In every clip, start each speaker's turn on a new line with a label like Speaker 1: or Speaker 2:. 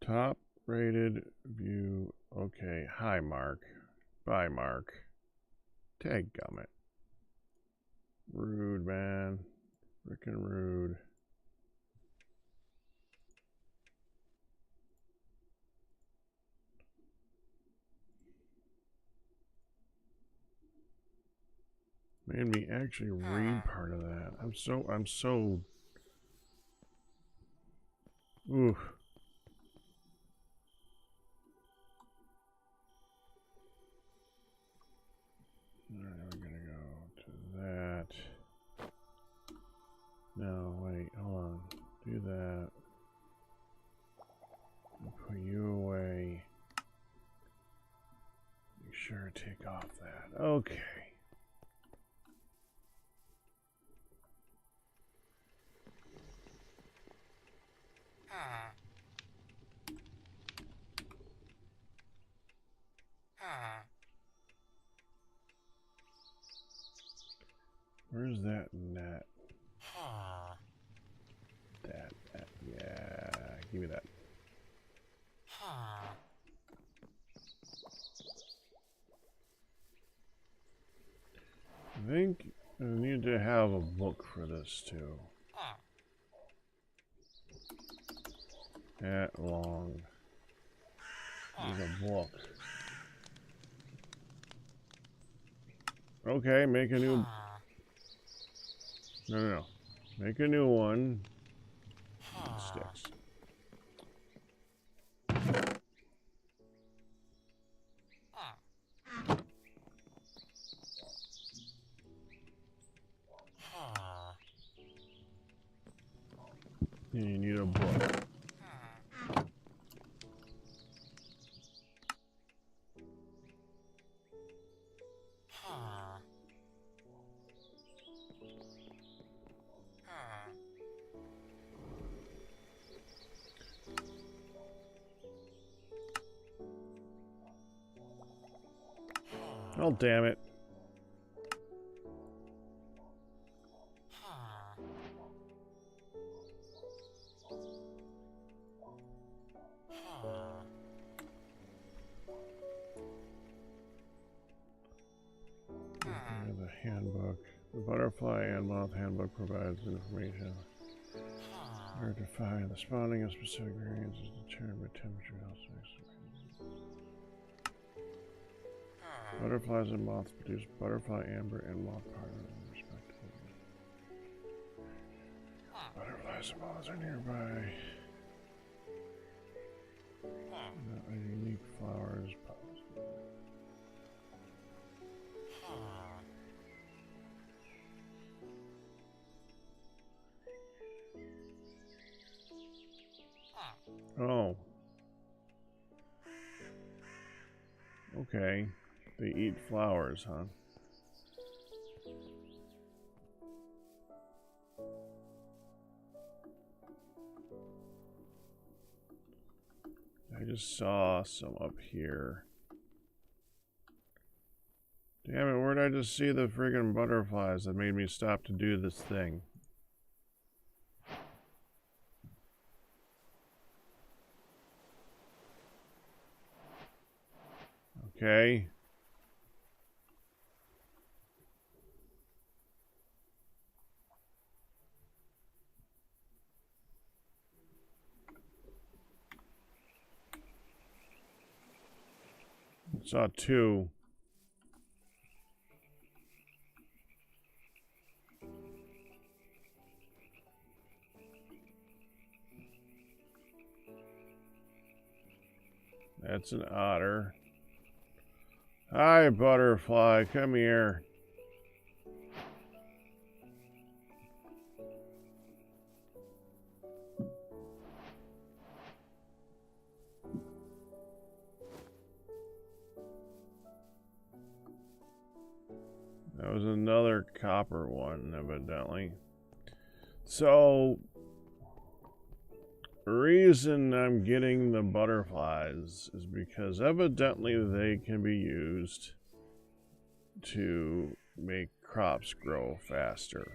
Speaker 1: Top rated view. Okay. Hi, Mark. Bye, Mark. Dadgummit. Rude, man. Frickin' rude. Made me actually read part of that. I'm so. Oof. Alright, we're gonna go to that. No, wait, hold on. Do that. Put you away. Make sure to take off that. Okay. Where's that net? That, yeah. Give me that. I think I need to have a book for this too. At long. Need a book. Okay, make a new. No. Make a new one. Sticks. You need a book. Oh, damn it. The handbook. The butterfly and moth handbook provides information. Where to find the spawning of specific variants is determined by temperature. Butterflies and moths produce butterfly amber and moth pollen, respectively. Butterflies and moths are nearby. Unique flowers. Oh. Okay. They eat flowers, huh? I just saw some up here. Damn it, where'd I just see the friggin' butterflies that made me stop to do this thing? Okay. Saw two. That's an otter. Hi, butterfly. Come here. That was another copper one, evidently. So, the reason I'm getting the butterflies is because evidently they can be used to make crops grow faster.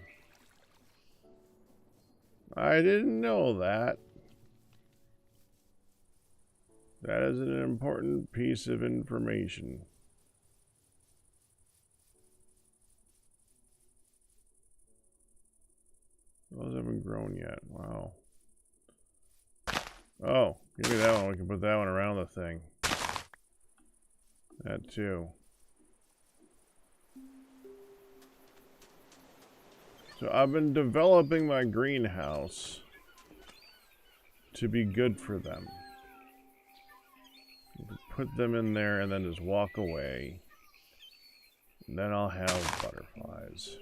Speaker 1: I didn't know that. That is an important piece of information. Those haven't grown yet. Wow. Oh, give me that one. We can put that one around the thing. That too. So I've been developing my greenhouse to be good for them. You can put them in there and then just walk away. And then I'll have butterflies.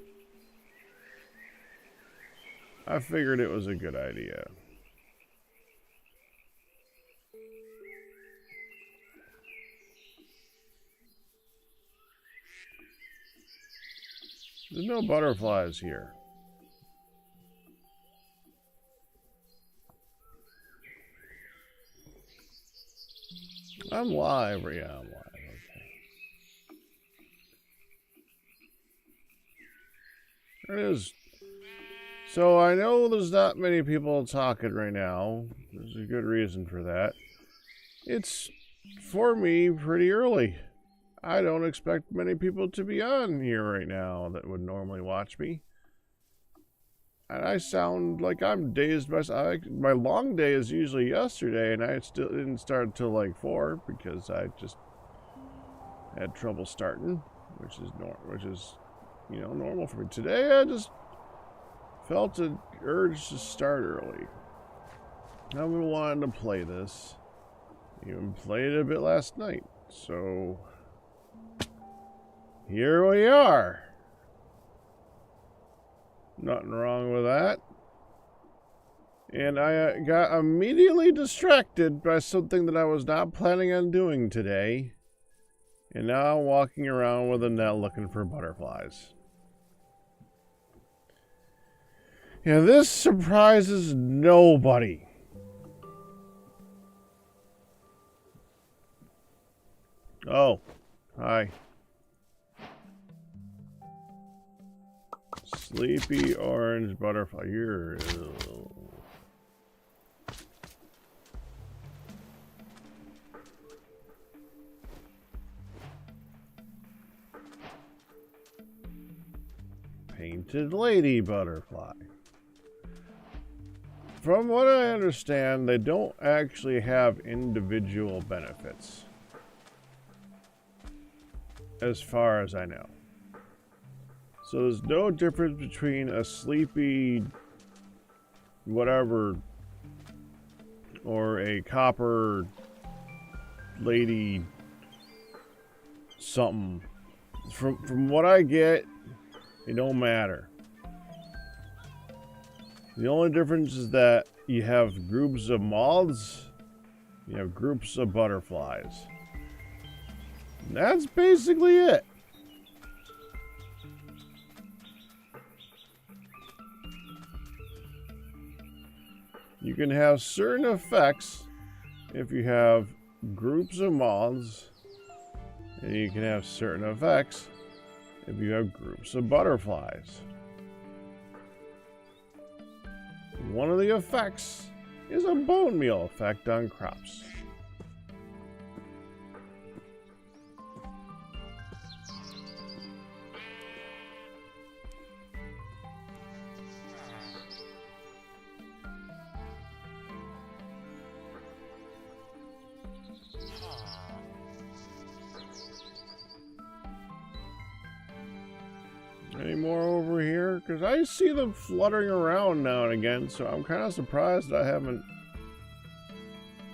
Speaker 1: I figured it was a good idea. There's no butterflies here. I'm live. Yeah, I'm live. Okay. There it is. So I know there's not many people talking right now. There's a good reason for that. It's, for me, pretty early. I don't expect many people to be on here right now that would normally watch me. And I sound like I'm dazed. My long day is usually yesterday, and I still didn't start until like 4 because I just had trouble starting, which is you know, normal for me. Today I just felt an urge to start early. I've been wanting to play this. Even played it a bit last night. So here we are. Nothing wrong with that. And I got immediately distracted by something that I was not planning on doing today. And now I'm walking around with a net looking for butterflies. Yeah, this surprises nobody. Oh, hi. Sleepy orange butterfly. You're... Painted lady butterfly. From what I understand, they don't actually have individual benefits. As far as I know. So there's no difference between a sleepy whatever or a copper lady something. From what I get, it don't matter. The only difference is that you have groups of moths, you have groups of butterflies. And that's basically it. You can have certain effects if you have groups of moths, and you can have certain effects if you have groups of butterflies. One of the effects is a bone meal effect on crops. Any more over here? Because I see them fluttering around now and again, so I'm kind of surprised that I haven't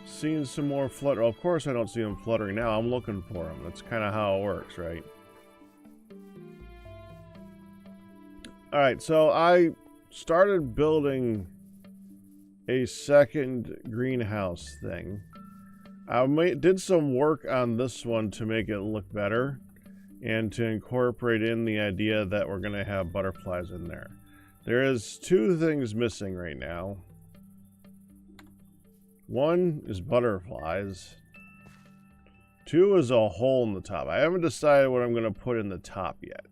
Speaker 1: seen some more flutter. Well, of course I don't see them fluttering now. I'm looking for them. That's kind of how it works, right? Alright, so I started building a second greenhouse thing. I did some work on this one to make it look better and to incorporate in the idea that we're going to have butterflies in there. There is 2 things missing right now. One is butterflies. 2 is a hole in the top. I haven't decided what I'm going to put in the top yet.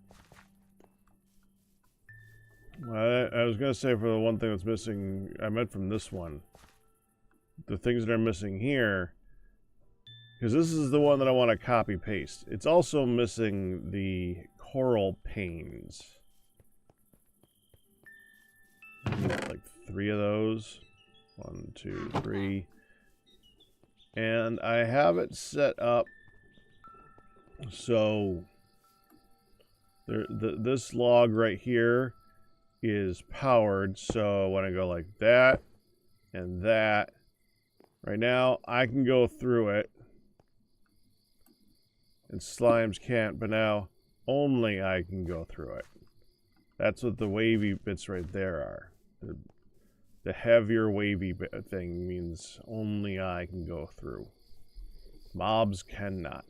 Speaker 1: I was going to say for the one thing that's missing, I meant from this one. The things that are missing here Because this is the one that I want to copy paste. It's also missing the coral panes. Like 3 of those. 1, 2, 3. And I have it set up so this log right here is powered. So when I go like that and that, right now I can go through it. And slimes can't, but now only I can go through it. That's what the wavy bits right there are. The heavier wavy thing means only I can go through. Mobs cannot.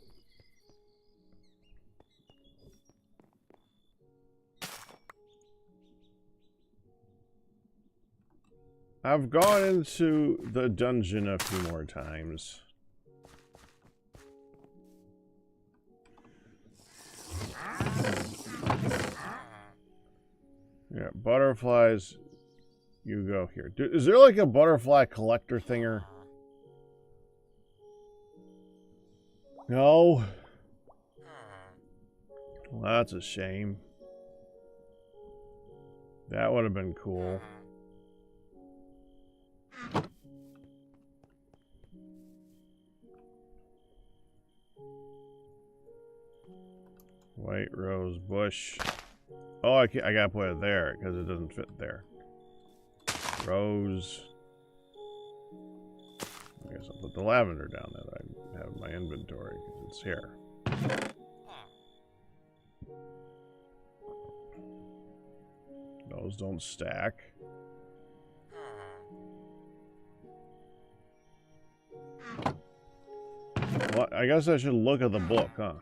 Speaker 1: I've gone into the dungeon a few more times. Yeah, butterflies, you go here. Is there like a butterfly collector thinger? No. Well, that's a shame. That would have been cool. White rose bush. Oh, I gotta put it there because it doesn't fit there. Rose. I guess I'll put the lavender down there that I have in my inventory because it's here. Those don't stack. Well, I guess I should look at the book, huh?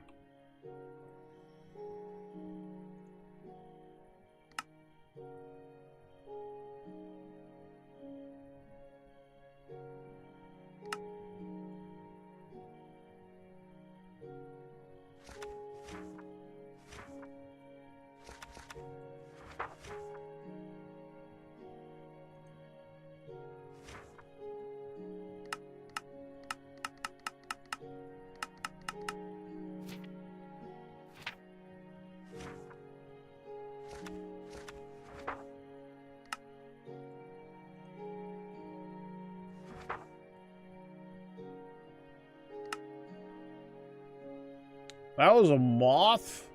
Speaker 1: That was a moth?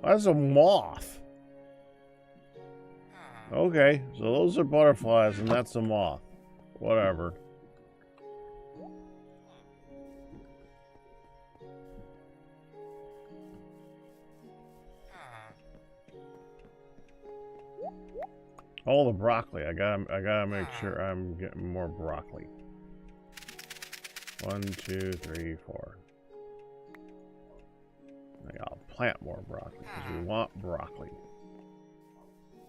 Speaker 1: That's a moth. Okay, so those are butterflies and that's a moth. Whatever. Oh, the broccoli. I gotta make sure I'm getting more broccoli. 1, 2, 3, 4. I'll plant more broccoli because we want broccoli.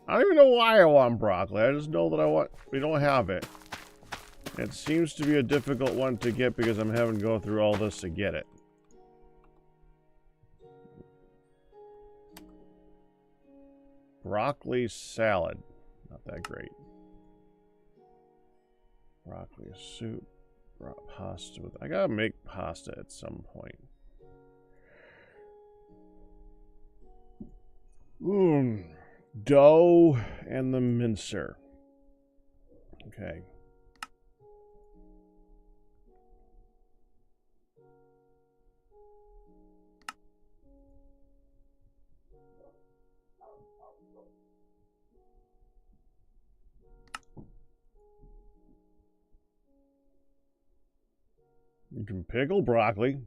Speaker 1: I don't even know why I want broccoli. I just know that we don't have it. It seems to be a difficult one to get because I'm having to go through all this to get it. Broccoli salad. Not that great. Broccoli soup. Pasta with... I gotta make pasta at some point. Dough and the mincer. Okay. You can pickle broccoli.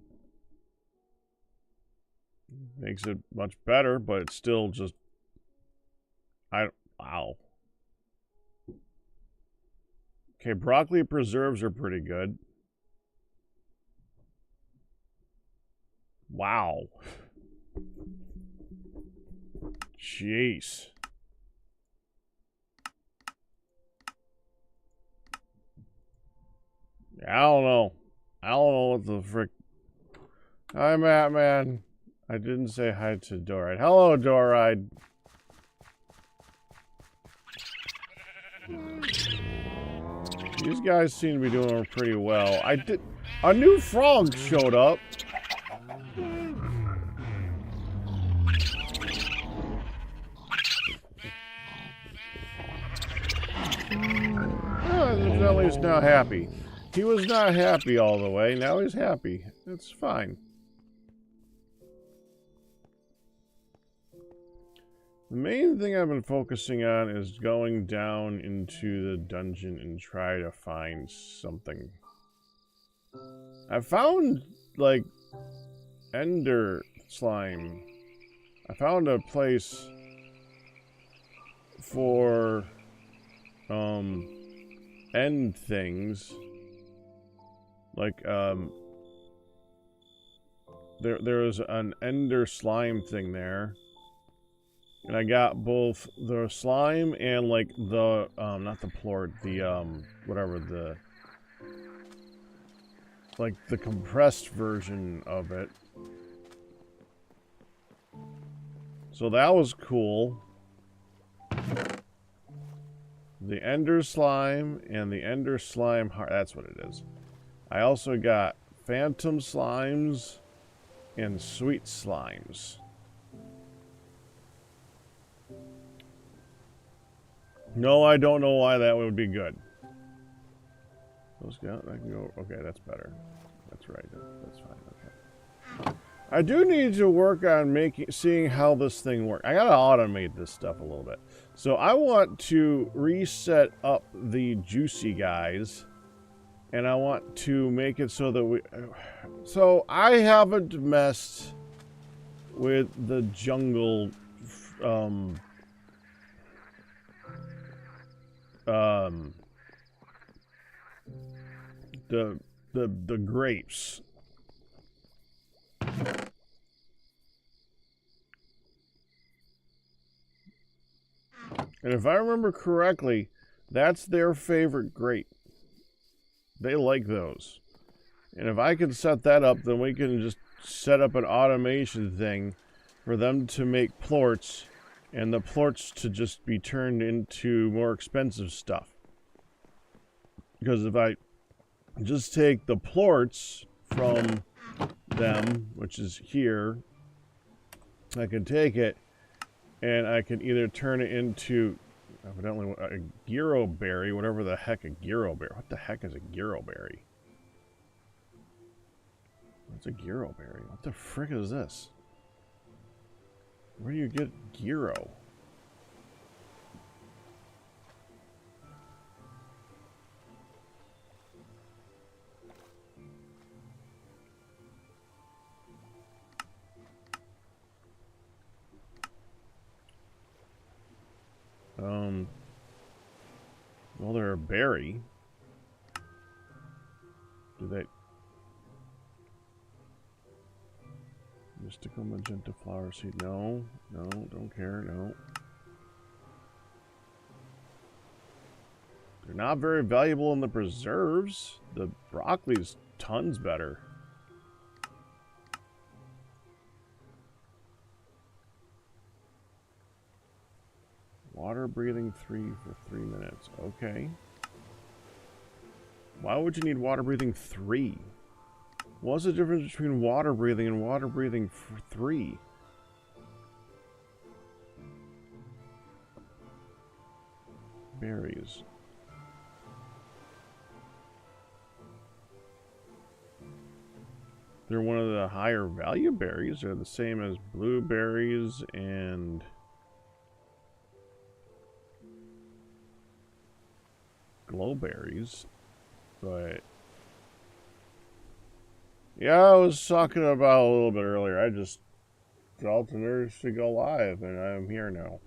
Speaker 1: Makes it much better, but it's still just... Wow. Okay, broccoli preserves are pretty good. Wow. Jeez. I don't know. I don't know what the frick Hi, Mattman. I didn't say hi to Doride. Hello, Doride. These guys seem to be doing pretty well. A new frog showed up. Evidently he's now happy. He was not happy all the way. Now he's happy. It's fine. The main thing I've been focusing on is going down into the dungeon and try to find something. I found, like, ender slime. I found a place for, end things. Like, there was an ender slime thing there. And I got both the slime and, like, the, not the plort, the, whatever, the, like, the compressed version of it. So that was cool. The ender slime and the ender slime heart, that's what it is. I also got phantom slimes and sweet slimes. No, I don't know why that would be good. Those go, I can go, okay, that's better. That's right, that's fine, okay. I do need to work on seeing how this thing works. I gotta automate this stuff a little bit. So I want to reset up the juicy guys. And I want to make it so that so I haven't messed with the jungle, the grapes. And if I remember correctly, that's their favorite grape. They like those. And if I can set that up, then we can just set up an automation thing for them to make plorts, and the plorts to just be turned into more expensive stuff. Because if I just take the plorts from them, which is here, I can take it, and I can either turn it into, evidently, a gyro berry, whatever the heck a gyro berry. What the heck is a gyro berry? What's a gyro berry? What the frick is this? Where do you get gyro? Well, they're a berry. Do they... Mystical magenta flower seed. No, no, don't care, no. They're not very valuable in the preserves. The broccoli's tons better. Water breathing 3 for 3 minutes. Okay. Why would you need water breathing 3? What's the difference between water breathing and water breathing for 3? Berries. They're one of the higher value berries. They're the same as blueberries and glowberries, but yeah, I was talking about a little bit earlier. I just felt the urge to go live, and I'm here now.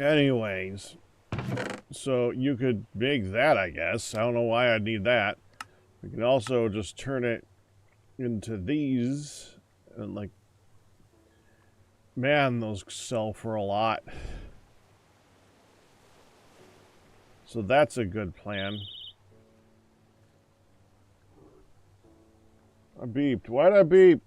Speaker 1: Anyways, so you could make that, I guess. I don't know why I'd need that. We can also just turn it into these, and like, man, those sell for a lot. So that's a good plan. I beeped. Why'd I beep?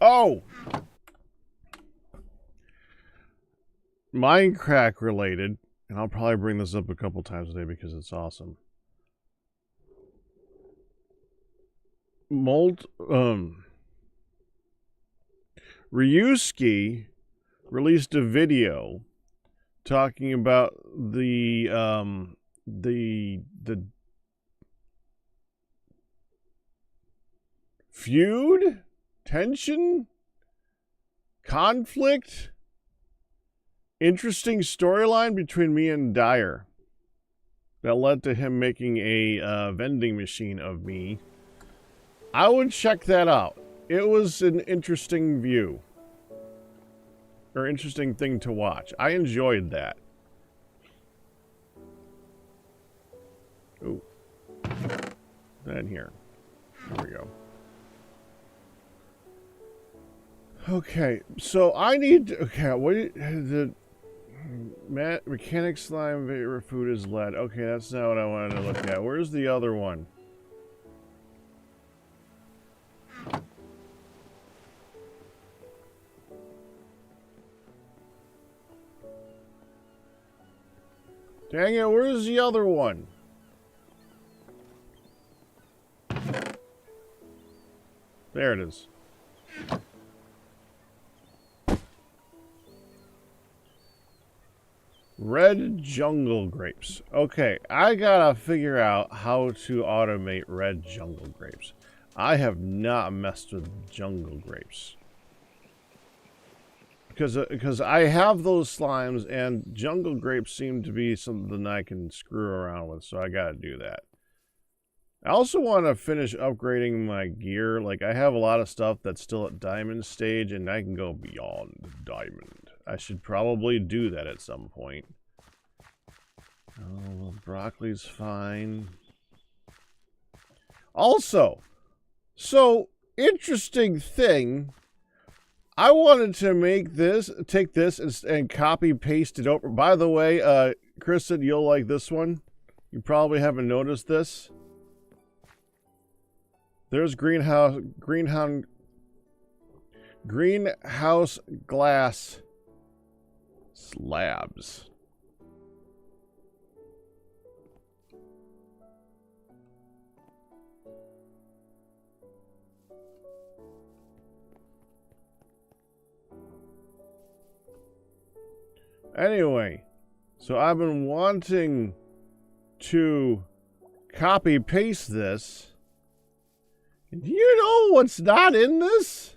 Speaker 1: Oh! Mindcrack related, and I'll probably bring this up a couple times a day because it's awesome. Ryuski released a video talking about the feud, tension, conflict, interesting storyline between me and Dyer that led to him making a vending machine of me. I would check that out. It was an interesting view. Or interesting thing to watch. I enjoyed that. Ooh. Then here. There we go. Okay, so I need to, okay, what the mechanic slime favorite food is lead. Okay, that's not what I wanted to look at. Where's the other one? Dang it, where's the other one? There it is. Red jungle grapes. Okay, I gotta figure out how to automate red jungle grapes. I have not messed with jungle grapes. Because I have those slimes, and jungle grapes seem to be something I can screw around with, so I gotta do that. I also want to finish upgrading my gear. Like, I have a lot of stuff that's still at diamond stage, and I can go beyond diamond. I should probably do that at some point. Oh, well, broccoli's fine. Also, so, interesting thing, I wanted to make this, take this and copy paste it over. By the way, Kristen, you'll like this one. You probably haven't noticed this. There's greenhouse glass slabs. Anyway, so I've been wanting to copy paste this. Do you know what's not in this?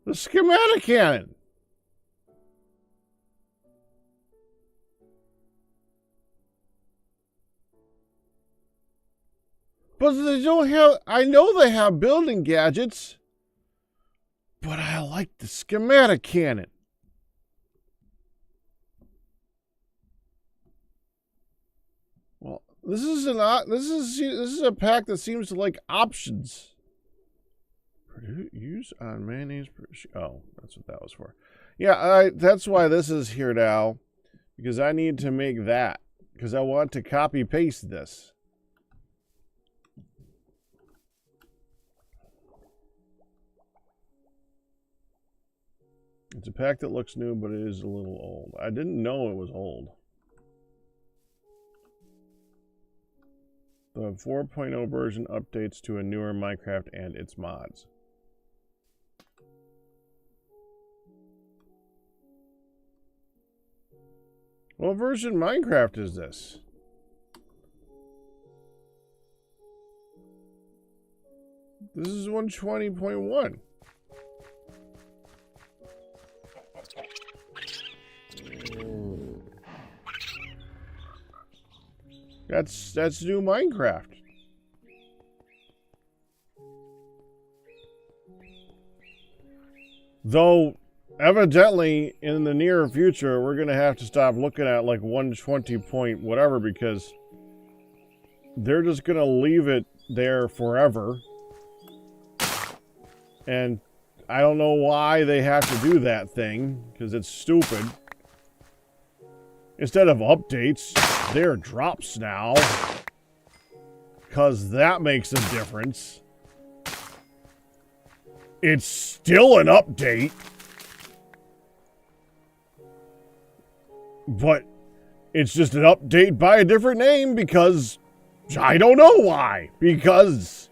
Speaker 1: The schematic cannon. But they don't have, I know they have building gadgets, but I like the schematic cannon. Well, this is a pack that seems to like options. Use on mayonnaise. Oh, that's what that was for. Yeah, that's why this is here now, because I need to make that, because I want to copy paste this. It's a pack that looks new, but it is a little old. I didn't know it was old. The 4.0 version updates to a newer Minecraft and its mods. What version Minecraft is this? This is 120.1. That's new Minecraft. Though, evidently, in the near future, we're going to have to stop looking at like 120 point whatever because they're just going to leave it there forever. And I don't know why they have to do that thing, because it's stupid. Instead of updates, they're drops now. Because that makes a difference. It's still an update. But it's just an update by a different name because I don't know why. Because.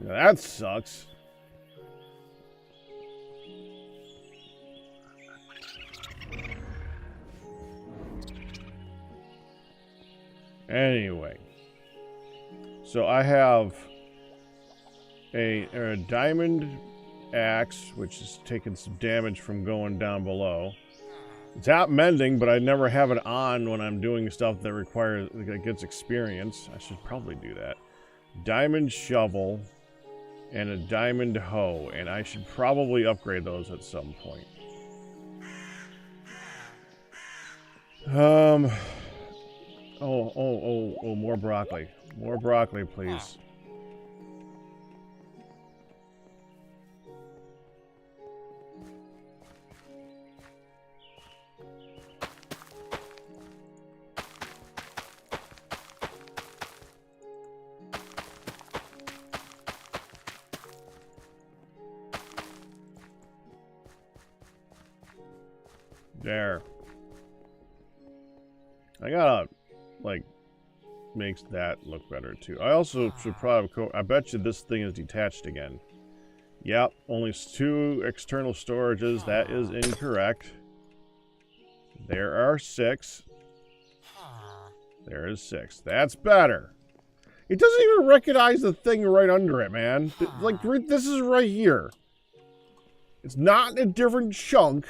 Speaker 1: That sucks. Anyway. So I have a diamond axe, which is taking some damage from going down below. It's out mending, but I never have it on when I'm doing stuff that gets experience. I should probably do that. Diamond shovel and a diamond hoe, and I should probably upgrade those at some point. Oh, more broccoli. More broccoli, please. There. I gotta, like, makes that look better, too. I also should probably, I bet you this thing is detached again. Yep, only 2 external storages. That is incorrect. There are 6. There is 6. That's better. It doesn't even recognize the thing right under it, man. Like, this is right here. It's not a different chunk.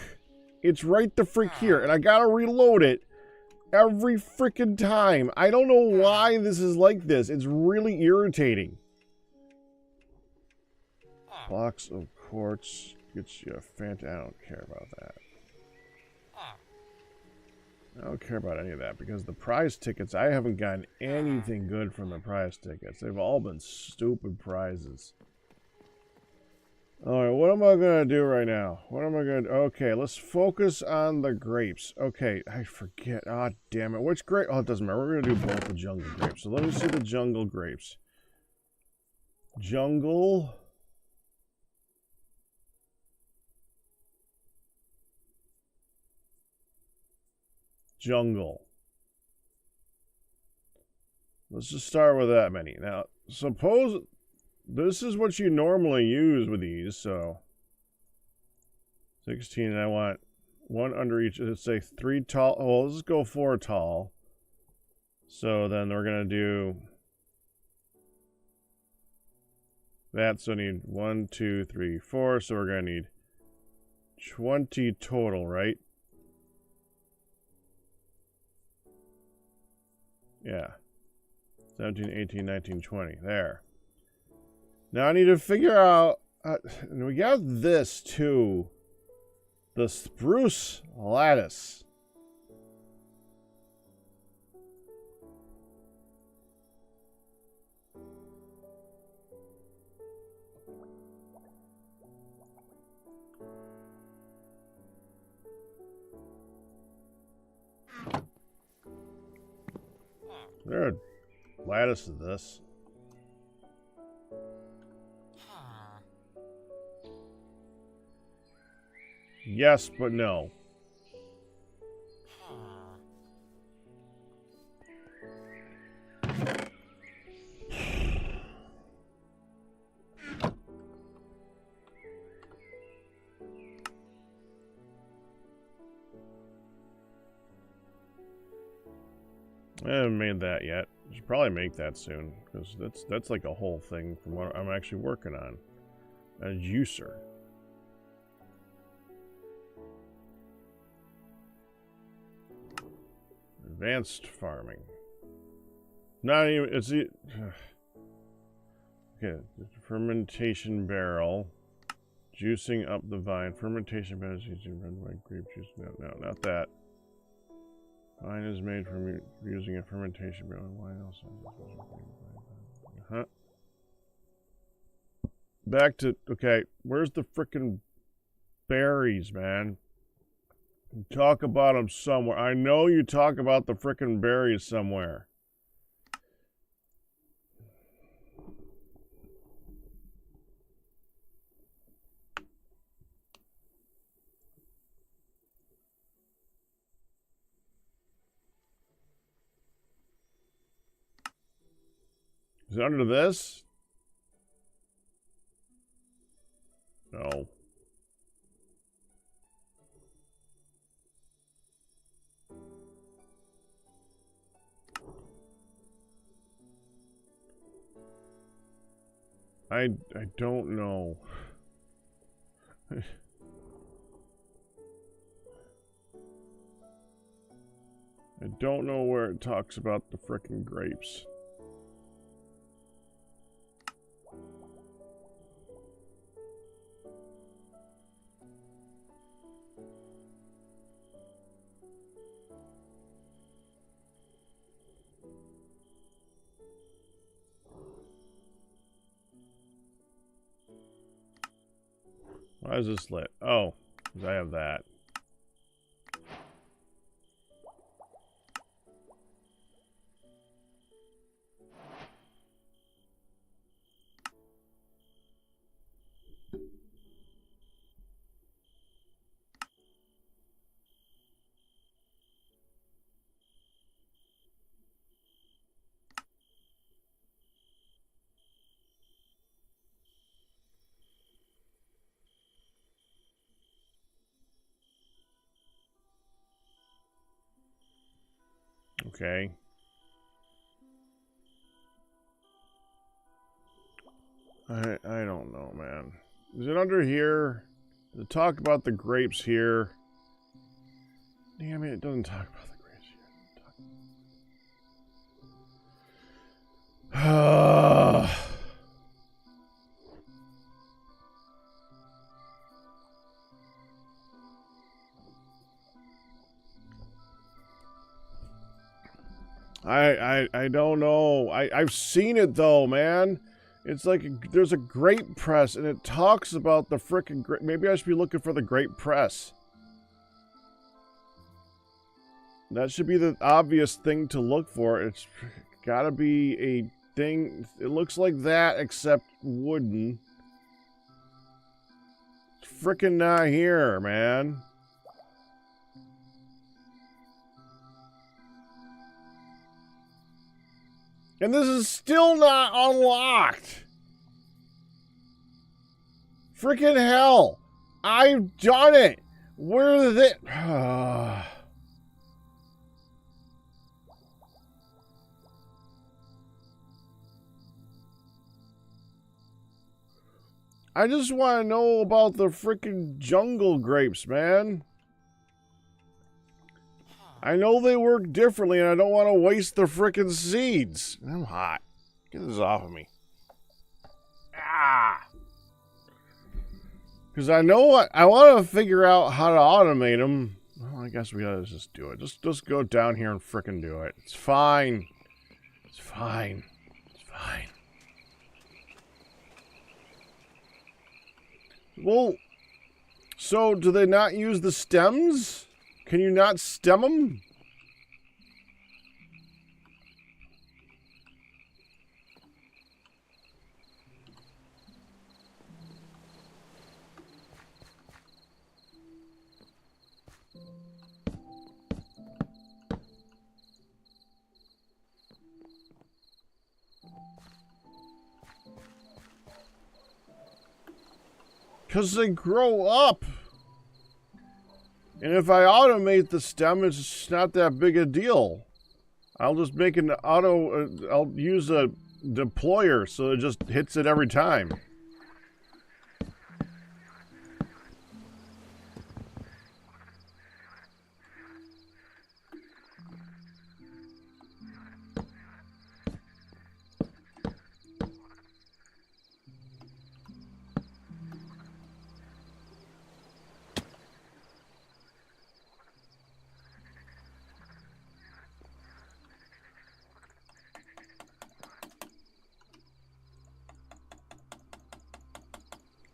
Speaker 1: It's right the frick here, and I gotta reload it every frickin' time. I don't know why this is like this. It's really irritating. Blocks of quartz gets you a I don't care about that. I don't care about any of that because the prize tickets, I haven't gotten anything good from the prize tickets. They've all been stupid prizes. Alright, what am I going to do right now? What am I going to do? Okay, let's focus on the grapes. Okay, I forget. Ah, damn it. Which grape? Oh, it doesn't matter. We're going to do both the jungle grapes. So let me see the jungle grapes. Jungle. Jungle. Let's just start with that many. Now, suppose this is what you normally use with these, so 16, and I want 1 under each. Let's say 3 tall. Oh, let's go 4 tall. So then we're gonna do that. So I need 1, 2, 3, 4. So we're gonna need 20 total, right? Yeah. 17, 18, 19, 20. There. Now I need to figure out, and we got this too, the spruce lattice. There a lattice of this? Yes, but no. I haven't made that yet. I should probably make that soon, because that's like a whole thing from what I'm actually working on. A juicer. Advanced farming. Not even, it's the... Okay, fermentation barrel. Juicing up the vine. Fermentation barrel is used to run white grape juice. No, not that. Wine is made from using a fermentation barrel. Wine also. Huh? Back to, okay, where's the frickin' berries, man? You talk about them somewhere. I know you talk about the frickin' berries somewhere. Is it under this? No. I don't know. I don't know where it talks about the frickin' grapes. Why is this lit? Oh, because I have that. Okay. I don't know, man. Is it under here? Does it talk about the grapes here? Damn it, it doesn't talk about the grapes here. I don't know. I've seen it though, man. It's like there's a grape press and it talks about the frickin' grape. Maybe I should be looking for the grape press. That should be the obvious thing to look for. It's gotta be a thing. It looks like that except wooden. It's frickin' not here, man. And this is still not unlocked. Freaking hell. I've done it. Where is it? I just want to know about the freaking jungle grapes, man. I know they work differently, and I don't want to waste the frickin' seeds. I'm hot. Get this off of me. Ah! Because I know what I want to figure out how to automate them. Well, I guess we gotta just do it. Just go down here and frickin' do it. It's fine. It's fine. It's fine. Well, so do they not use the stems? Can you not stem them? Because they grow up. And if I automate the stem, it's not that big a deal. I'll just make an I'll use a deployer so it just hits it every time.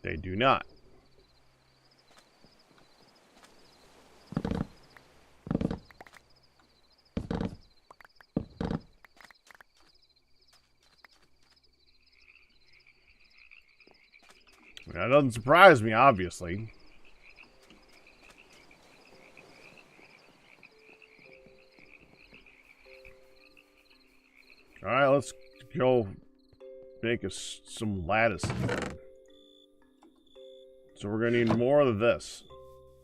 Speaker 1: They do not. That doesn't surprise me, obviously. Alright, let's go make us some lattice. So we're gonna need more of this.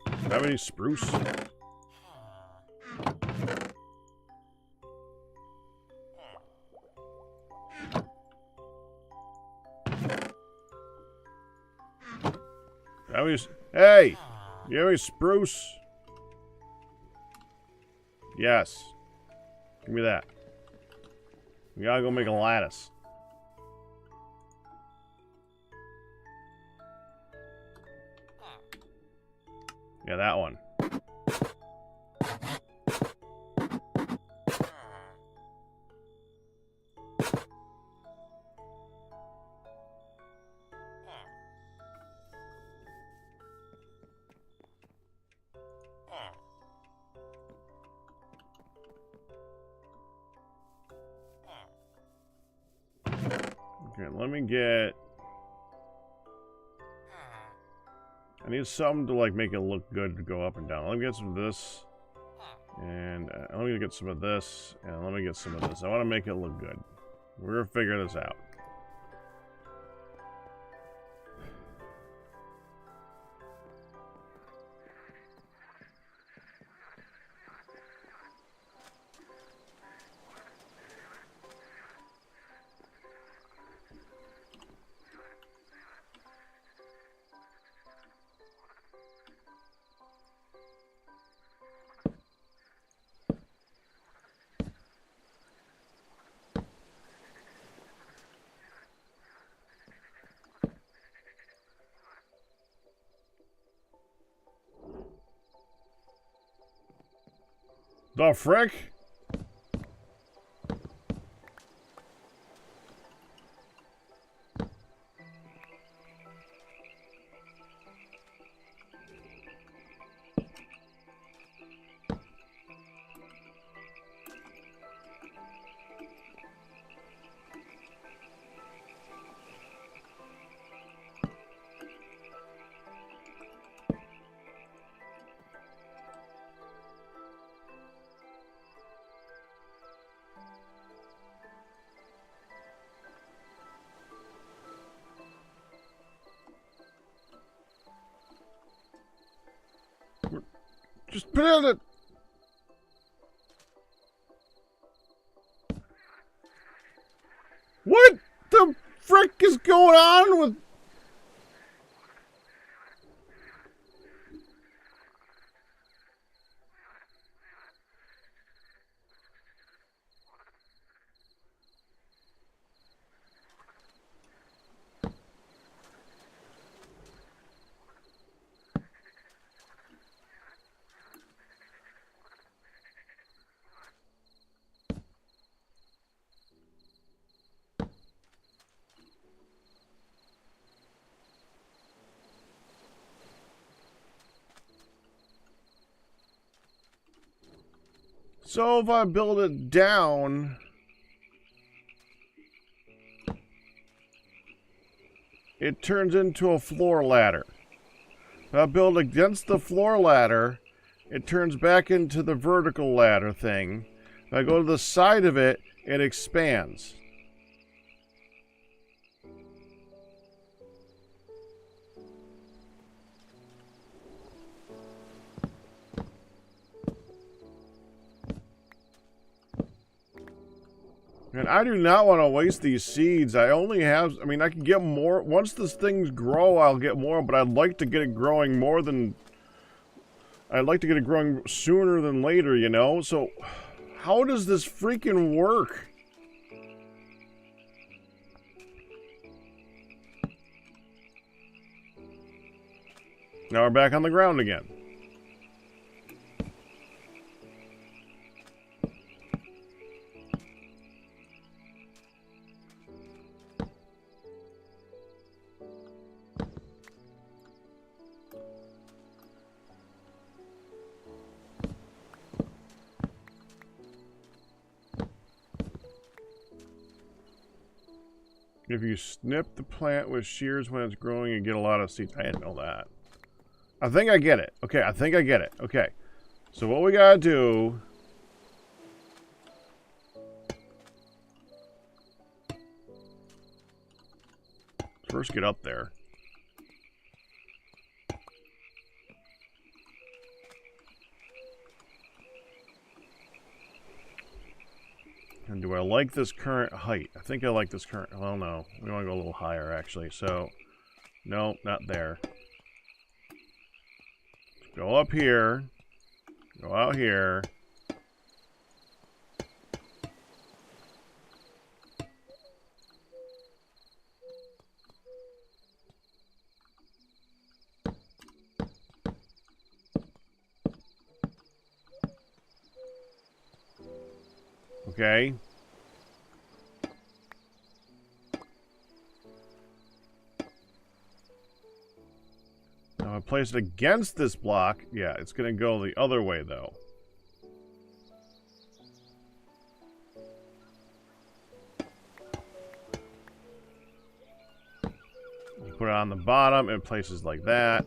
Speaker 1: Do you have any spruce? Hey! You have any spruce? Yes. Give me that. We gotta go make a lattice. Yeah, that one. Okay, let me get... I need something to, like, make it look good to go up and down. Let me get some of this. And let me get some of this. And let me get some of this. I want to make it look good. We're going to figure this out. The frick? Just build it! What the frick is going on with... So if I build it down, it turns into a floor ladder. If I build against the floor ladder, it turns back into the vertical ladder thing. If I go to the side of it, it expands. And I do not want to waste these seeds. I only have, I mean, I can get more. Once these things grow, I'll get more, but I'd like to get it growing more than, I'd like to get it growing sooner than later, you know? So, how does this freaking work? Now we're back on the ground again. If you snip the plant with shears when it's growing, you get a lot of seeds. I didn't know that. I think I get it. Okay, I think I get it. Okay. So what we gotta do... First get up there. And do I like this current height? I think I like this current... Well, no. We want to go a little higher, actually. So, no, not there. Go up here. Go out here. Okay. Now I place it against this block. Yeah, it's going to go the other way, though. You put it on the bottom in places like that.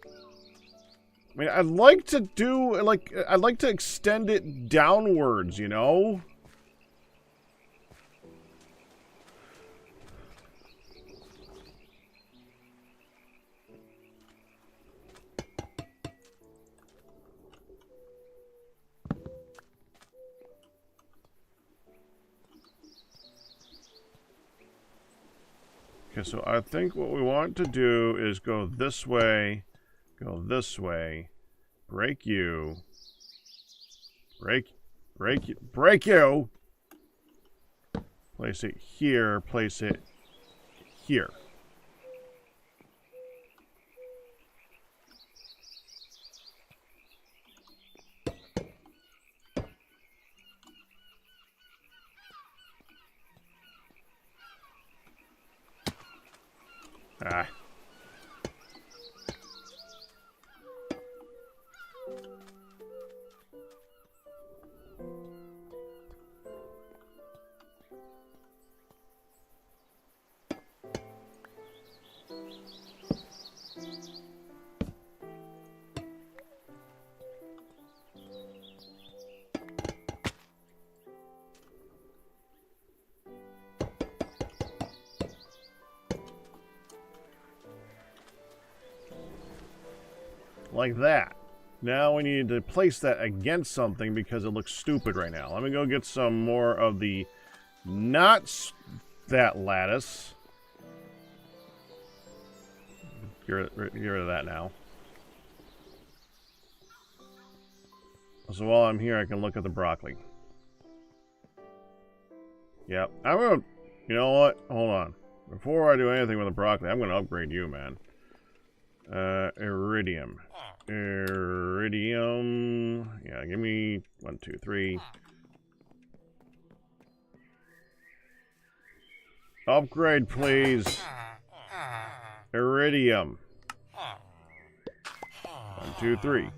Speaker 1: I mean, I'd like to do, like, I'd like to extend it downwards, you know? Okay, so I think what we want to do is go this way, break you, break you, place it here, place it here. Ah. Like that. Now we need to place that against something because it looks stupid right now. Let me go get some more of the not that lattice. Get rid of that now. So while I'm here, I can look at the broccoli. Yep. I'm gonna... You know what? Hold on. Before I do anything with the broccoli, I'm gonna upgrade you, man. Iridium. Iridium. Yeah, give me 1, 2, 3. Upgrade, please. Iridium. 1, 2, 3.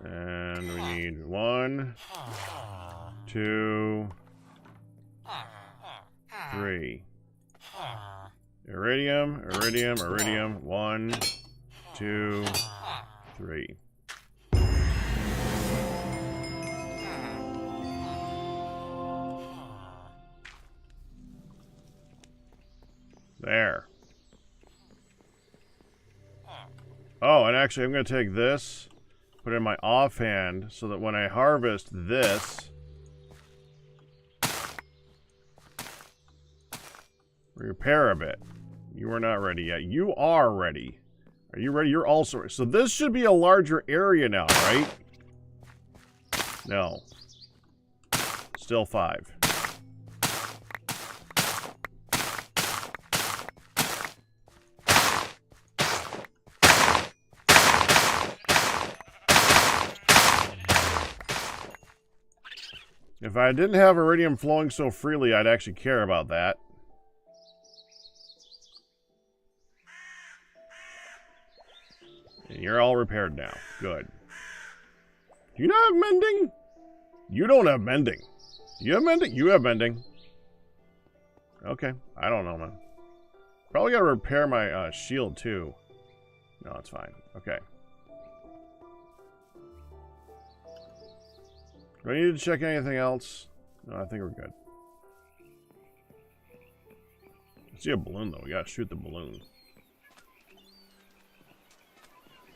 Speaker 1: And we need 1, 2, 3. Iridium, iridium, iridium. 1, 2, 3. There. Oh, and actually I'm going to take this, put it in my offhand, so that when I harvest this, repair a bit. You are not ready yet. You are ready. Are you ready? You're also ready. So this should be a larger area now, right? No. Still 5. If I didn't have iridium flowing so freely, I'd actually care about that. And you're all repaired now. Good. Do you not have mending? You don't have mending. Do you have mending? You have mending. Okay, I don't know, man. Probably gotta repair my shield too. No, it's fine. Okay. Do I need to check anything else? No, I think we're good. I see a balloon though. We gotta shoot the balloon.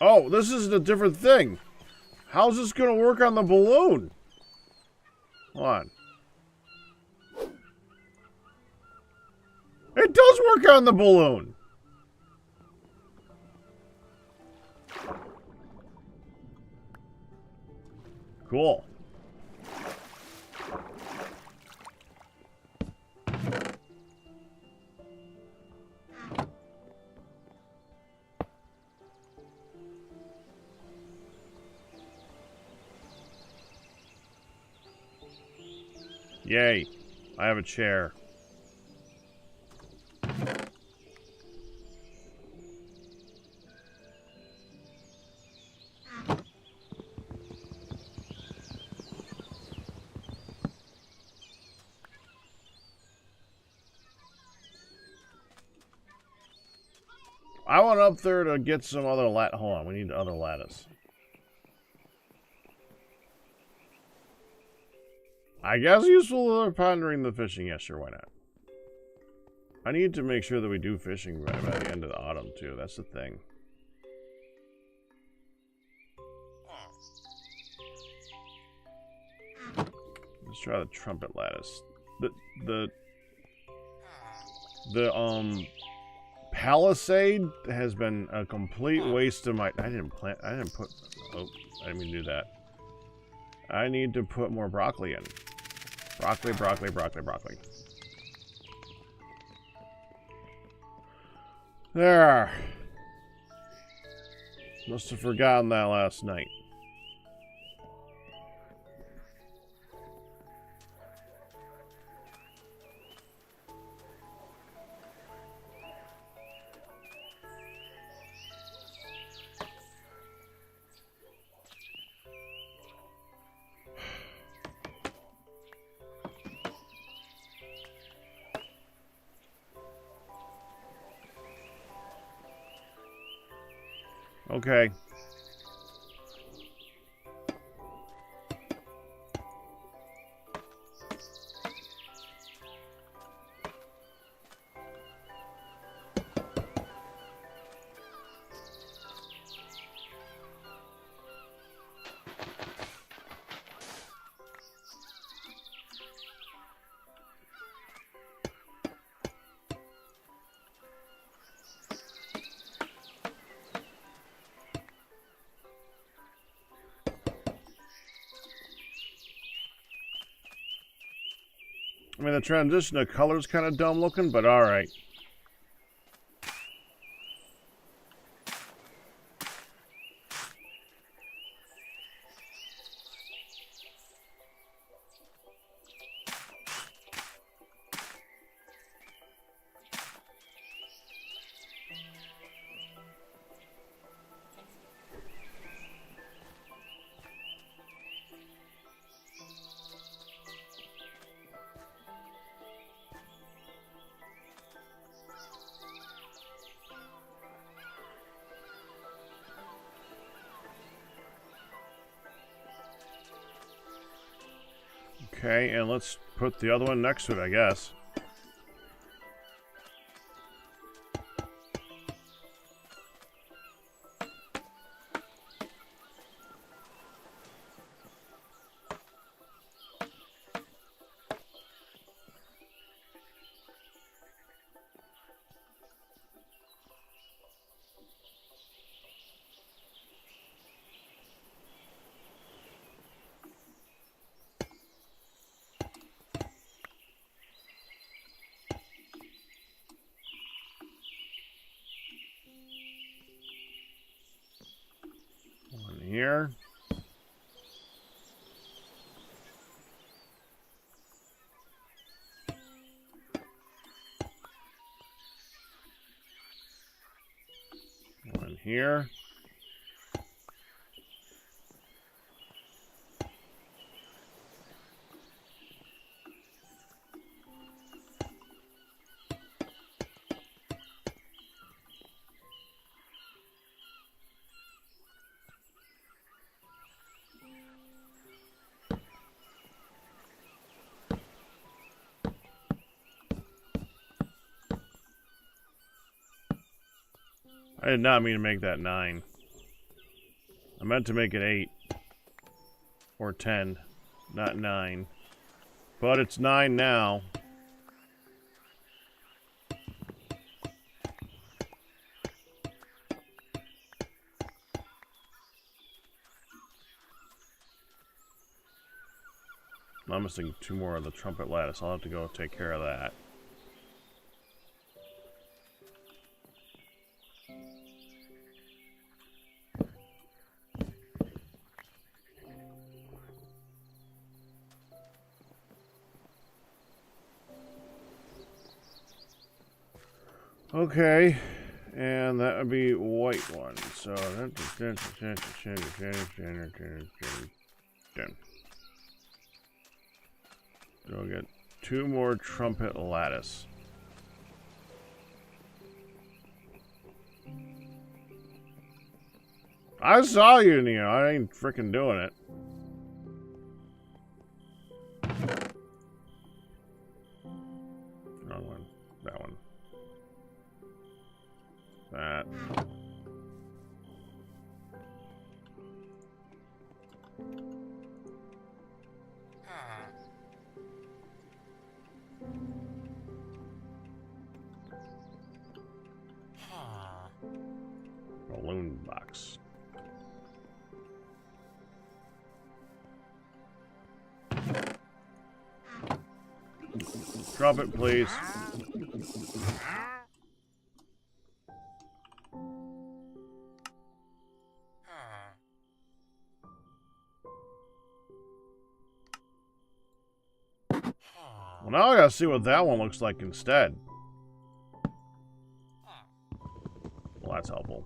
Speaker 1: Oh, this is a different thing. How's this gonna work on the balloon? Hold on. It does work on the balloon. Cool. Yay. I have a chair. I went up there to get some other lat. Hold on, we need other lattice. I guess useful for pondering the fishing. Yeah, sure, why not? I need to make sure that we do fishing by the end of the autumn, too. That's the thing. Let's try the trumpet lattice. The palisade has been a complete waste of my... I didn't put... Oh, I didn't mean to do that. I need to put more broccoli in. Broccoli, broccoli, broccoli, broccoli. There. Must have forgotten that last night. Okay. I mean, the transition of color's kind of dumb looking, but alright. Okay, and let's put the other one next to it, I guess. One here. One here. I did not mean to make that 9. I meant to make it 8. Or 10. Not 9. But it's 9 now. I'm missing 2 more of the trumpet lattice. I'll have to go take care of that. Okay, and that would be white one. So we'll get 2 more trumpet lattice. I saw you, Neo. I ain't freaking doing it. Wrong one. That one. That. Balloon box. Drop it, please. Well, now I gotta see what that one looks like instead. Well, that's helpful.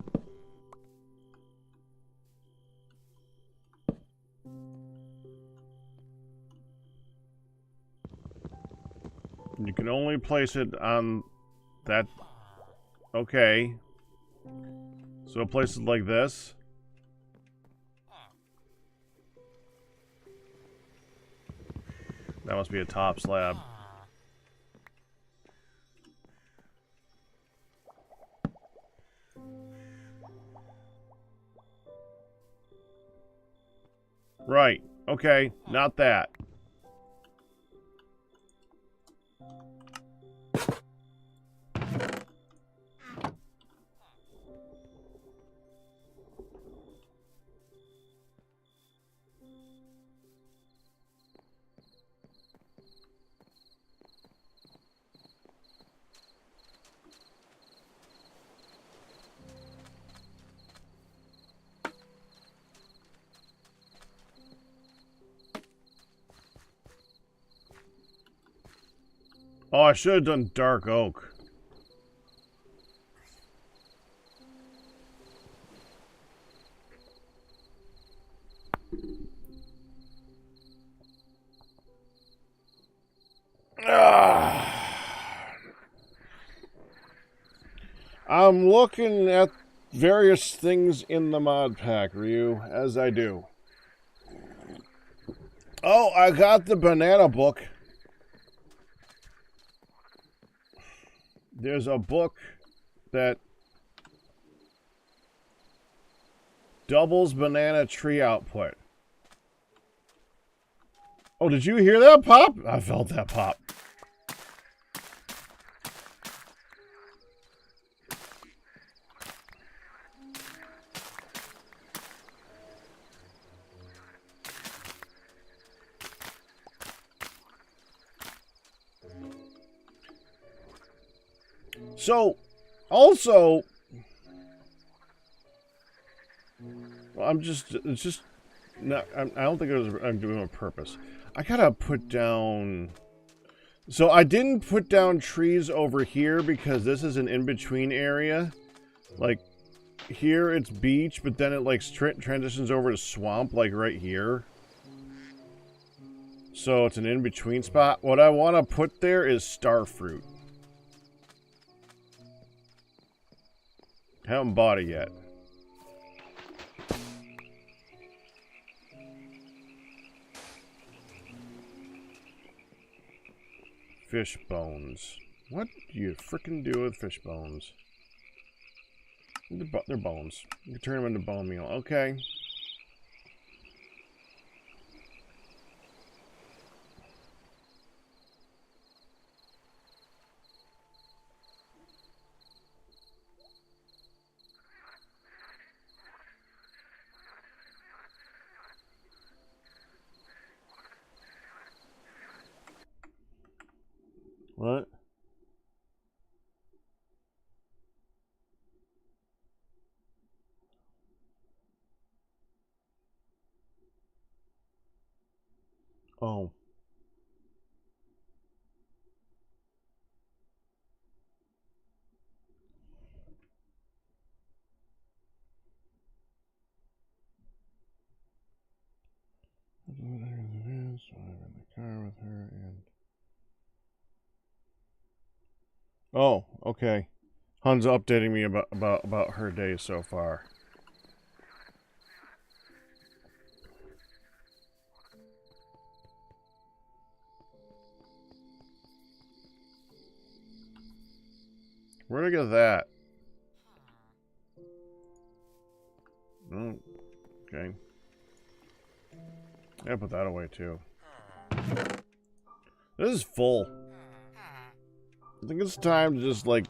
Speaker 1: You can only place it on that. Okay. So place it like this. That must be a top slab. Right. Okay. Not that. Oh, I should have done dark oak. I'm looking at various things in the mod pack, Ryu, as I do. Oh, I got the banana book. There's a book that doubles banana tree output. Oh, did you hear that pop? I felt that pop. So, also, I'm just, it's just, no, I don't think I'm doing it on purpose. I gotta put down, so I didn't put down trees over here because this is an in-between area. Like, here it's beach, but then it like transitions over to swamp, like right here. So it's an in-between spot. What I want to put there is starfruit. Haven't bought it yet. Fish bones. What do you frickin' do with fish bones? They're bones. You can turn them into bone meal. Okay. What? Oh. I'm in the car with her and... Oh, okay. Hun's updating me about her day so far. Where'd I get that? Oh, okay. I put that away too. This is full. I think it's time to just like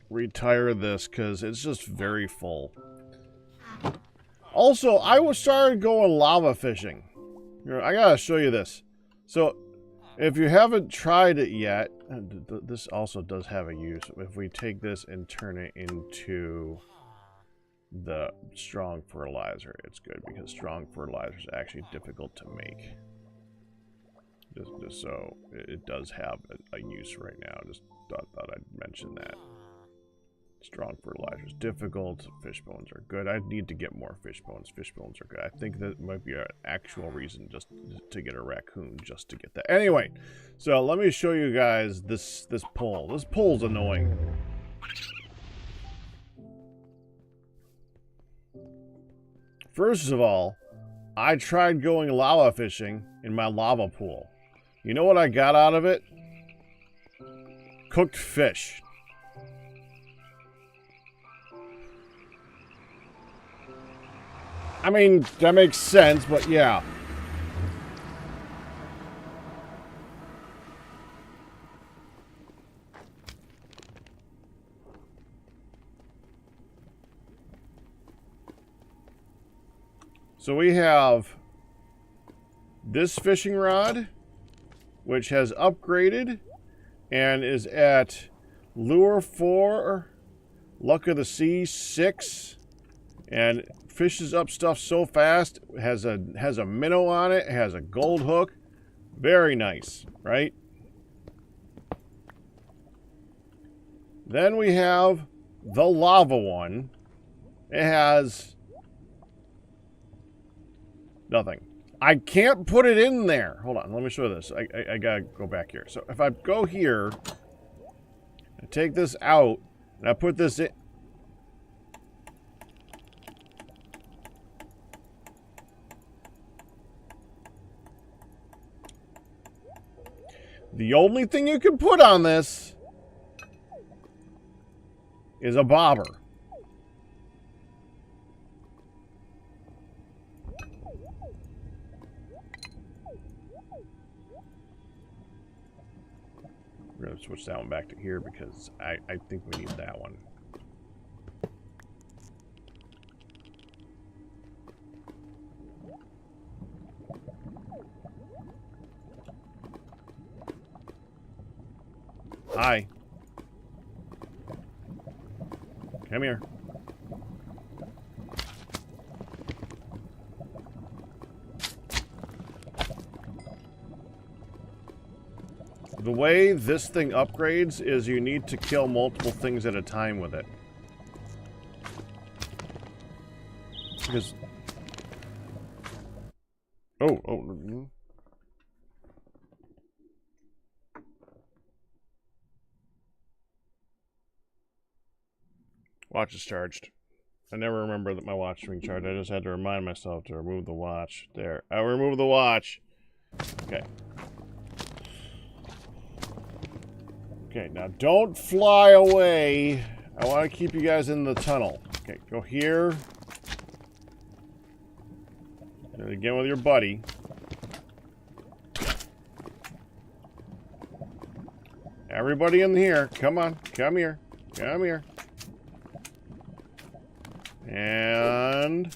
Speaker 1: retire this because it's just very full. Also, I started going lava fishing. I gotta show you this. So, if you haven't tried it yet, this also does have a use. If we take this and turn it into the strong fertilizer, it's good because strong fertilizer is actually difficult to make. Just so it does have a use right now. Just thought I'd mention that. Strong fertilizer is difficult. Fish bones are good. I need to get more fish bones. Fish bones are good. I think that might be an actual reason just to get a raccoon, just to get that. Anyway, so let me show you guys this pole. This pole's annoying. First of all, I tried going lava fishing in my lava pool. You know what I got out of it? Cooked fish. I mean, that makes sense, but yeah. So we have this fishing rod, which has upgraded and is at Lure 4, Luck of the Sea 6, and fishes up stuff so fast. It has a minnow on it. It has a gold hook. Very nice, right? Then we have the lava one. It has nothing. I can't put it in there. Hold on, let me show this. I gotta go back here. So if I go here, I take this out, and I put this in. The only thing you can put on this is a bobber. We're going to switch that one back to here because I think we need that one. Hi. Come here. The way this thing upgrades is you need to kill multiple things at a time with it. Because... Oh. Watch is charged. I never remember that my watch is being charged. I just had to remind myself to remove the watch. There. I removed the watch. Okay. Okay, now don't fly away. I want to keep you guys in the tunnel. Okay, go here. And again with your buddy. Everybody in here, come on, come here, come here. And...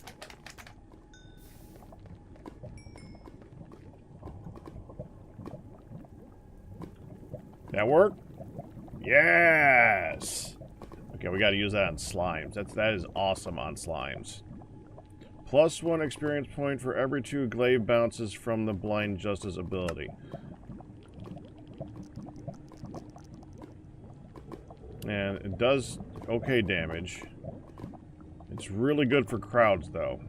Speaker 1: that work? Yes! Okay, we gotta use that on slimes. That is awesome on slimes. +1 experience point for every 2 glaive bounces from the blind justice ability. And it does okay damage. It's really good for crowds, though.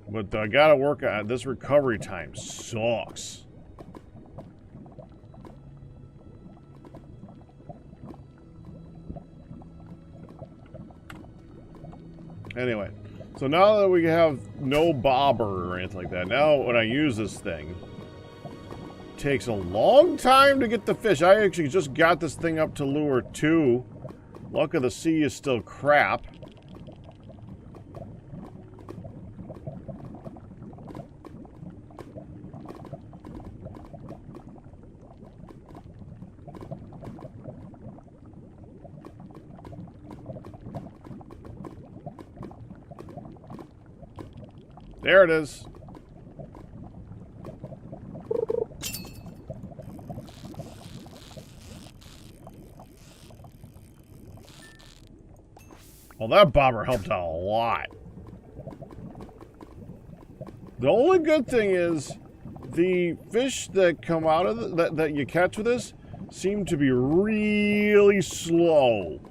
Speaker 1: But I gotta work on it. This recovery time sucks. Anyway, so now that we have no bobber or anything like that, now when I use this thing, it takes a long time to get the fish. I actually just got this thing up to lure 2. Luck of the sea is still crap. There it is. Well, that bobber helped out a lot. The only good thing is the fish that come out of that you catch with this seem to be really slow.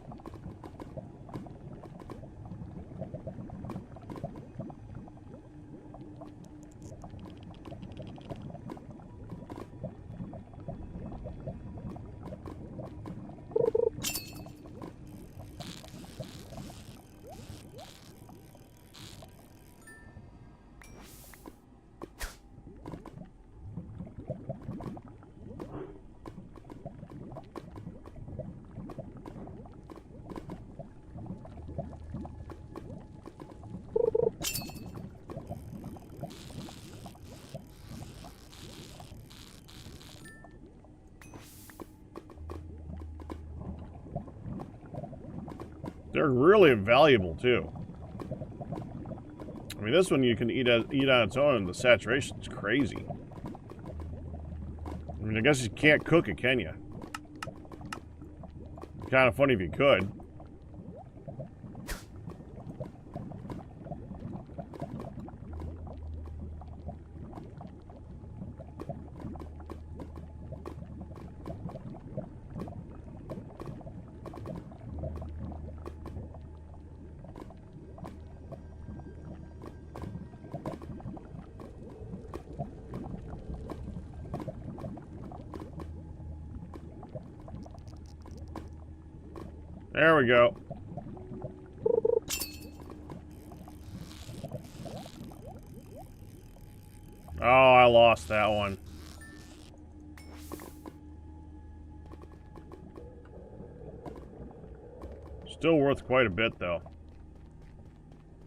Speaker 1: They're really valuable, too. I mean, this one you can eat on its own, and the saturation's crazy. I mean, I guess you can't cook it, can you? Kind of funny if you could. There we go. Oh, I lost that one. Still worth quite a bit, though.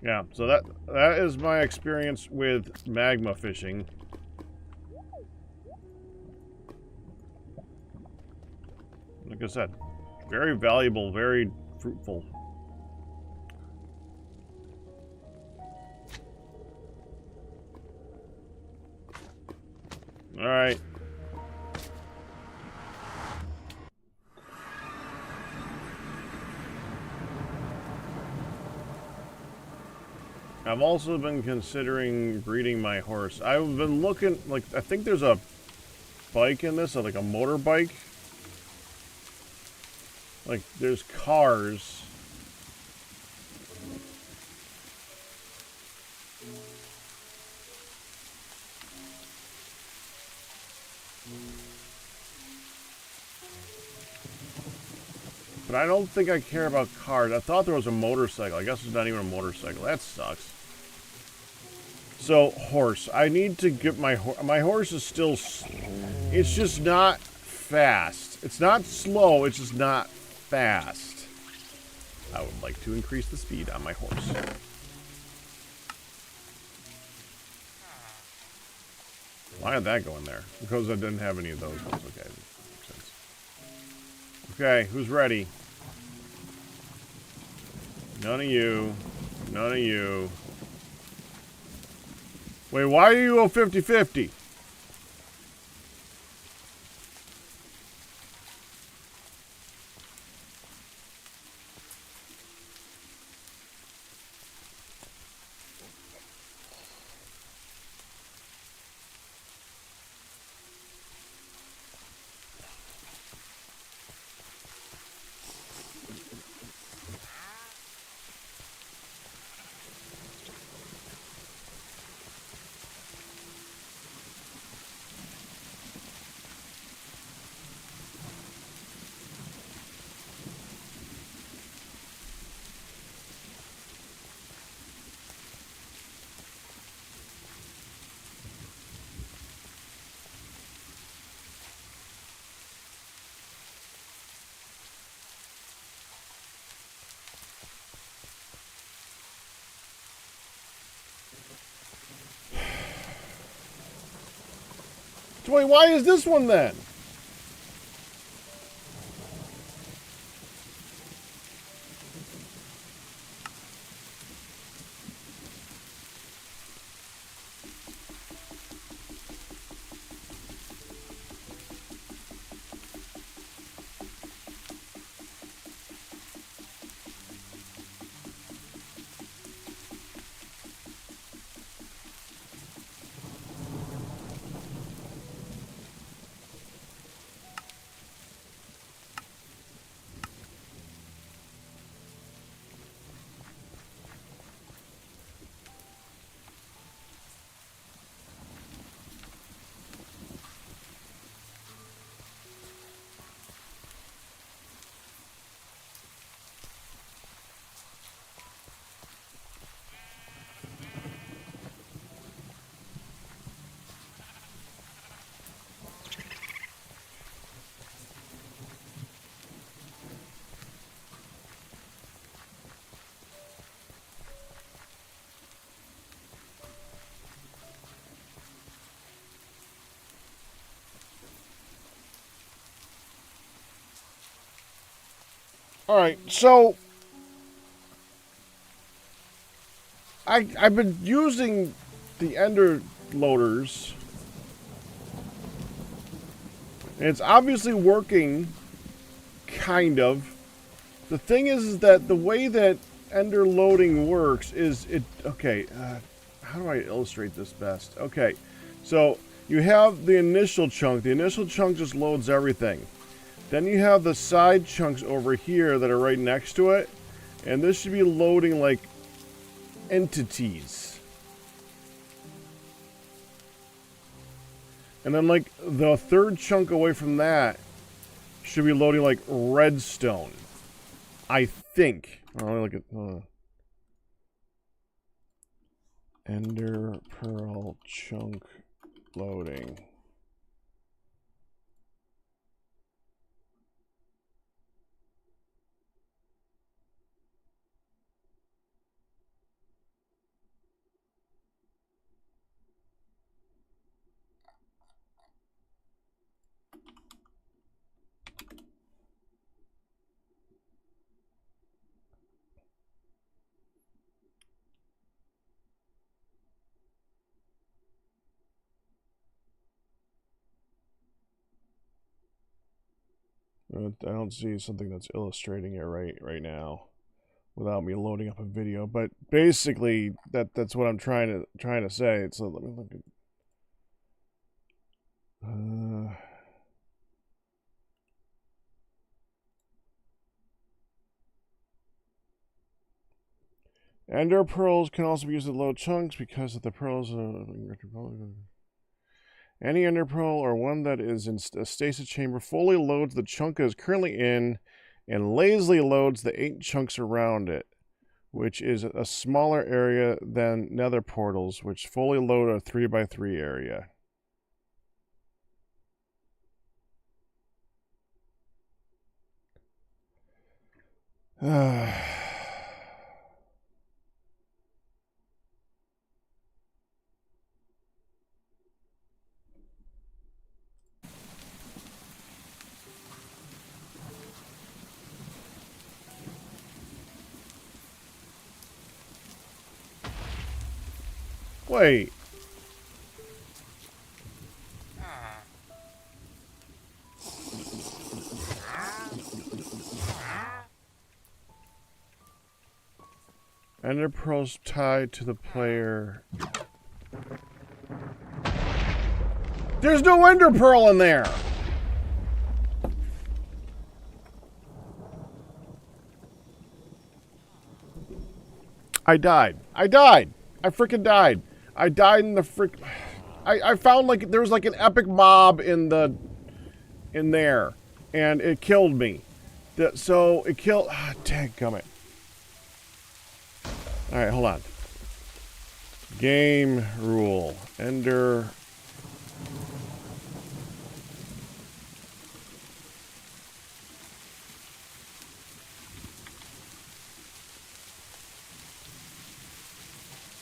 Speaker 1: Yeah, so that is my experience with magma fishing. Like I said, very valuable, very fruitful. All right. I've also been considering breeding my horse. I've been looking, like, I think there's a bike in this, like a motorbike. Like, there's cars. But I don't think I care about cars. I thought there was a motorcycle. I guess there's not even a motorcycle. That sucks. So, horse. I need to get my horse. My horse is still... It's just not fast. It's not slow. It's just not fast. I would like to increase the speed on my horse. Why did that go in there? Because I didn't have any of those ones. Okay, makes sense. Okay, who's ready? None of you. None of you. Wait, why do you go 50-50? Wait, why is this one then? Alright, so I've been using the ender loaders. And it's obviously working, kind of. The thing is that the way that ender loading works is it... Okay, how do I illustrate this best? Okay, so you have the initial chunk. The initial chunk just loads everything. Then you have the side chunks over here that are right next to it. And this should be loading like entities. And then like the third chunk away from that should be loading like redstone. I think. Oh, let me look at Ender Pearl chunk loading. I don't see something that's illustrating it right now without me loading up a video. But basically, that's what I'm trying to say. So let me look at. Ender pearls can also be used to load chunks because of the pearls. Any ender pearl or one that is in a stasis chamber fully loads the chunk it is currently in and lazily loads the 8 chunks around it, which is a smaller area than nether portals, which fully load a 3x3 area. Wait. Ender pearls tied to the player. There's no ender pearl in there. I died. I freaking died. I died in the frick. I found like there was like an epic mob in there, and it killed me. So it killed. Dadgummit. All right, hold on. Game rule. Ender.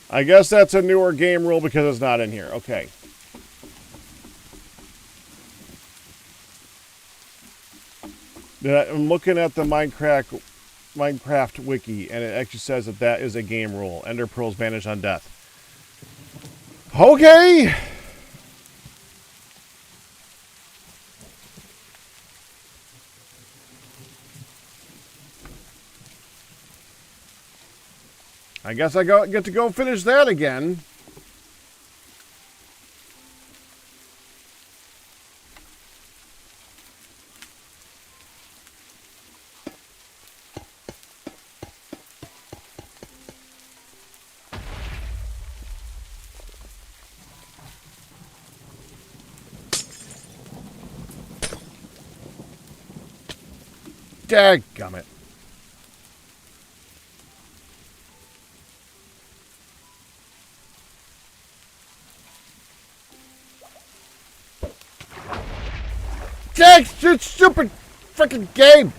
Speaker 1: I guess that's a newer game rule because it's not in here. Okay. I'm looking at the Minecraft wiki, and it actually says that that is a game rule. Ender pearls vanish on death. Okay. I guess I get to go finish that again. Dadgummit. That stupid freaking game.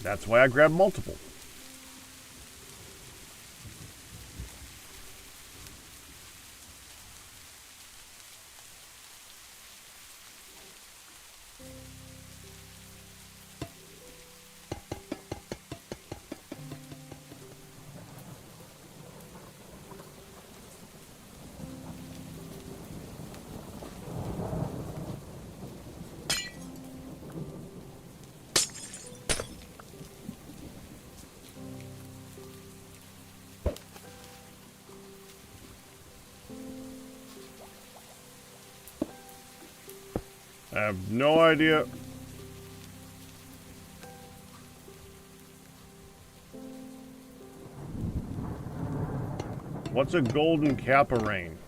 Speaker 1: That's why I grabbed multiple. I have no idea. What's a golden kappa rain?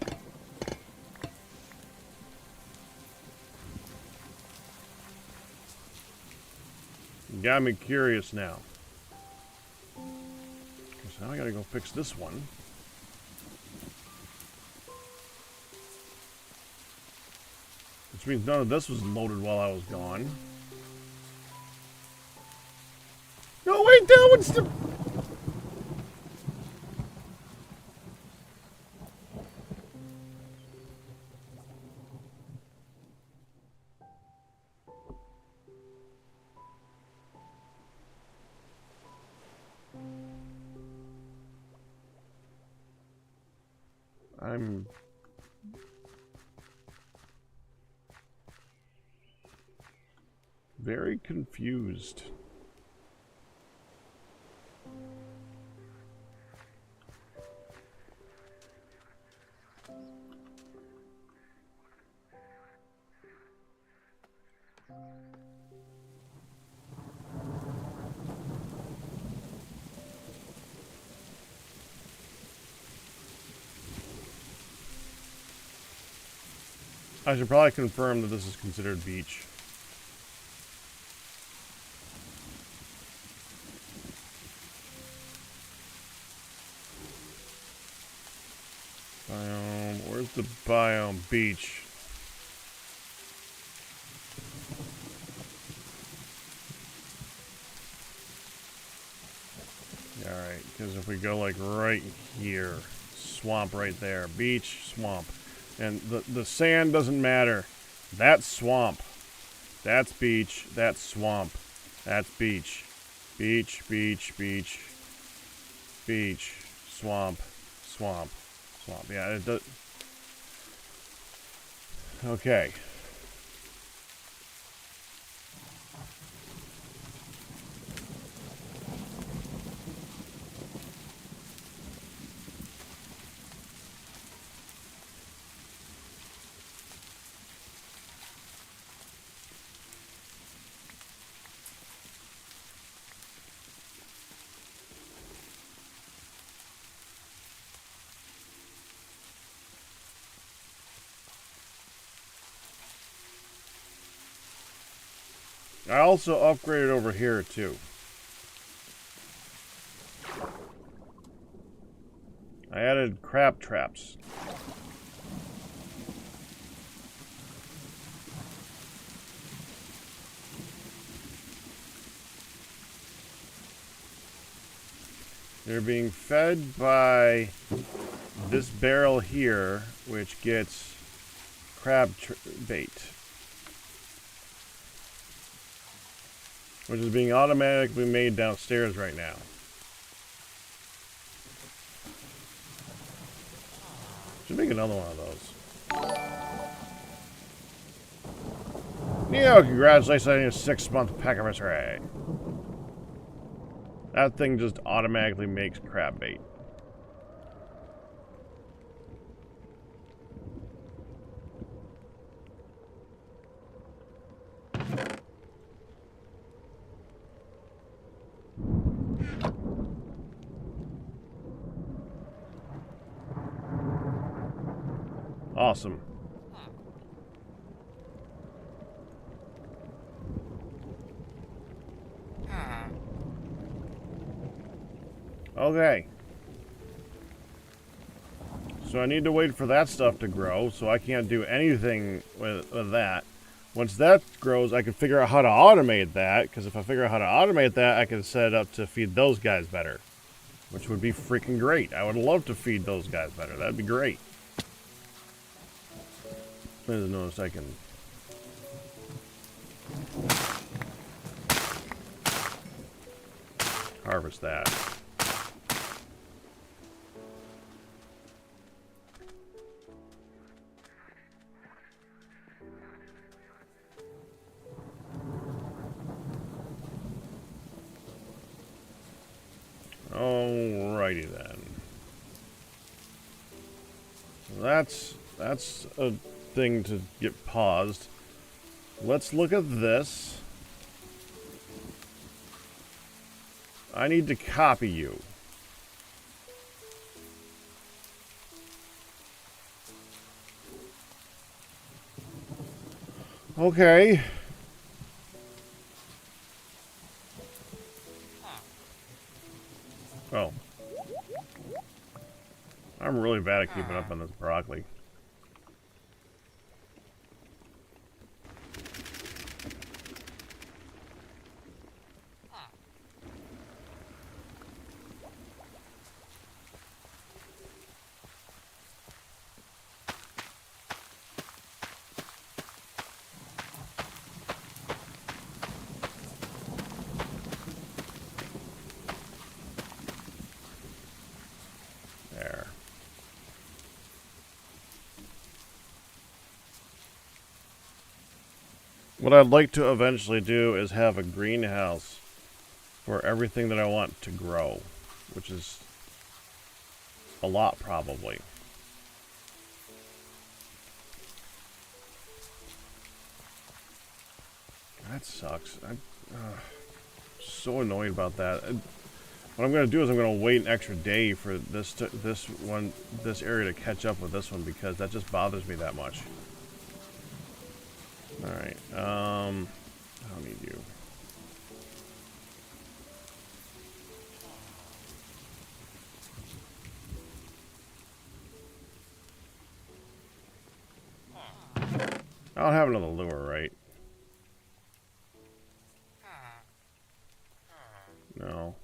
Speaker 1: You got me curious now. So now I gotta go fix this one. Which means none of this was loaded while I was gone. No, wait, that one's the... I'm... very confused. I should probably confirm that this is considered beach. Biome, where's the biome? Beach. if we go like right here, swamp right there, beach, swamp, and the sand doesn't matter. That's swamp. That's beach. That's swamp. That's beach. Beach, beach, beach, beach, swamp, swamp, swamp. Yeah, it does. Okay. I also upgraded over here too. I added crab traps. They're being fed by this barrel here, which gets crab bait, which is being automatically made downstairs right now. Should make another one of those. Neo, congratulations on your 6-month pack anniversary. That thing just automatically makes crab bait. Awesome. Okay. So I need to wait for that stuff to grow, so I can't do anything with that. Once that grows, I can figure out how to automate that, because if I figure out how to automate that, I can set it up to feed those guys better. Which would be freaking great. I would love to feed those guys better. That'd be great. I just noticed I can... harvest that. Alrighty then. That's a thing to get paused. Let's look at this. I need to copy you. Okay. Oh. I'm really bad at keeping up on this broccoli. There. What I'd like to eventually do is have a greenhouse for everything that I want to grow, which is a lot probably. That sucks. I'm so annoyed about that. What I'm going to do is I'm going to wait an extra day for this area to catch up with this one, because that just bothers me that much. Alright, I don't need you. I don't have another lure, right? No.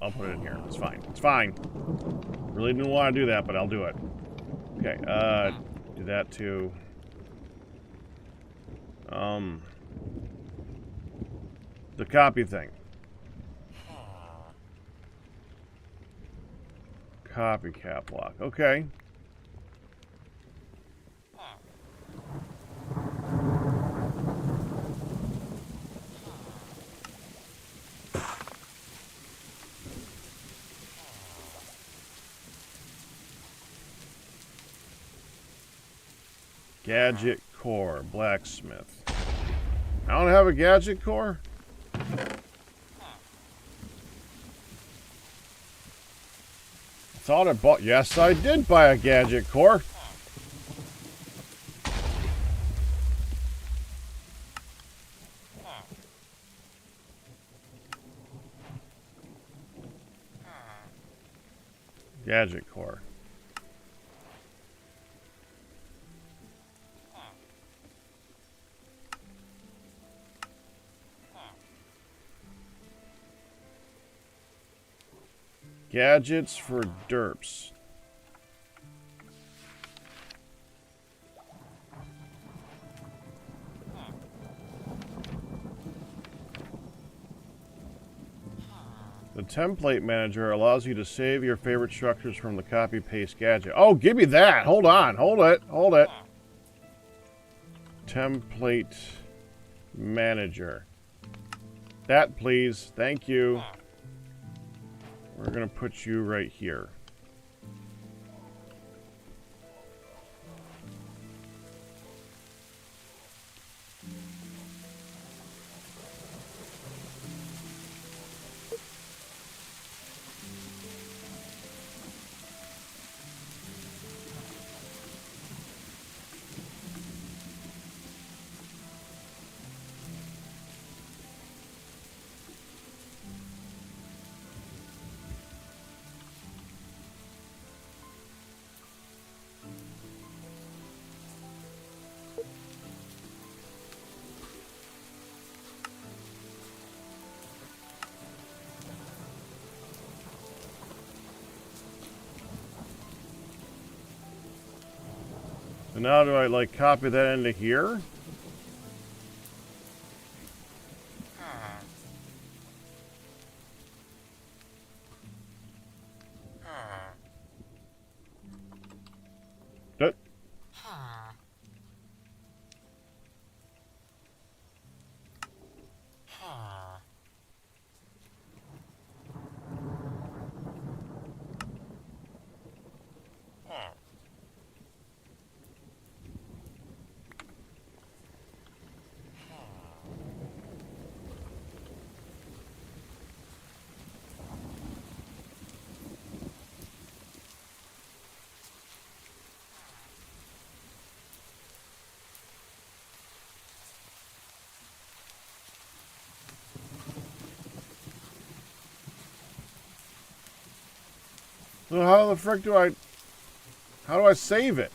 Speaker 1: I'll put it in here. It's fine. It's fine. Really didn't want to do that, but I'll do it. Okay, do that too. The copy thing. Copycat block. Okay. Gadget core, blacksmith. I don't have a gadget core? Thought I bought. Yes, I did buy a gadget core. Gadget core. Gadgets for derps. The template manager allows you to save your favorite structures from the copy-paste gadget. Oh, give me that! Hold on, hold it, hold it. Template manager. That, please. Thank you. We're gonna put you right here. So now do I, like, copy that into here? That. So how the frick do I... How do I save it?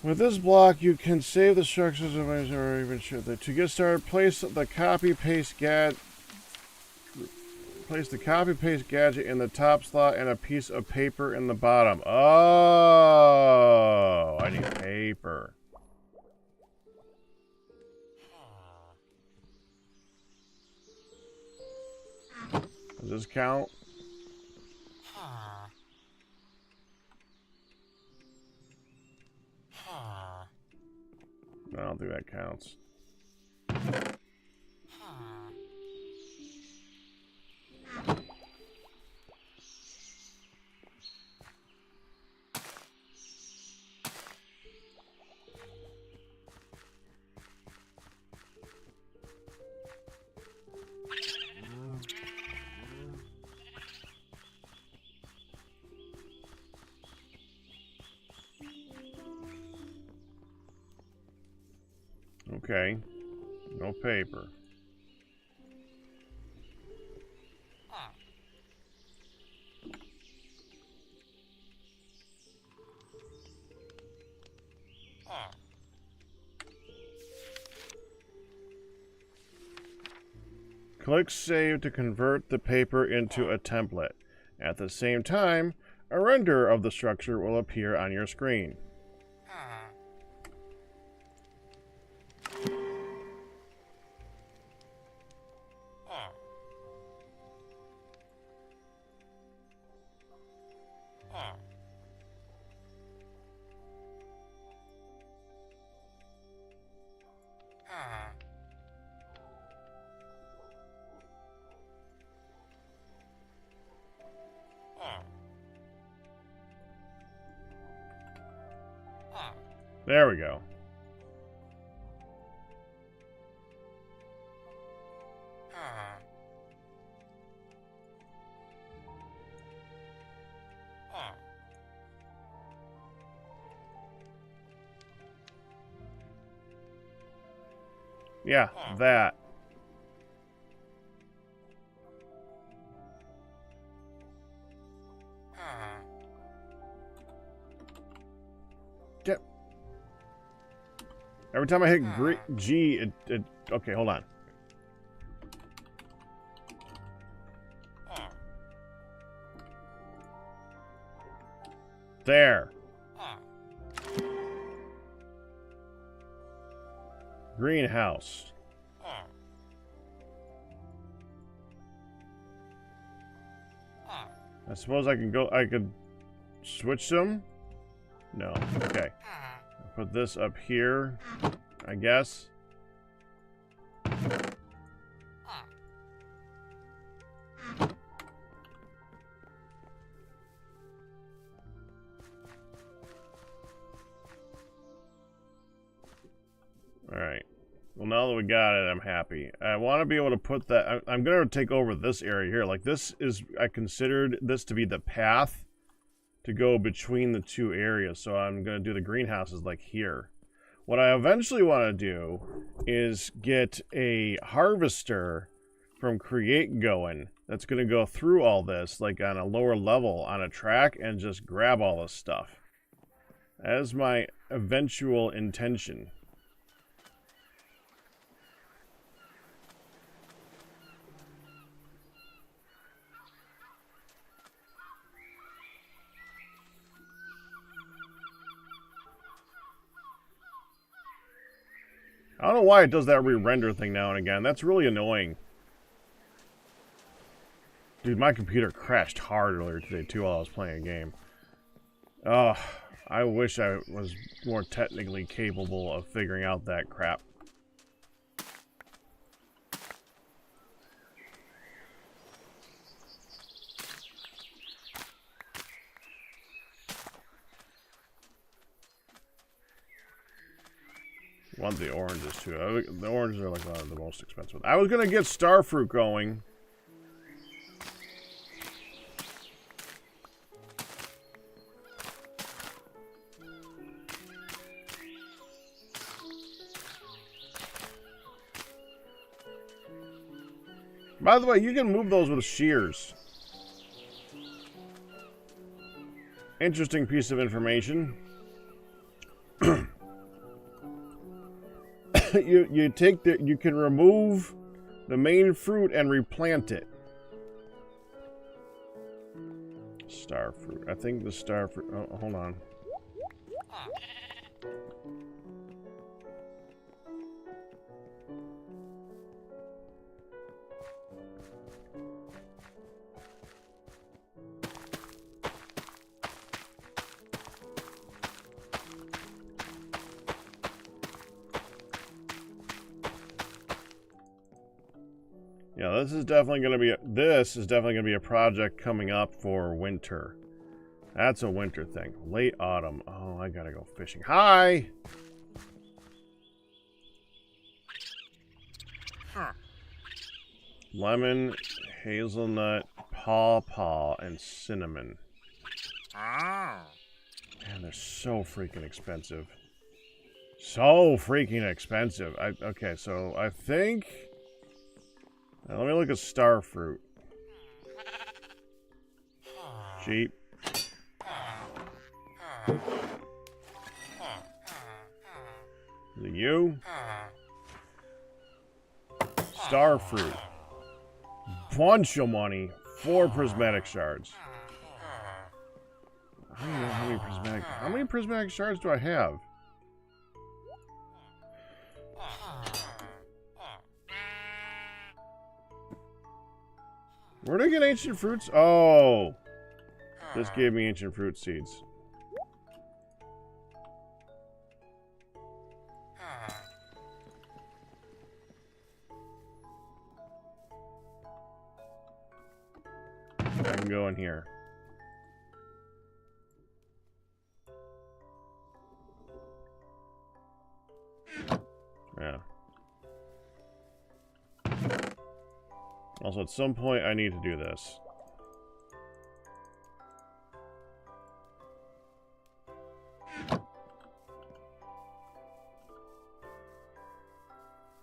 Speaker 1: With this block, you can save the structures of or even show that. To get started, place the copy-paste gadget in the top slot and a piece of paper in the bottom. Oh, I need paper. Does this count? I don't think that counts. Okay, no paper. Click Save to convert the paper into a template. At the same time, a render of the structure will appear on your screen. There we go. Yeah, that. Get. Every time I hit G, it... Okay, hold on. There. Greenhouse. I suppose I can go... I could switch them? No. Okay. I'll put this up here, I guess. Alright. Well, now that we got it, I'm happy. I want to be able to put that... I'm going to take over this area here. Like, this is... I considered this to be the path to go between the two areas. So I'm going to do the greenhouses like here. What I eventually want to do is get a harvester from Create going that's going to go through all this, like on a lower level on a track, and just grab all this stuff. That is my eventual intention. I don't know why it does that re-render thing now and again. That's really annoying. Dude, my computer crashed hard earlier today, too, while I was playing a game. Oh, I wish I was more technically capable of figuring out that crap. Want the oranges too. The oranges are like one of the most expensive. I was gonna get starfruit going. By the way, you can move those with shears. Interesting piece of information. You can remove the main fruit and replant it. Starfruit. I think the starfruit. Oh, hold on. Yeah, this is definitely going to be a project coming up for winter. That's a winter thing. Late autumn. Oh, I gotta go fishing. Hi! Lemon, hazelnut, pawpaw, and cinnamon. Man, they're so freaking expensive. So freaking expensive. Okay, so I think... Now, let me look at starfruit. Cheap. Is it you? Starfruit. bunch of money. 4 prismatic shards. I don't know how many prismatic shards do I have? Where did I get ancient fruits? Oh! This gave me ancient fruit seeds. I can go in here. Yeah. Also, at some point, I need to do this.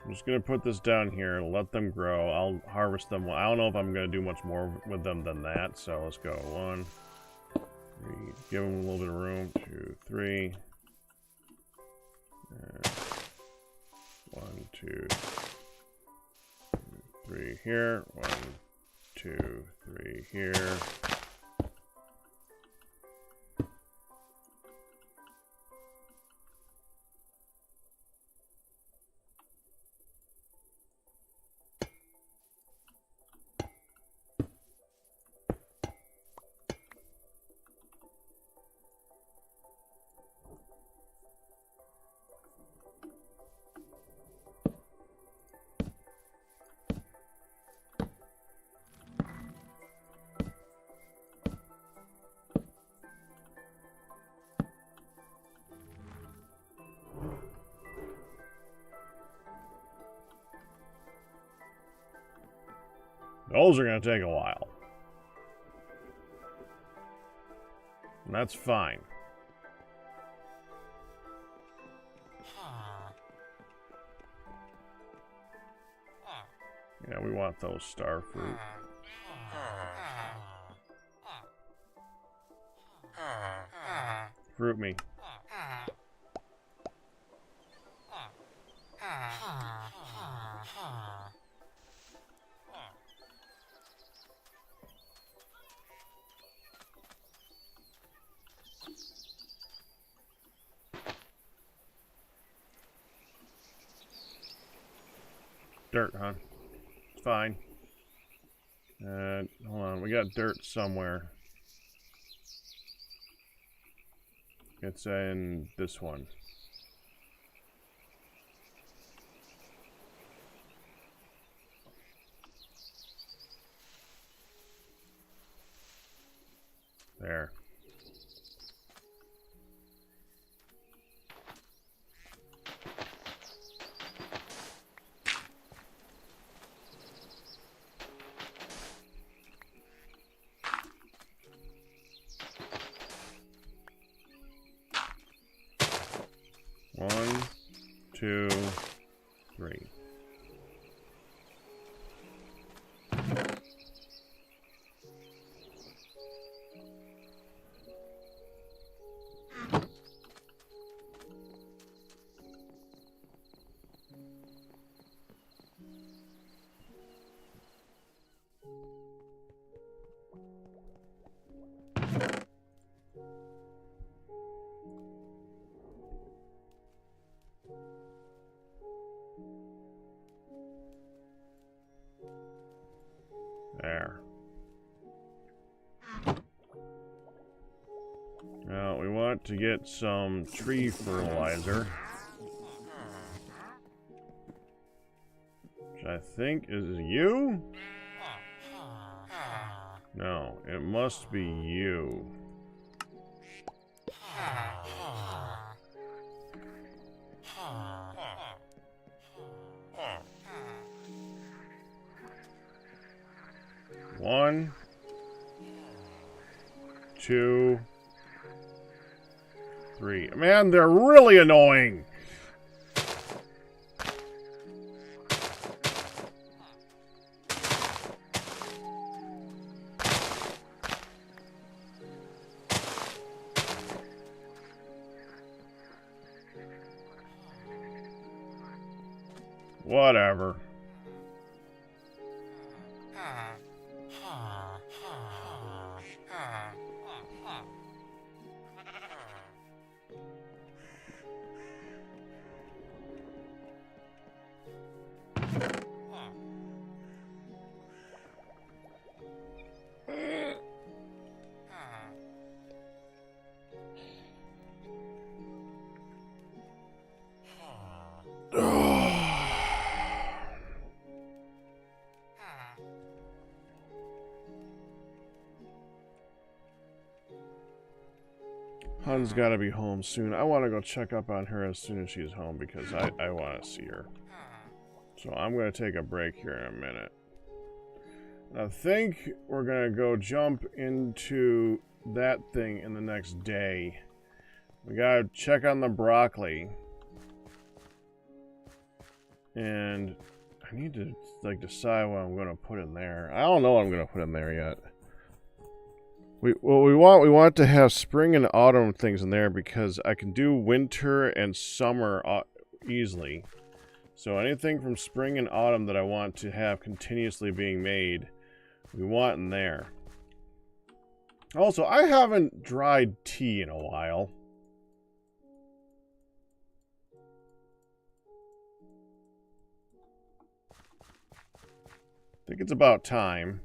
Speaker 1: I'm just going to put this down here and let them grow. I'll harvest them. I don't know if I'm going to do much more with them than that, so let's go. 1, 3. Give them a little bit of room. 2, 3. And 1, 2, 3 here. 1, 2, 3 here. Those are going to take a while. And that's fine. Yeah, we want those star fruit. Fruit me. Dirt, huh? It's fine. Hold on, we got dirt somewhere. It's in this one. There. One, 2, 3. There. Now we want to get some tree fertilizer, which I think is you? No, it must be you. One, 2, 3. Man, they're really annoying. Whatever. Hun's got to be home soon. I want to go check up on her as soon as she's home because I want to see her. So I'm going to take a break here in a minute. I think we're going to go jump into that thing in the next day. We got to check on the broccoli. And I need to like decide what I'm going to put in there. I don't know what I'm going to put in there yet. We want to have spring and autumn things in there because I can do winter and summer easily. So anything from spring and autumn that I want to have continuously being made, we want in there. Also, I haven't dried tea in a while. I think it's about time.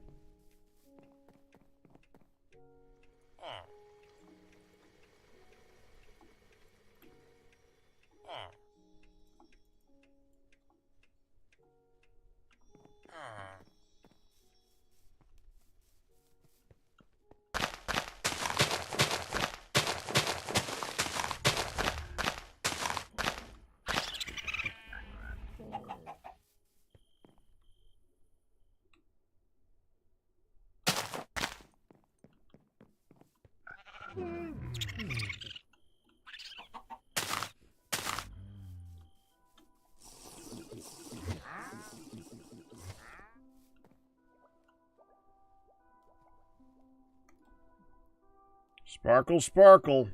Speaker 1: Sparkle, sparkle.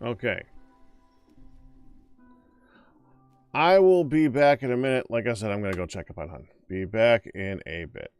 Speaker 1: Okay. I will be back in a minute. Like I said, I'm going to go check up on Hun. Be back in a bit.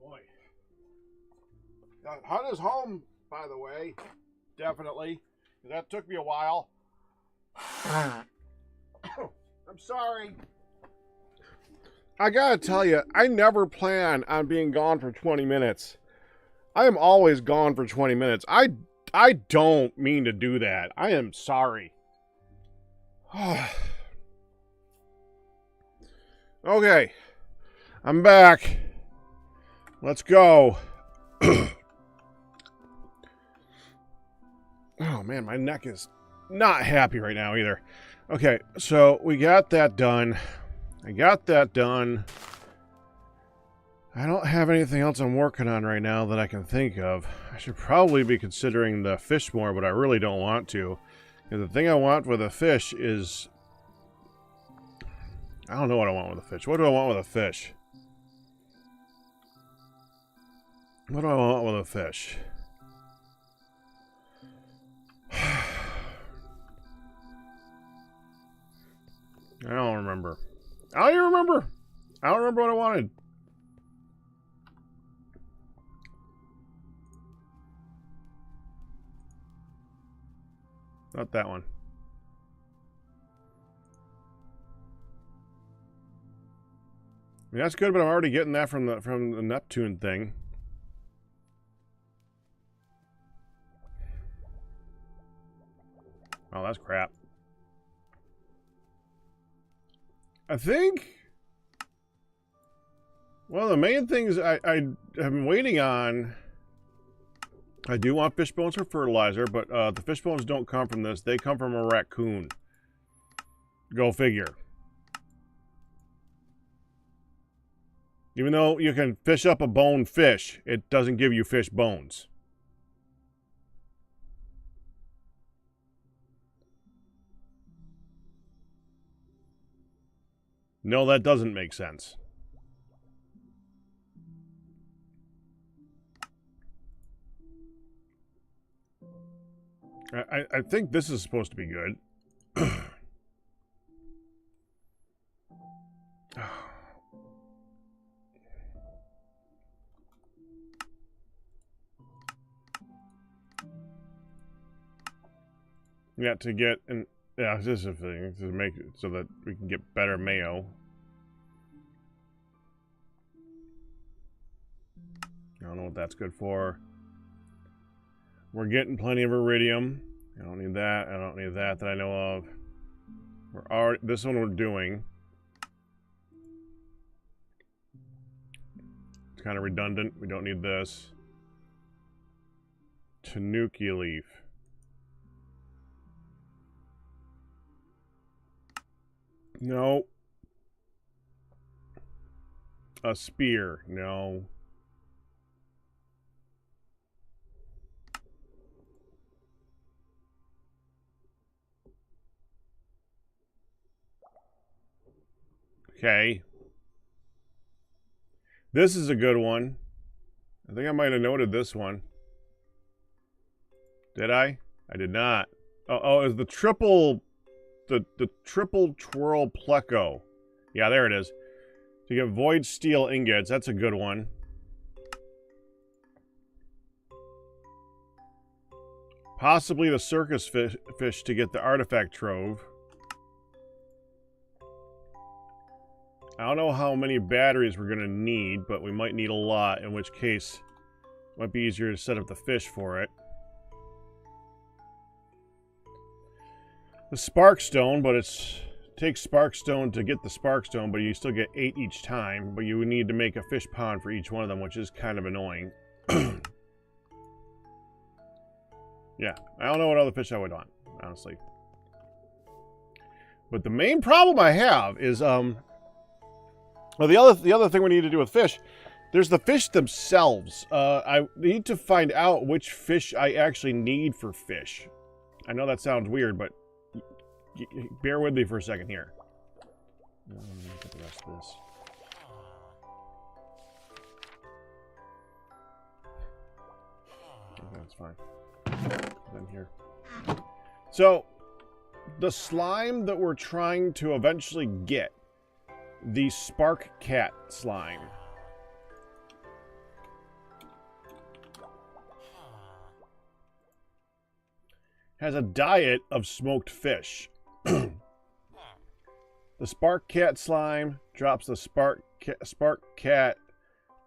Speaker 1: Boy. Hunt is home, by the way. Definitely. That took me a while. I'm sorry. I gotta tell you, I never plan on being gone for 20 minutes. I am always gone for 20 minutes. I don't mean to do that. I am sorry. Okay. I'm back. Let's go. Oh man, my neck is not happy right now either. Okay, so we got that done. I got that done. I don't have anything else I'm working on right now that I can think of. I should probably be considering the fish more, but I really don't want to. Because the thing I want with a fish is... I don't know what I want with a fish. What do I want with a fish? What do I want with a fish? I don't remember. I don't even remember. I don't remember what I wanted. Not that one. I mean, that's good, but I'm already getting that from the Neptune thing. Oh, that's crap. I think one of the main things I have been waiting on. I do want fish bones for fertilizer, but the fish bones don't come from this. They come from a raccoon. Go figure. Even though you can fish up a boned fish, it doesn't give you fish bones. No, that doesn't make sense. I think this is supposed to be good. Yeah, to get an this is a thing to make it so that we can get better mayo. I don't know what that's good for. We're getting plenty of iridium. I don't need that. I don't need that I know of. We're already this one we're doing. It's kind of redundant. We don't need this. Tanuki leaf. No. A spear. No. Okay. This is a good one. I think I might have noted this one. Did I? I did not. Oh, it was the triple... The triple twirl pleco. Yeah, there it is. To get void steel ingots. That's a good one. Possibly the circus fish to get the artifact trove. I don't know how many batteries we're going to need, but we might need a lot, in which case it might be easier to set up the fish for it. The Sparkstone, but it takes Sparkstone to get the Sparkstone, but you still get 8 each time, but you would need to make a fish pond for each one of them, which is kind of annoying. Yeah, I don't know what other fish I would want, honestly. But the main problem I have is, well, the other thing we need to do with fish, there's the fish themselves. I need to find out which fish I actually need for fish. I know that sounds weird, but bear with me for a second here. Get the rest of this. Okay, that's fine. Then here. So, the slime that we're trying to eventually get, the Spark Cat slime. has a diet of smoked fish. The Spark Cat slime drops the Spark Cat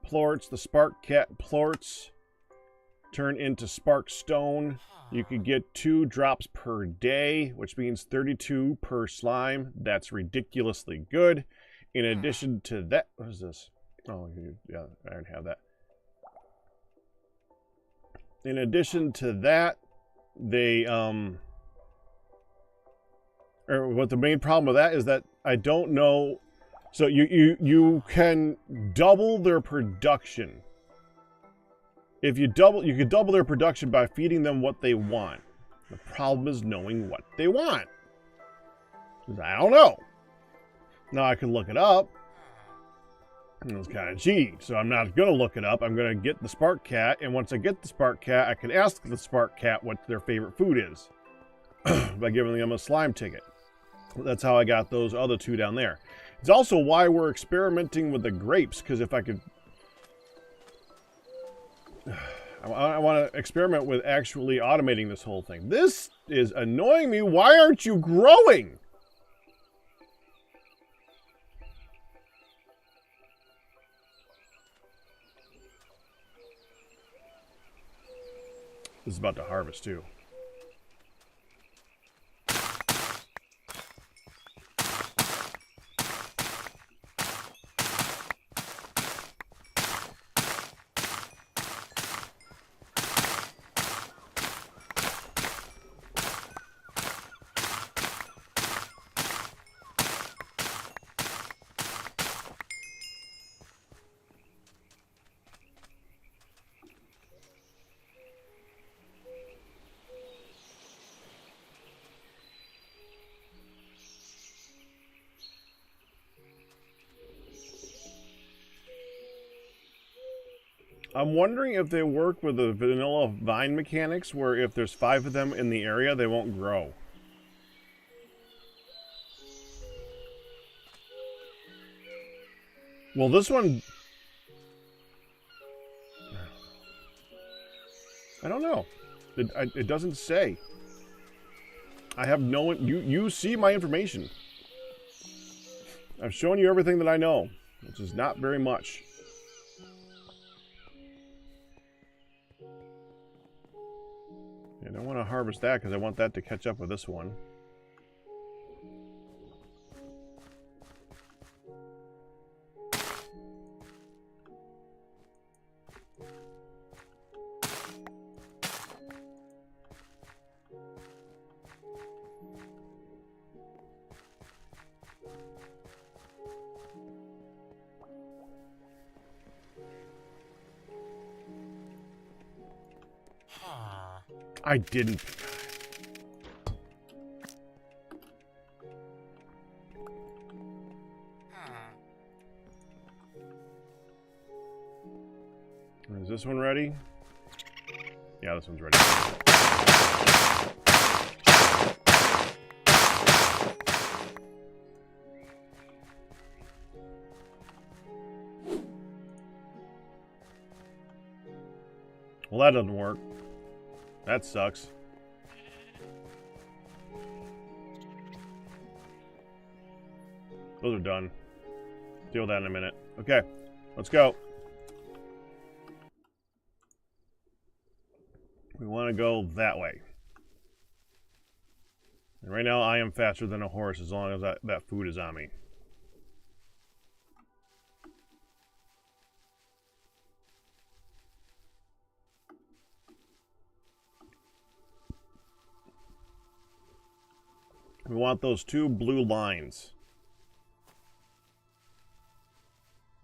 Speaker 1: plorts. The Spark Cat plorts turn into Spark Stone. You could get 2 drops per day, which means 32 per slime. That's ridiculously good. In addition to that, what is this? Oh, yeah, I already have that. In addition to that, they, or what the main problem with that is that I don't know. So you can double their production. If you could double their production by feeding them what they want. The problem is knowing what they want. I don't know. Now I can look it up. And it's kind of cheaty, so I'm not going to look it up. I'm going to get the Spark Cat, and once I get the Spark Cat, I can ask the Spark Cat what their favorite food is by giving them a slime ticket. That's how I got those other 2 down there. It's also why we're experimenting with the grapes, because if I could... I want to experiment with actually automating this whole thing. This is annoying me. Why aren't you growing? This is about to harvest too. I'm wondering if they work with the vanilla vine mechanics, where if there's 5 of them in the area, they won't grow. Well, this one... I don't know. It doesn't say. I have no... You see my information. I've shown you everything that I know, which is not very much. I don't want to harvest that because I want that to catch up with this one. I didn't. Is this one ready? Yeah, this one's ready. Well, that doesn't work. That sucks. Those are done. Deal with that in a minute. Okay, let's go. We want to go that way. And right now, I am faster than a horse as long as that food is on me. We want those 2 blue lines.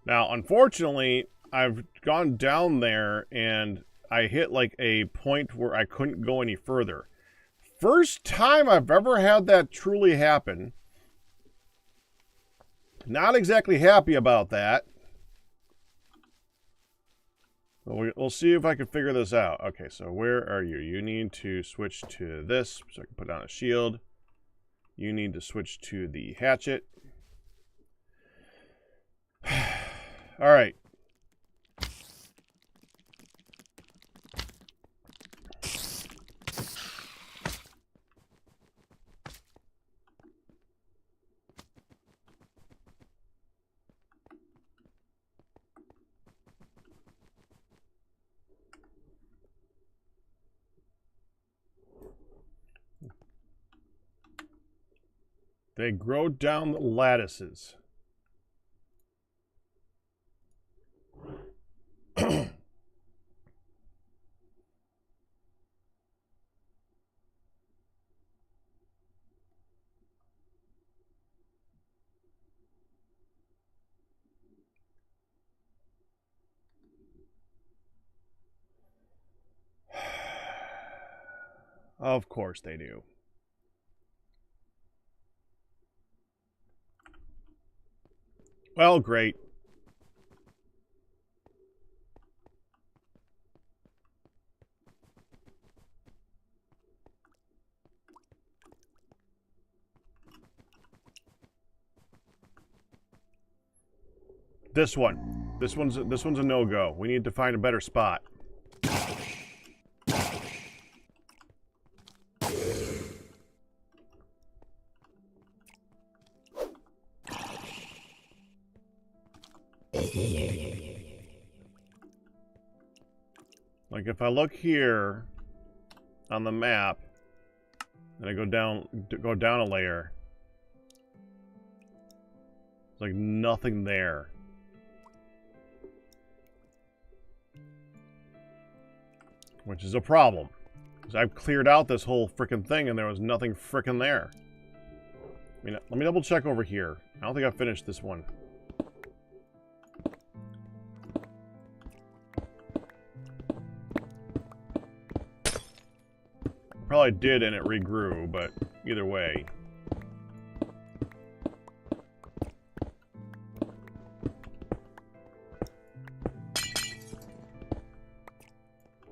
Speaker 1: Now, unfortunately, I've gone down there and I hit like a point where I couldn't go any further. First time I've ever had that truly happen. Not exactly happy about that. We'll see if I can figure this out. Okay, so where are you? You need to switch to this so I can put down a shield. You need to switch to the hatchet. All right. They grow down the lattices. Of course they do. Well, great. This one's a no-go. We need to find a better spot. Like if I look here on the map and I go down a layer, there's like nothing there. Which is a problem. Because I've cleared out this whole frickin' thing and there was nothing frickin' there. I mean, let me double check over here. I don't think I finished this one. Probably did and it regrew, but either way.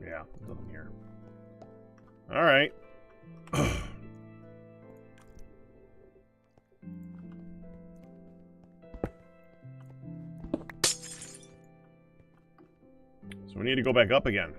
Speaker 1: Yeah, nothing here. Alright. So we need to go back up again.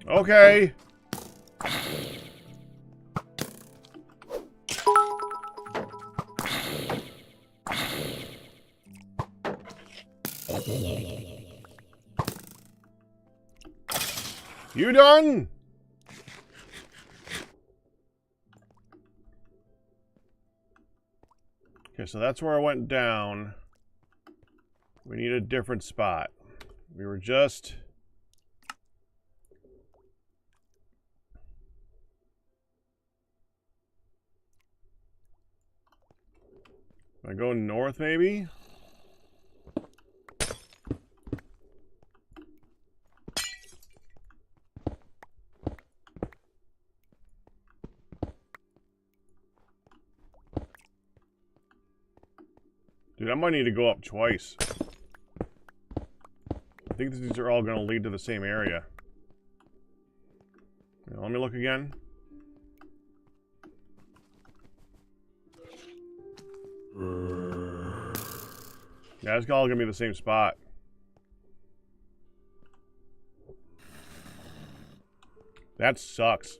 Speaker 1: Okay. You done? Okay, so that's where I went down. We need a different spot. We were just... I go north, maybe? Dude, I might need to go up twice. I think these are all going to lead to the same area. Now, let me look again. Yeah, it's all going to be the same spot. That sucks.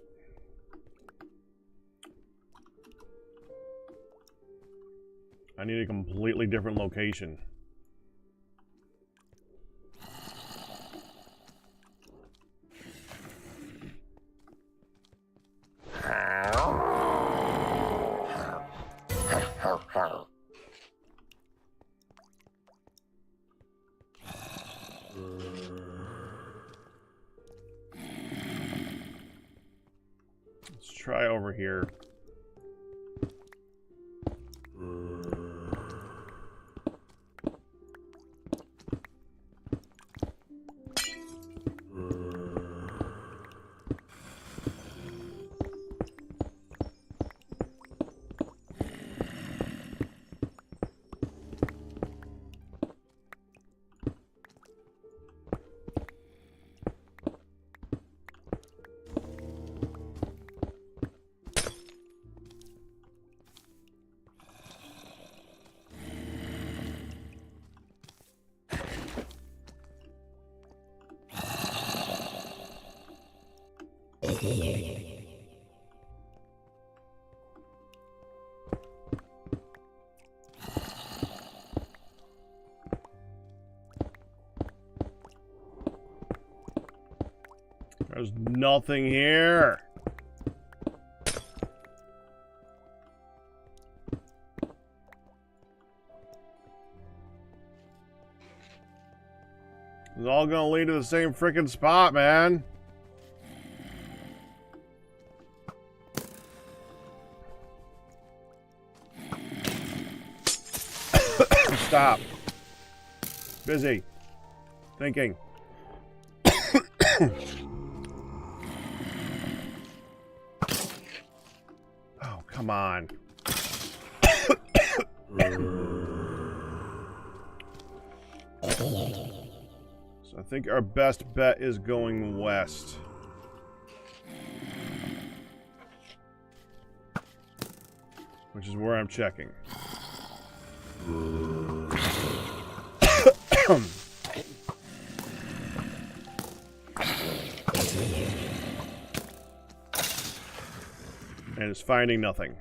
Speaker 1: I need a completely different location. Let's try over here. There's nothing here. It's all gonna lead to the same freaking spot, man. Stop. Busy. Thinking. Oh, come on. So I think our best bet is going west. Which is where I'm checking. And it's finding nothing.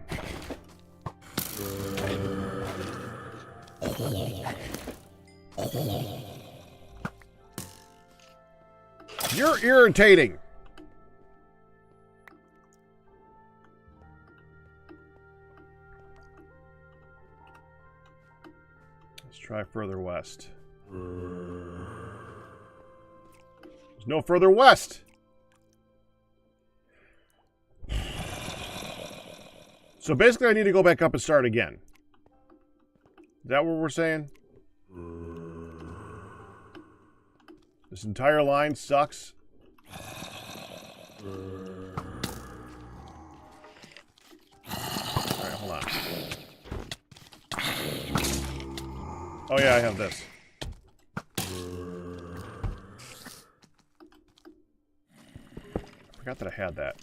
Speaker 1: You're irritating. Let's try further west. There's no further west. So basically I need to go back up and start again. Is that what we're saying? This entire line sucks. Alright, hold on. Oh yeah, I have this. I forgot that I had that.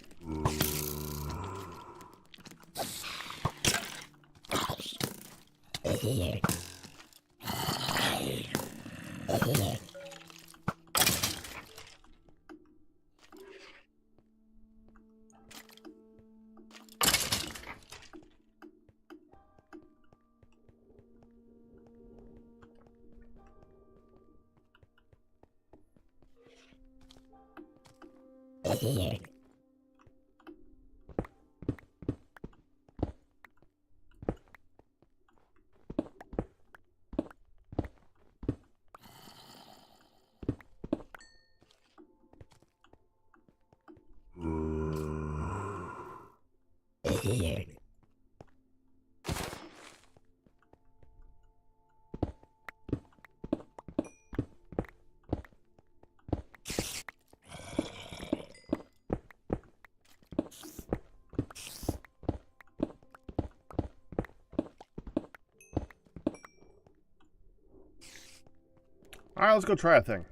Speaker 1: Alright, let's go try a thing.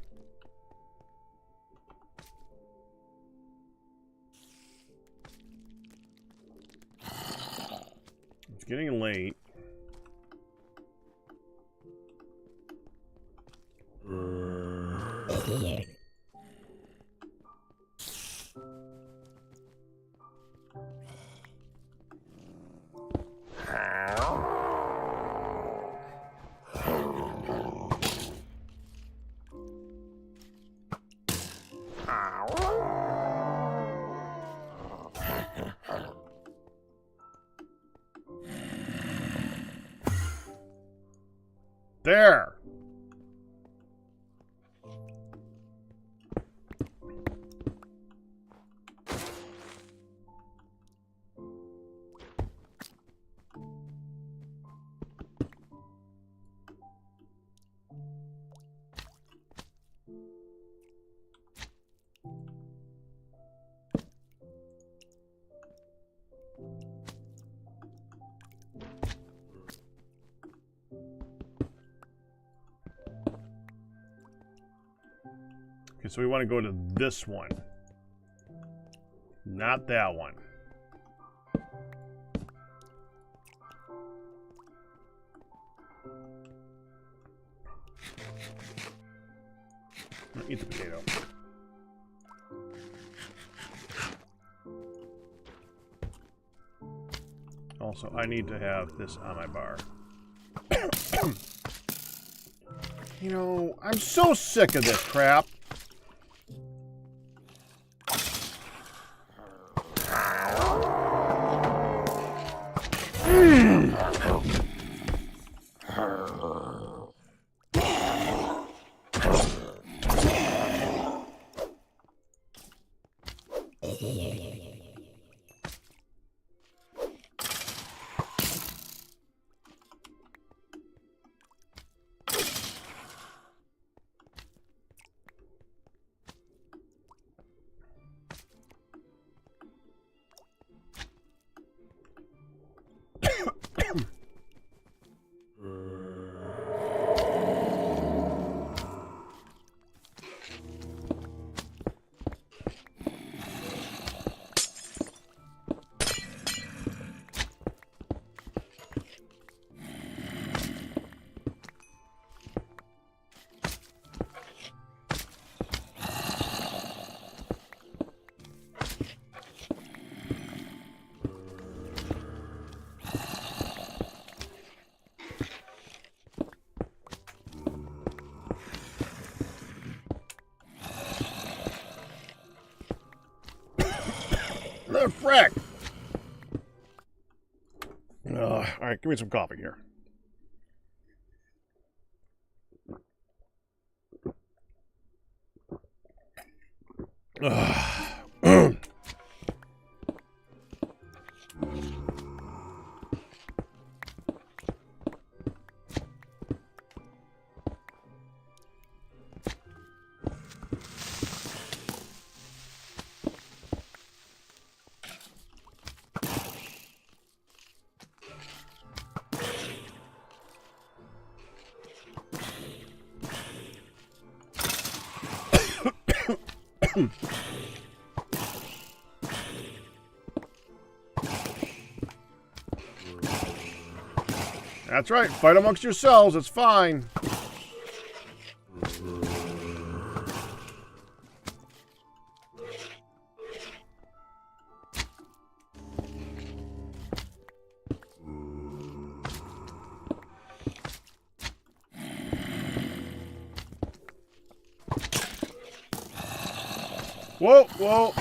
Speaker 1: It's getting late. There! Okay, so we want to go to this one. Not that one. Eat the potato. so I need to have this on my bar. You know, I'm so sick of this crap. The frick! Alright, give me some coffee here. That's right, fight amongst yourselves, it's fine. Whoa, whoa.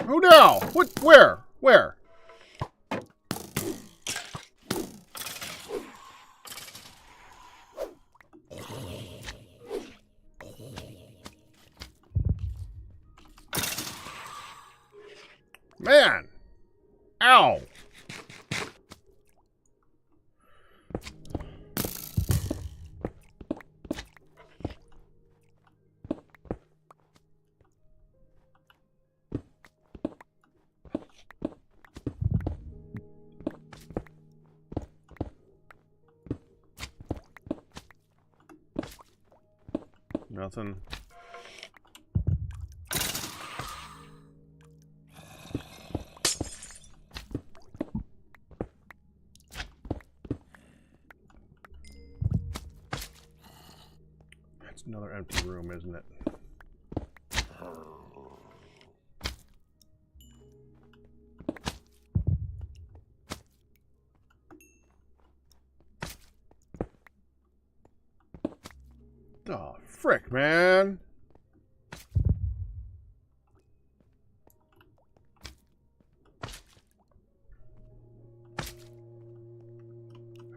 Speaker 1: Who now? What? Where? Where? Man! Ow! Nothing. That's another empty room, isn't it? Oh, frick, man.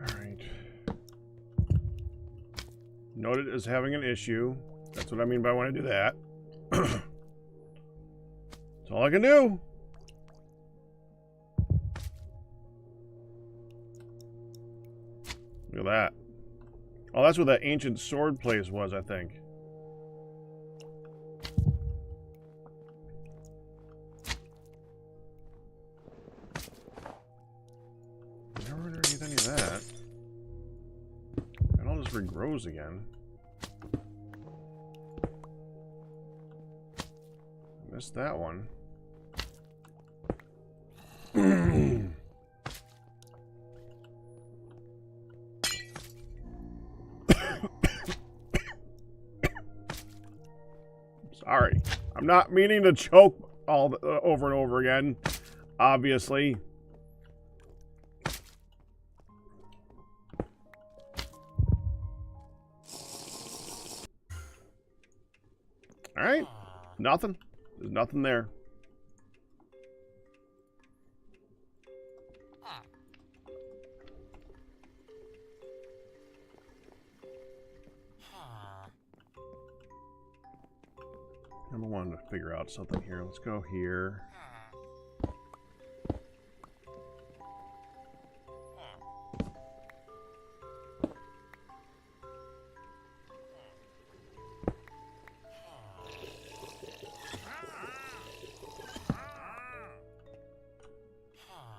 Speaker 1: Alright. Noted as having an issue. That's what I mean by when I do that. That's all I can do. Look at that. Oh, that's where that ancient sword place was, I think. that. It all just regrows again. Missed that one. Sorry. I'm not meaning to choke over and over again, obviously. Alright. Nothing. There's nothing there. I wanted to figure out something here. Let's go here.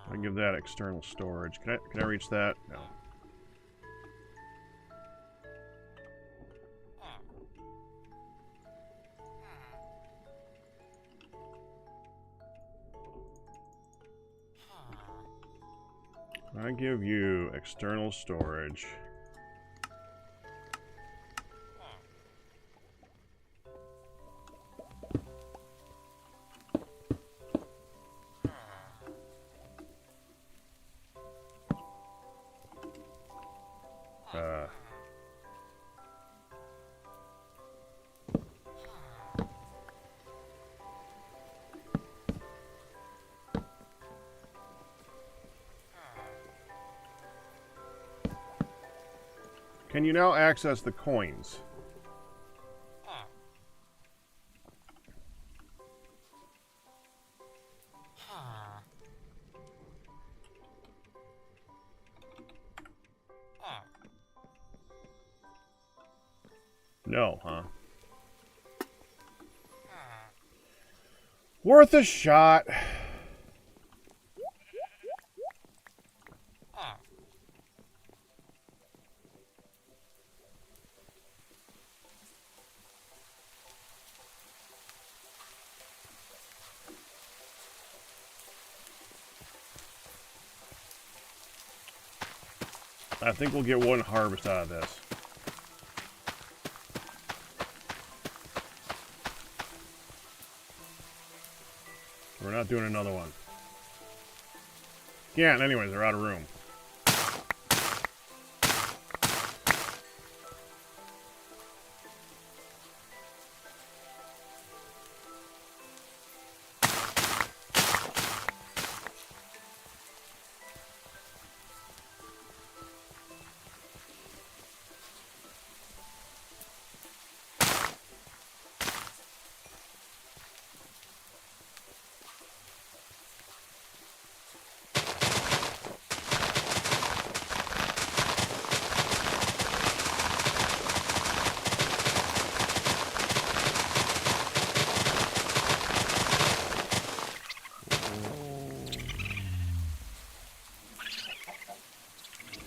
Speaker 1: I give that external storage. Can I reach that? No. I give you external storage. Can you now access the coins? No, huh? Worth a shot. I think we'll get one harvest out of this. We're not doing another one. Can't, anyways, they're out of room.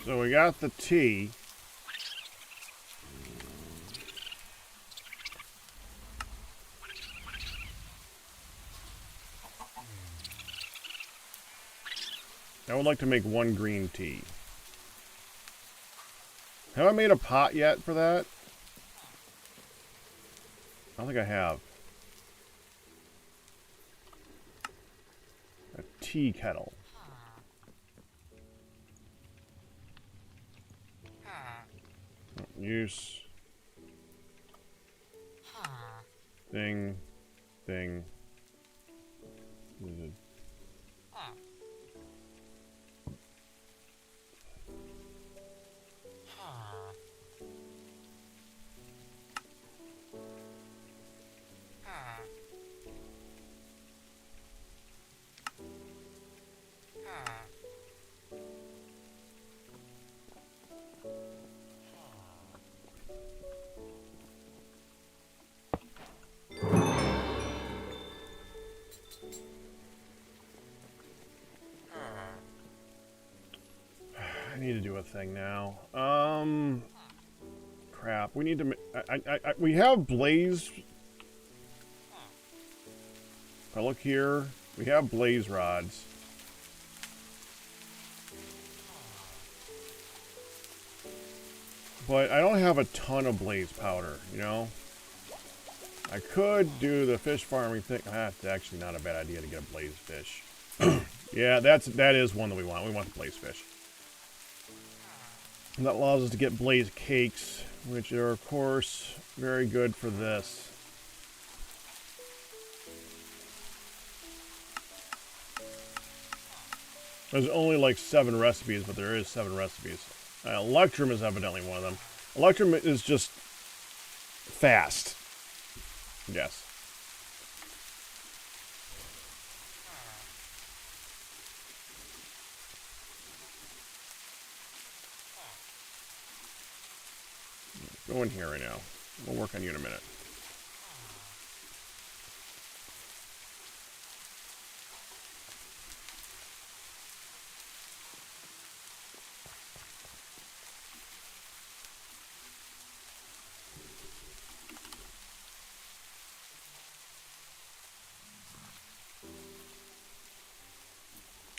Speaker 1: So we got the tea. I would like to make one green tea. Have I made a pot yet for that? I don't think I have. A tea kettle. Use. Thing. Thing. I need to do a thing now. Crap. We need to. We have blaze. If I look here, we have blaze rods. But I don't have a ton of blaze powder, you know? I could do the fish farming thing. That's actually not a bad idea to get a blaze fish. Yeah, that is one that we want. We want the blaze fish. And that allows us to get blaze cakes, which are, of course, very good for this. There's only like 7 recipes, but there is 7 recipes. Electrum is evidently one of them. Electrum is just fast. Yes. Go in here right now. We'll work on you in a minute.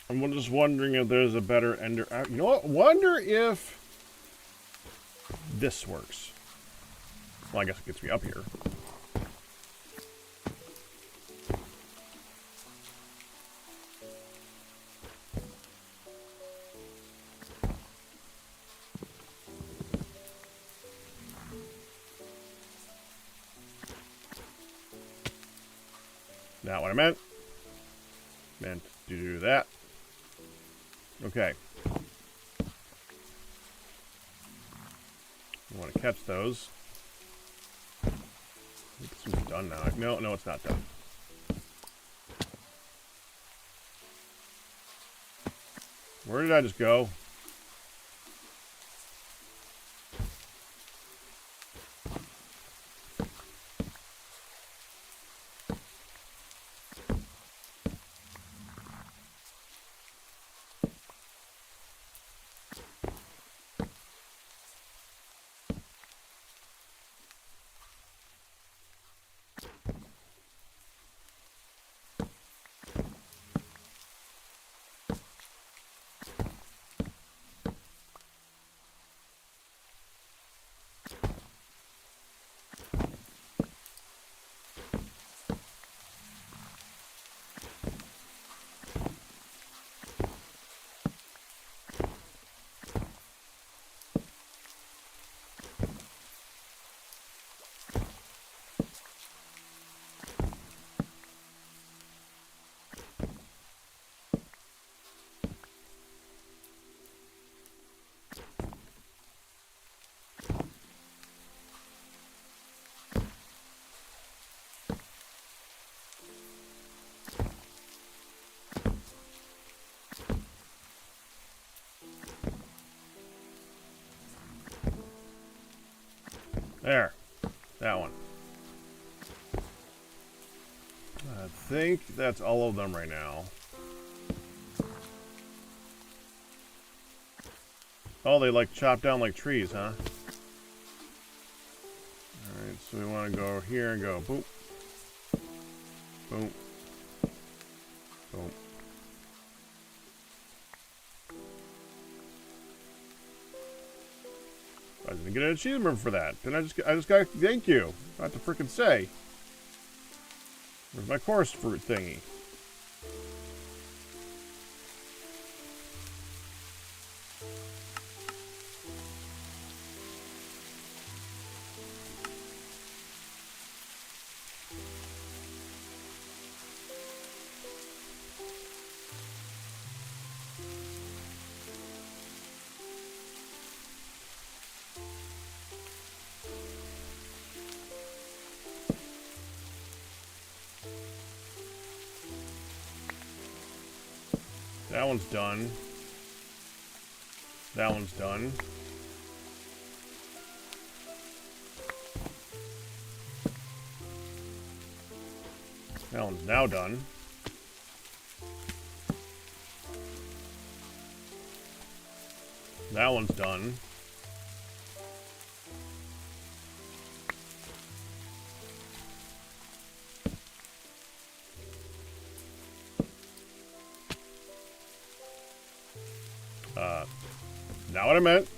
Speaker 1: I'm just wondering if there's a better ender. You know what? Wonder if this works. Well, I guess it gets me up here. Not what I meant. Meant to do that. Okay. I want to catch those. I think this one's done now. No, it's not done. Where did I just go? There. That one. I think that's all of them right now. Oh, they like chop down like trees, huh? Alright, so we want to go here and go boop. Boom. Boom. I didn't get an achievement for that. Then I just got thank you. Not to frickin' say. Where's my course fruit thingy? That one's done. That one's done. That one's now done. That one's done. Not what I meant.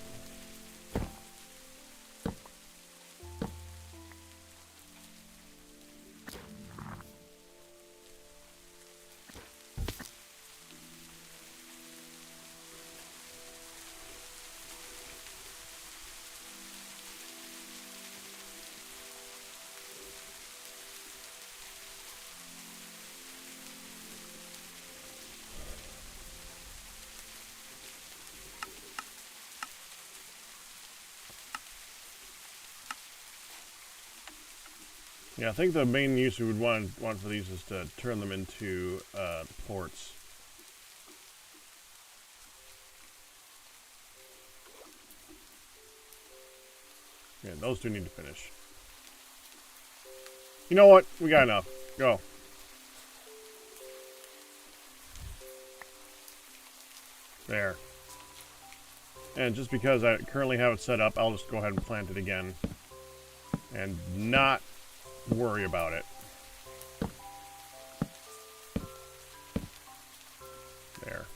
Speaker 1: Yeah, I think the main use we would want for these is to turn them into ports. Yeah, those two need to finish. You know what? We got enough. Go. There. And just because I currently have it set up, I'll just go ahead and plant it again. And not worry about it. There.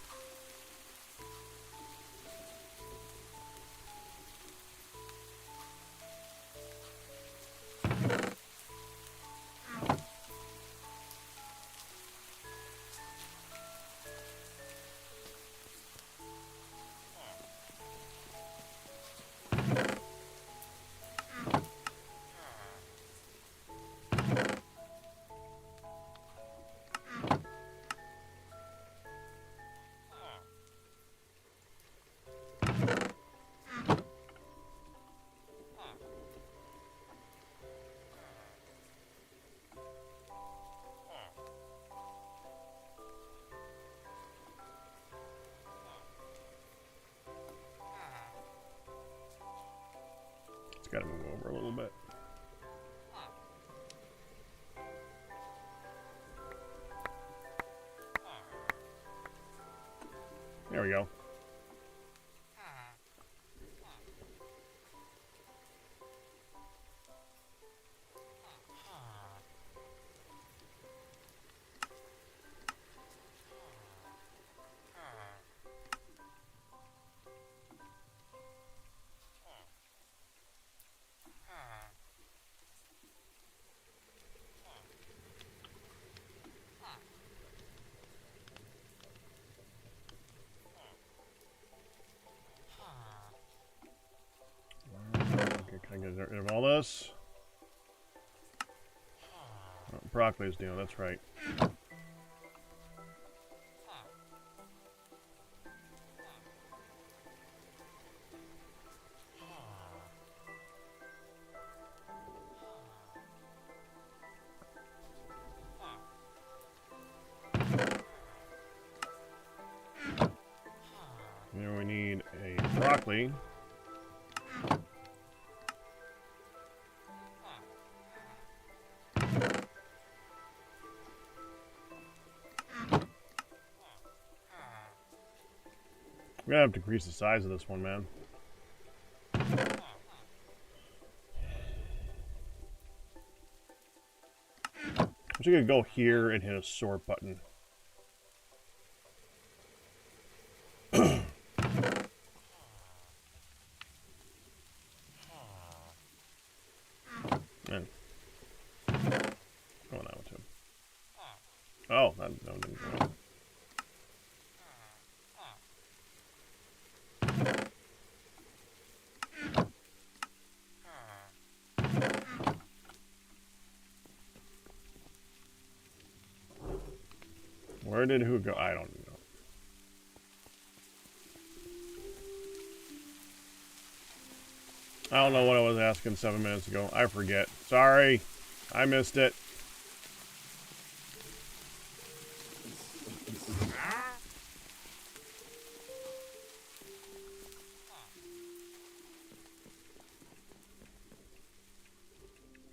Speaker 1: Gotta move over a little bit. There we go. Can I get rid of all this? Oh, broccoli's new, that's right. Here we need a broccoli. I'm gonna have to increase the size of this one, man. I'm just gonna go here and hit a sort button. Man. Oh, that one too. Oh, that didn't go. Where did who go? I don't know. I don't know what I was asking 7 minutes ago. I forget. Sorry. I missed it.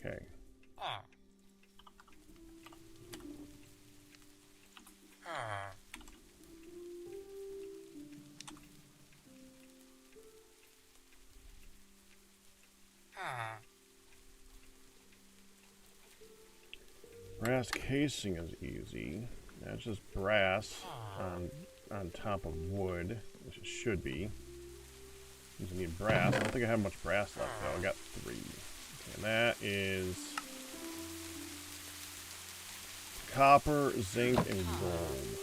Speaker 1: Okay. Brass casing is easy. That's just brass on top of wood, which it should be. You need brass. I don't think I have much brass left though. I got 3. Okay, and that is copper, zinc, and gold.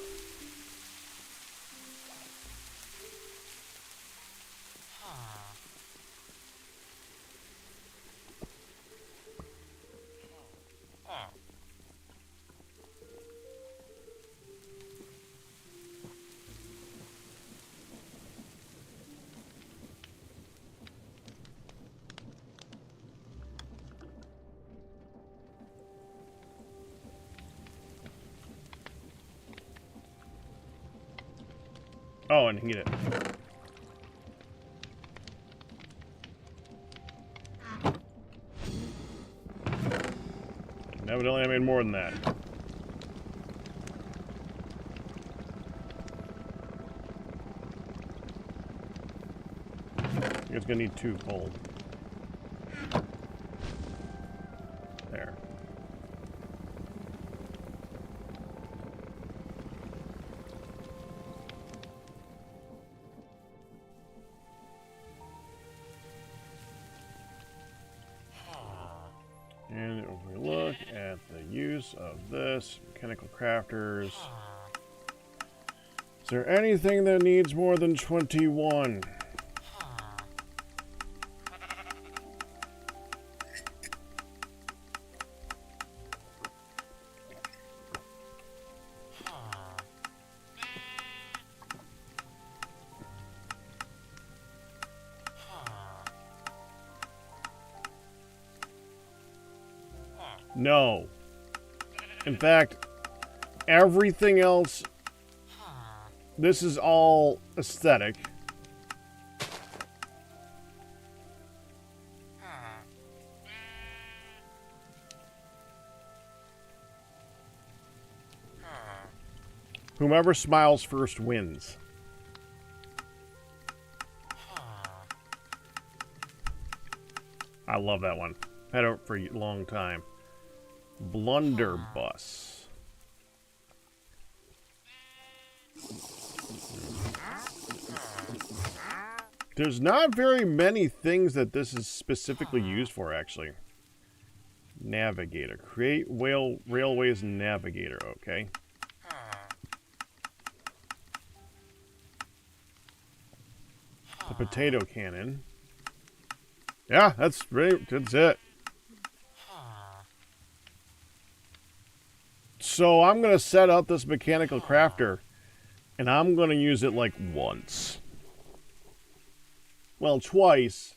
Speaker 1: Oh, and heat it. Evidently I made more than that. It's gonna need 2 coal. There. And if we look at the use of this, mechanical crafters, is there anything that needs more than 21? No. In fact, everything else, this is all aesthetic. Whomever smiles first wins. I love that one. Had it for a long time. Blunderbuss. There's not very many things that this is specifically used for, actually. Navigator. Create railways navigator, okay. The potato cannon. Yeah, that's it. So I'm going to set up this mechanical crafter, and I'm going to use it like once. Well, twice.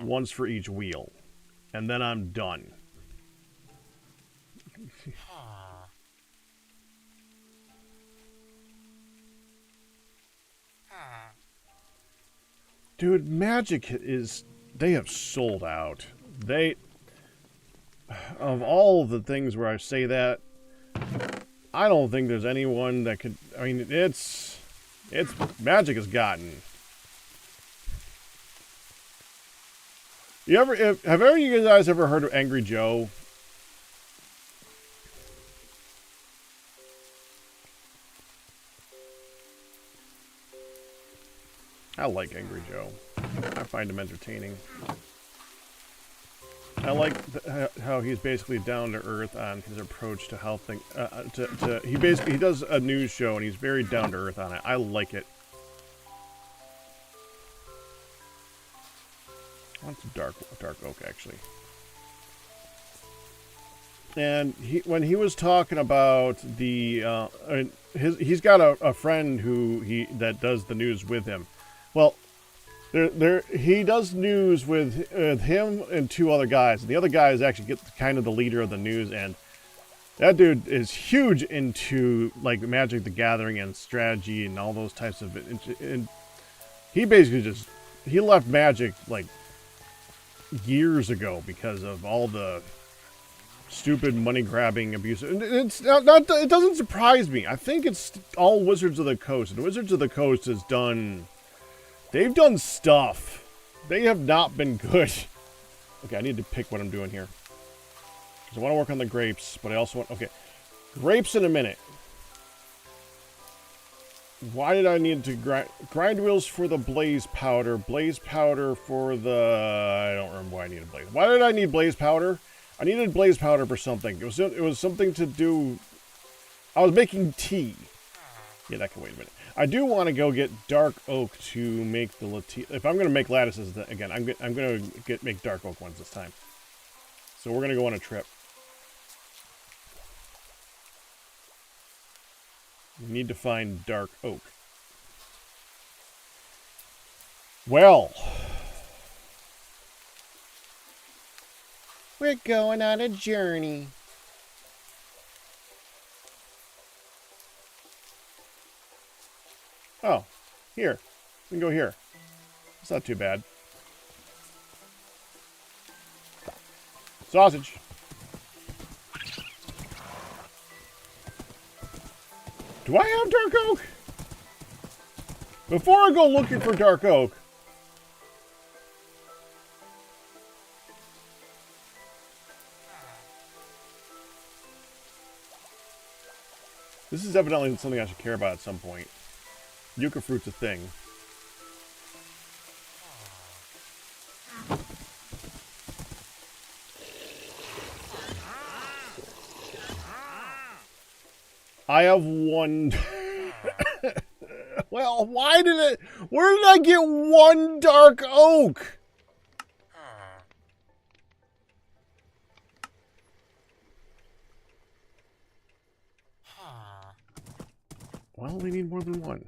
Speaker 1: Once for each wheel. And then I'm done. Dude, Magic is... They have sold out. Of all the things where I say that, I don't think there's anyone that could... I mean, it's... Magic has gotten... Have any of you guys ever heard of Angry Joe? I like Angry Joe. I find him entertaining. I like how he's basically down to earth on his approach to how things. He does a news show and he's very down to earth on it. I like it. I want some dark oak actually. And when he was talking about the he's got a friend that does the news with him. Well, he does news with him and 2 other guys. And the other guy is actually kind of the leader of the news. And that dude is huge into like Magic the Gathering and strategy and all those types of. And he basically he left Magic like years ago because of all the stupid money grabbing abuse. And it's not. It doesn't surprise me. I think it's all Wizards of the Coast. And Wizards of the Coast has done. They've done stuff. They have not been good. Okay, I need to pick what I'm doing here. Because I want to work on the grapes, but I also want... Okay, Grapes in a minute. Why did I need to grind wheels for the blaze powder? Blaze powder for the... I don't remember why I needed blaze. Why did I need blaze powder? I needed blaze powder for something. It was something to do... I was making tea. Yeah, that can wait a minute. I do want to go get dark oak to make the if I'm going to make lattices again, I'm going to make dark oak ones this time. So we're going to go on a trip. We need to find dark oak. Well, we're going on a journey. Oh, here. We can go here. It's not too bad. Sausage. Do I have dark oak? Before I go looking for dark oak, this is evidently something I should care about at some point. Yucca fruit's a thing. I have one... Well, why did it... Where did I get one dark oak? Well, we need more than one.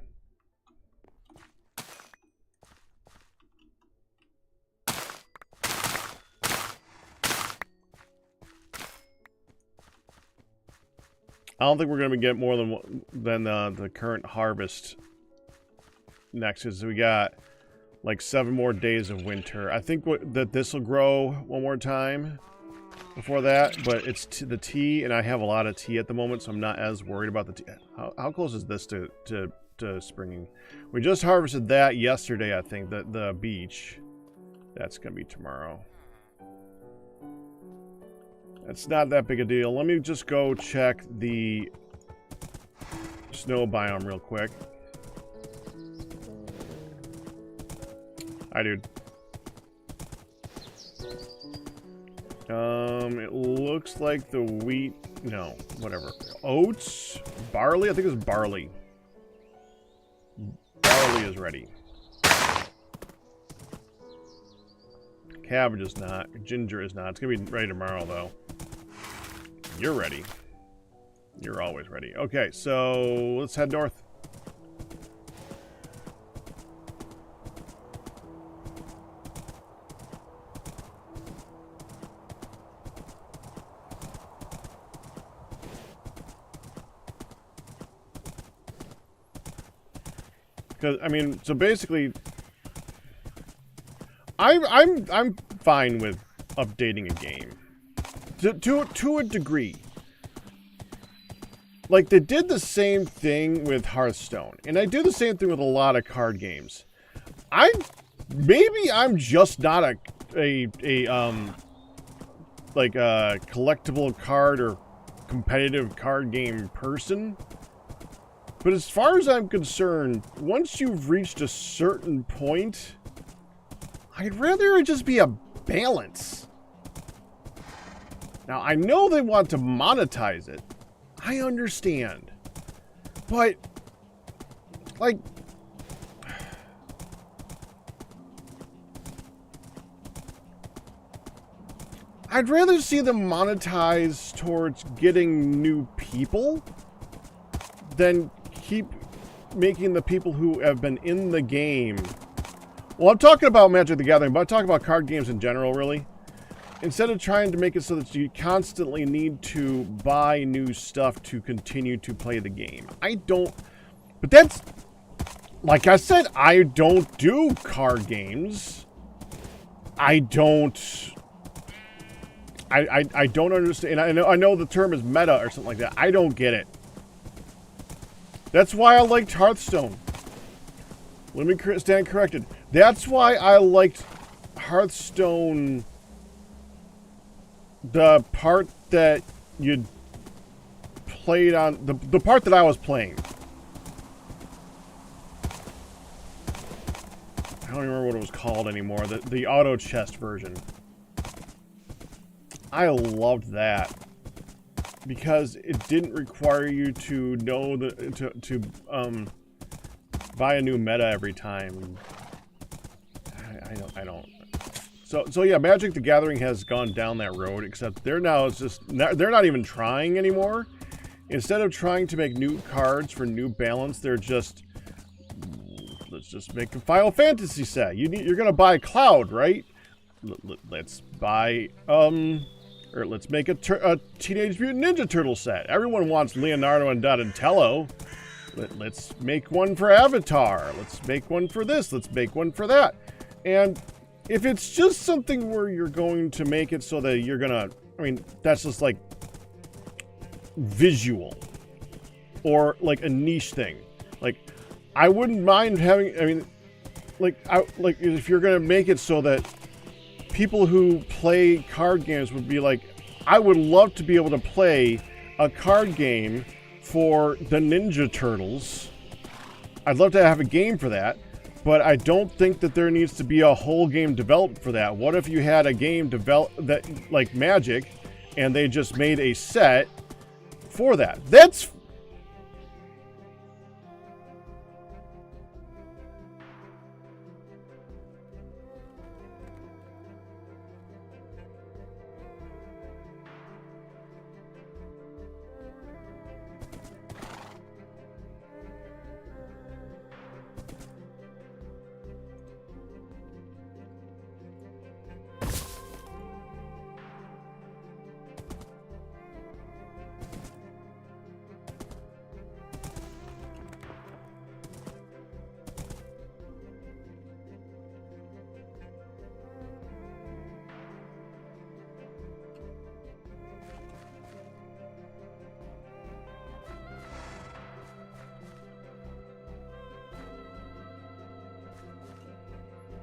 Speaker 1: I don't think we're going to get more than the current harvest next, because we got like 7 more days of winter. I think that this will grow one more time before that, but it's the tea, and I have a lot of tea at the moment, so I'm not as worried about the tea. How close is this to springing? We just harvested that yesterday, I think, the beach. That's going to be tomorrow. It's not that big a deal. Let me just go check the snow biome real quick. Hi, dude. It looks like the wheat... No, whatever. Oats? Barley? I think it's barley. Barley is ready. Cabbage is not. Ginger is not. It's going to be ready tomorrow, though. You're ready. You're always ready. Okay, so let's head north. Because I mean, so basically, I'm fine with updating a game. To a degree. Like, they did the same thing with Hearthstone. And I do the same thing with a lot of card games. Maybe I'm just not a collectible card or competitive card game person. But as far as I'm concerned, once you've reached a certain point, I'd rather it just be a balance. Now, I know they want to monetize it. I understand. But, like... I'd rather see them monetize towards getting new people than keep making the people who have been in the game... Well, I'm talking about Magic the Gathering, but I'm talking about card games in general, really. Instead of trying to make it so that you constantly need to buy new stuff to continue to play the game. I don't... But that's... Like I said, I don't do card games. I don't... I don't understand. I know the term is meta or something like that. I don't get it. That's why I liked Hearthstone. Let me stand corrected. That's why I liked Hearthstone... The part that you'd played on the part that I was playing. I don't remember what it was called anymore. The auto chest version. I loved that because it didn't require you to know buy a new meta every time. I don't. So yeah, Magic the Gathering has gone down that road, except they're not even trying anymore. Instead of trying to make new cards for new balance, they're just, let's just make a Final Fantasy set. You're gonna buy Cloud, right? Let's buy or let's make a Teenage Mutant Ninja Turtle set. Everyone wants Leonardo and Donatello. Let's make one for Avatar. Let's make one for this. Let's make one for that. And if it's just something where you're going to make it so that you're gonna, I mean, that's just like visual or like a niche thing. Like, I wouldn't mind having, I mean, like if you're gonna make it so that people who play card games would be like, I would love to be able to play a card game for the Ninja Turtles. I'd love to have a game for that. But I don't think that there needs to be a whole game developed for that. What if you had a game developed that, like Magic, and they just made a set for that? That's...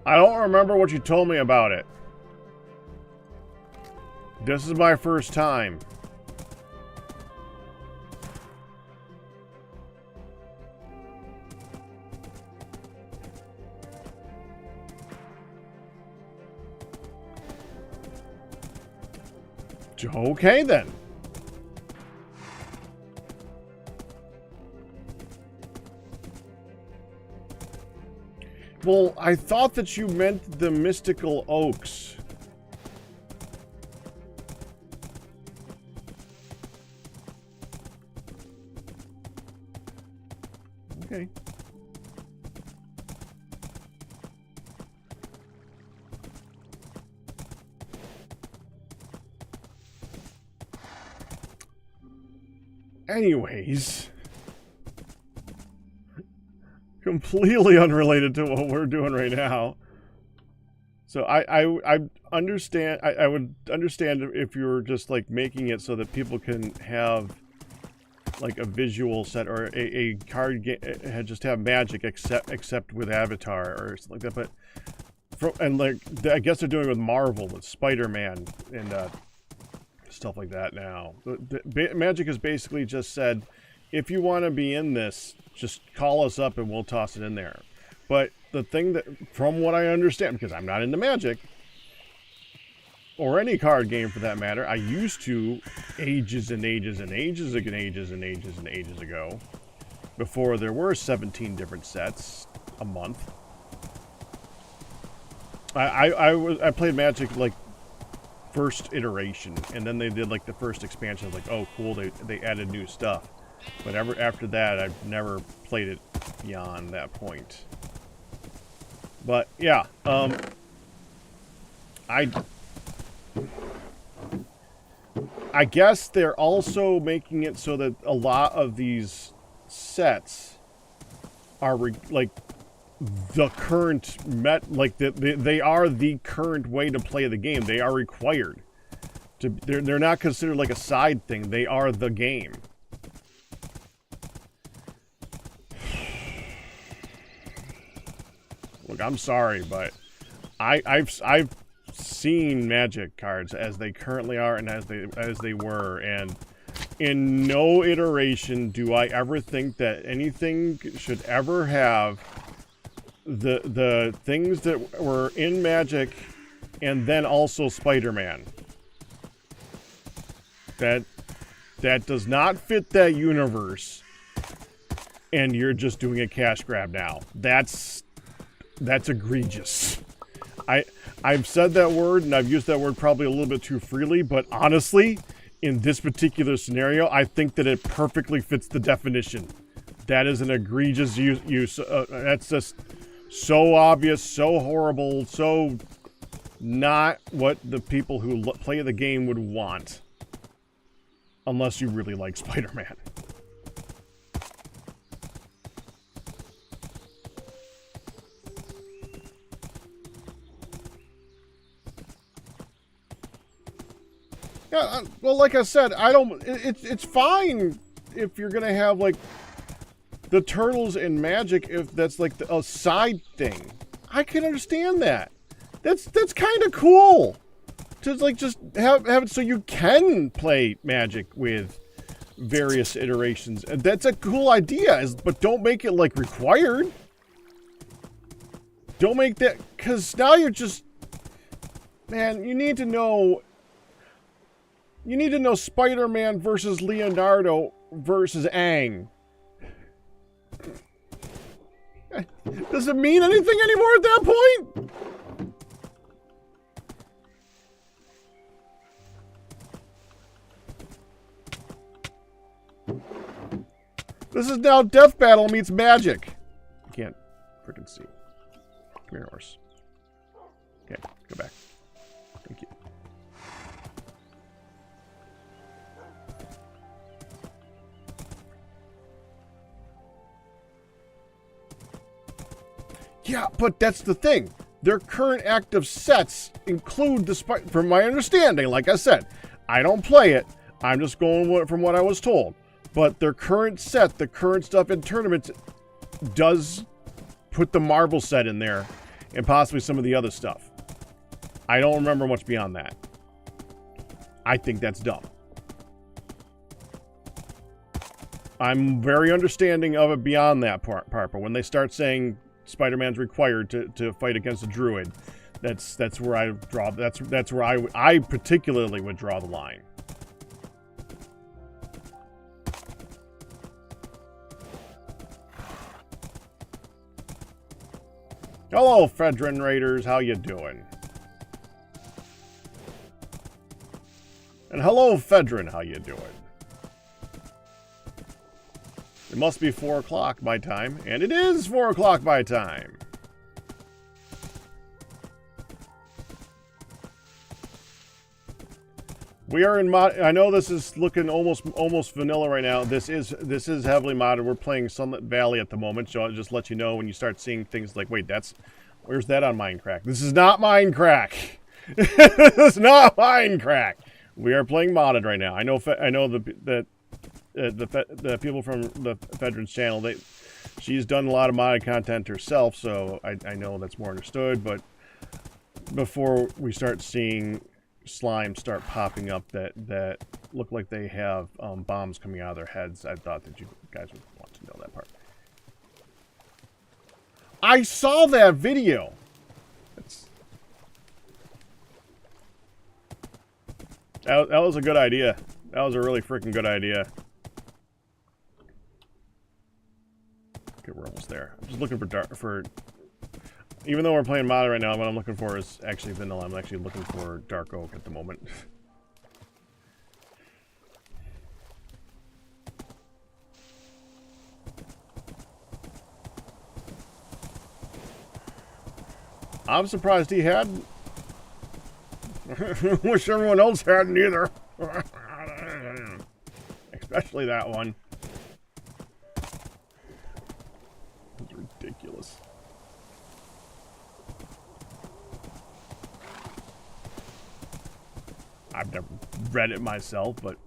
Speaker 1: I don't remember what you told me about it. This is my first time. Okay then. Well, I thought that you meant the mystical oaks. Okay. Anyways, completely unrelated to what we're doing right now. So I understand. I would understand if you were just like making it so that people can have like a visual set or a card game, just have Magic except with Avatar or something like that. But and like I guess they're doing it with Marvel with Spider-Man and stuff like that now. Magic has basically just said, if you want to be in this, just call us up and we'll toss it in there. But the thing that, from what I understand, because I'm not into Magic, or any card game for that matter, I used to ages and ages and ages and ages and ages and ages ago, before there were 17 different sets a month. I played Magic like first iteration, and then they did like the first expansion. I was like, oh cool, they added new stuff. But after that, I've never played it beyond that point. But yeah, I guess they're also making it so that a lot of these sets are like the current they are the current way to play the game. They are required to. They're not considered like a side thing. They are the game. Look, I'm sorry, but I've seen Magic cards as they currently are and as they were, and In no iteration do I ever think that anything should ever have the things that were in Magic and then also Spider-Man. That does not fit that universe. And you're just doing a cash grab now. That's egregious. I've said that word and I've used that word probably a little bit too freely, but honestly, in this particular scenario, I think that it perfectly fits the definition. That is an egregious use. That's just so obvious, so horrible, so not what the people who play the game would want. Unless you really like Spider-Man. Yeah, well, like I said, I don't. It's fine if you're gonna have like the turtles in Magic if that's like a side thing. I can understand that. That's kind of cool to like just have it so you can play Magic with various iterations. And that's a cool idea, but don't make it like required. Don't make that, because now you're just, man, you need to know Spider-Man versus Leonardo versus Aang. Does it mean anything anymore at that point? This is now Death Battle meets Magic. You can't freaking see. Come here, horse. Okay, go back. Thank you. Yeah, but that's the thing. Their current active sets include the from my understanding, like I said, I don't play it. I'm just going from what I was told. But their current set, the current stuff in tournaments, does put the Marvel set in there and possibly some of the other stuff. I don't remember much beyond that. I think that's dumb. I'm very understanding of it beyond that part, but when they start saying Spider-Man's required to fight against a druid, that's where I draw. That's where I particularly would draw the line. Hello, Fedrin Raiders. How you doing? And hello, Fedrin. How you doing? It must be 4 o'clock my time, and it is 4 o'clock my time. We are in mod. I know this is looking almost vanilla right now. This is heavily modded. We're playing Sunlit Valley at the moment, so I'll just let you know when you start seeing things like, wait, where's that on Mindcrack? This is not Mindcrack. This is not Mindcrack. We are playing modded right now. I know the people from the Fedrin's channel, she's done a lot of modded content herself, so I know that's more understood. But before we start seeing slimes start popping up that look like they have bombs coming out of their heads, I thought that you guys would want to know that part. I saw that video. That was a good idea. That was a really freaking good idea. Okay, we're almost there. I'm just looking for even though we're playing modded right now, what I'm looking for is actually vanilla. I'm actually looking for dark oak at the moment. I'm surprised he hadn't. Wish everyone else hadn't either. Especially that one. It's ridiculous. I've never read it myself, but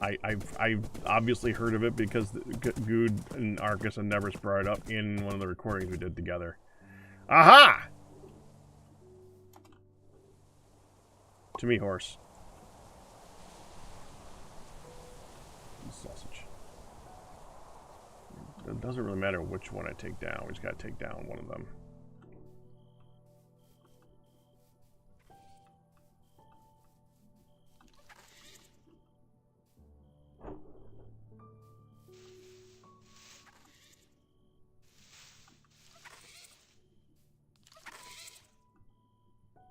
Speaker 1: I've obviously heard of it because Good and Arcus and Nevers brought it up in one of the recordings we did together. Aha! To me, horse. sausage. It doesn't really matter which one I take down. We just gotta take down one of them.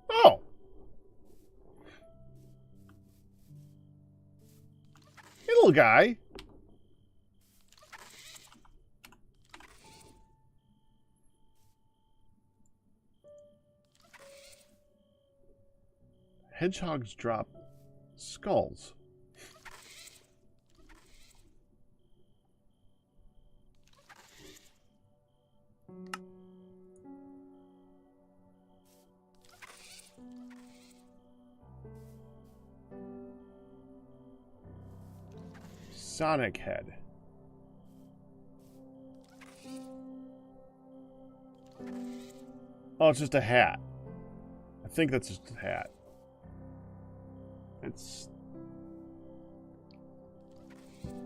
Speaker 1: Oh! Hey, little guy. Hedgehogs drop skulls. Sonic head. Oh, it's just a hat. I think that's just a hat.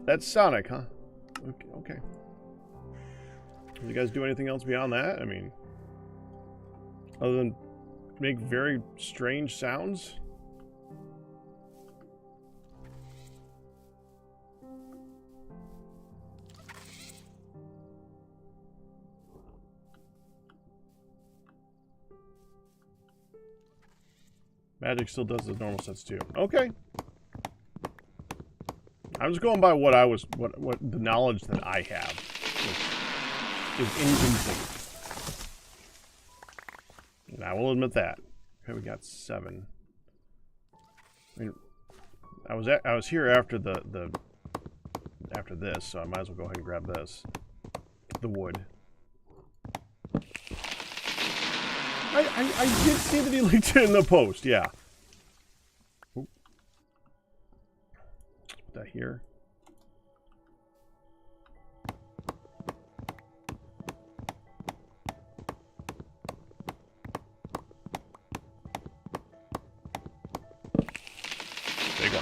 Speaker 1: That's Sonic, huh? Okay. Did you guys do anything else beyond that? I mean, other than make very strange sounds? Magic still does the normal sets too. Okay. I'm just going by what the knowledge that I have, which is incomplete. And I will admit that. Okay, we got 7. I mean, I was here after after this, so I might as well go ahead and grab this. The wood. I did see that he linked it in the post, yeah. Ooh. Put that here. There you go.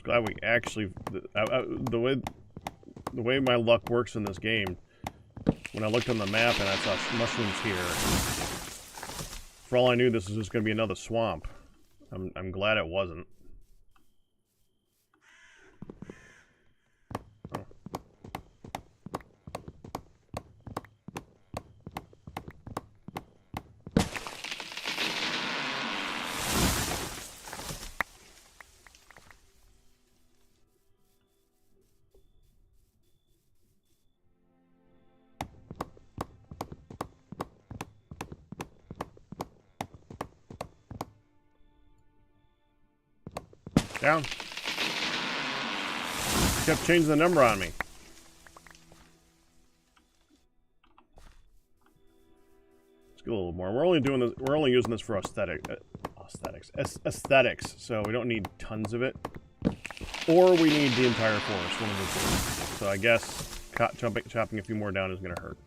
Speaker 1: Glad we actually the way my luck works in this game. When I looked on the map and I saw mushrooms here, for all I knew, this was just going to be another swamp. I'm glad it wasn't. Oh. Down. Kept changing the number on me. Let's go a little more. We're only doing this. We're only using this for aesthetics. So we don't need tons of it, or we need the entire forest. One of the two. So I guess chopping a few more down is going to hurt.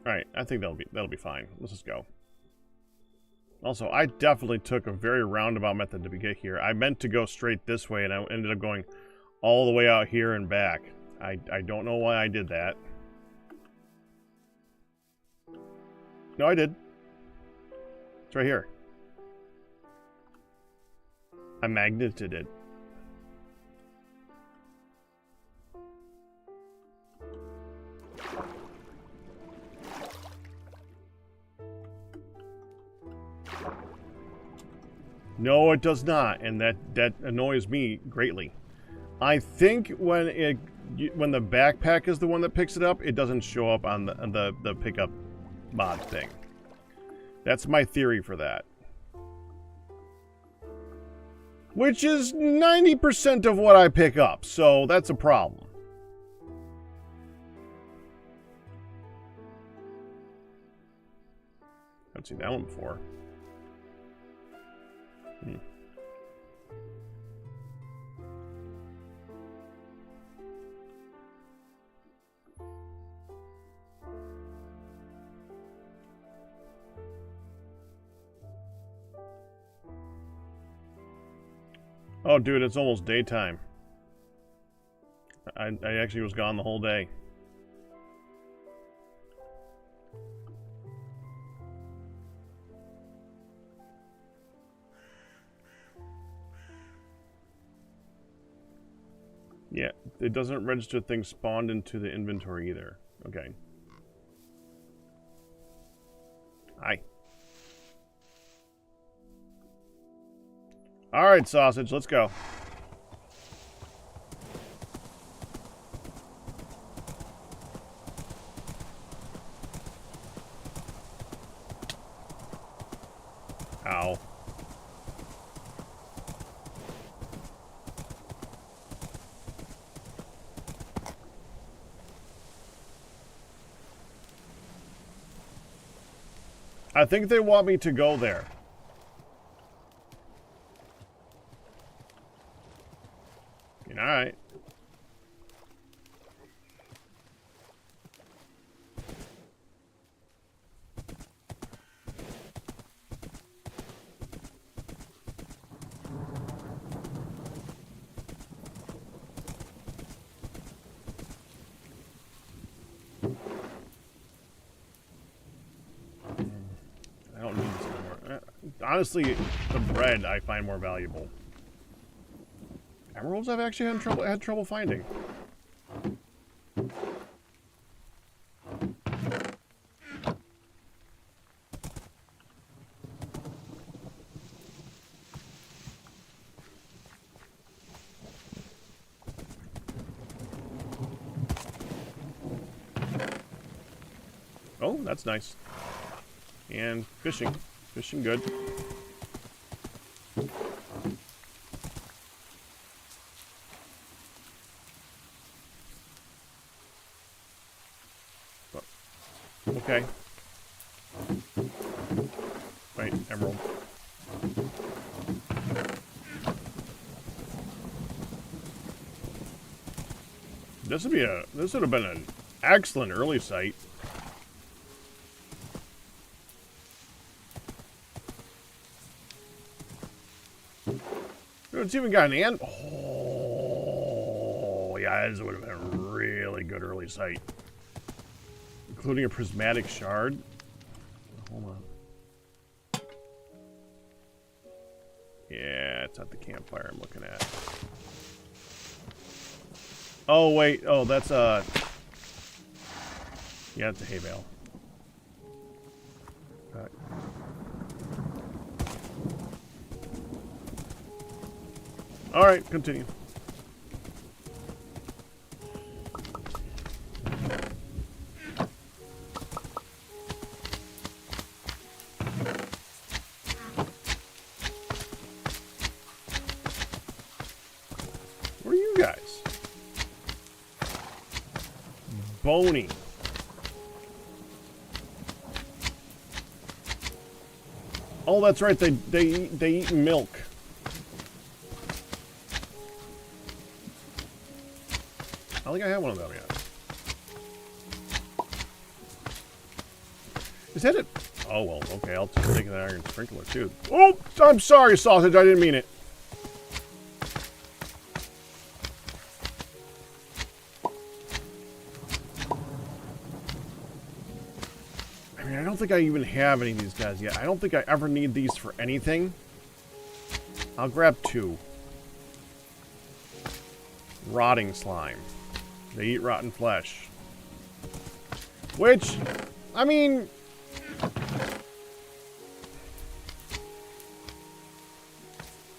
Speaker 1: Alright, I think that'll be fine. Let's just go. Also, I definitely took a very roundabout method to get here. I meant to go straight this way, and I ended up going all the way out here and back. I don't know why I did that. No, I did. It's right here. I magneted it. No, it does not, and that annoys me greatly. I think when the backpack is the one that picks it up, it doesn't show up on the pickup mod thing. That's my theory for that. Which is 90% of what I pick up, so that's a problem. I've seen that one before. Hmm. Oh, dude, it's almost daytime. I actually was gone the whole day. Yeah, it doesn't register things spawned into the inventory either. Okay. Hi. Alright, sausage, let's go. Ow. I think they want me to go there. Alright. I don't need this anymore. Honestly, the bread I find more valuable. Emeralds I've actually had trouble finding. Oh, that's nice. And fishing. Fishing good. Okay. Wait, emerald. This would have been an excellent early site. It's even got an ant. Oh, yeah, this would have been a really good early site. Including a prismatic shard. Hold on. Yeah, it's at the campfire I'm looking at. Oh, wait. Oh, that's yeah, it's a hay bale. Alright, continue. Where are you guys? Bony. Oh, that's right. They eat milk. I don't think I have one of them yet. Is that it? Oh, well, okay. I'll just take an iron sprinkler, too. Oh, I'm sorry, sausage. I didn't mean it. I mean, I don't think I even have any of these guys yet. I don't think I ever need these for anything. I'll grab 2. Rotting slime. They eat rotten flesh. Which, I mean...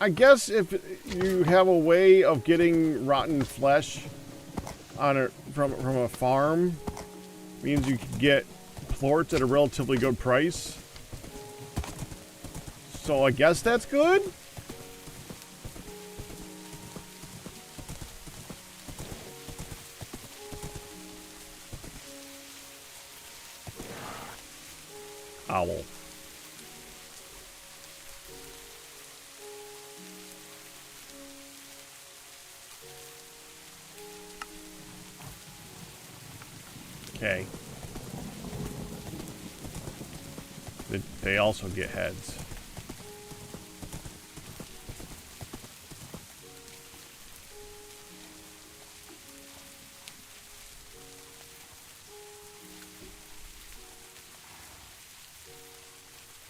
Speaker 1: I guess if you have a way of getting rotten flesh on from a farm, means you can get plorts at a relatively good price. So I guess that's good? Owl. Okay. They also get heads.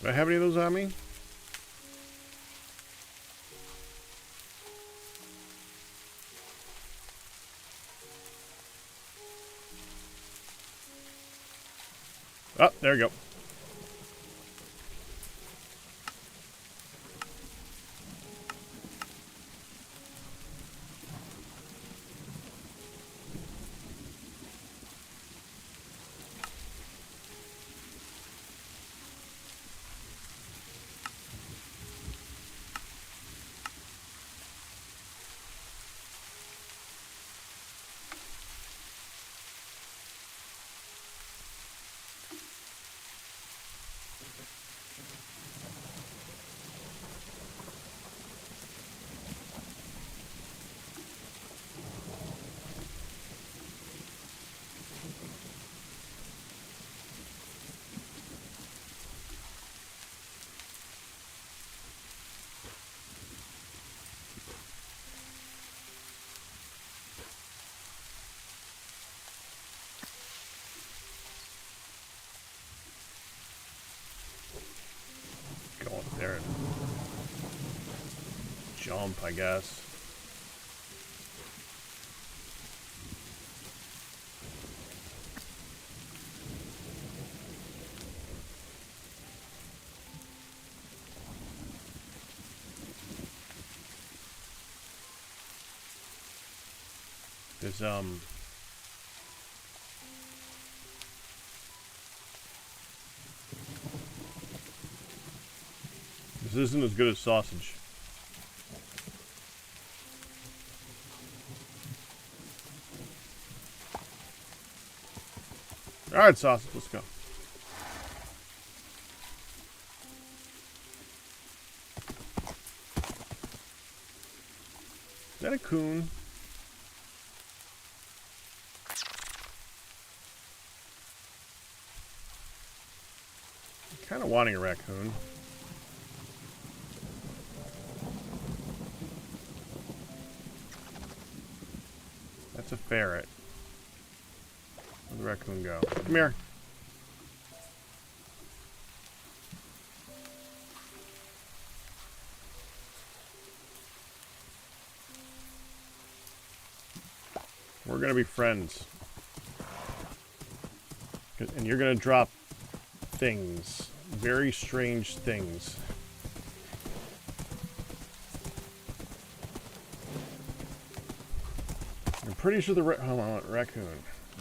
Speaker 1: Do I have any of those on me? Oh, there we go. Go up there and jump, I guess. There's, this isn't as good as sausage. Alright, sausage, let's go. Is that a coon? I'm kind of wanting a raccoon. That's a ferret. Where'd the raccoon go? Come here. We're gonna be friends. And you're gonna drop things. Very strange things. I'm pretty sure the hold on, raccoon.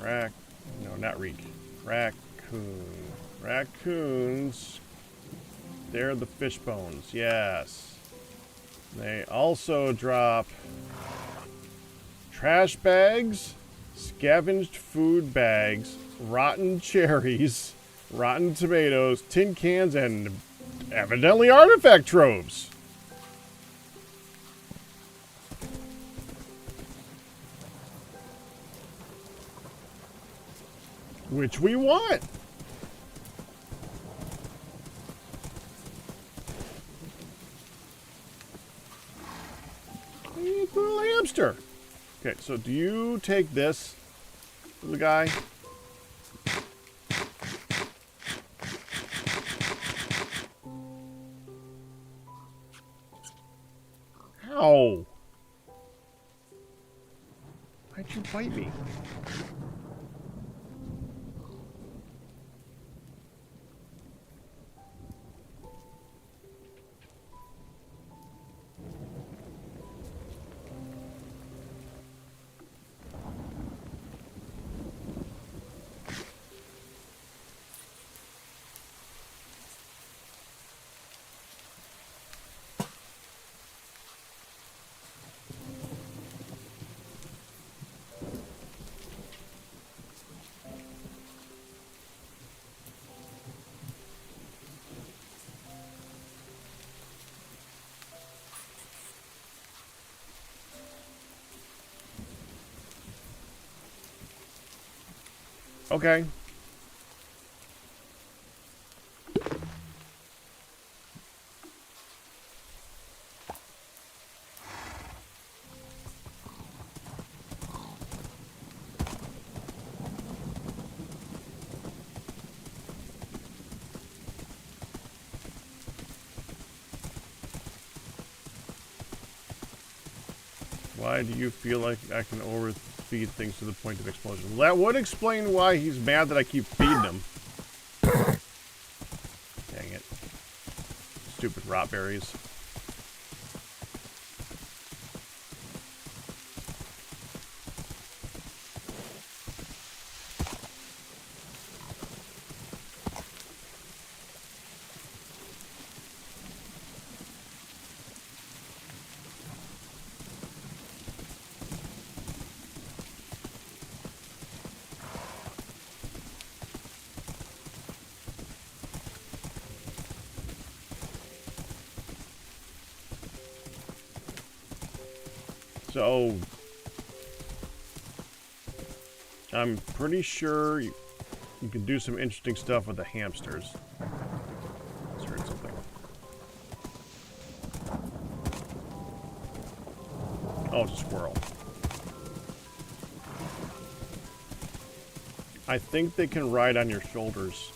Speaker 1: No, not reek. Raccoon. Raccoons. They're the fish bones. Yes. They also drop trash bags, scavenged food bags, rotten cherries, rotten tomatoes, tin cans, and evidently artifact troves. Which we want. Little hamster. Okay, so do you take this, little guy? Ow! Why'd you bite me? Okay. Why do you feel like I can overfeed things to the point of explosion? Well, that would explain why he's mad that I keep feeding him. Dang it. Stupid rot berries. So, I'm pretty sure you can do some interesting stuff with the hamsters. Let's heard something. Oh, it's a squirrel. I think they can ride on your shoulders.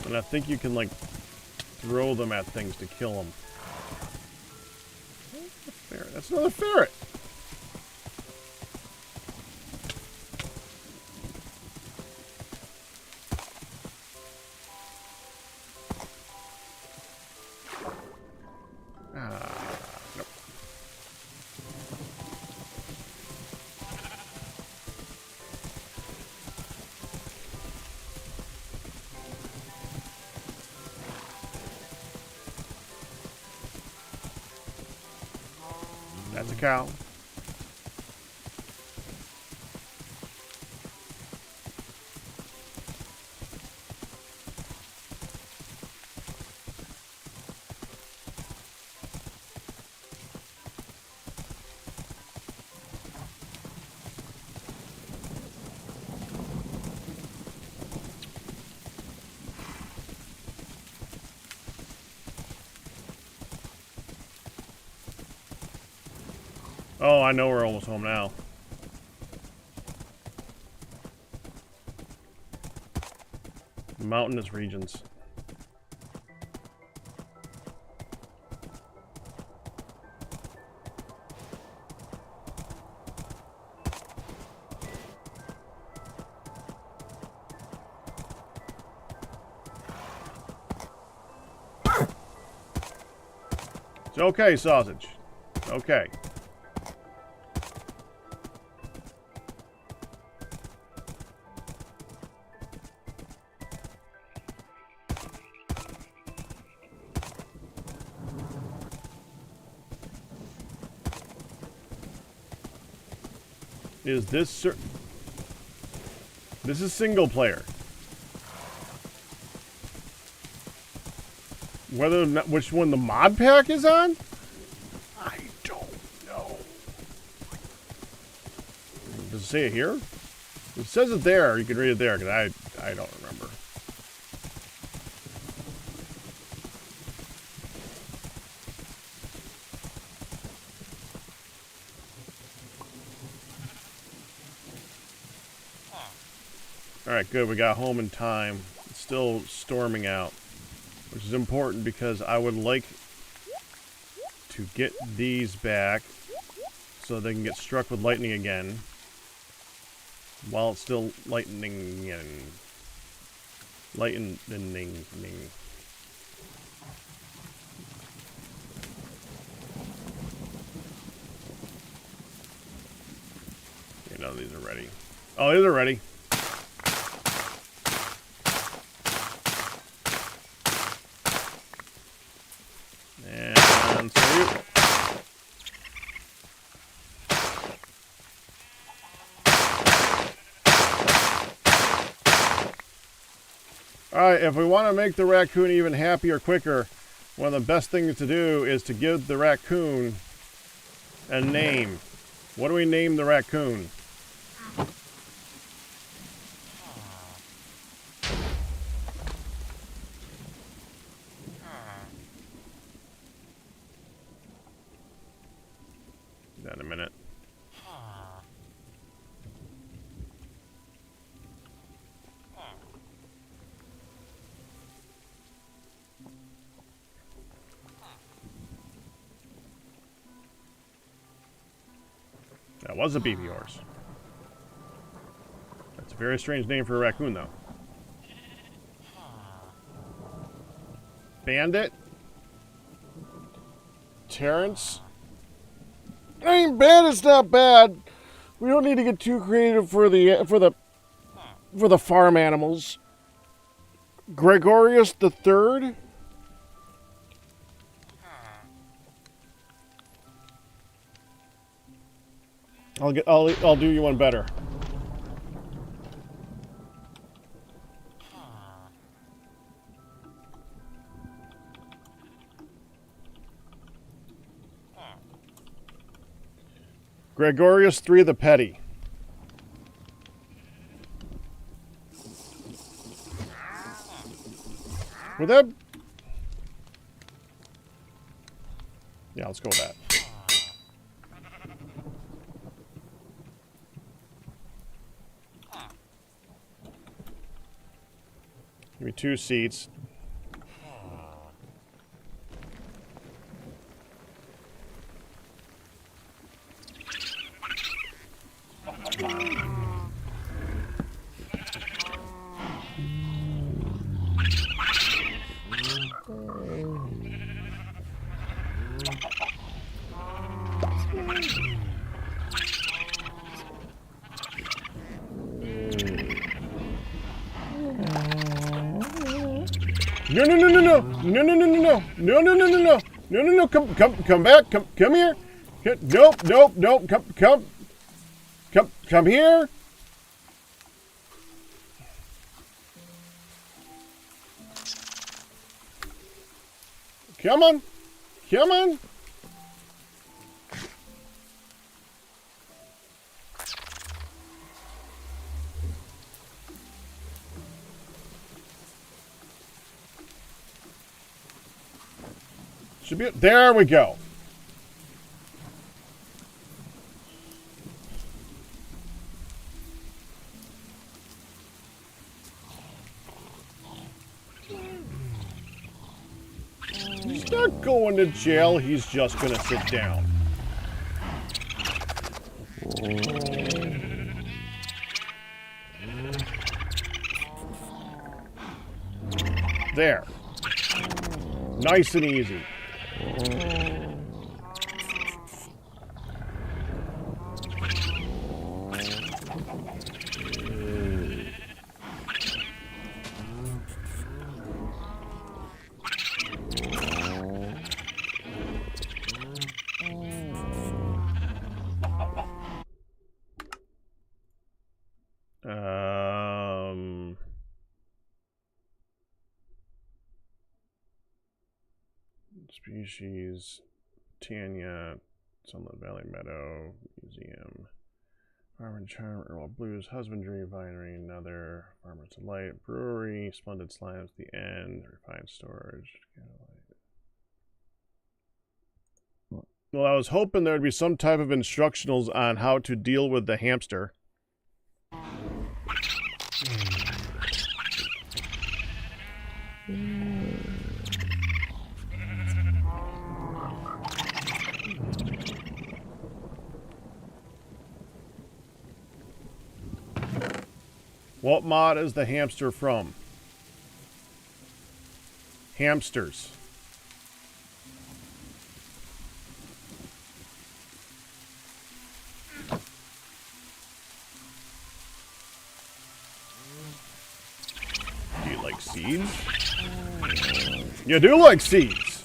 Speaker 1: And I think you can, like, throw them at things to kill them. Ferret. That's another ferret! Nope. That's a cow. Oh, I know we're almost home now. Mountainous regions. It's okay, sausage. Okay. Is this this is single player. Whether or not, which one the mod pack is on? I don't know. Does it say it here? It says it there. You can read it there, because I don't remember. Alright, good. We got home in time. It's still storming out, which is important because I would like to get these back so they can get struck with lightning again while it's still lightning and lightning. Okay, none of these are ready. Oh, these are ready. And so Alright, if we want to make the raccoon even happier quicker, one of the best things to do is to give the raccoon a name. What do we name the raccoon? That in a minute. That was a baby horse. That's a very strange name for a raccoon, though. Bandit? Terrence? I mean, Bandit's not bad. We don't need to get too creative for the farm animals. Gregorius the Third? I'll do you one better. Gregorius III the Petty. Would that... Yeah, let's go with that. Give me 2 seats. No, no, no, no, no, no, no, no, no, no, no, no, no, no, no, no, no, no, come back, come here. Nope, nope, nope, come here. Come on, come on. Should be, there we go. He's not going to jail, he's just going to sit down. There. Nice and easy. Species, Tanya, Sunlit Valley Meadow, Museum, Farmin Charm, Earl Blues, Husbandry, Vinery, another, Farmer's Delight, Brewery, Splendid Slimes, The End, Refined Storage. Well, I was hoping there would be some type of instructionals on how to deal with the hamster. What mod is the hamster from? Hamsters. Do you like seeds? You do like seeds.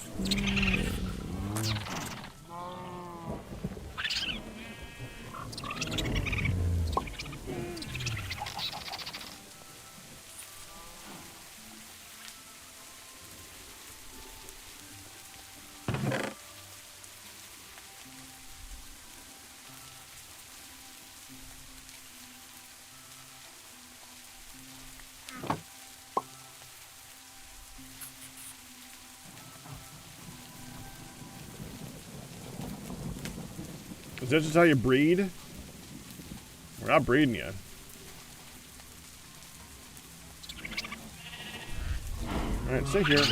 Speaker 1: Is that just how you breed? We're not breeding yet. Alright, sit here.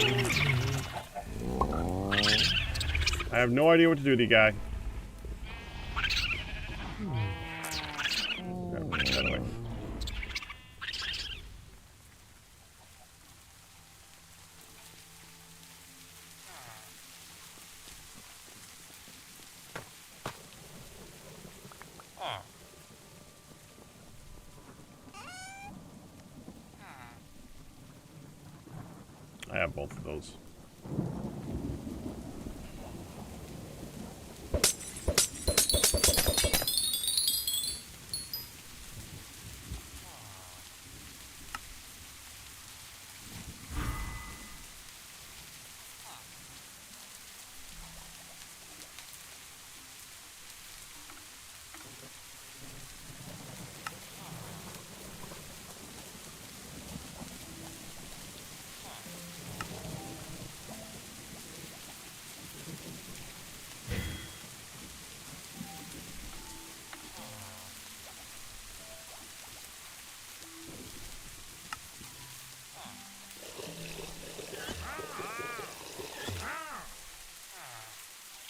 Speaker 1: I have no idea what to do with you, guy. That way. I have both of those.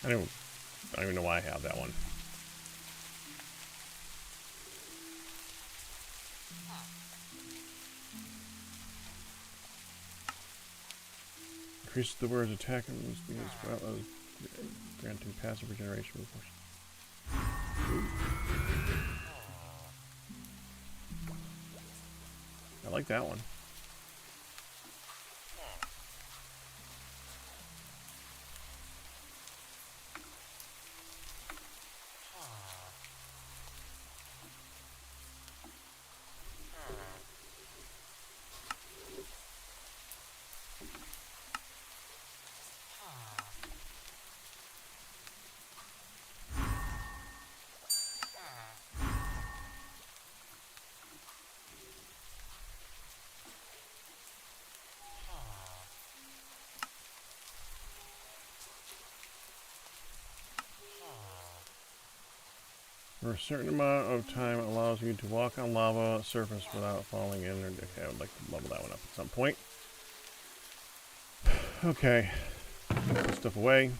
Speaker 1: I don't even know why I have that one. Increases the wearer's attack and move speed as well as granting passive regeneration. I like that one. For a certain amount of time, it allows you to walk on lava surface without falling in. Okay, I would like to level that one up at some point. Okay, put this stuff away.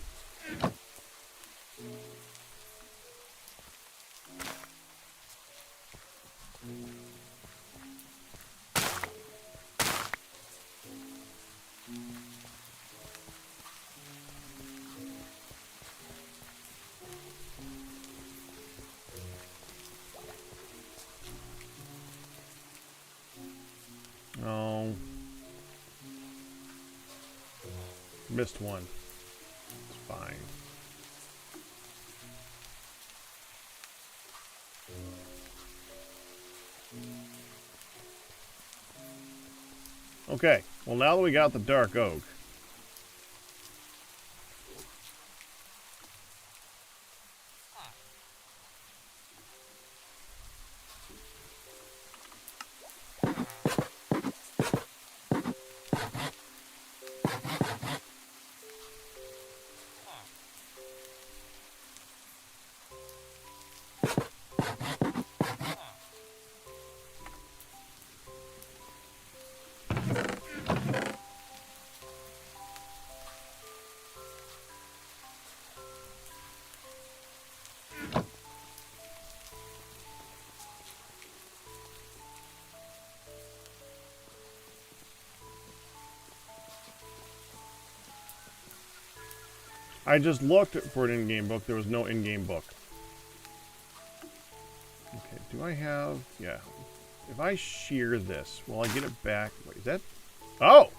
Speaker 1: Oh. Missed one. It's fine. Okay, well now that we got the dark oak, I just looked for an in-game book. There was no in-game book. Okay, do I have... Yeah. If I shear this, will I get it back? Wait, is that... Oh!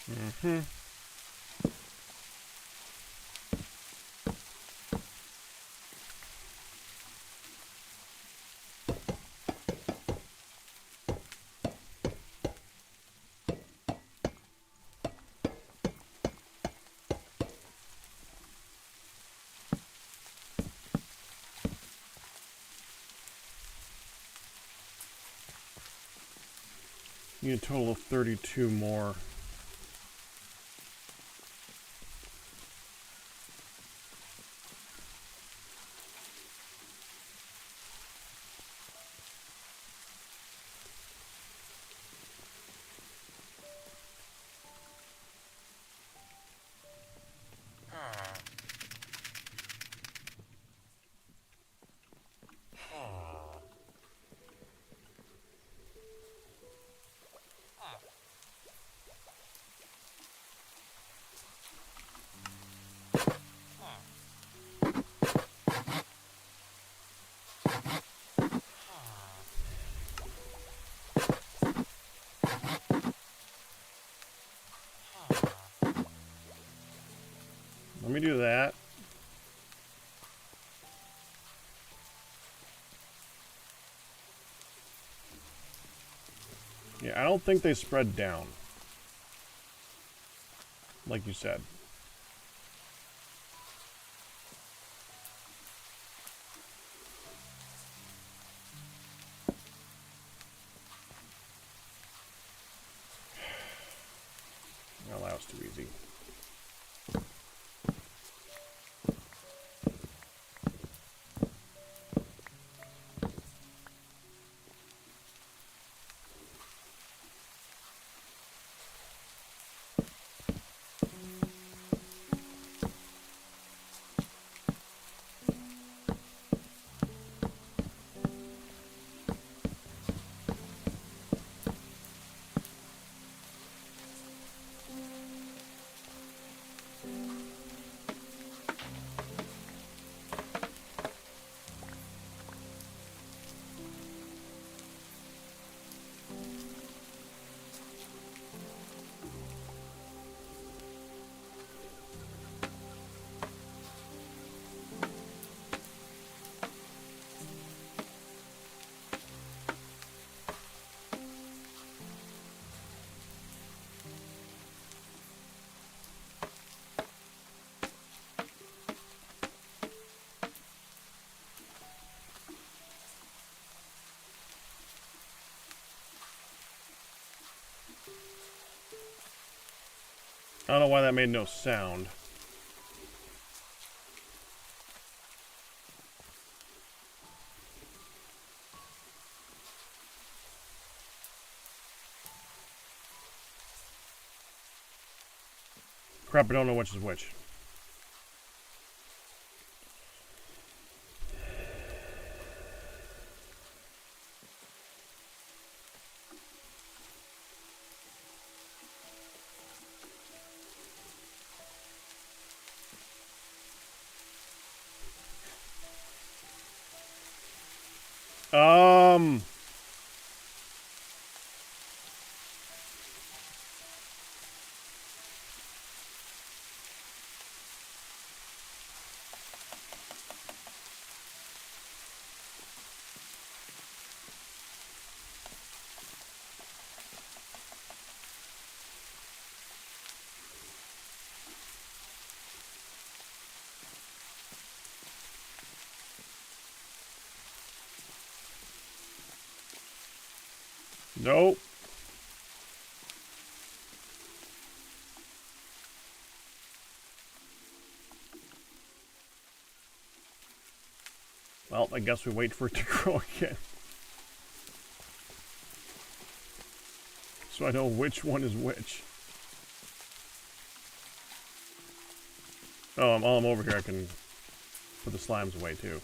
Speaker 1: Mm-hmm. Need a total of 32 more. Let me do that. Yeah, I don't think they spread down. Like you said. Well, that was too easy. I don't know why that made no sound. Crap, I don't know which is which. Nope. Well, I guess we wait for it to grow again. So I know which one is which. Oh, while I'm over here, I can put the slimes away too.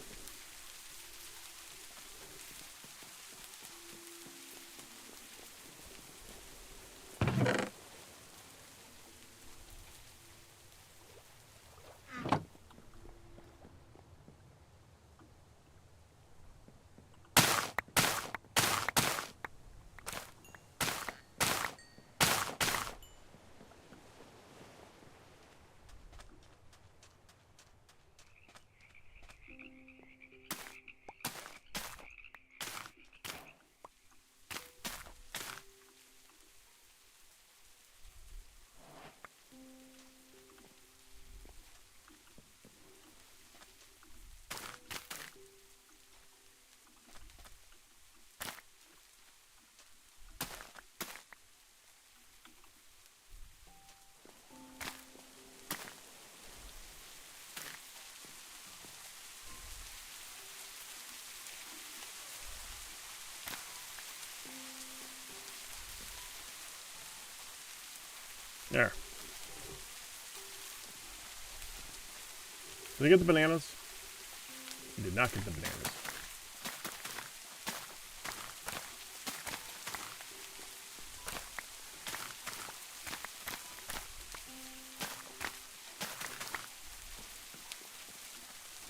Speaker 1: There. Did he get the bananas? He did not get the bananas.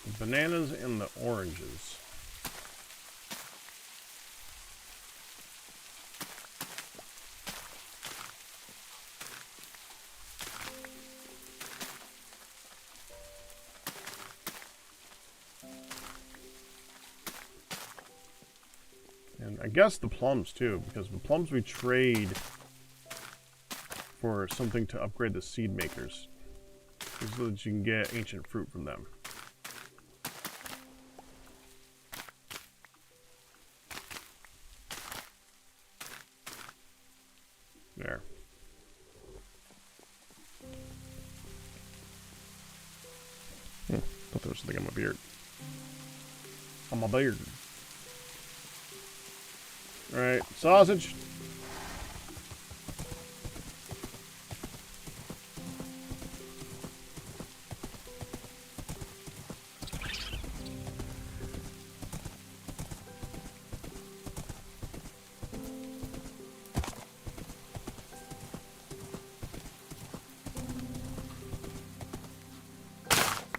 Speaker 1: The bananas and the oranges. And I guess the plums too, because the plums we trade for something to upgrade the seed makers, so that you can get ancient fruit from them. There. Thought there was something on my beard. On my beard. Alright, sausage.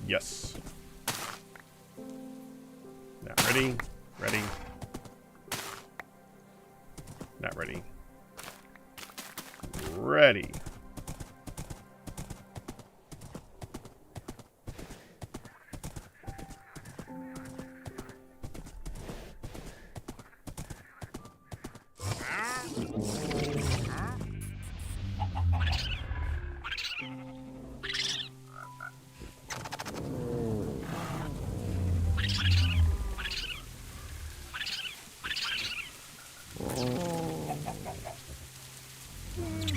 Speaker 1: Yes. Now ready, ready. Not ready. Ready.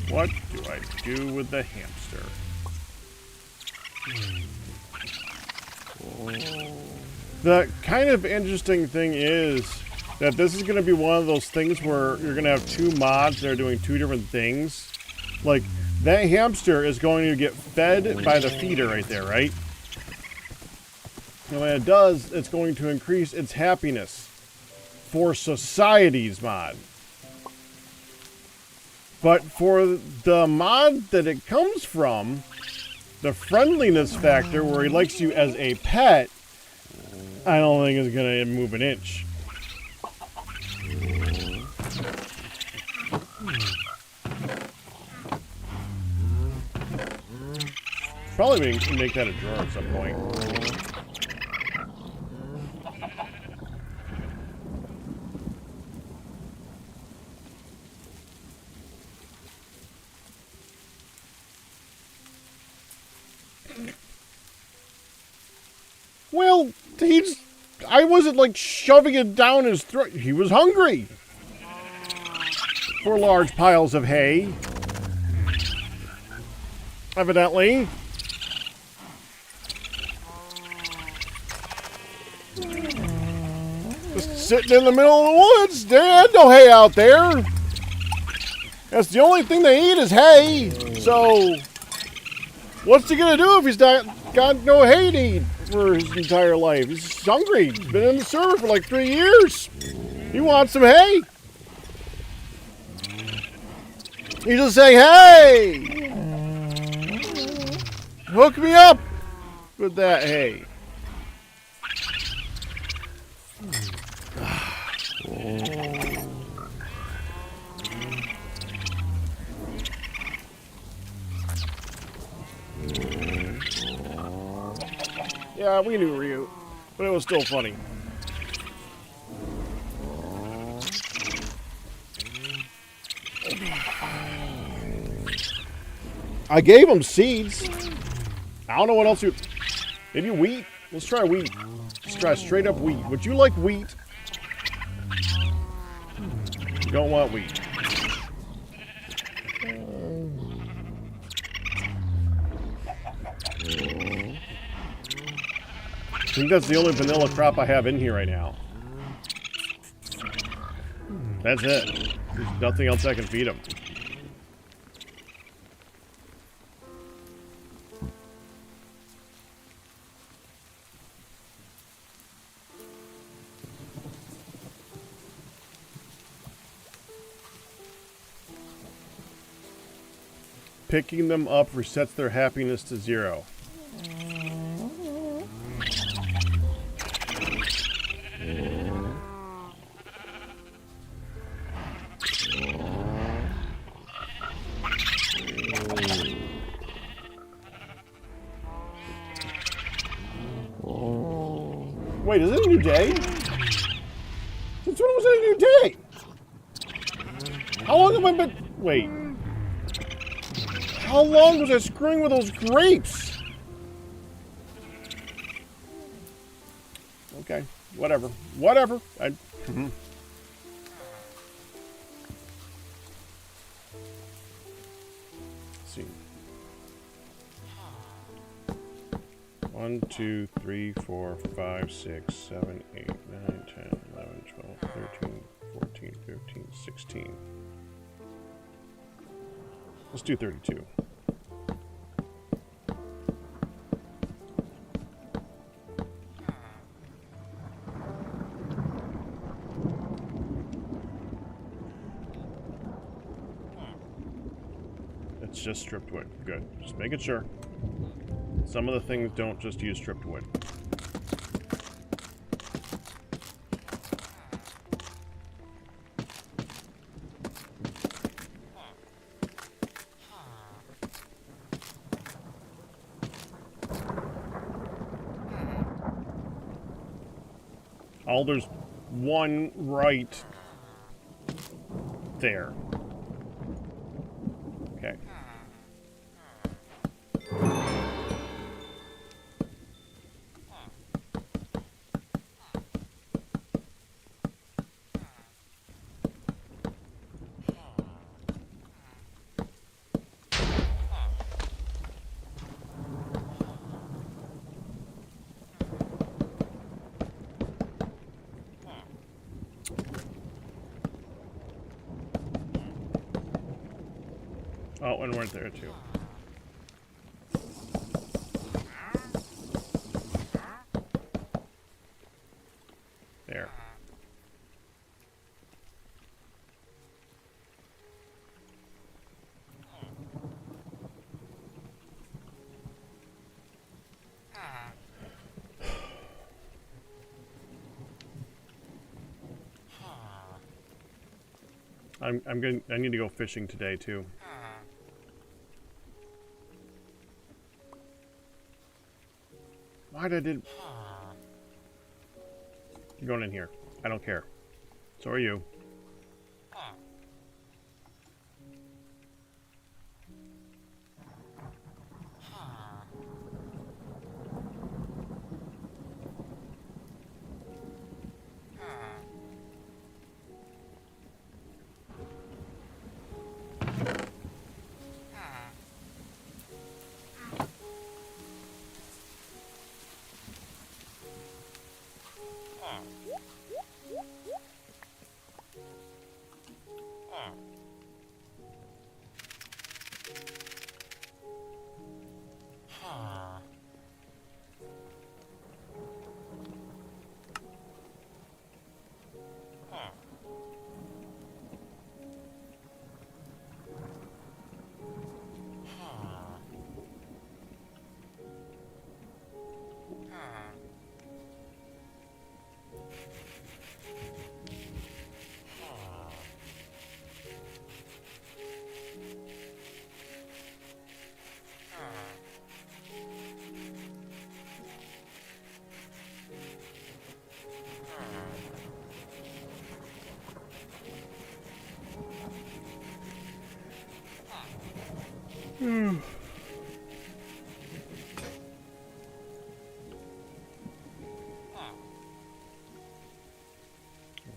Speaker 1: What do I do with the hamster? The kind of interesting thing is that this is going to be one of those things where you're going to have two mods that are doing two different things. Like, that hamster is going to get fed by the feeder right there, right? And when it does, it's going to increase its happiness for society's mod. But for the mod that it comes from, the friendliness factor where he likes you as a pet, I don't think is going to move an inch. Probably make that a drawer at some point. Well, I wasn't like shoving it down his throat. He was hungry for large piles of hay. Evidently. Just sitting in the middle of the woods. There ain't no hay out there. That's the only thing they eat is hay. So, what's he gonna do if he's not got no hay to eat for his entire life? He's hungry. He's been in the server for like 3 years. He wants some hay. He's just saying, hey, hook me up with that hay. Yeah, we knew Ryu, but it was still funny. I gave him seeds. I don't know what else you... Maybe wheat? Let's try wheat. Let's try straight up wheat. Would you like wheat? You don't want wheat. I think that's the only vanilla crop I have in here right now. That's it. There's nothing else I can feed him. Picking them up resets their happiness to 0. Wait, is it a new day? Since when was it a new day? How long have I been... Wait. How long was I screwing with those grapes? Okay, whatever. Whatever. Let's see. 1, 2, 3, 4, 5, 6, 7, 8, 9, 10, 11, 12, 13, 14, 15, 16. Let's do 32. It's just stripped wood. Good. Just making sure. Some of the things don't just use stripped wood. Oh, there's one right there. Okay. Oh, and we're there too. There. I need to go fishing today too. Why'd I did... You're going in here. I don't care. So are you.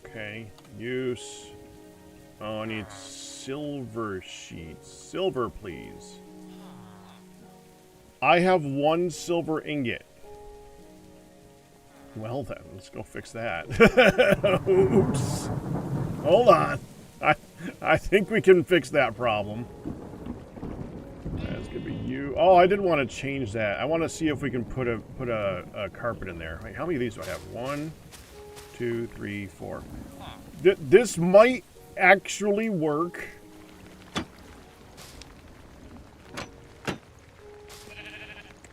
Speaker 1: Okay, use. Oh, I need silver sheets. Silver, please. I have 1 silver ingot. Well then, let's go fix that. Oops. Hold on. I think we can fix that problem. That's gonna be you. Oh, I did want to change that. I want to see if we can put a carpet in there. Wait, how many of these do I have? 1, 2, 3, 4. This might actually work.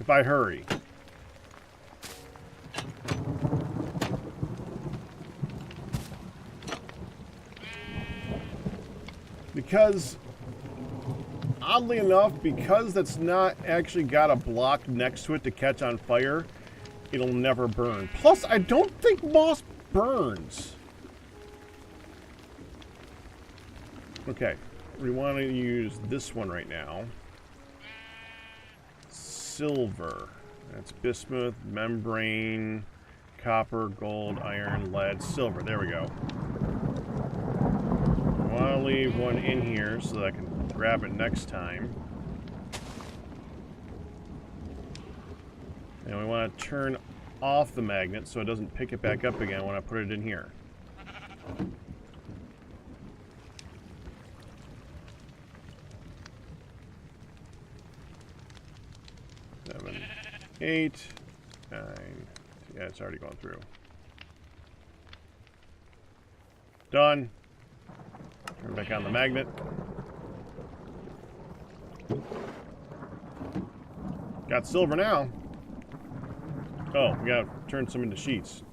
Speaker 1: if I hurry. Because, oddly enough, because that's not actually got a block next to it to catch on fire, it'll never burn. Plus, I don't think moss burns. Okay, we want to use this one right now. Silver. That's bismuth, membrane, copper, gold, iron, lead, silver. There we go. I want to leave one in here so that I can grab it next time. And we want to turn off the magnet so it doesn't pick it back up again when I put it in here. 7, 8, 9. Yeah, it's already gone through. Done. Turn back on the magnet. Got silver now. Oh, we gotta turn some into sheets.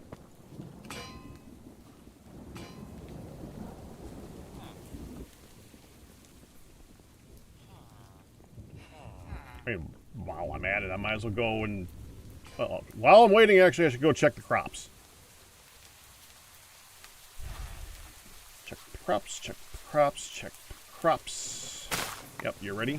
Speaker 1: I mean, while I'm at it, I might as well go and... Well, while I'm waiting, actually, I should go check the crops. Check the crops, check the crops, check the crops. Yep, you ready?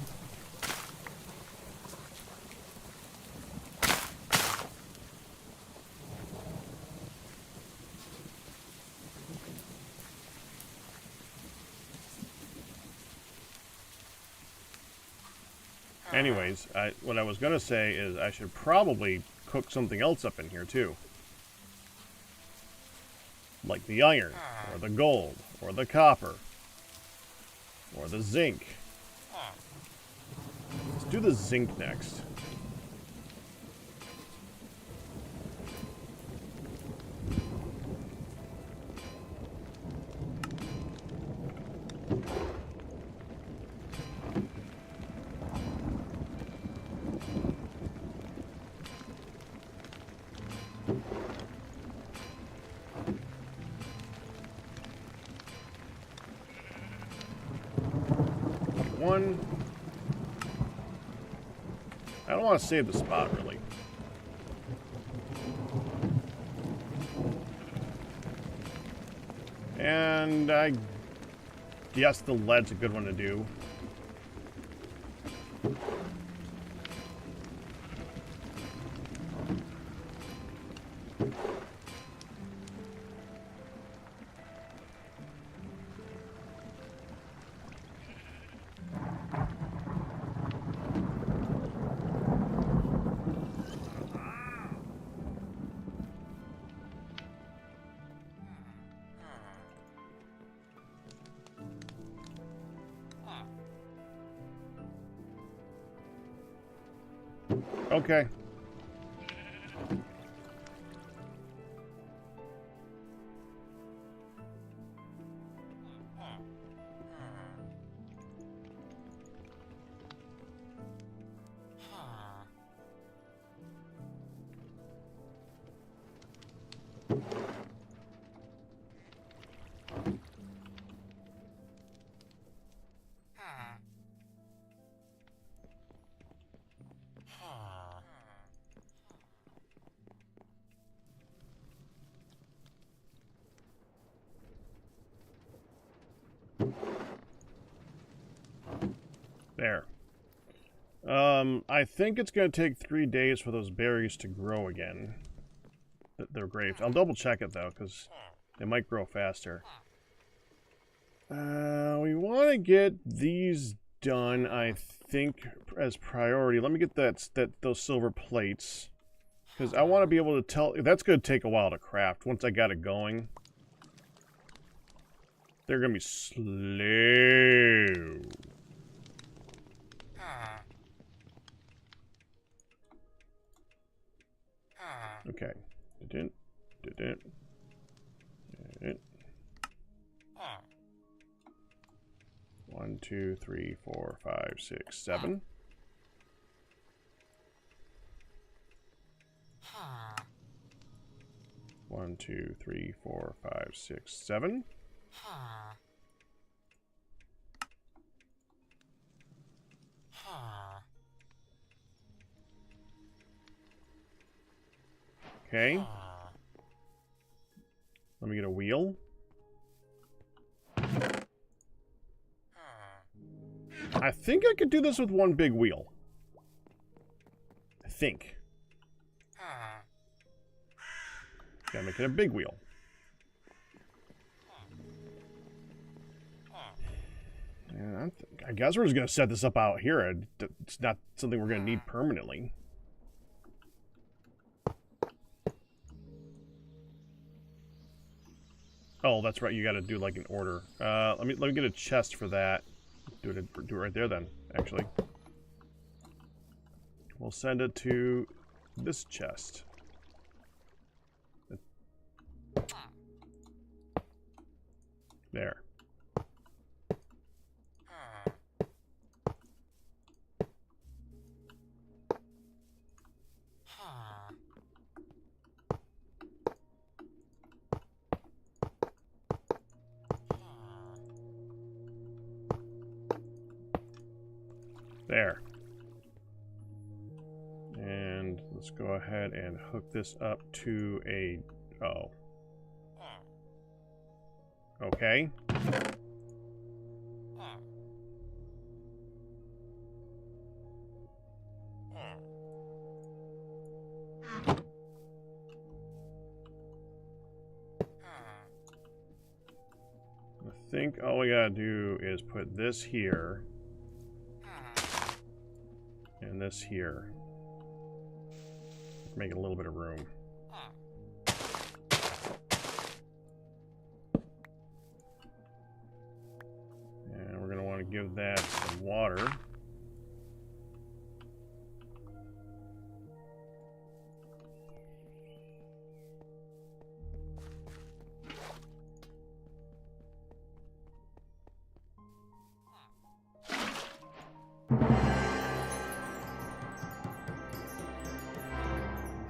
Speaker 1: Anyways, what I was going to say is I should probably cook something else up in here, too. Like the iron, or the gold, or the copper, or the zinc. Let's do the zinc next. One. I don't want to save the spot, really. And I guess the lead's a good one to do. Okay. There. I think it's going to take 3 days for those berries to grow again. They're grapes. I'll double check it, though, because they might grow faster. We want to get these done, I think, as priority. Let me get those silver plates. Because I want to be able to tell... That's going to take a while to craft. Once I got it going, they're going to be slow. Okay. Didn't. 1, 2, 3, 4, 5, 6, 7. 1, 2, 3, 4, 5, 6, 7. Okay. Let me get a wheel. I think I could do this with one big wheel. I think. Gotta make it a big wheel. Yeah, I guess we're just gonna set this up out here. It's not something we're gonna need permanently. Oh, that's right. You got to do like an order. Let me get a chest for that. Do it right there then. Actually, we'll send it to this chest. There. There. And let's go ahead and hook this up to a... Oh. Okay. I think all we gotta do is put this here. And this here. Make a little bit of room. And we're going to want to give that some water.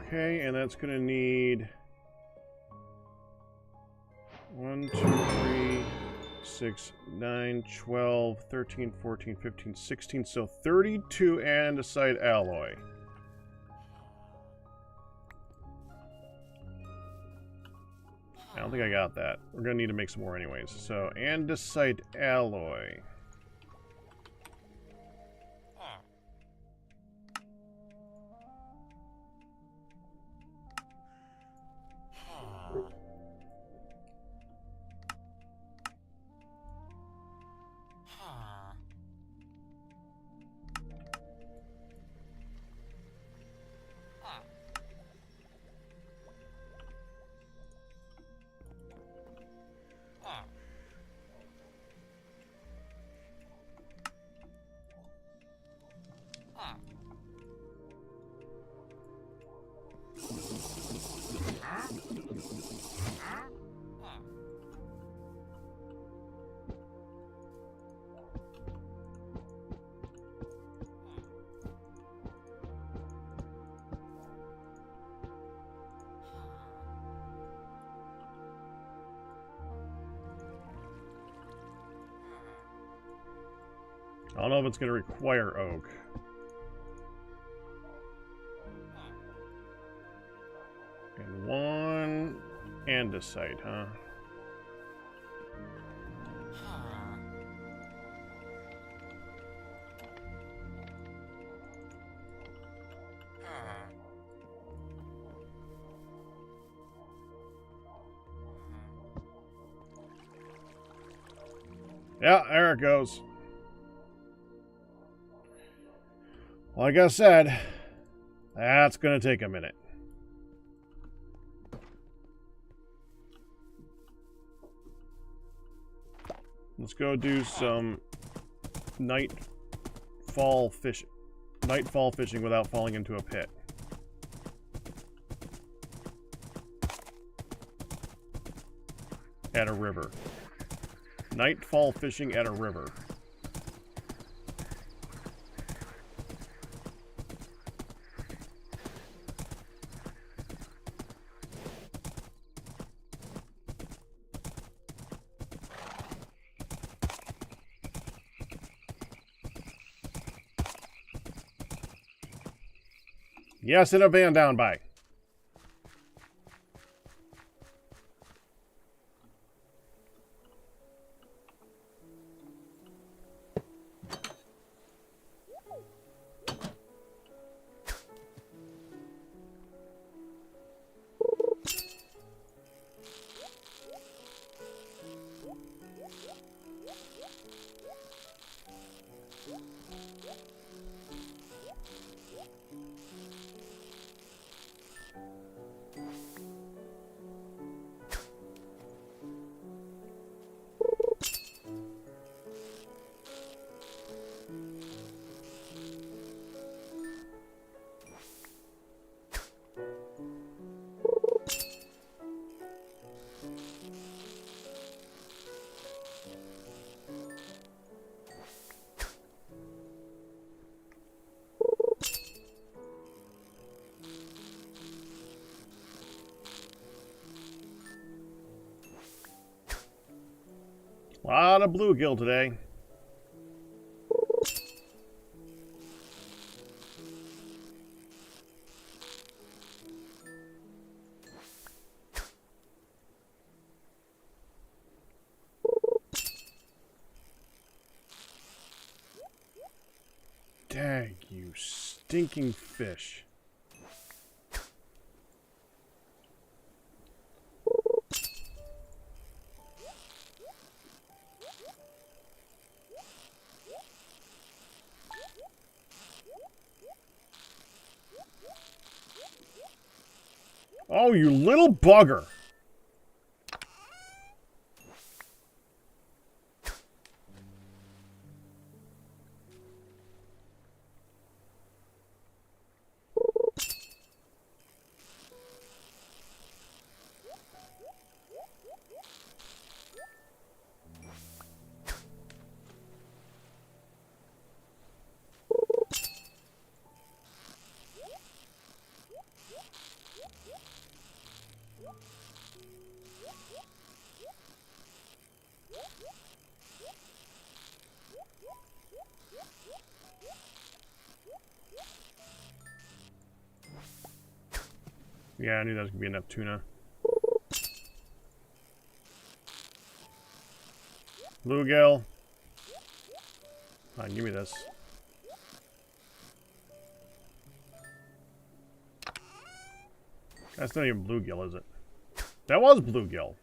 Speaker 1: Okay, and that's going to need 1, 2, 3, 6, 9, 12, 13, 14, 15, 16, so 32 andesite alloy. I don't think I got that. We're going to need to make some more anyways. So, andesite alloy. I don't know if it's going to require oak. And 1 andesite, huh? Yeah, there it goes. Like I said, that's going to take a minute. Let's go do some nightfall fishing without falling into a pit. At a river. Nightfall fishing at a river. Yes, in a van down by. A lot of bluegill today. Dang, you stinking fish. Oh, you little bugger. Yeah, I knew that was going to be enough tuna. Bluegill. Come on, give me this. That's not even bluegill, is it? That was bluegill.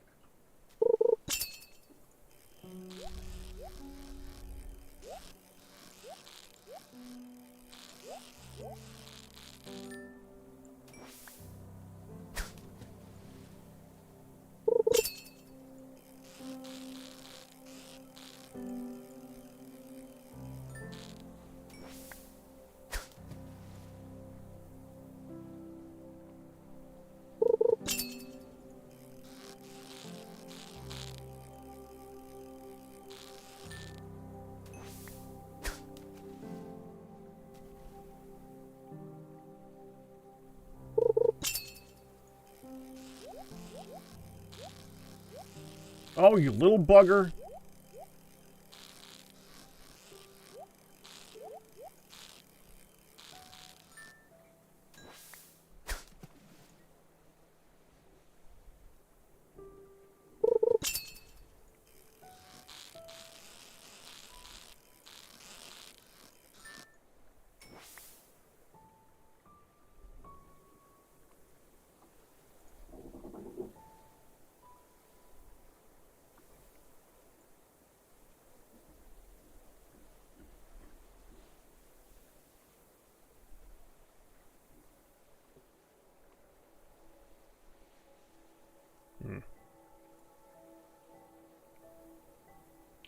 Speaker 1: Oh, you little bugger.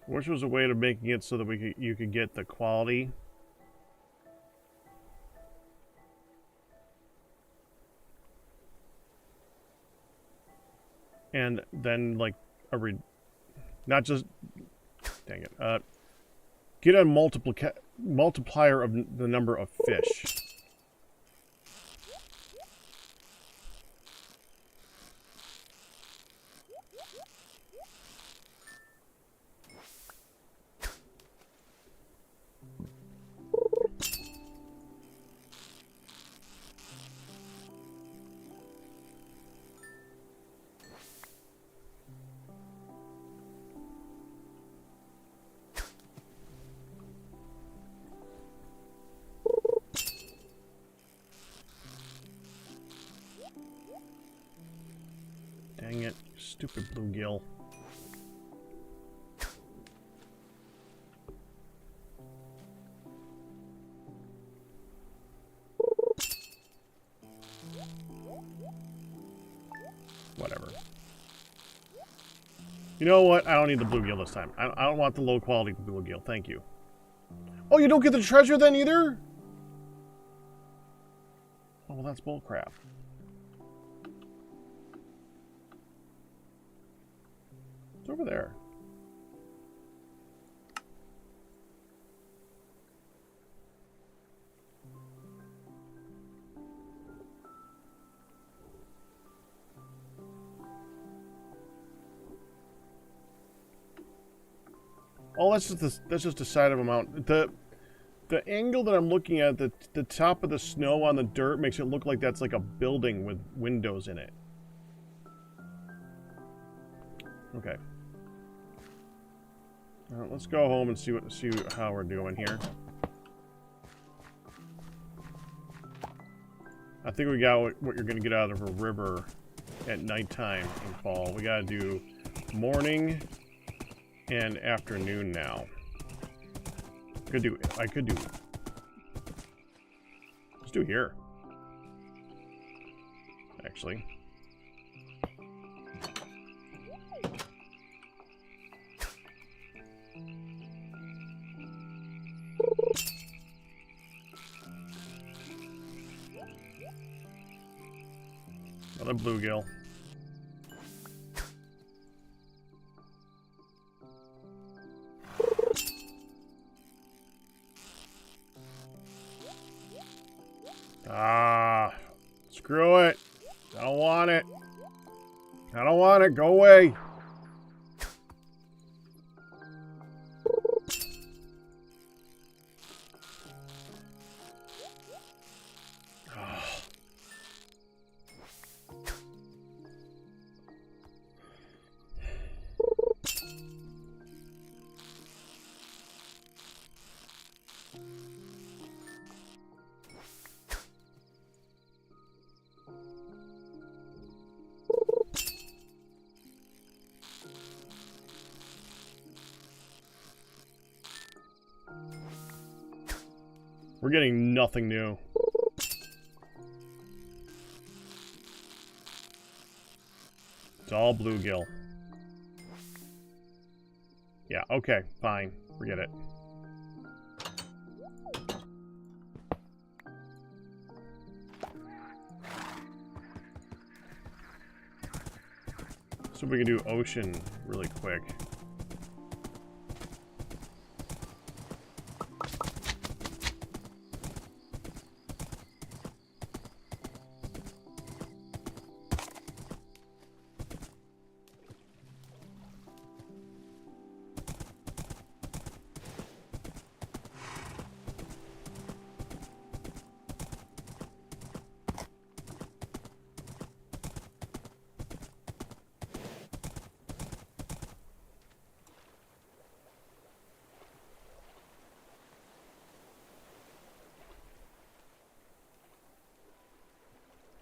Speaker 1: Which was a way of making it so that you could get the quality. And then, like, not just, dang it, get a multiplier of the number of fish. Stupid bluegill. Whatever. You know what? I don't need the bluegill this time. I don't want the low quality bluegill. Thank you. Oh, you don't get the treasure then either? Oh, well, that's bullcrap. It's over there. Oh, that's just the side of a mountain. The angle that I'm looking at, the top of the snow on the dirt makes it look like that's like a building with windows in it. Okay. Let's go home and see how we're doing here. I think we got what you're going to get out of a river at nighttime in fall. We got to do morning and afternoon now. I could do. Let's do here. Actually. Another bluegill. Ah, screw it. I don't want it. I don't want it. Go away. We're getting nothing new. It's all bluegill. Yeah, okay, fine. Forget it. So we can do ocean really quick.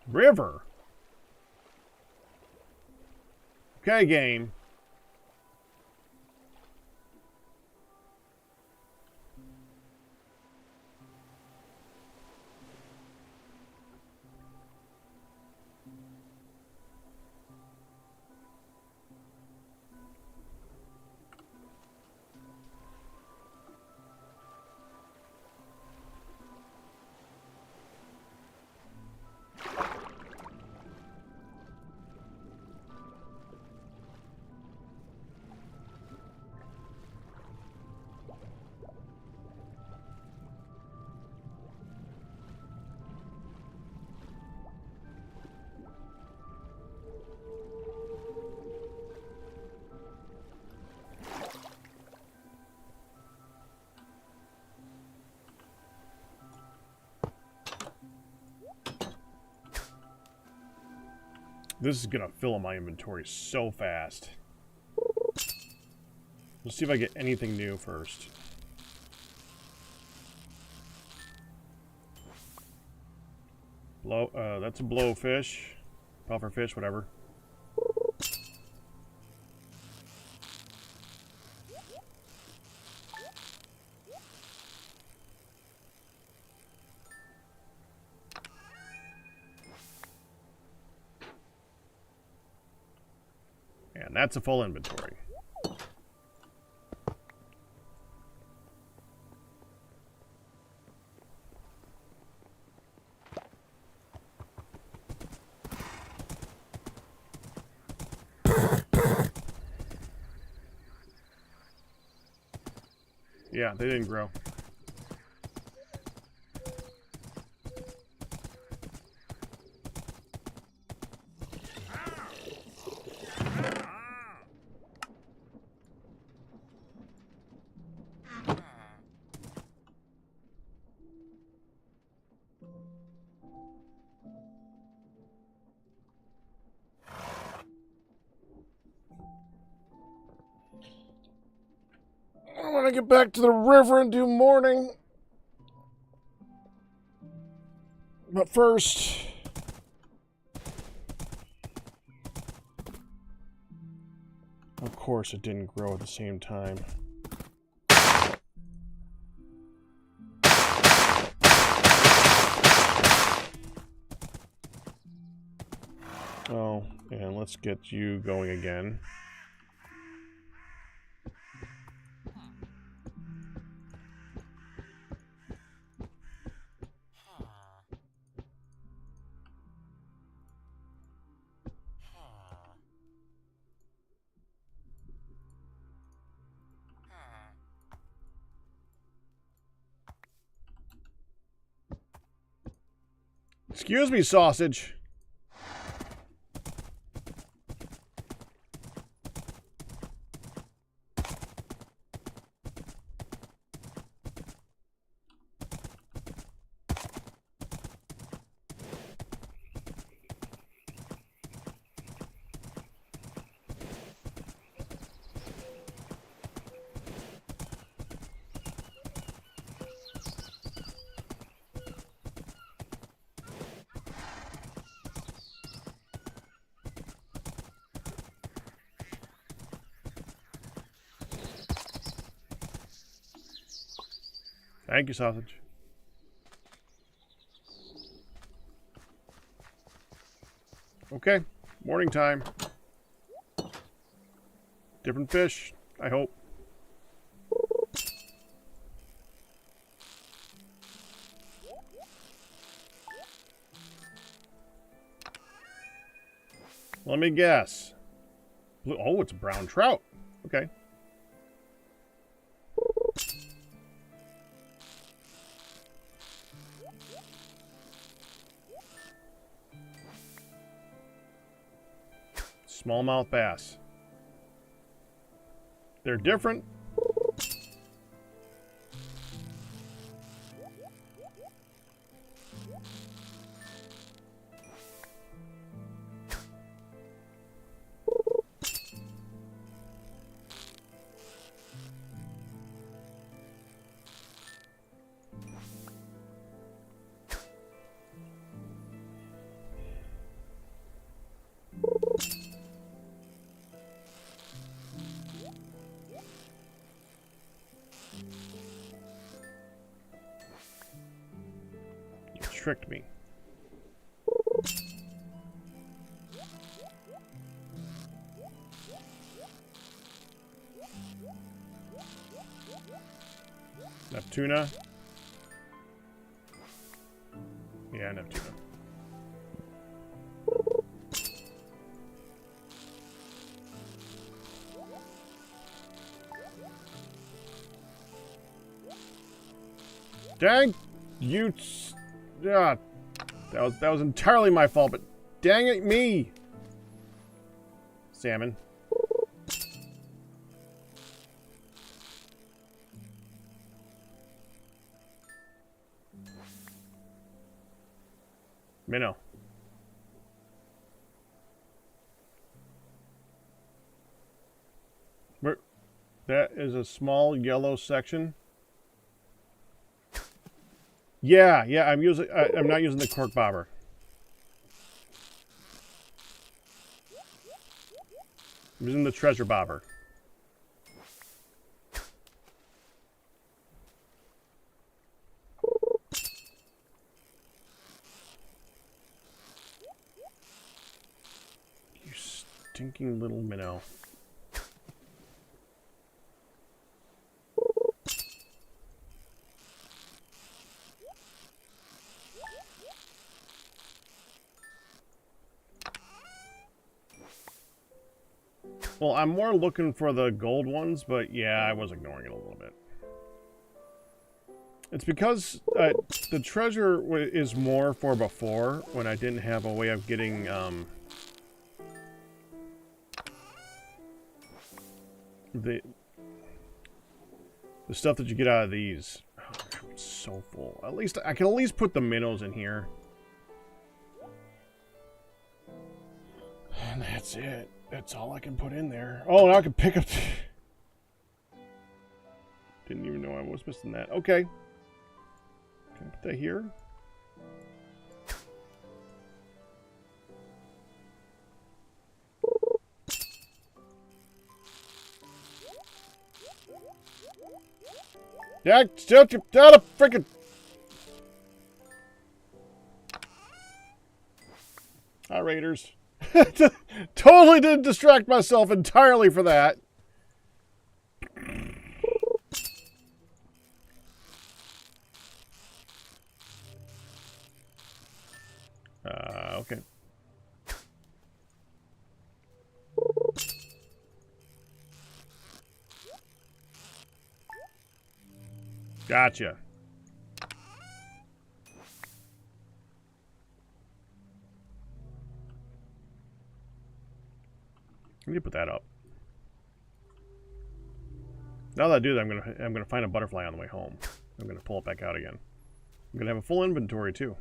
Speaker 1: River? Okay, game. This is gonna fill up my inventory so fast. Let's see if I get anything new first. That's a blowfish. Pufferfish, whatever. And that's a full inventory. Yeah, they didn't grow. I want to get back to the river and do mourning. But first... Of course it didn't grow at the same time. Oh, and let's get you going again. Excuse me, sausage. Thank you, sausage. Okay, morning time. Different fish, I hope. Let me guess. Oh, it's a brown trout. Okay. Smallmouth bass. They're different. Tricked me. Enough tuna? Yeah, enough tuna. Dang you! Yeah, that was entirely my fault, but dang it, me! Salmon. Minnow. That is a small yellow section. Yeah, I'm not using the cork bobber. I'm using the treasure bobber. You stinking little minnow. Well, I'm more looking for the gold ones, but yeah, I was ignoring it a little bit. It's because the treasure is more for before, when I didn't have a way of getting the stuff that you get out of these. Oh, I'm so full. At least I can put the minnows in here. And that's it. That's all I can put in there. Oh, now I can pick up... Didn't even know I was missing that. Okay. Can I put that here? Yeah, out of freaking... Hi, Raiders. Totally didn't distract myself entirely for that. Okay. Gotcha. Let me put that up. Now that I do that, I'm gonna find a butterfly on the way home. I'm gonna pull it back out again. I'm gonna have a full inventory too.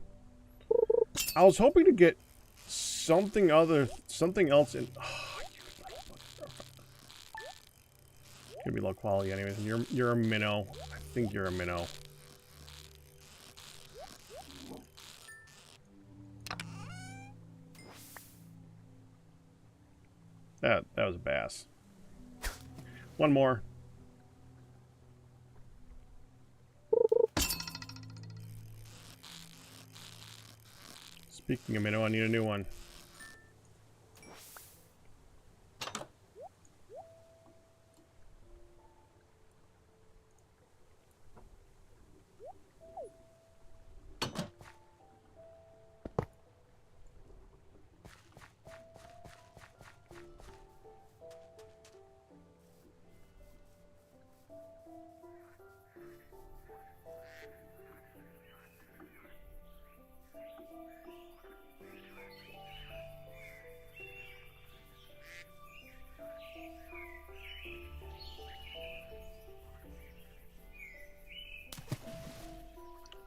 Speaker 1: I was hoping to get something else in. Oh, it's gonna be low quality anyways. You're a minnow. I think you're a minnow. That was a bass. One more. Speaking of minnow, I need a new one.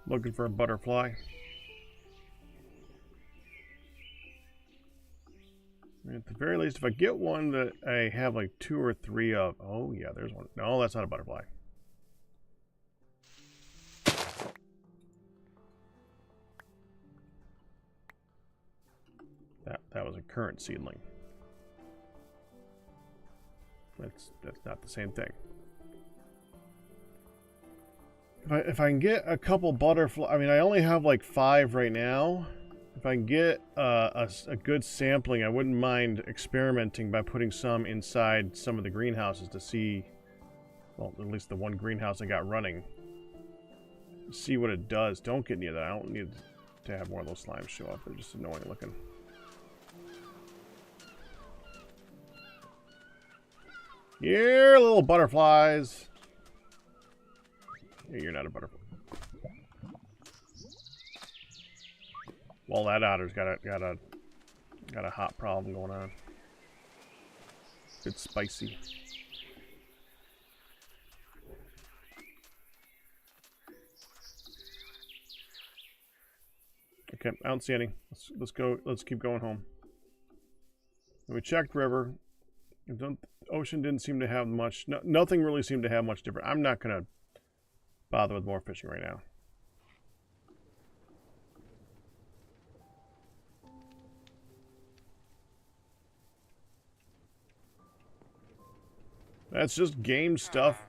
Speaker 1: Looking for a butterfly. At the very least, if I get one that I have like 2 or 3 of... Oh, yeah, there's one. No, that's not a butterfly. That was a current seedling. That's not the same thing. If I can get a couple butterfly... I mean, I only have like 5 right now. If I can get a good sampling, I wouldn't mind experimenting by putting some inside some of the greenhouses to see... Well, at least the one greenhouse I got running. See what it does. Don't get any of that. I don't need to have more of those slimes show up. They're just annoying looking. Here, little butterflies. Yeah, you're not a butterfly. Well, that otter's got a hot problem going on. It's spicy. Okay, I don't see any. Let's go. Let's keep going home. We checked river. Ocean didn't seem to have much. Nothing really seemed to have much different. I'm not gonna bother with more fishing right now. That's just game stuff.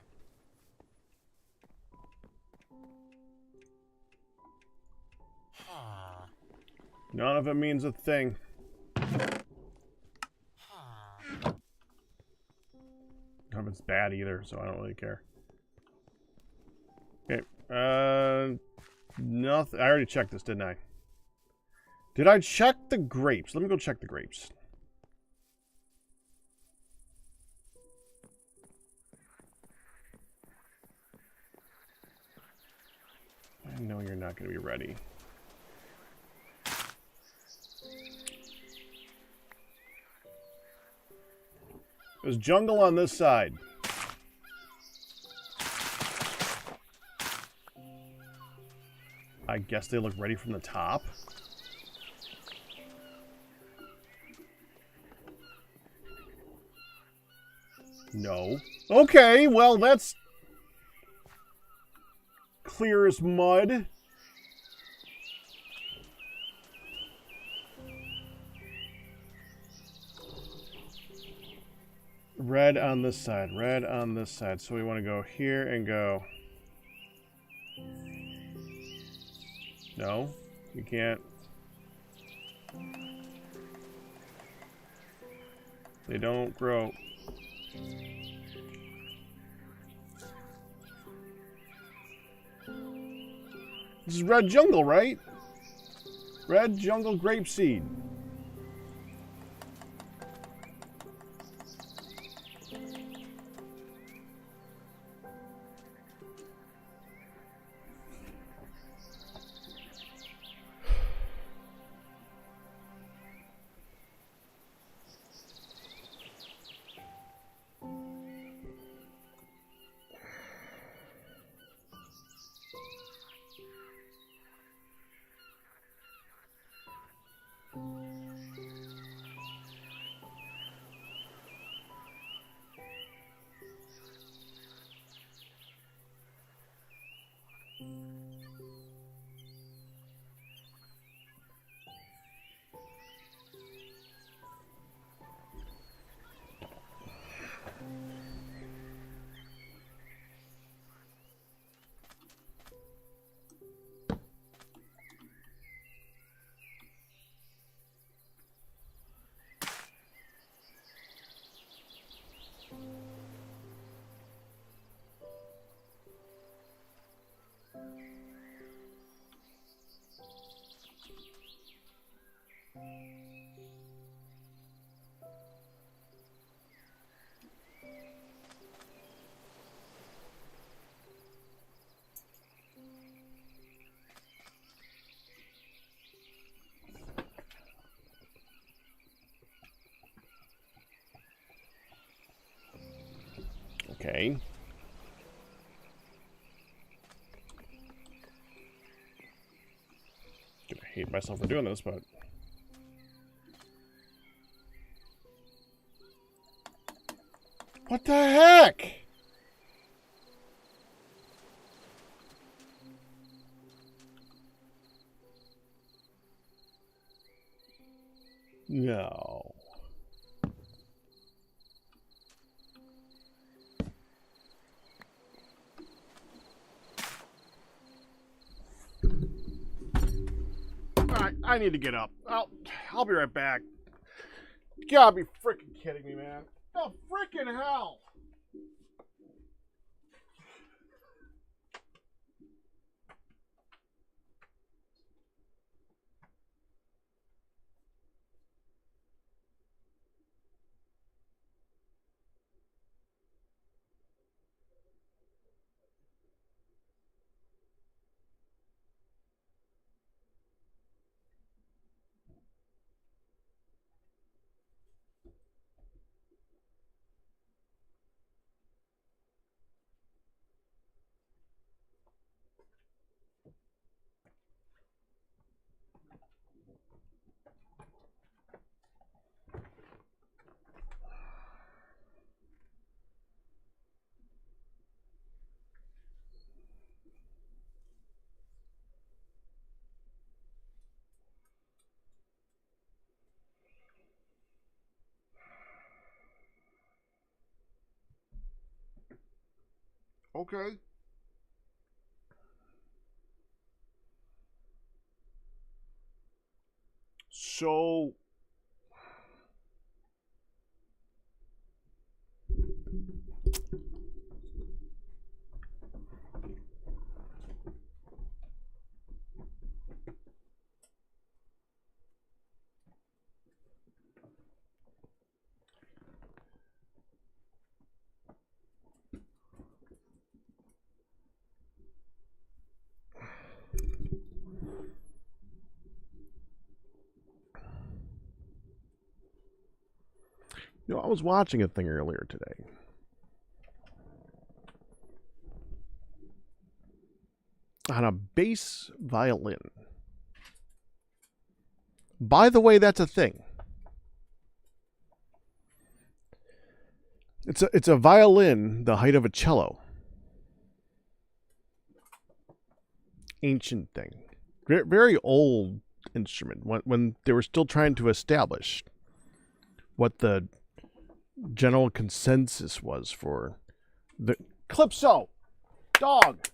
Speaker 1: None of it means a thing. None of it's bad either, so I don't really care. Okay, nothing. I already checked this, didn't I? Did I check the grapes? Let me go check the grapes. No, you're not going to be ready. There's jungle on this side. I guess they look ready from the top. No. Okay, well, that's clear as mud. Red on this side, red on this side. So we want to go here and go. No, you can't. They don't grow. This is red jungle, right? Red jungle grapeseed. Okay. I hate myself for doing this, but what the heck? No. Alright, I need to get up. I'll be right back. You gotta be freaking kidding me, man. The freaking hell! Okay. So You know, I was watching a thing earlier today. On a bass violin. By the way, that's a thing. It's a violin the height of a cello. Ancient thing. Very old instrument. When they were still trying to establish what the general consensus was for the Calypso! Dog!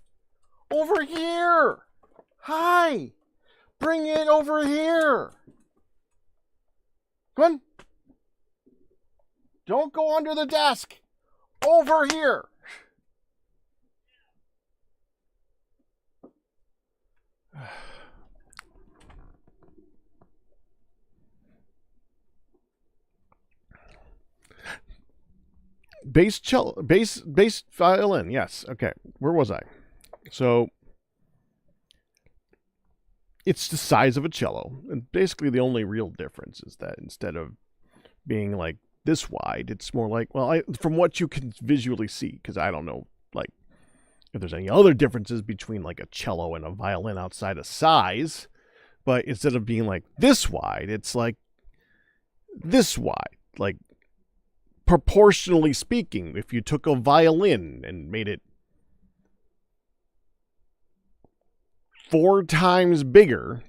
Speaker 1: Over here! Hi! Bring it over here! Come on! Don't go under the desk! Over here! Bass violin, yes. Okay, where was I? So, it's the size of a cello, and basically the only real difference is that instead of being like this wide, it's more like, well, from what you can visually see, because I don't know, like, if there's any other differences between like a cello and a violin outside of size, but instead of being like this wide, it's like this wide, like proportionally speaking. If you took a violin and made it 4 times bigger,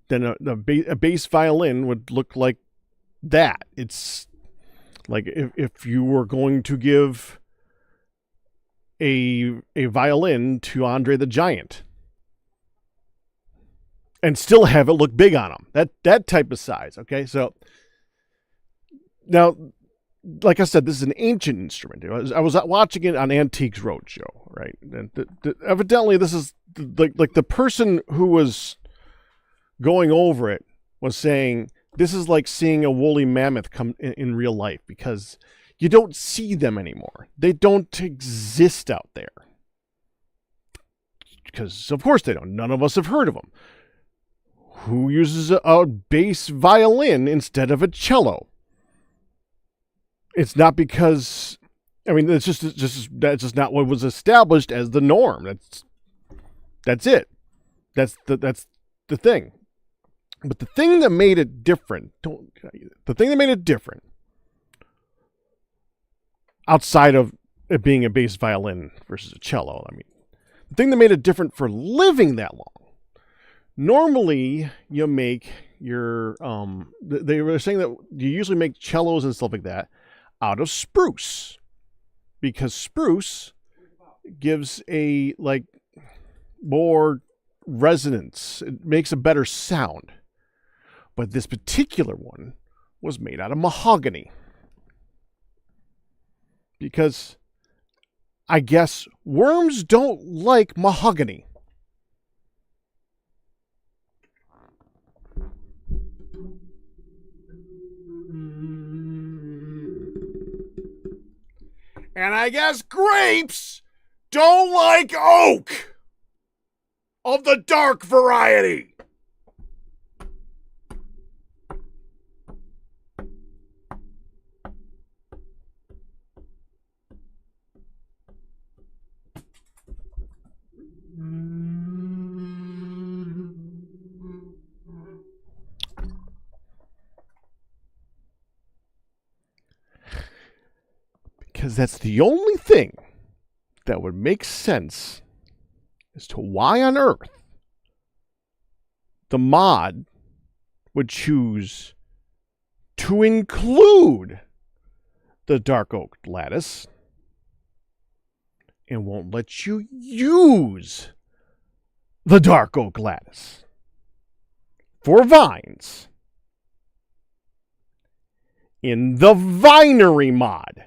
Speaker 1: then a bass violin would look like that. It's like if you were going to give a violin to Andre the Giant and still have it look big on him. That type of size, okay? So now, like I said, this is an ancient instrument. I was watching it on Antiques Roadshow, right? And evidently, this is like the person who was going over it was saying this is like seeing a woolly mammoth come in real life, because you don't see them anymore. They don't exist out there. Because, of course, they don't. None of us have heard of them. Who uses a bass violin instead of a cello? It's not because, I mean, that's just not what was established as the norm. That's it. That's the thing. But the thing that made it different, outside of it being a bass violin versus a cello, I mean, the thing that made it different for living that long, normally you make your, they were saying that you usually make cellos and stuff like that out of spruce, because spruce gives a like more resonance. It makes a better sound. But this particular one was made out of mahogany, because I guess worms don't like mahogany. And I guess grapes don't like oak of the dark variety. Because that's the only thing that would make sense as to why on earth the mod would choose to include the dark oak lattice and won't let you use the dark oak lattice for vines in the vinery mod.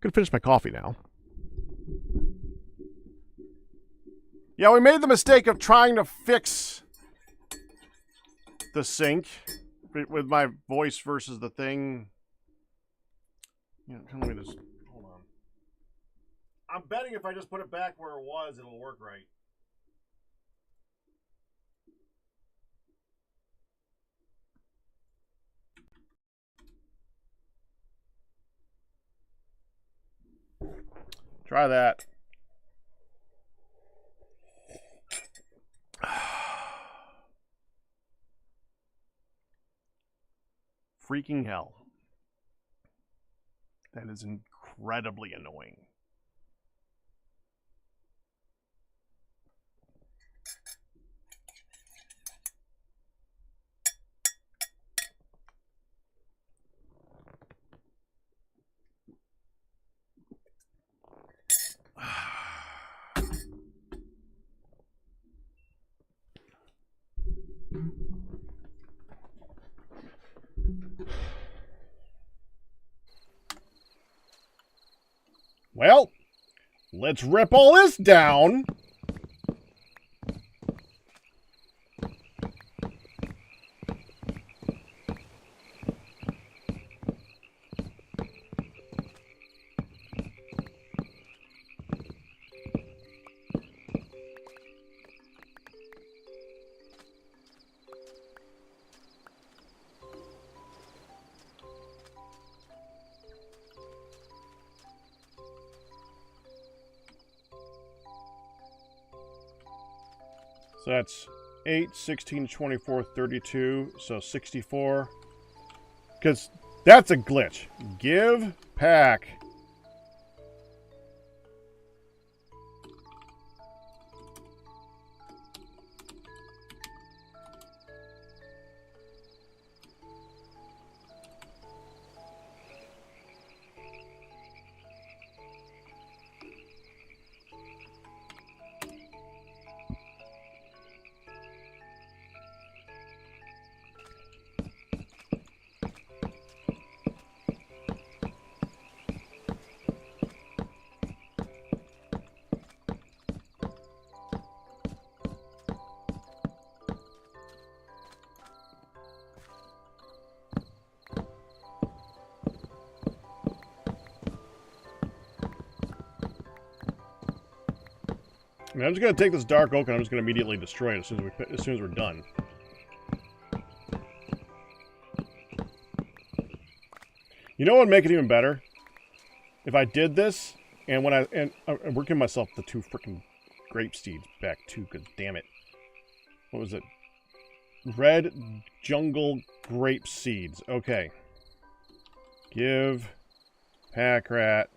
Speaker 1: Gonna finish my coffee now. Yeah, we made the mistake of trying to fix the sync with my voice versus the thing. You know, let me just hold on. I'm betting if I just put it back where it was, it'll work right. Try that. Freaking hell. That is incredibly annoying. Well, let's rip all this down. So that's 8, 16, 24, 32, so 64. Because that's a glitch. Give pack. I mean, I'm just going to take this dark oak and I'm just going to immediately destroy it as soon as we're done. You know what would make it even better? If I did this, and when I'm working myself the 2 freaking grape seeds back too, because damn it. What was it? Red jungle grape seeds. Okay. Give pack rat.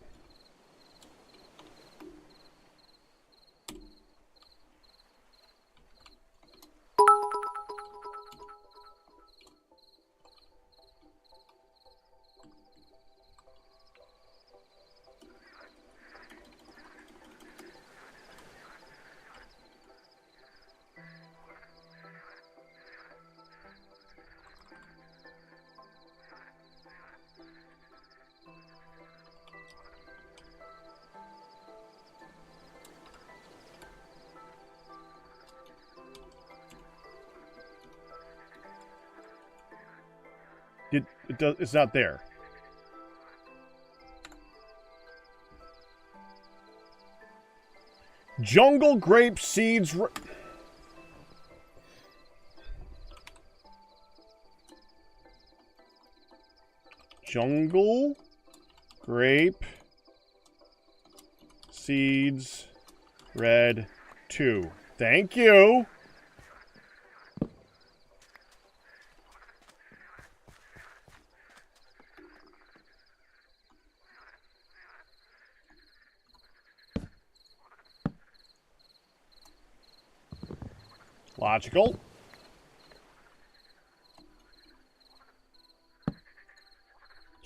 Speaker 1: It's not there. Jungle grape seeds. Jungle grape seeds red 2. Thank you. Logical.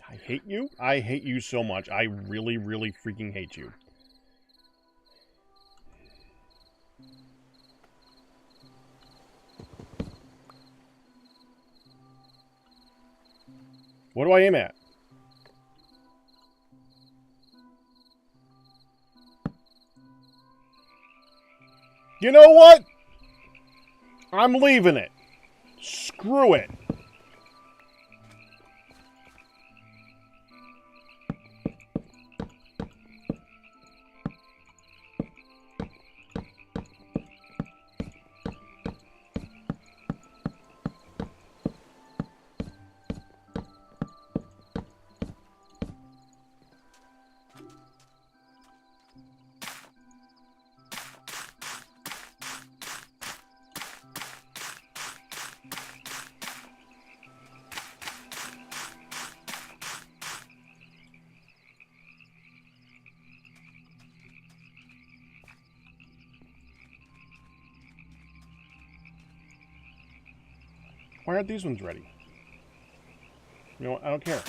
Speaker 1: I hate you. I hate you so much. I really, really freaking hate you. What do I aim at? You know what? I'm leaving it. Screw it. Why aren't these ones ready? You know what? I don't care.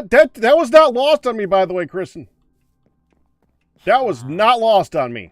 Speaker 1: That was not lost on me, by the way, Kristen. That was not lost on me.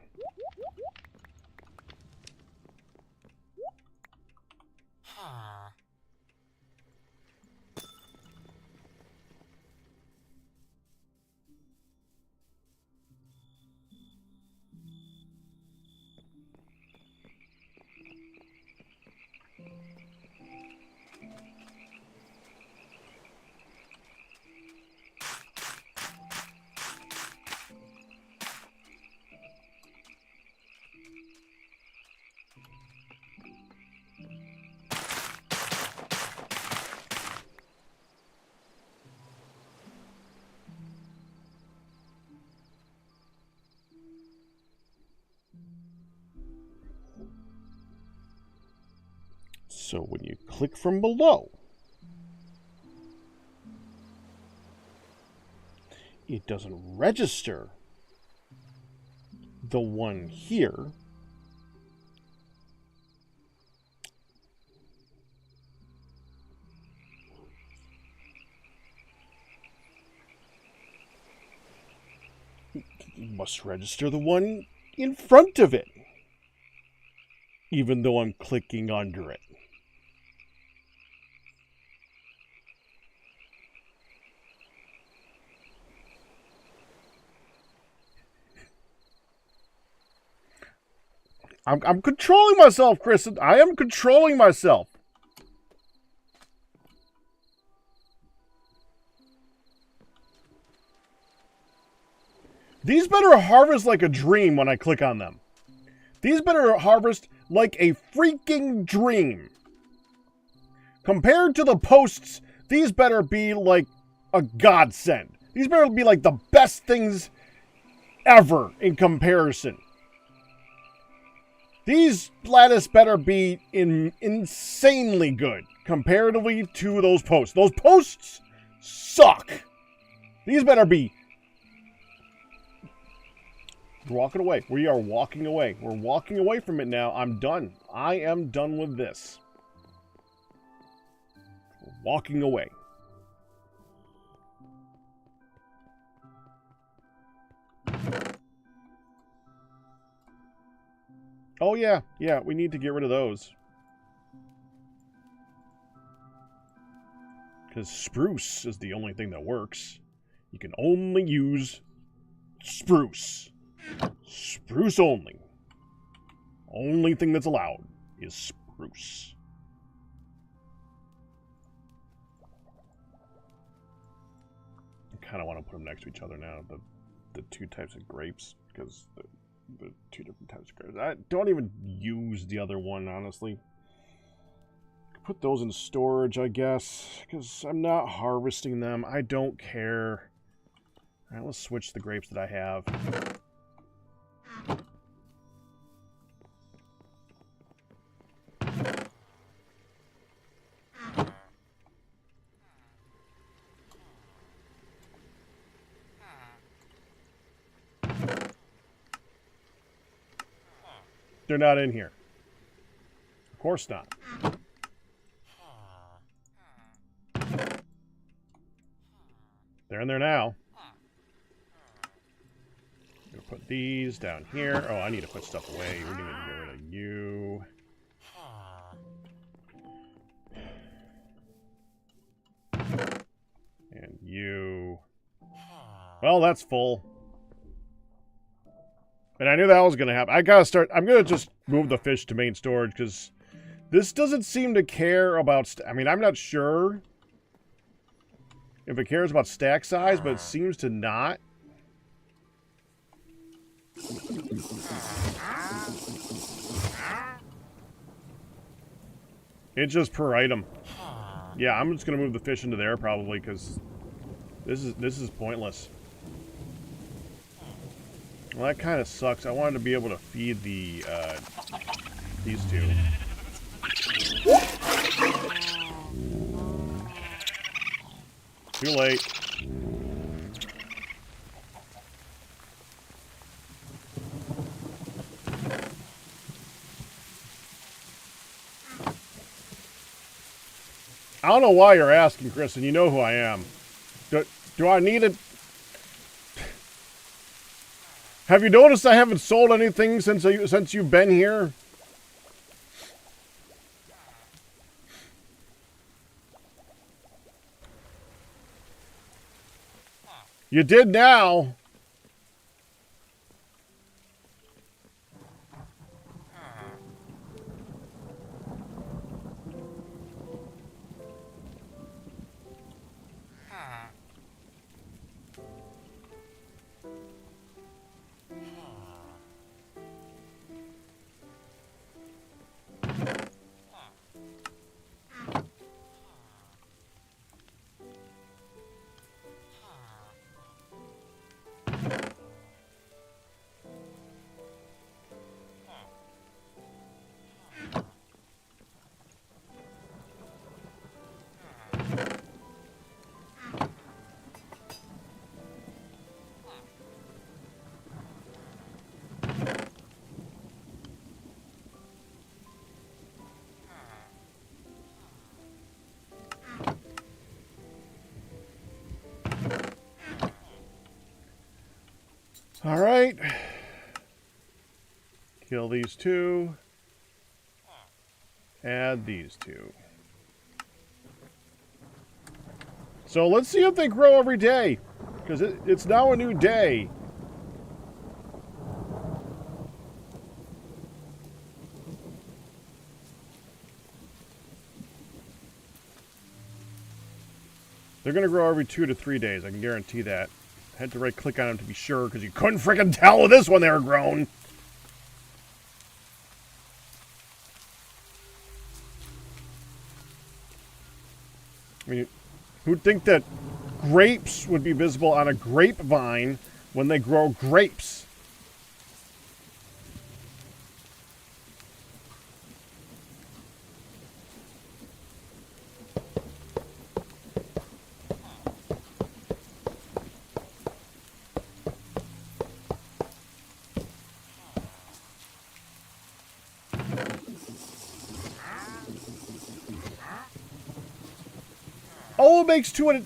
Speaker 1: So when you click from below, it doesn't register the one here. It must register the one in front of it, even though I'm clicking under it. I'm controlling myself, Kristen. I am controlling myself. These better harvest like a dream when I click on them. These better harvest like a freaking dream. Compared to the posts, these better be like a godsend. These better be like the best things ever in comparison. These lattice better be insanely good comparatively to those posts. Those posts suck. These better be. We're walking away. We are walking away. We're walking away from it now. I'm done. I am done with this. We're walking away. Oh, yeah. Yeah, we need to get rid of those. Because spruce is the only thing that works. You can only use spruce. Spruce only. Only thing that's allowed is spruce. I kind of want to put them next to each other now, the two types of grapes, because the two different types of grapes. I don't even use the other one, honestly. Put those in storage, I guess, because I'm not harvesting them. I don't care. All right, let's switch the grapes that I have. They're not in here. Of course not. They're in there now. I'm gonna put these down here. Oh, I need to put stuff away. We need to get rid of you. And you. Well, that's full. And I knew that was going to happen. I gotta start. I'm going to just move the fish to main storage because this doesn't seem to care about. I mean, I'm not sure if it cares about stack size, but it seems to not. It's just per item. Yeah, I'm just going to move the fish into there probably because this is pointless. Well, that kind of sucks. I wanted to be able to feed the, these two. Too late. I don't know why you're asking, Kristen. You know who I am. Do I need it? Have you noticed I haven't sold anything since you've been here? You did now. All right. Kill these two. Add these two. So let's see if they grow every day, because it's now a new day. They're going to grow every 2 to 3 days. I can guarantee that. I had to right-click on them to be sure, because you couldn't freaking tell with this when they were grown. I mean, who'd think that grapes would be visible on a grapevine when they grow grapes? Oh, it makes 200.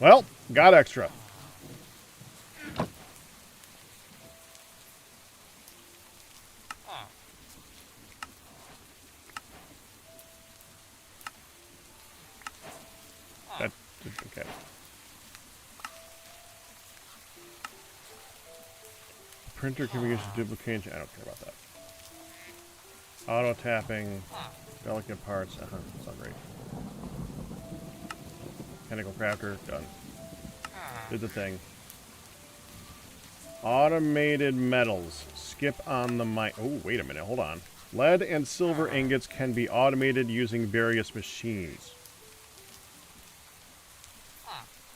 Speaker 1: Well, got extra. That, okay. Printer can be used to duplicate. I don't care about that. Auto tapping, delicate parts. That's not great. Mechanical crafter, done. Did the thing. Automated metals. Skip on the mic. Oh, wait a minute. Hold on. Lead and silver ingots can be automated using various machines.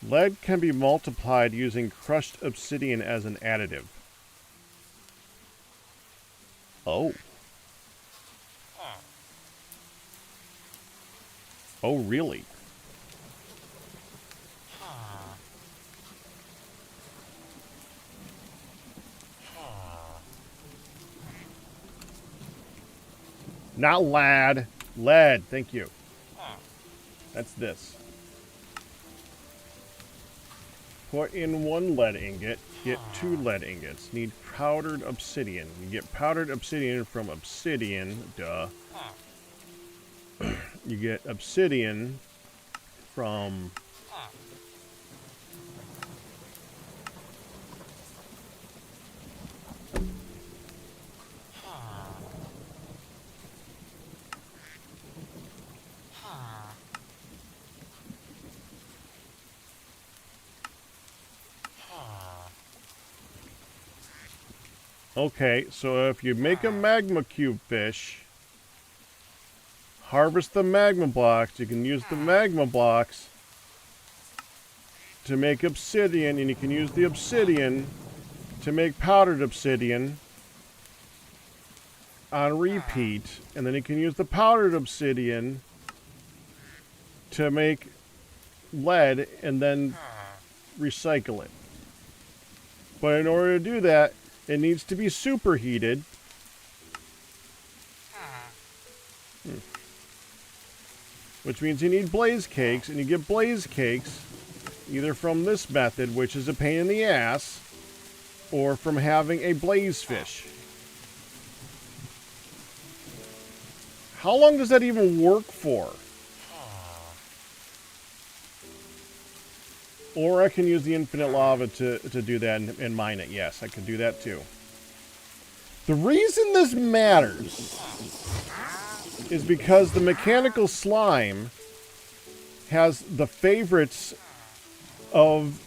Speaker 1: Lead can be multiplied using crushed obsidian as an additive. Oh. Oh, really? Not lad. Lead. Thank you. That's this. Put in 1 lead ingot. Get 2 lead ingots. Need powdered obsidian. You get powdered obsidian from obsidian. Duh. You get obsidian from... Okay, so if you make a magma cube fish, harvest the magma blocks, you can use the magma blocks to make obsidian, and you can use the obsidian to make powdered obsidian on repeat, and then you can use the powdered obsidian to make lead and then recycle it. But in order to do that, it needs to be superheated. Which means you need blaze cakes, and you get blaze cakes either from this method, which is a pain in the ass, or from having a blaze fish. How long does that even work for? Or I can use the infinite lava to do that and mine it. Yes, I can do that too. The reason this matters is because the mechanical slime has the favorites of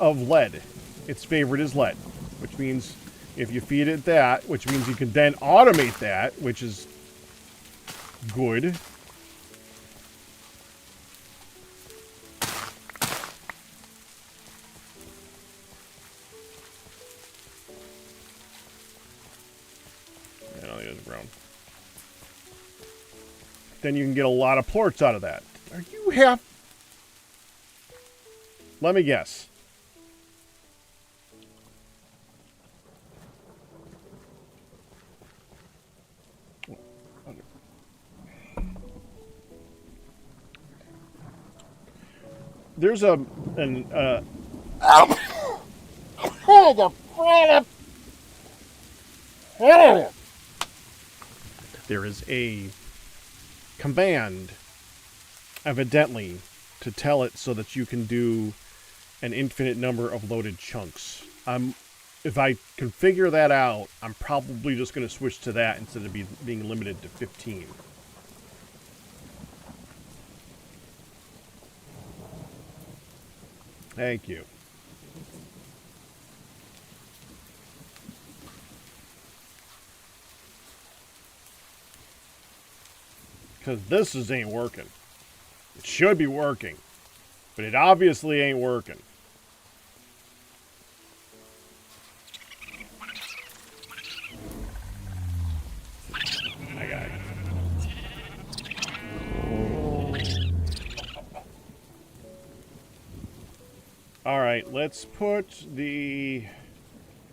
Speaker 1: lead. Its favorite is lead, which means if you feed it that, which means you can then automate that, which is good. Brown. Then you can get a lot of plorts out of that. Are you half? Let me guess. There's there is a command, evidently, to tell it so that you can do an infinite number of loaded chunks. If I can figure that out, I'm probably just going to switch to that instead of being limited to 15. Thank you. Because this ain't working. It should be working. But it obviously ain't working. I got it. Alright, let's put the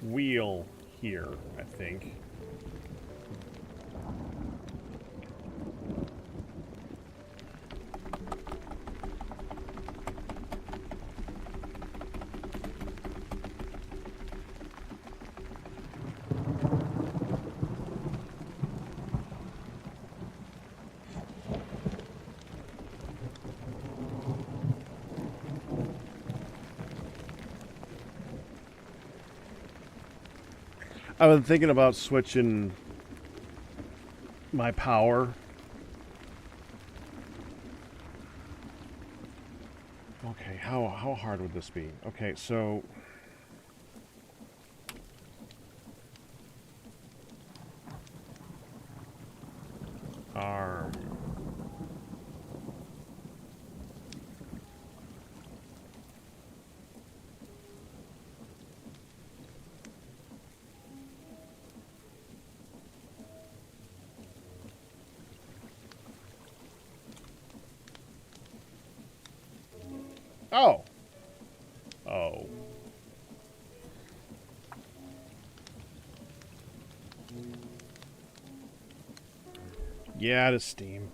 Speaker 1: wheel here, I think. I've been thinking about switching my power. Okay, how hard would this be? Okay, so arm. Oh. Oh. Yeah, to Steam.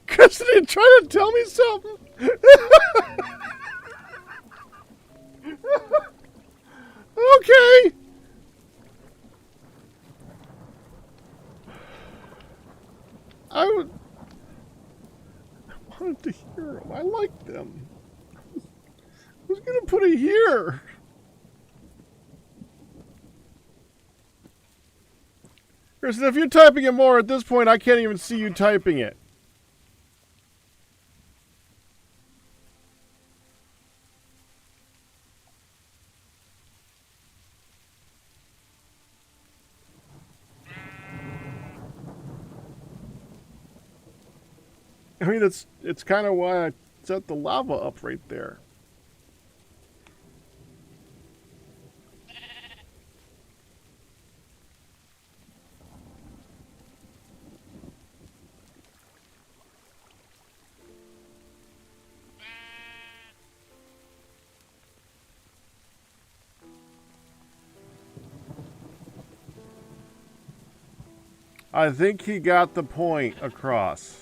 Speaker 1: Chris, you trying to tell me something? Okay. I wanted to hear them. I like them. Who's gonna put it here? Chris, if you're typing it more at this point, I can't even see you typing it. I mean, it's kind of why I set the lava up right there. I think he got the point across.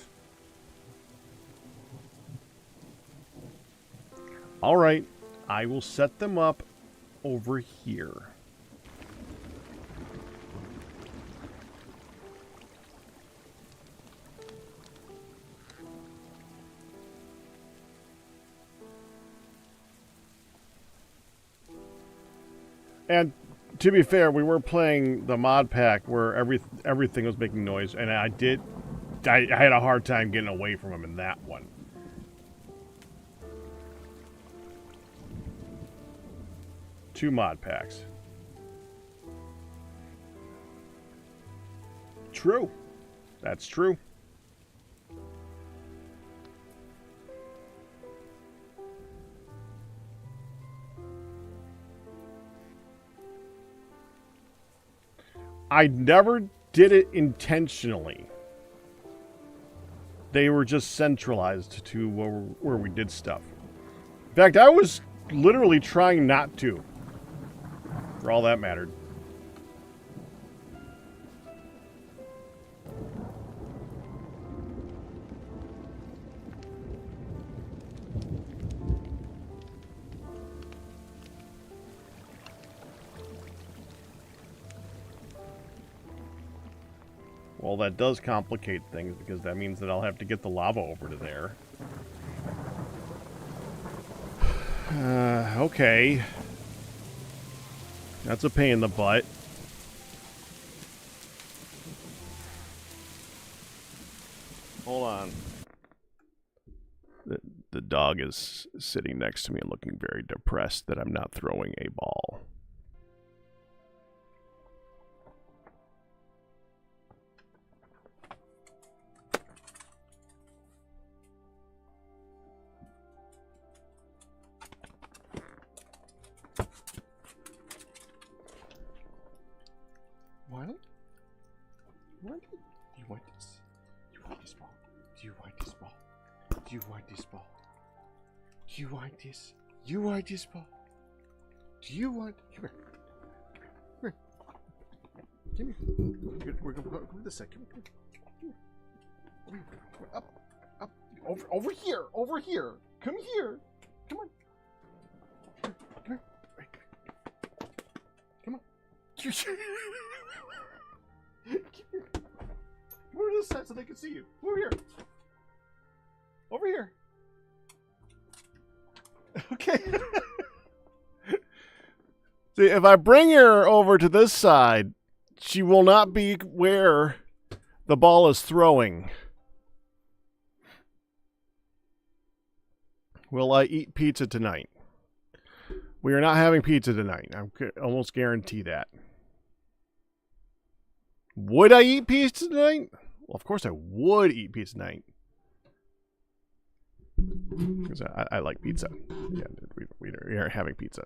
Speaker 1: All right, I will set them up over here. And to be fair, we were playing the mod pack where everything was making noise, and I had a hard time getting away from him in that one. Two mod packs. True. That's true. I never did it intentionally. They were just centralized to where we did stuff. In fact, I was literally trying not to. For all that mattered. Well, that does complicate things because that means that I'll have to get the lava over to there. Okay. That's a pain in the butt. Hold on. The dog is sitting next to me and looking very depressed that I'm not throwing a ball. What? Do you want this? You want this ball? Do you want this ball? Do you want this ball? Do you want this? You want this ball? Do you want? Come here. Come here. Come here. We're gonna go this side. Come here. Come here. Up. Up. Over here. Over here. Come here. Come on. Come here. Come on. Come over to this side so they can see you. Over here. Over here. Okay. See, if I bring her over to this side, she will not be where the ball is throwing. Will I eat pizza tonight? We are not having pizza tonight. I almost guarantee that. Would I eat pizza tonight? Well, of course I would eat pizza tonight. Because I like pizza. Yeah, we are having pizza.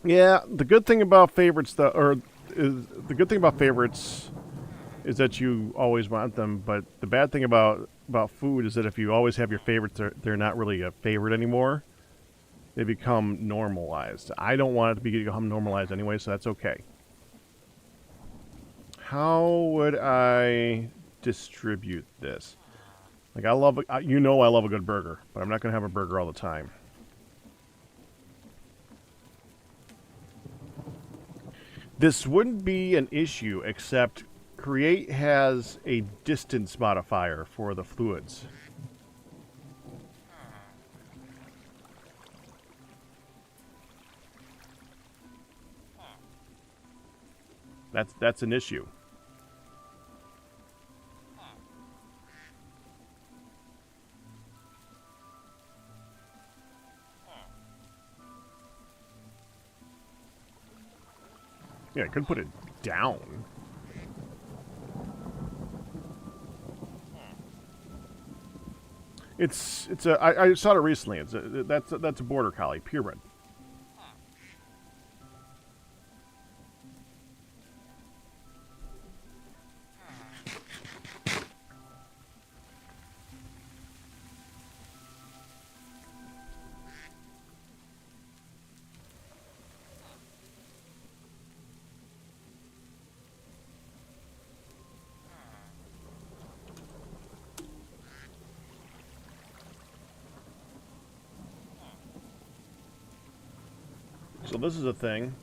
Speaker 1: Yeah, the good thing about favorites, the good thing about favorites is that you always want them. But the bad thing about food is that if you always have your favorites, they're not really a favorite anymore. They become normalized. I don't want it to become normalized anyway, so that's okay. How would I distribute this? Like, I love, you know, I love a good burger, but I'm not gonna have a burger all the time. This wouldn't be an issue, except Create has a distance modifier for the fluids. That's an issue. Yeah, I could put it down. I saw it recently. That's a border collie, purebred. So this is a thing.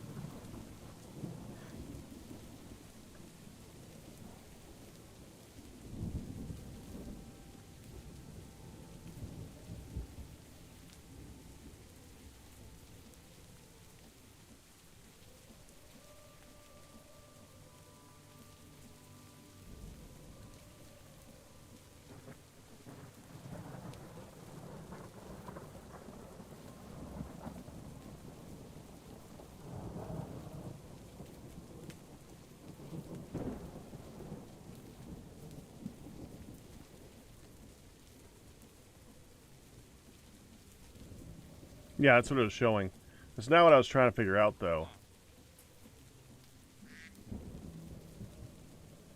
Speaker 1: Yeah, that's what it was showing. That's not what I was trying to figure out, though.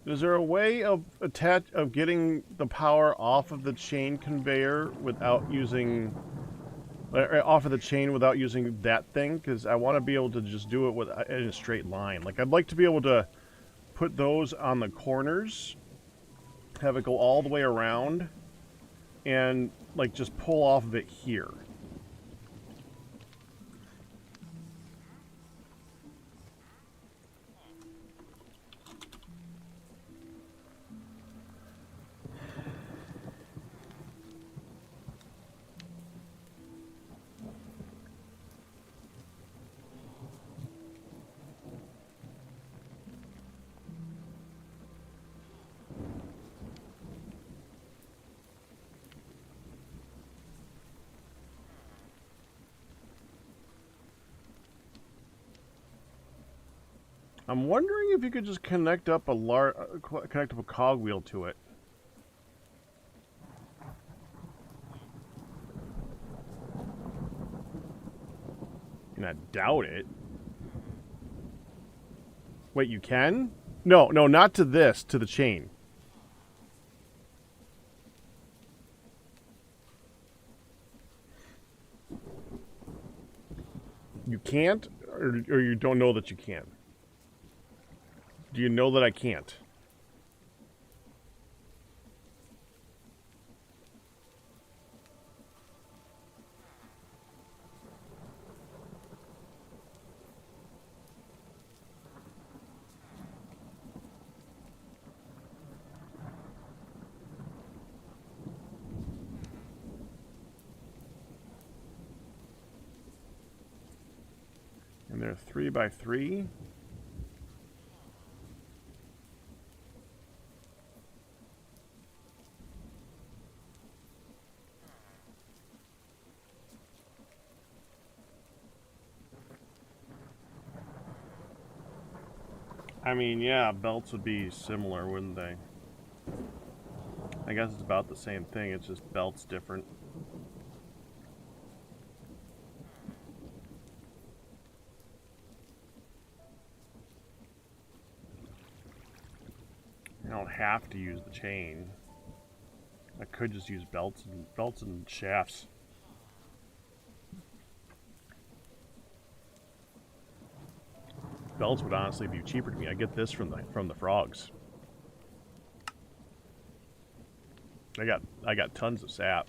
Speaker 1: Is there a way of getting the power off of the chain conveyor without using off of the chain without using that thing? Because I want to be able to just do it in a straight line. Like, I'd like to be able to put those on the corners, have it go all the way around, and like just pull off of it here. I'm wondering if you could just connect up a cogwheel to it. And I doubt it. Wait, you can? No, not to this, to the chain. You can't, or you don't know that you can? Do you know that I can't? And they're 3x3. I mean, yeah, belts would be similar, wouldn't they? I guess it's about the same thing, it's just belts different. don't have to use the chain. I could just use belts and shafts. Belts would honestly be cheaper to me. I get this from the frogs. I got tons of sap.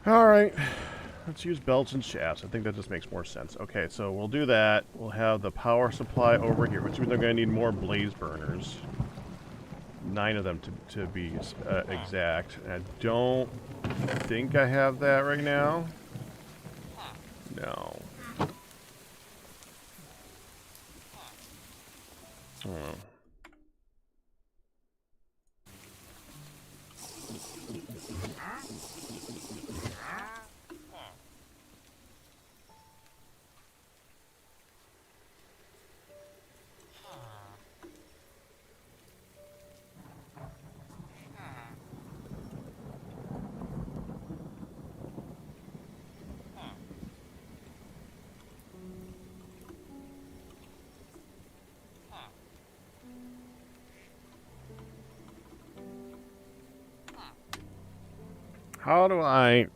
Speaker 1: All right, let's use belts and shafts. I think that just makes more sense. Okay, so we'll do that. We'll have the power supply over here, which means they're going to need more blaze burners. 9 of them to be exact. And I don't think I have that right now. No. Oh. How do I...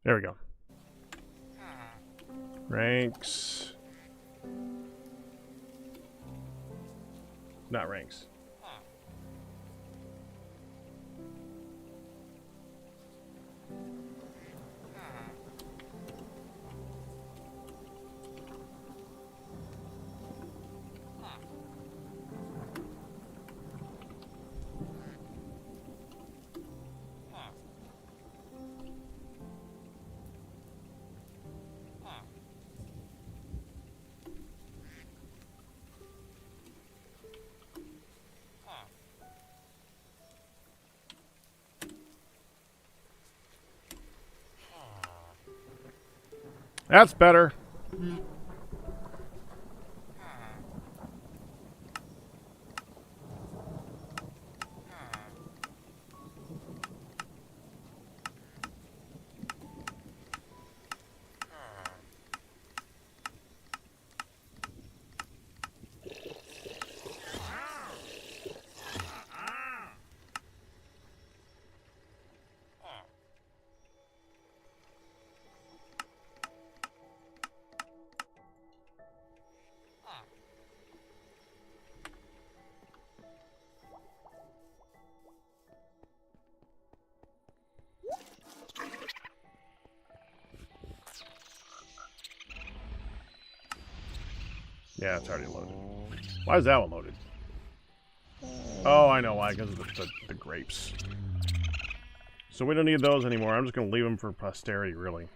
Speaker 1: There we go. Ranks. Not ranks. That's better. Yeah, it's already loaded. Why is that one loaded? Oh, I know why, because of the grapes. So we don't need those anymore. I'm just going to leave them for posterity, really.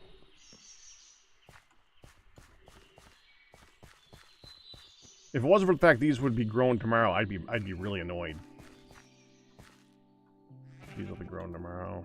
Speaker 1: If it wasn't for the fact these would be grown tomorrow, I'd be really annoyed. These will be grown tomorrow.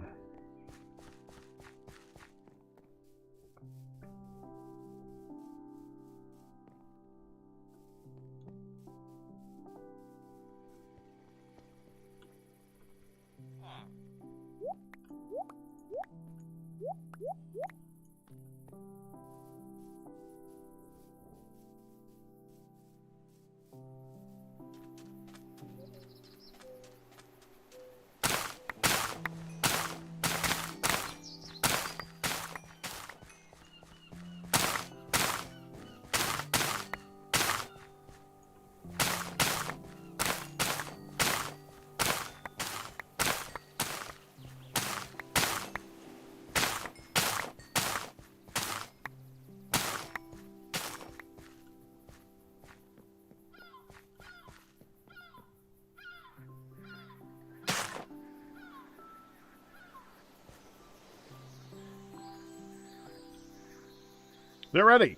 Speaker 1: They're ready.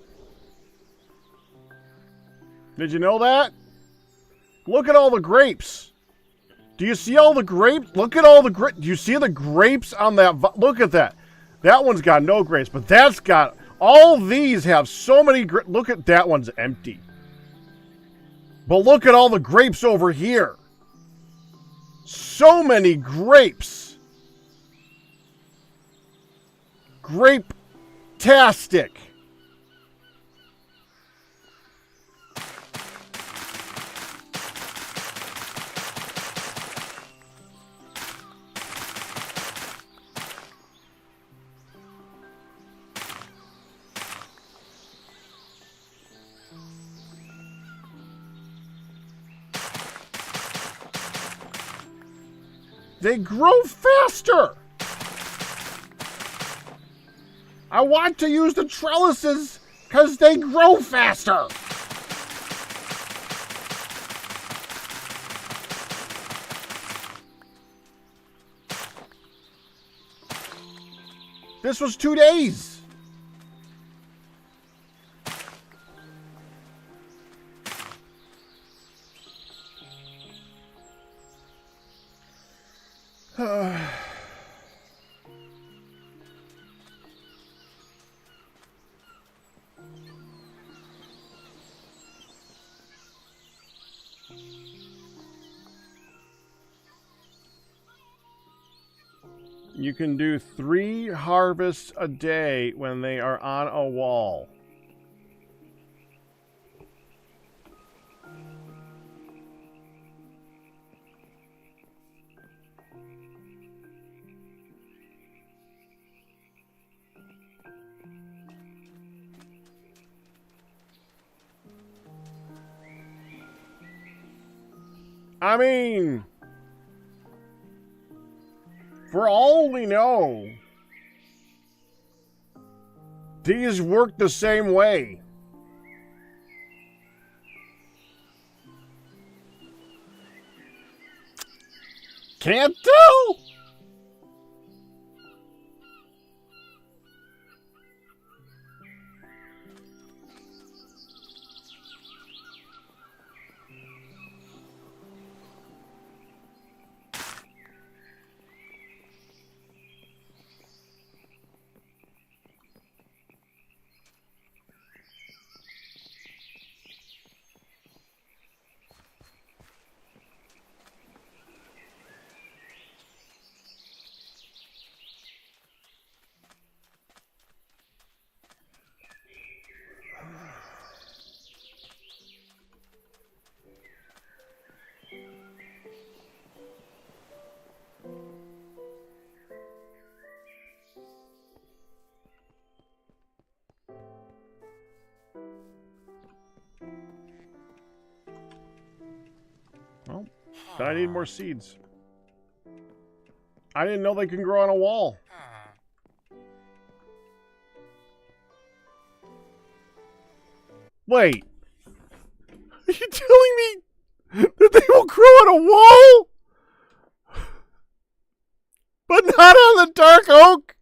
Speaker 1: Did you know that? Look at all the grapes. Do you see all the grapes? Look at all the grapes. Do you see the grapes on that? Look at that. That one's got no grapes, but that's got... All these have so many grapes. Look at that one's empty. But look at all the grapes over here. So many grapes. Grape-tastic. They grow faster. I want to use the trellises because they grow faster. This was 2 days. You can do 3 harvests a day when they are on a wall. I mean... For all we know, these work the same way. Can't tell. Well, I need more seeds. I didn't know they can grow on a wall. Wait. Are you telling me that they will grow on a wall? But not on the dark oak?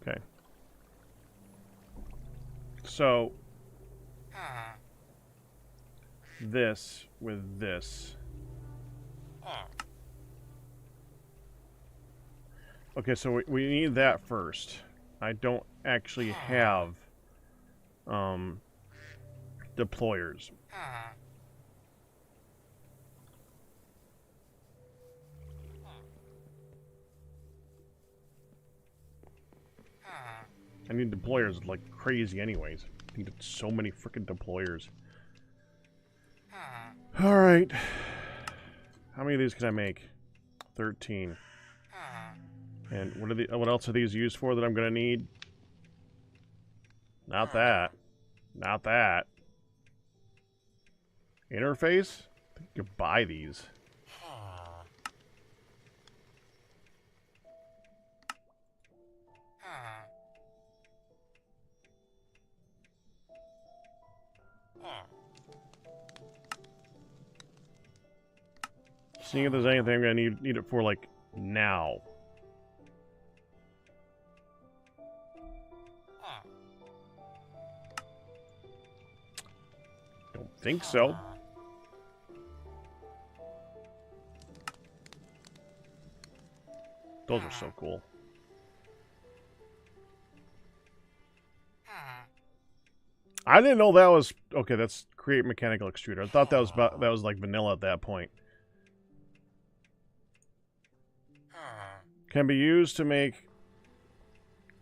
Speaker 1: Okay. So, this with this. Okay, so we need that first. I don't actually have deployers. I need deployers like crazy anyways. I need so many freaking deployers. Alright. How many of these can I make? 13. And what else are these used for that I'm gonna need? Not that. Not that. Interface? I think you could buy these. Seeing if there's anything I'm gonna need it for, like, now. Don't think so. Those are so cool. I didn't know that was okay. That's create mechanical extruder. I thought that was like vanilla at that point. Can be used to make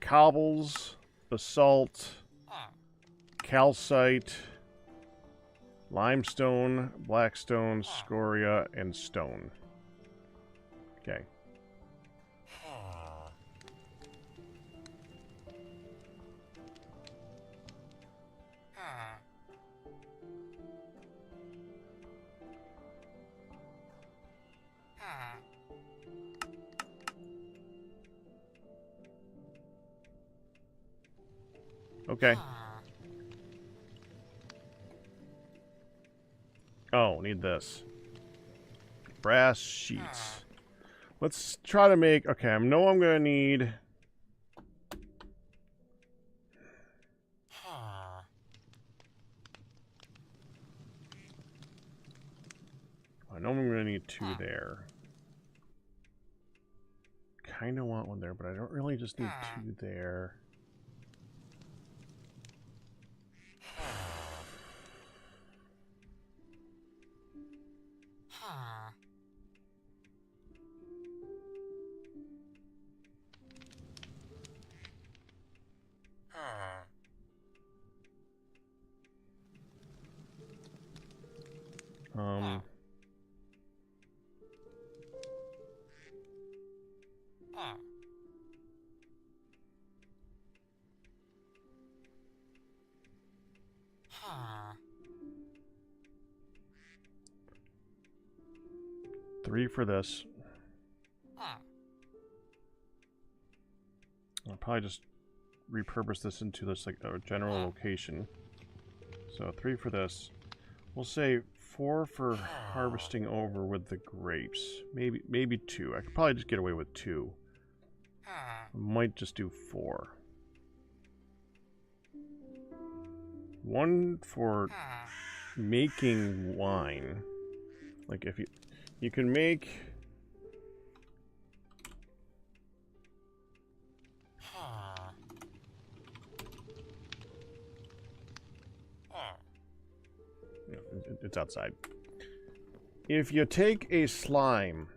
Speaker 1: cobbles, basalt, calcite, limestone, blackstone, scoria, and stone. Okay. Okay. Oh, need this. Brass sheets. Let's try to make... Okay, I know I'm going to need... I know I'm going to need 2 there. Kind of want one there, but I don't really just need 2 there. Three for this. I'll probably just repurpose this into this like a general location. So 3 for this. We'll say 4 for harvesting over with the grapes. Maybe 2. I could probably just get away with 2. I might just do 4. 1 for making wine. Like if you can make it's outside. If you take a slime,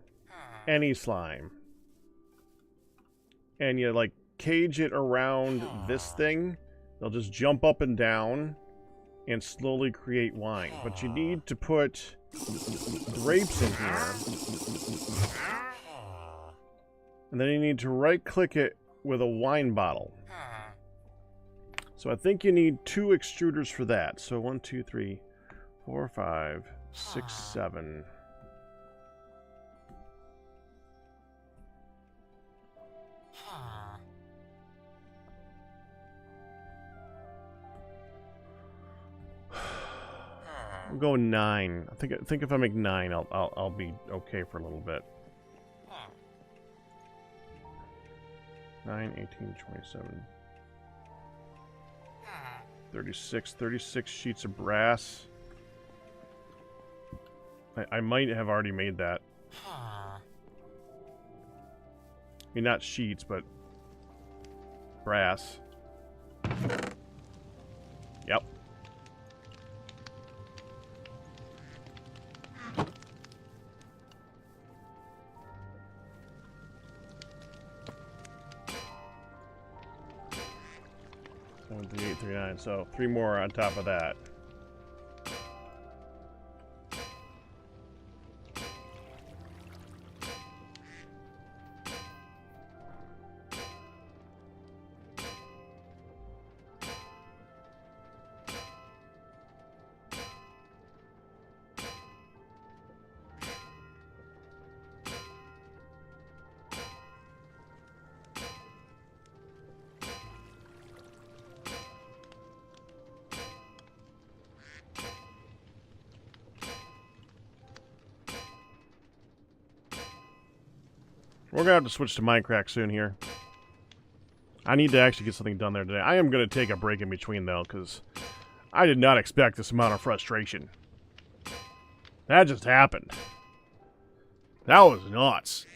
Speaker 1: any slime, and you like cage it around this thing, they'll just jump up and down and slowly create wine. But you need to put grapes in here. And then you need to right click it with a wine bottle. So I think you need 2 extruders for that. So 1, 2, 3, 4, 5, 6, 7. I'll go 9. I think if I make 9, I'll be okay for a little bit. 9, 18, 27, 36 sheets of brass. I might have already made that. mean, not sheets, but brass. Yep. One, 3, 8, 3, 9. So 3 more on top of that. We're gonna have to switch to Mindcrack soon here. I need to actually get something done there today. I am gonna take a break in between though, because I did not expect this amount of frustration. That just happened. That was nuts.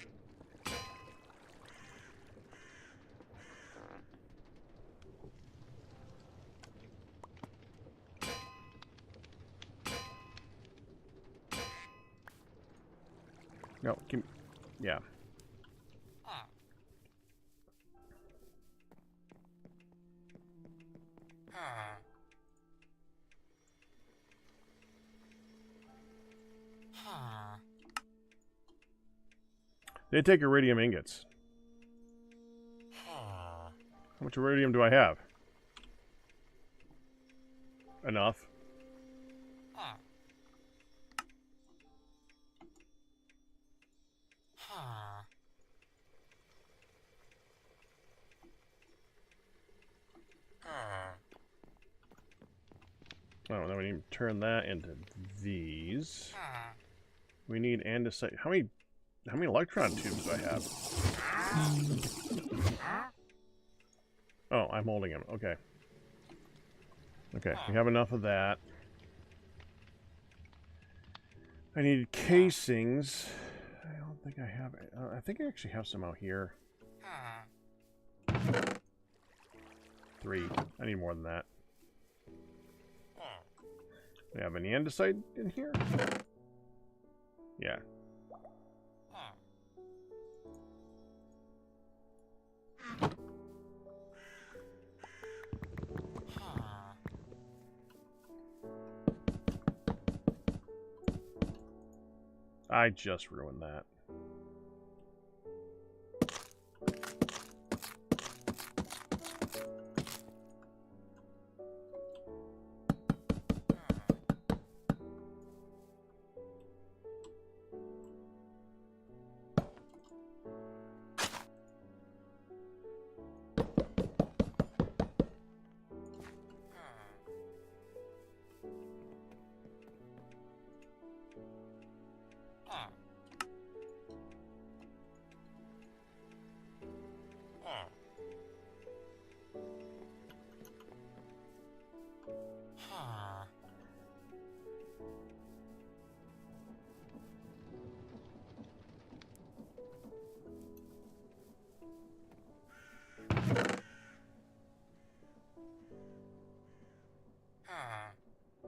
Speaker 1: No, give me, yeah. They take iridium ingots. How much iridium do I have? Enough. Oh, then we need to turn that into these. We need andesite. How many electron tubes do I have? Oh, I'm holding them. Okay. Okay, we have enough of that. I need casings. I don't think I have. I think I actually have some out here. 3. I need more than that. We have any andesite in here? Yeah. I just ruined that.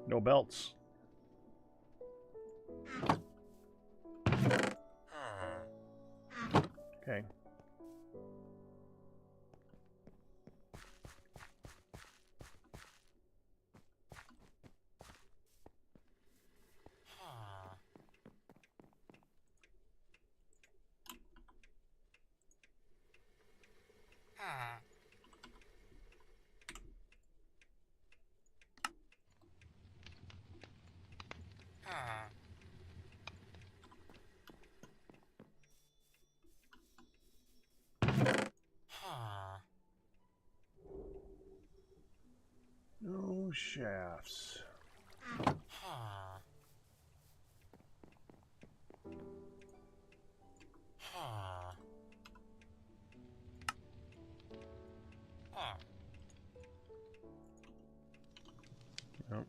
Speaker 1: No belts. Okay. No shafts. Nope.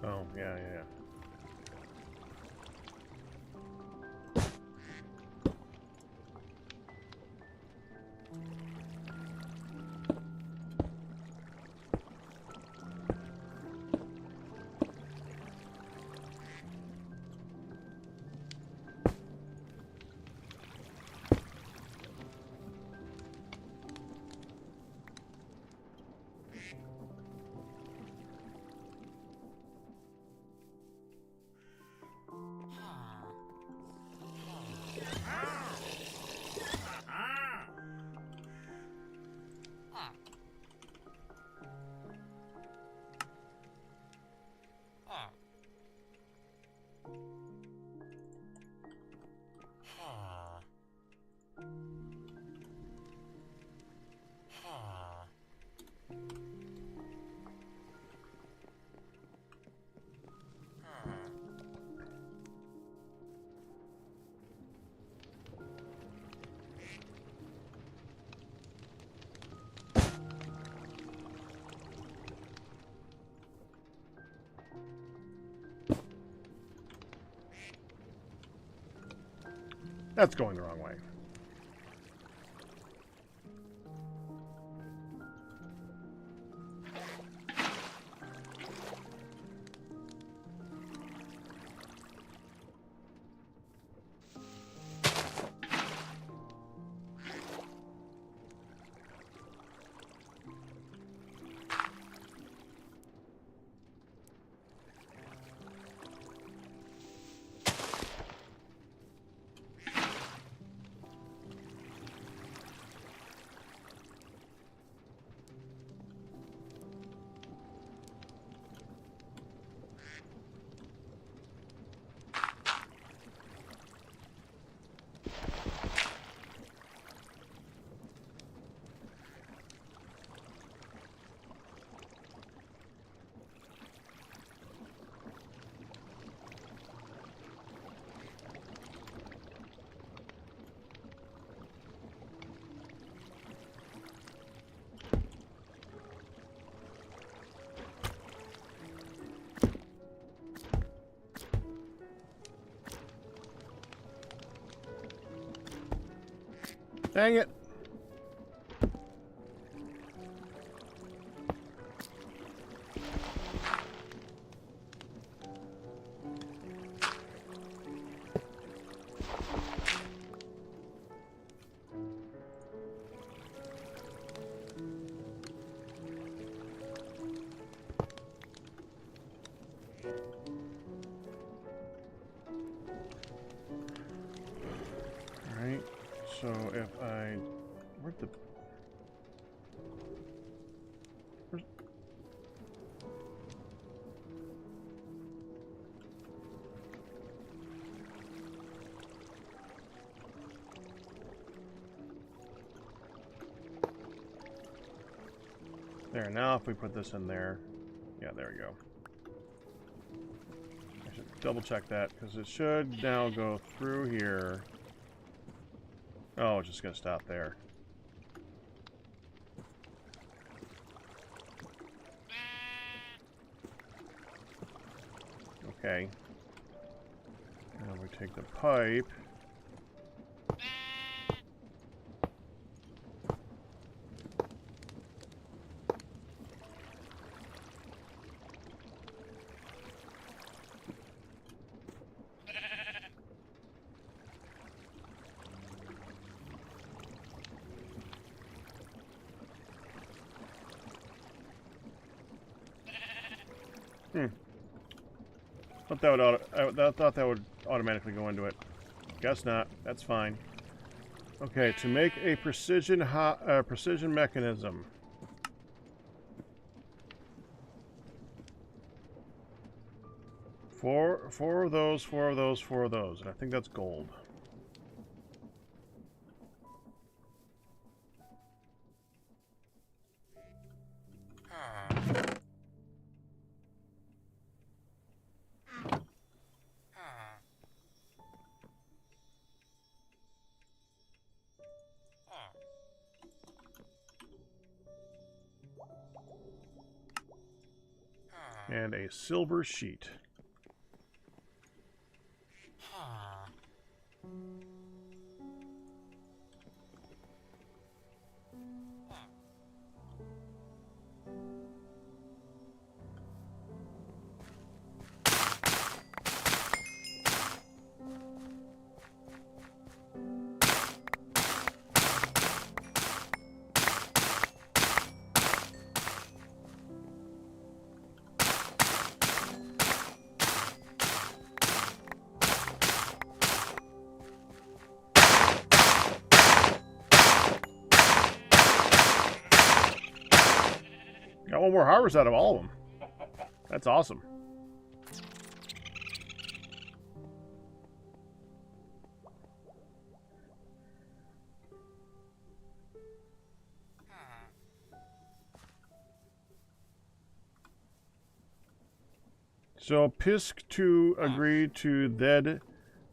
Speaker 1: Oh, yeah, yeah, yeah. That's going the wrong way. Dang it. All right. So if I... Where'd the... Where's... There, now if we put this in there... Yeah, there we go. I should double check that, because it should now go through here. Oh, it's just going to stop there. Okay. Now we take the pipe. I thought that would automatically go into it. Guess not. That's fine. Okay, to make a precision mechanism. Four of those, four of those, four of those. And I think that's gold. And a silver sheet. Got one more harvest out of all of them. That's awesome. So Pisk to agree to that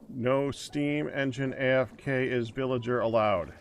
Speaker 1: no steam engine AFK is villager allowed.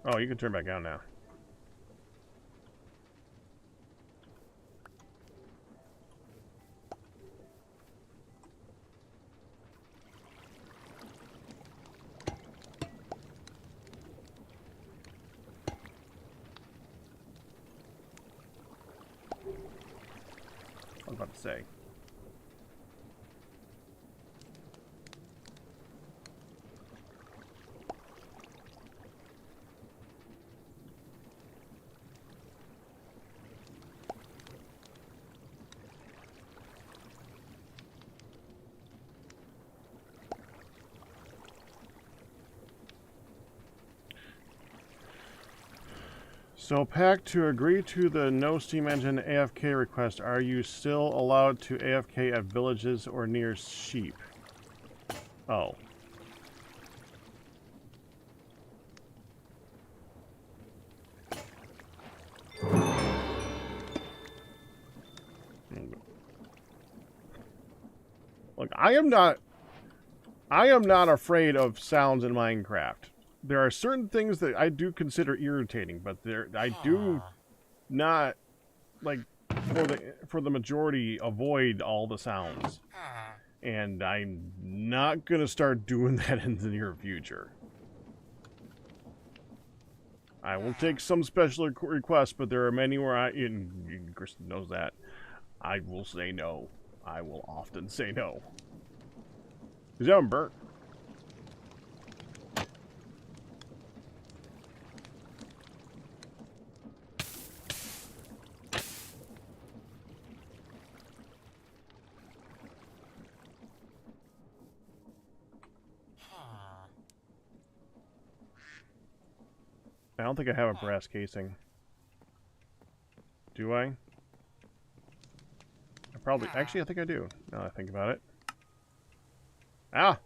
Speaker 1: Oh, you can turn back on now. I was about to say. So, Pack, to agree to the no steam engine AFK request, are you still allowed to AFK at villages or near sheep? Oh. Look, I am not afraid of sounds in Minecraft. There are certain things that I do consider irritating, but I do not, like, for the majority, avoid all the sounds. And I'm not gonna start doing that in the near future. I will take some special requests, but there are many where and Kristen knows that, I will say no. I will often say no. Because you haven't burnt. I don't think I have a brass casing. Do I? Actually, I think I do, now that I think about it. Ah!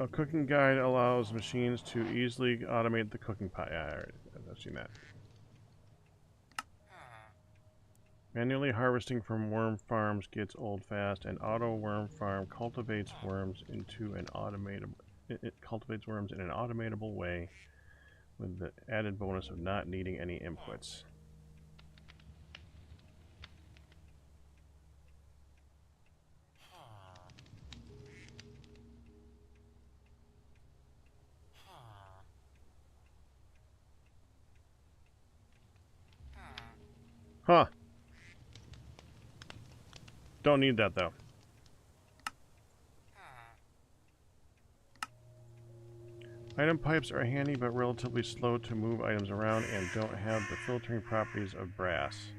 Speaker 1: A cooking guide allows machines to easily automate the cooking pot. Yeah, I've seen that. Manually harvesting from worm farms gets old fast. An auto worm farm cultivates worms into an automatable. It cultivates worms in an automatable way, with the added bonus of not needing any inputs. Huh. Don't need that, though. Item pipes are handy but relatively slow to move items around and don't have the filtering properties of brass.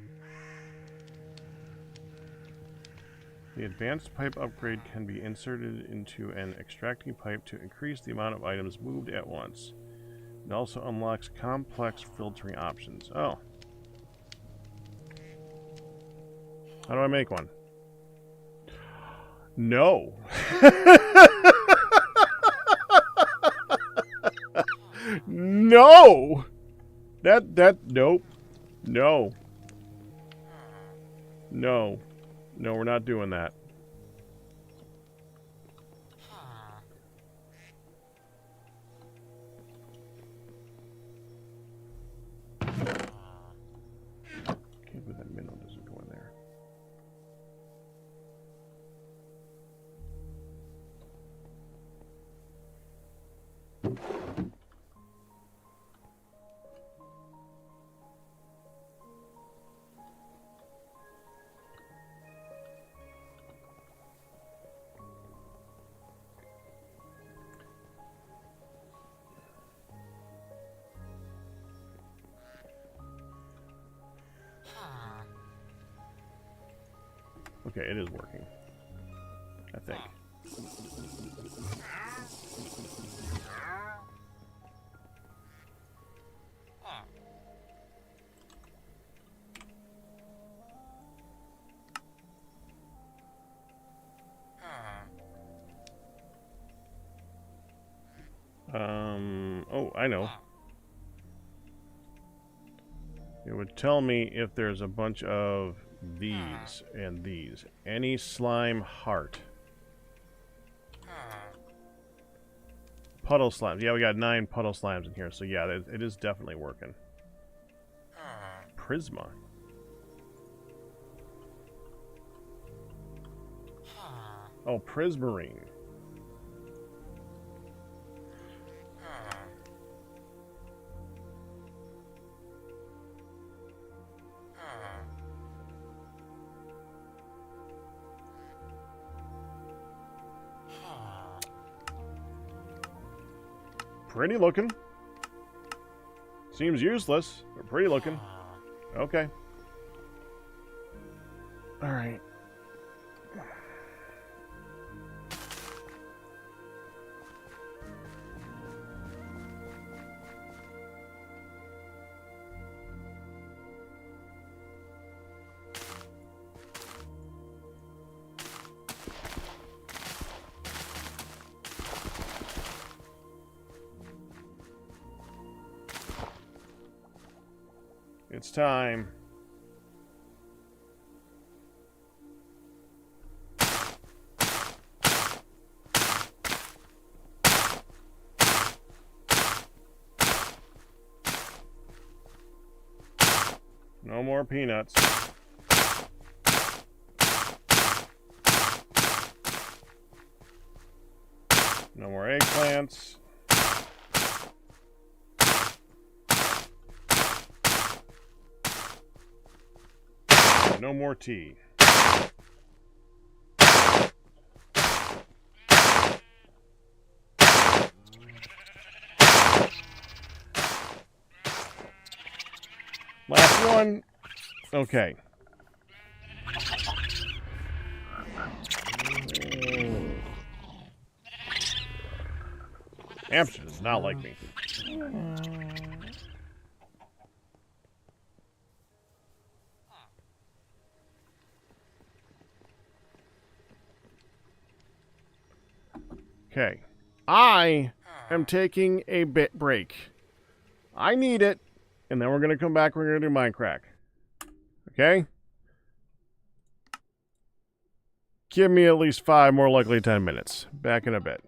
Speaker 1: The advanced pipe upgrade can be inserted into an extracting pipe to increase the amount of items moved at once. It also unlocks complex filtering options. Oh. How do I make one? No. No! Nope. No. No. No, we're not doing that. Can't believe that minnow doesn't go in there. Okay, it is working. I think. Oh, I know. It would tell me if there's a bunch of these and these. Any slime heart. Puddle slimes. Yeah, we got 9 puddle slimes in here, so yeah, it is definitely working. Prisma. Oh, prismarine. Pretty looking. Seems useless, but pretty looking. Okay. Alright. It's time. No more peanuts. No more eggplants. No more tea. Last one. Okay. Amster does not like me. Okay. I am taking a bit break. I need it. And then we're going to come back. We're going to do Mindcrack. Okay? Give me at least 5, more likely 10 minutes. Back in a bit.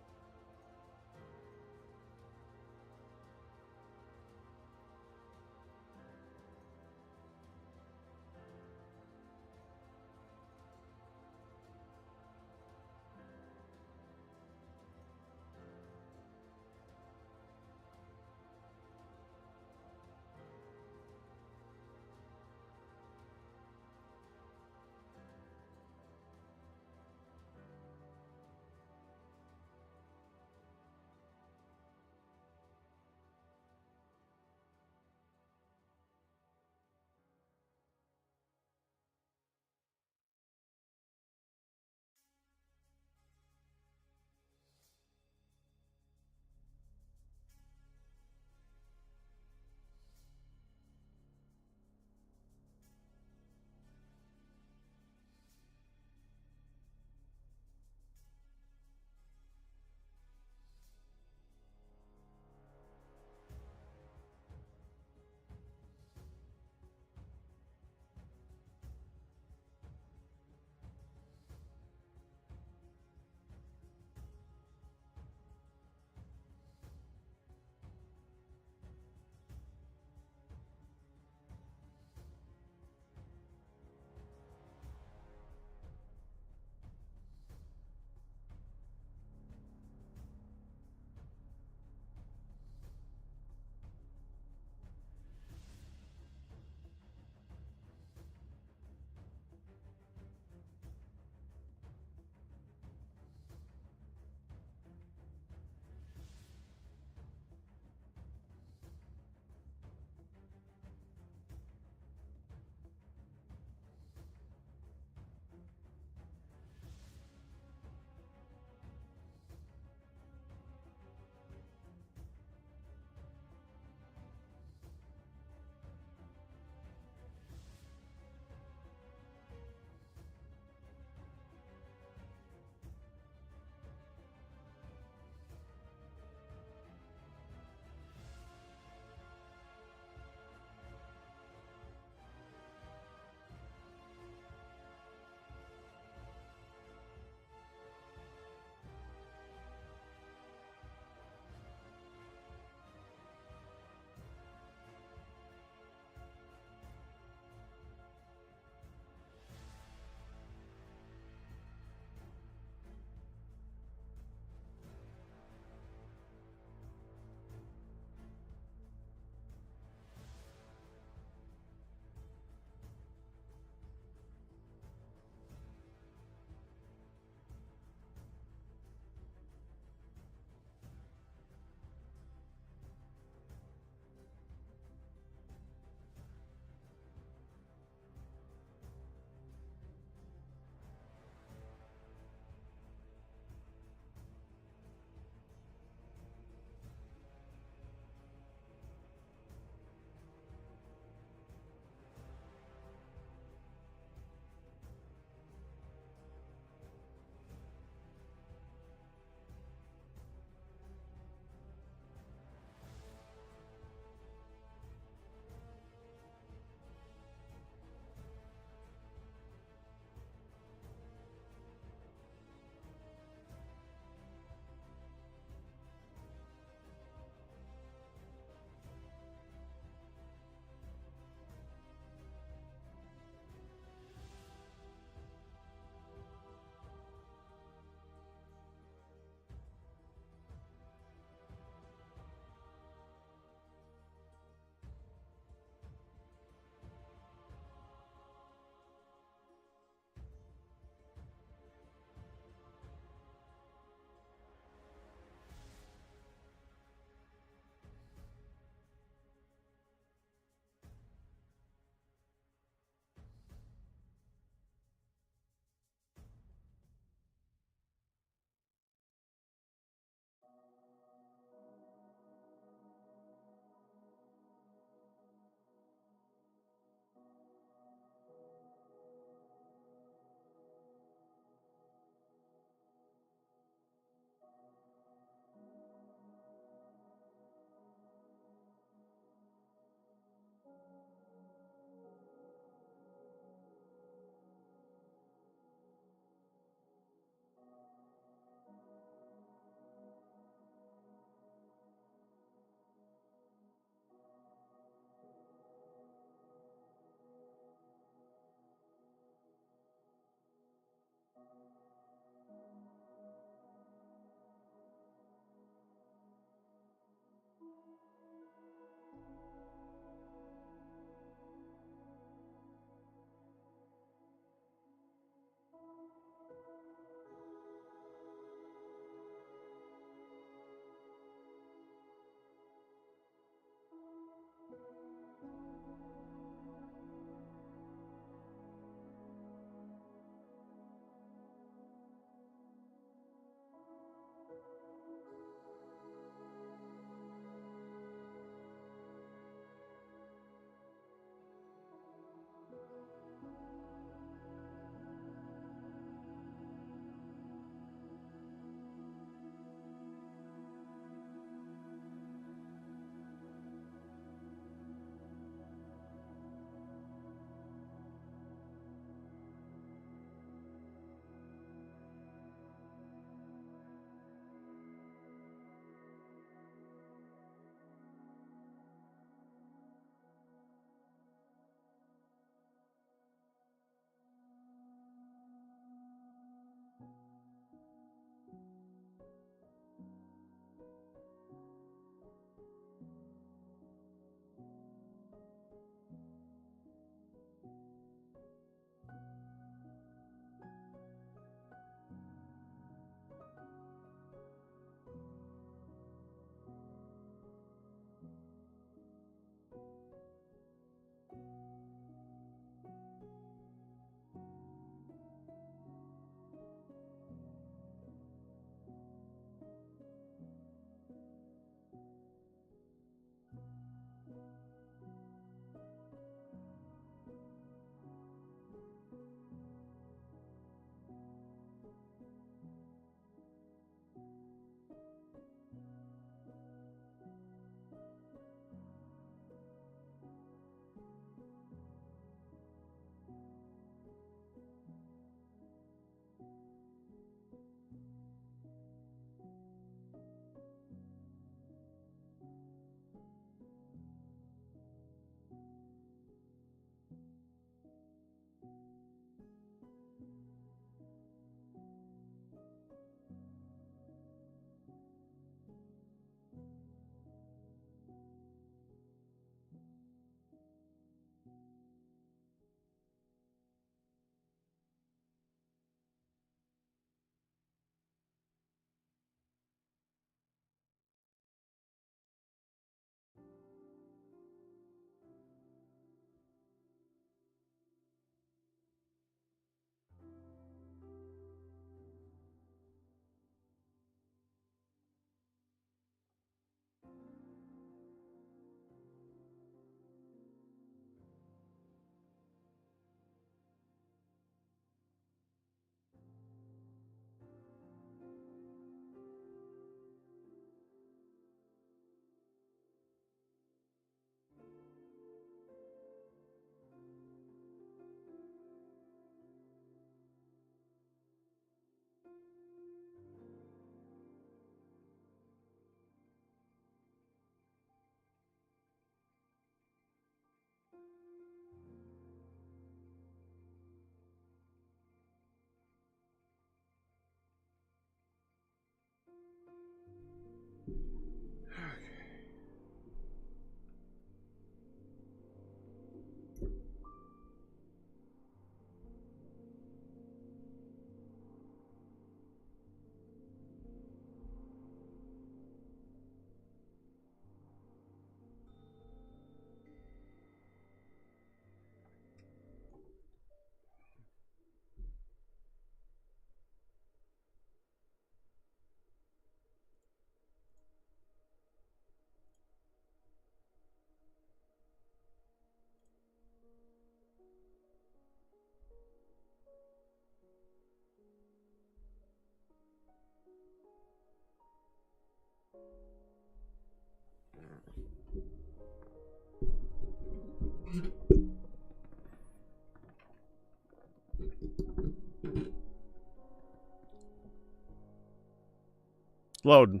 Speaker 1: Loading.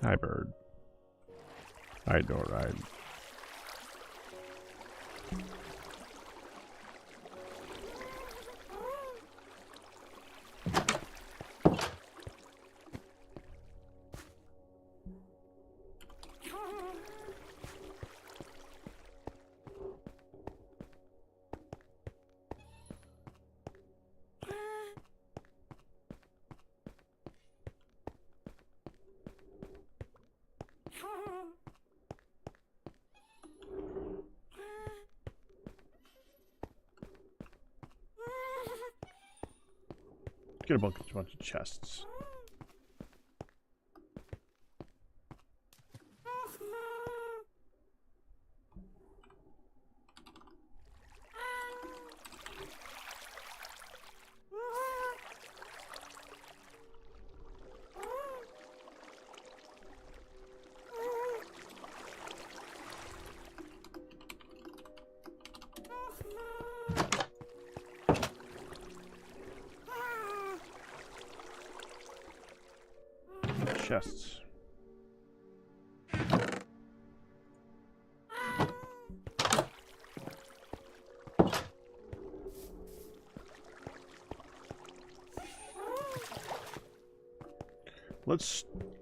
Speaker 1: Hi, bird. Hi, door ride. Get a bunch of chests. Chests.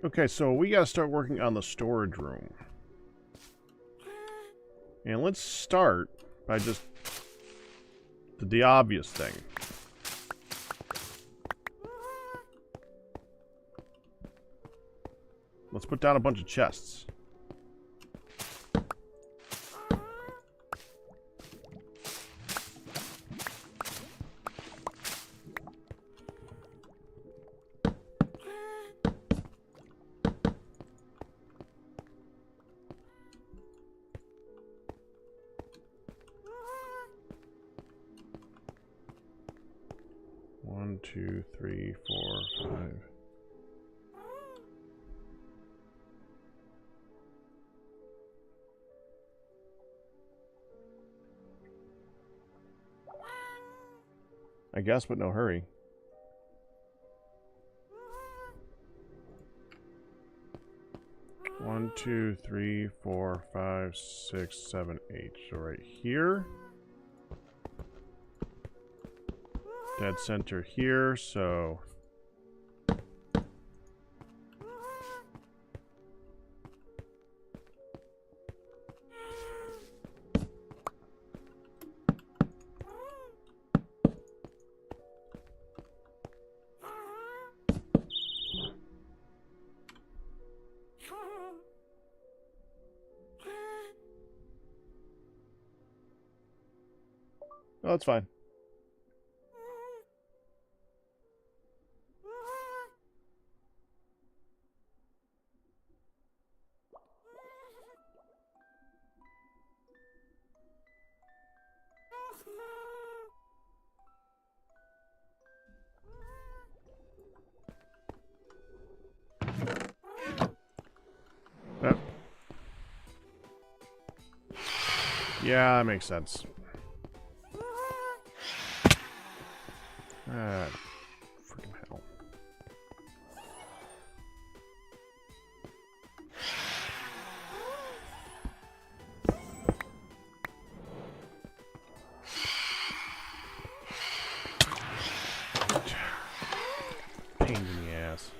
Speaker 1: Okay, so we gotta start working on the storage room. And let's start by just the obvious thing. Let's put down a bunch of chests. One, two, three, 4, 5. I guess, but no hurry. One, two, three, 4, 5, 6, 7, 8. So right here. Dead center here, so... Oh, that's fine. Yeah, that makes sense. Freaking hell. Pain in the ass.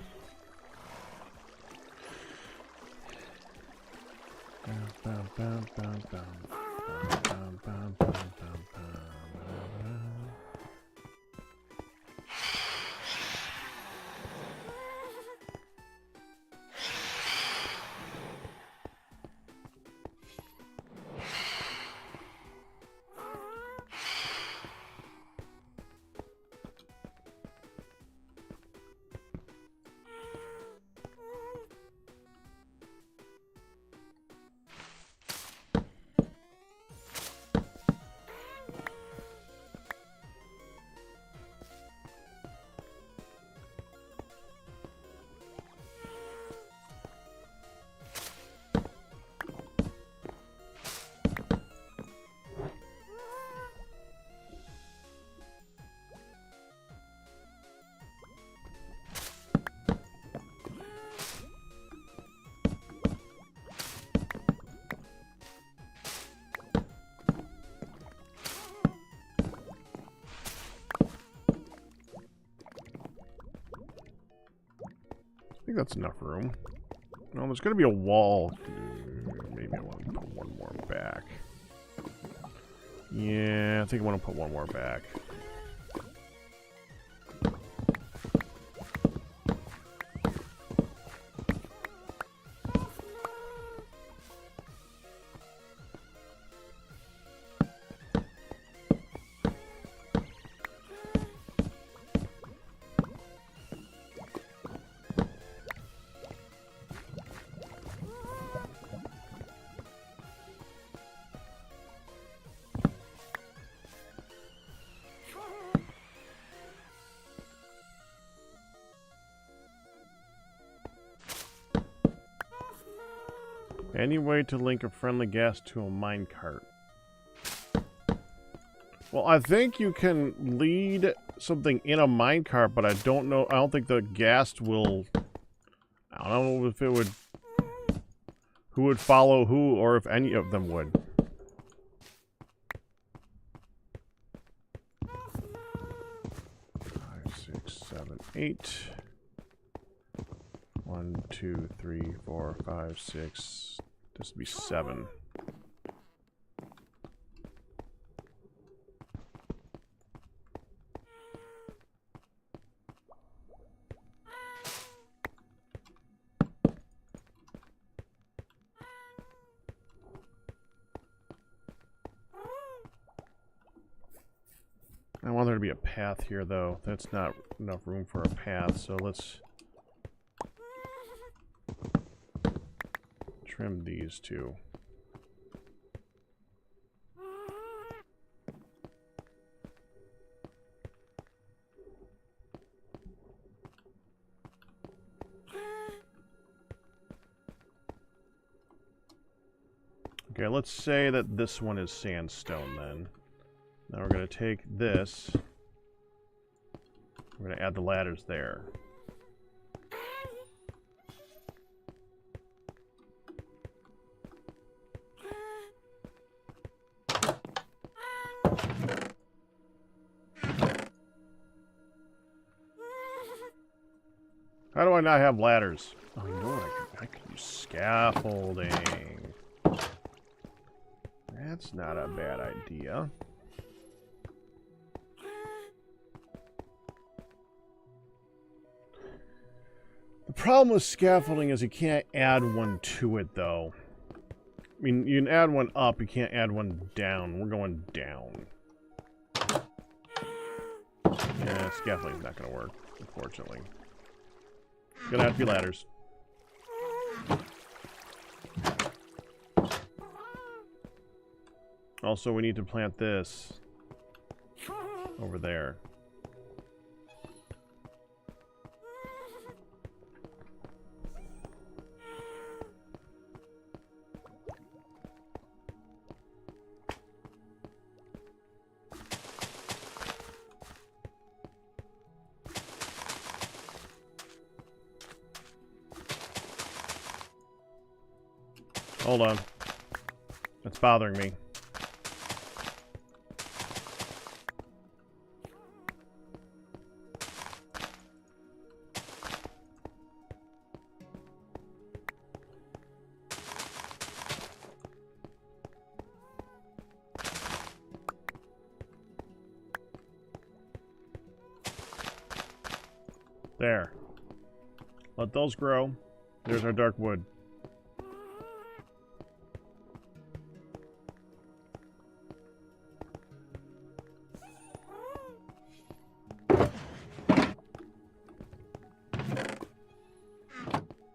Speaker 1: think that's enough room. No, there's going to be a wall. Maybe I want to put one more back. Yeah, I think I want to put one more back. Any way to link a friendly ghast to a minecart? Well, I think you can lead something in a minecart, but I don't know. I don't think the ghast will. I don't know if it would. Who would follow who, or if any of them would. Five, 6, 7, 8. 1, 2, 3, 4, 5, 6. This would be 7. I want there to be a path here, though. That's not enough room for a path, so let's trim these two. Okay, let's say that this one is sandstone then. Now we're going to take this. We're going to add the ladders there. How do I not have ladders? Oh, you know what? I could use scaffolding. That's not a bad idea. The problem with scaffolding is you can't add one to it, though. I mean, you can add one up, you can't add one down. We're going down. Yeah, scaffolding's not going to work, unfortunately. Gonna have to be ladders. Also, we need to plant this over there. Hold on. It's bothering me. There. Let those grow. There's our dark wood.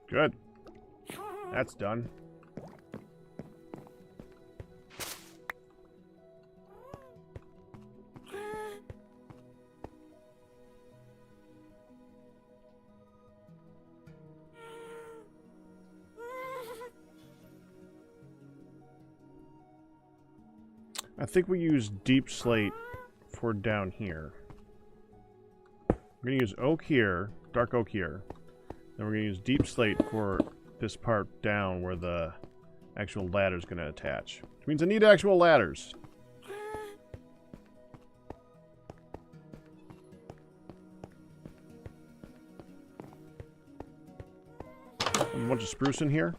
Speaker 1: Good. That's done. I think we use deep slate for down here. We're going to use oak here, dark oak here. Then we're going to use deep slate for this part down where the actual ladder is going to attach. Which means I need actual ladders. A bunch of spruce in here?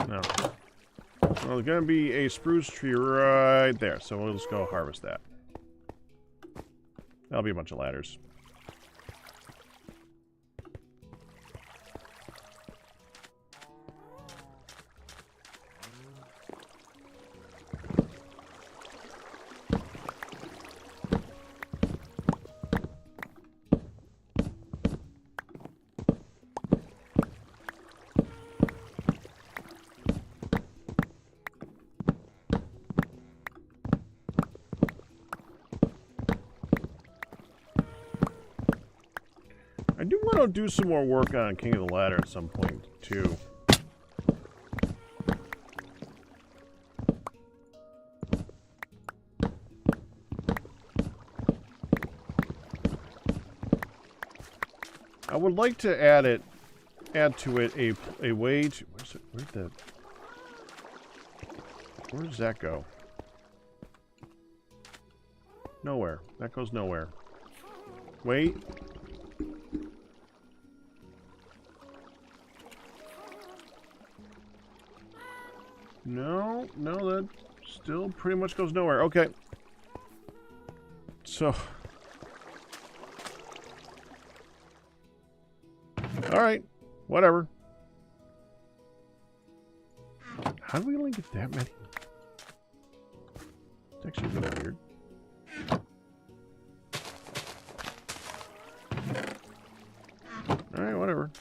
Speaker 1: No. Well, there's gonna be a spruce tree right there, so we'll just go harvest that. That'll be a bunch of ladders. I do want to do some more work on King of the Ladder at some point, too. I would like to add to it a way to, where does that go? Nowhere. That goes nowhere. Wait. No, that still pretty much goes nowhere. Okay. So. Alright. Whatever. How do we only get that many? It's actually really weird. Alright, whatever.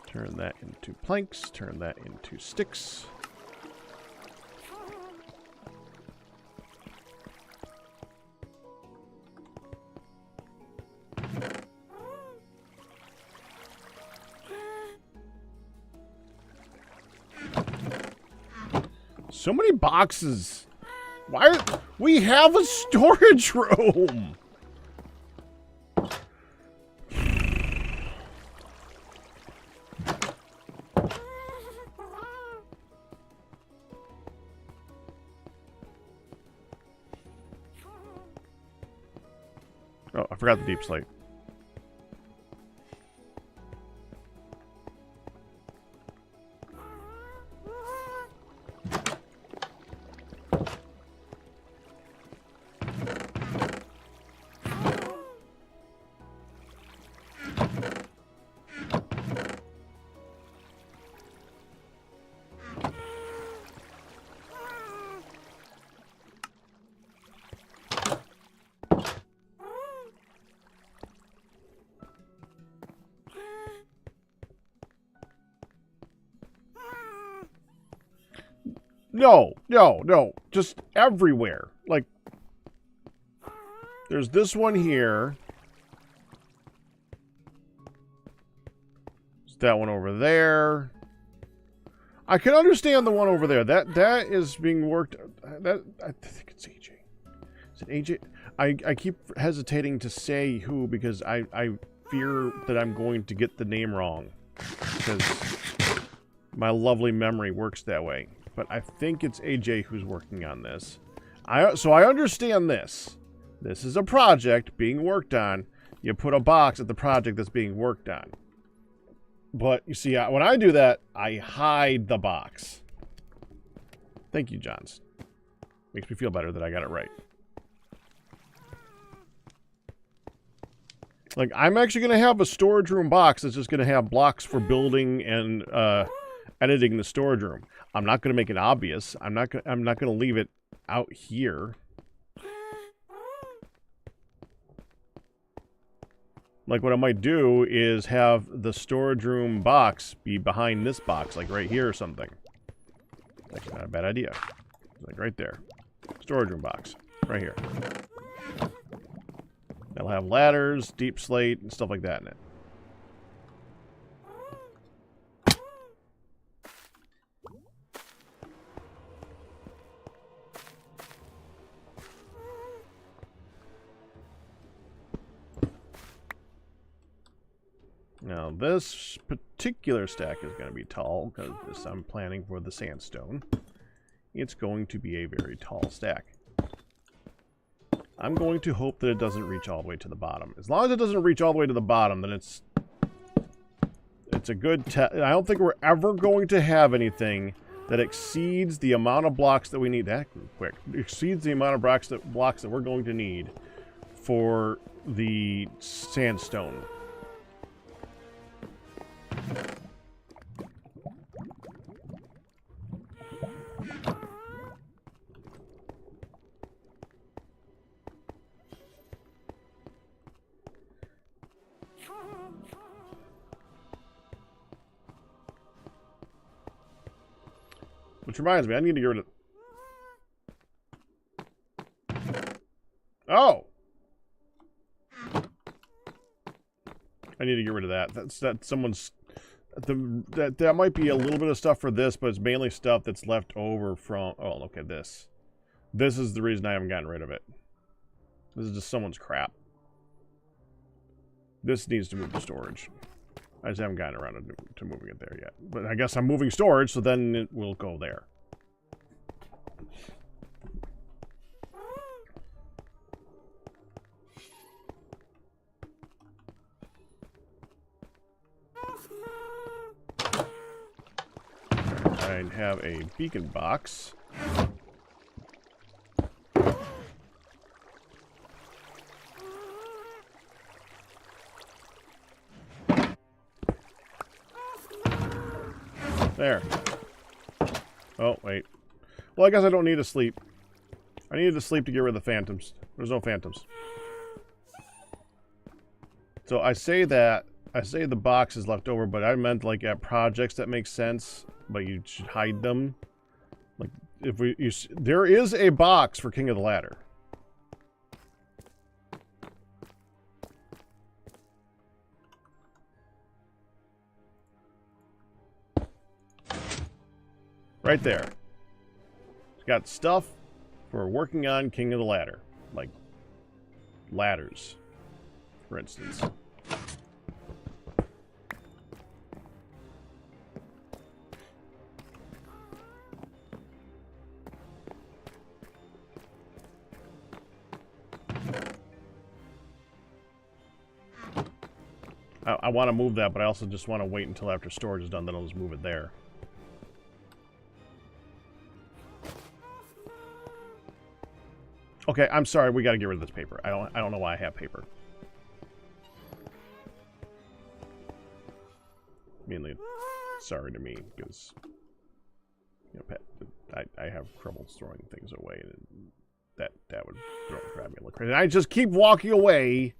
Speaker 1: Turn that into planks, turn that into sticks. So many boxes. Why are we have a storage room? Oh, I forgot the deep slate. No. Just everywhere. Like, there's this one here. There's that one over there. I can understand the one over there. That is being worked. That I think it's AJ. Is it AJ? I keep hesitating to say who because I fear that I'm going to get the name wrong because my lovely memory works that way. But I think it's AJ who's working on this. So I understand this. This is a project being worked on. You put a box at the project that's being worked on. But you see, when I do that, I hide the box. Thank you, Johns. Makes me feel better that I got it right. Like, I'm actually going to have a storage room box that's just going to have blocks for building and editing the storage room. I'm not going to make it obvious. I'm not going to leave it out here. Like, what I might do is have the storage room box be behind this box, like right here or something. Actually, not a bad idea. Like right there. Storage room box. Right here. It'll have ladders, deep slate, and stuff like that in it. Now, this particular stack is going to be tall, because I'm planning for the sandstone. it's going to be a very tall stack. I'm going to hope that it doesn't reach all the way to the bottom. As long as it doesn't reach all the way to the bottom, then it's a good test. I don't think we're ever going to have anything that exceeds the amount of blocks that we need. That quick. Exceeds the amount of blocks that we're going to need for the sandstone. Which reminds me, I need to get rid of... Oh! I need to get rid of that. That's someone's... That might be a little bit of stuff for this, but it's mainly stuff that's left over from... Oh, look at this. This is the reason I haven't gotten rid of it. This is just someone's crap. This needs to move to storage. I just haven't gotten around to moving it there yet. But I guess I'm moving storage, so then it will go there. I have a beacon box. There. Oh, wait. Well, I guess I don't need to sleep. I needed to sleep to get rid of the phantoms. There's no phantoms. So I say the box is left over, but I meant like at projects that make sense, but you should hide them. Like if there is a box for King of the Ladder. Right there. It's got stuff for working on King of the Ladder. Like ladders, for instance. I want to move that, but I also just want to wait until after storage is done, then I'll just move it there. Okay, I'm sorry, we gotta get rid of this paper. I don't know why I have paper. Mainly, sorry to me, because you know, I have trouble throwing things away, and that would drive me a little crazy. And I just keep walking away.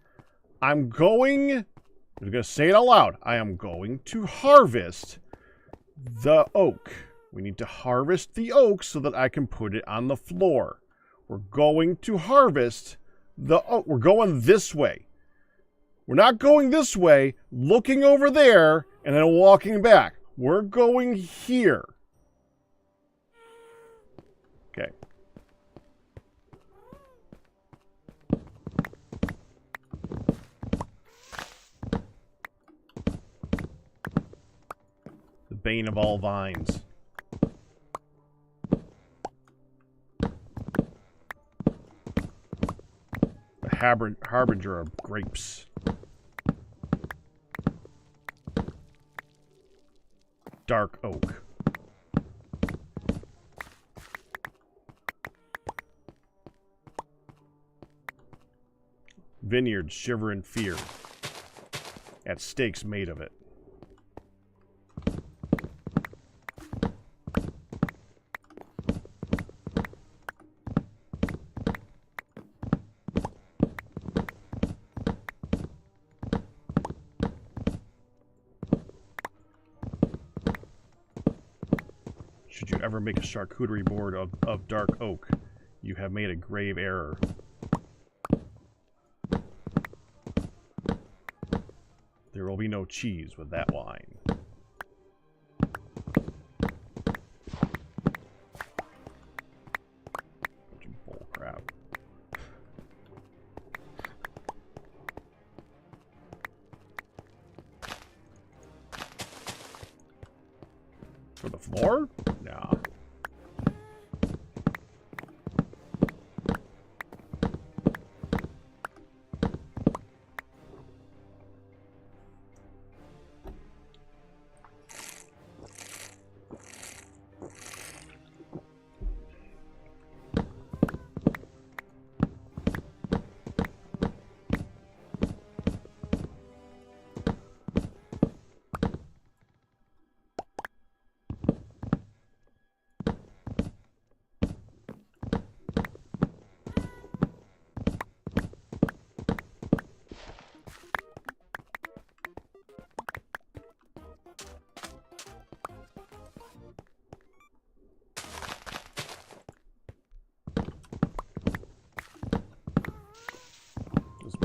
Speaker 1: I'm gonna say it out loud. I am going to harvest the oak. We need to harvest the oak so that I can put it on the floor. We're going to harvest the oak. We're going this way. We're not going this way, looking over there, and then walking back. We're going here. Okay. The bane of all vines. Harbinger of grapes. Dark oak. Vineyards shiver in fear at stakes made of it. Should you ever make a charcuterie board of dark oak, you have made a grave error. There will be no cheese with that wine. Bunch of bull crap. For the floor? No.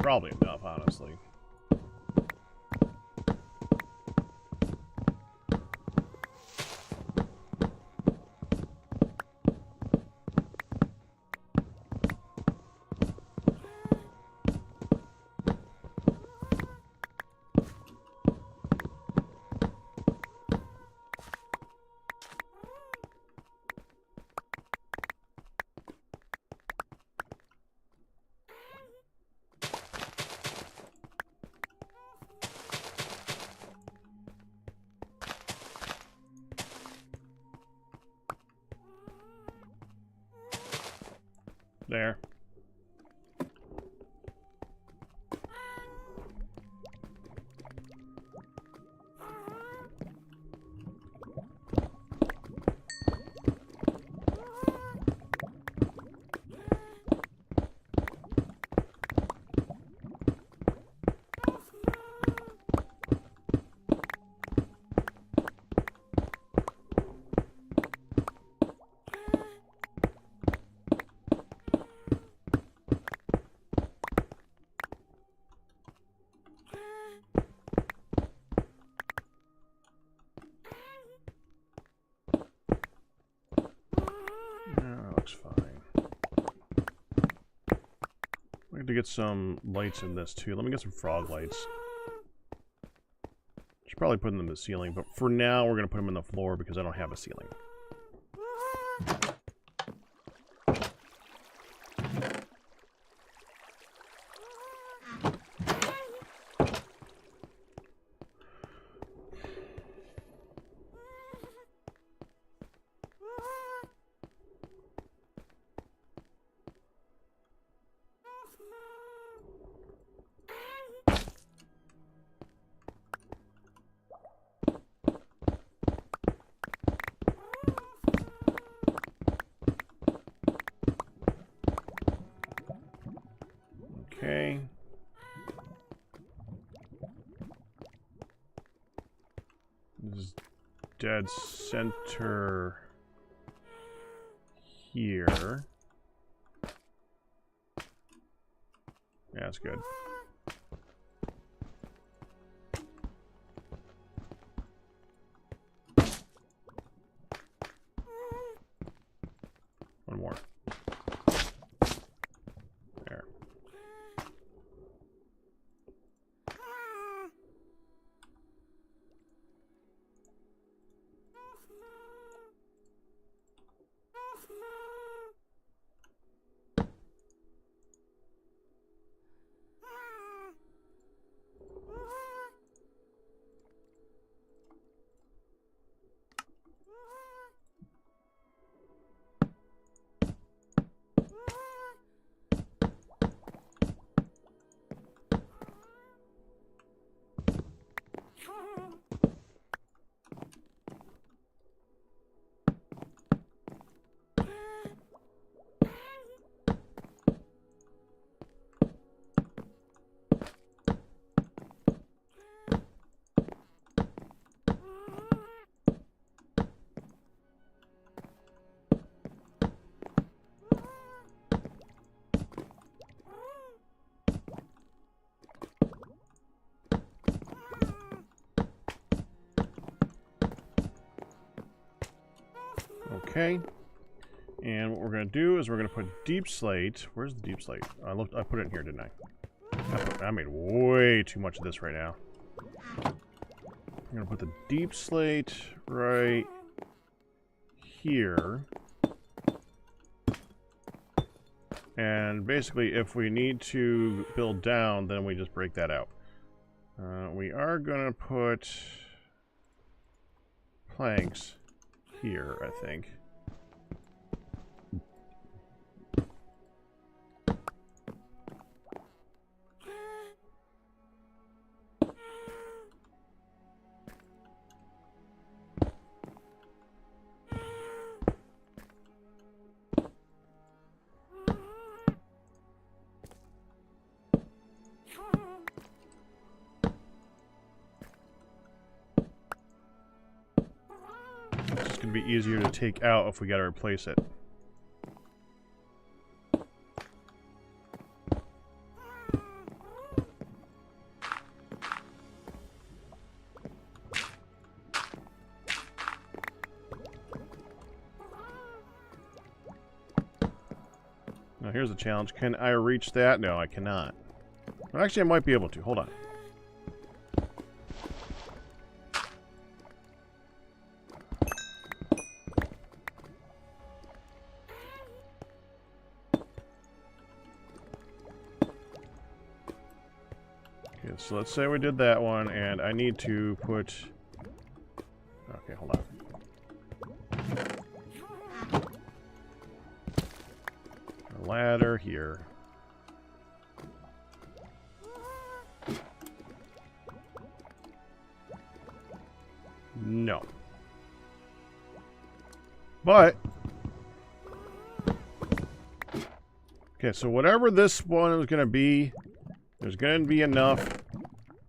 Speaker 1: probably enough, honestly. There. Looks fine. We have to get some lights in this too. Let me get some frog lights. Should probably put them in the ceiling, but for now we're going to put them in the floor because I don't have a ceiling. Okay. This is dead center here. Yeah, that's good. One more. There. Okay, and what we're going to do is we're going to put deep slate. Where's the deep slate? I put it in here, didn't I? I made way too much of this right now. I'm going to put the deep slate right here. And basically, if we need to build down, then we just break that out. We are going to put planks here, I think. It's going to be easier to take out if we got to replace it. here's the challenge. Can I reach that? No, I cannot. Well, actually, I might be able to. Hold on. Okay, so let's say we did that one, and I need to put... Okay, hold on. A ladder here. No. But... Okay, so whatever this one is going to be, there's going to be enough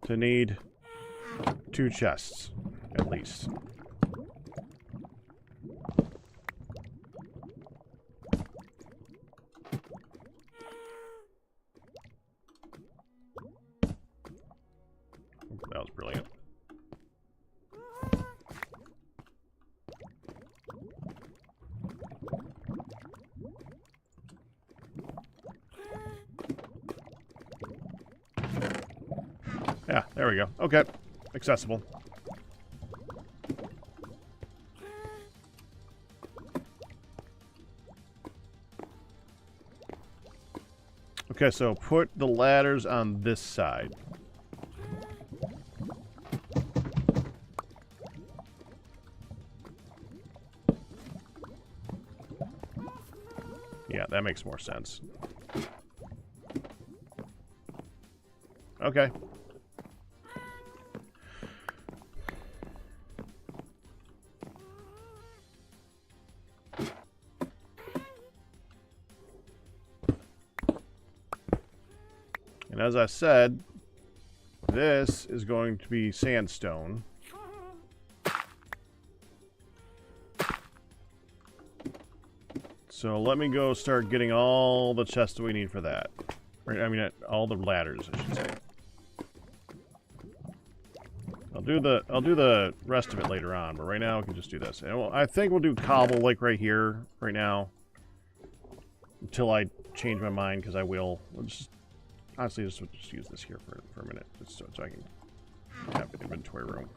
Speaker 1: to need 2 chests, at least. That was brilliant. Yeah, there we go. Okay. Accessible. Okay, so put the ladders on this side. Yeah, that makes more sense. Okay. And as I said, this is going to be sandstone. So let me go start getting all the chests that we need for that. Right, I mean, all the ladders, I should say. I'll do the rest of it later on, but right now we can just do this. And I think we'll do cobble like right here, right now, until I change my mind, because I will. We'll just honestly just use this here for a minute, just so I can have an inventory room.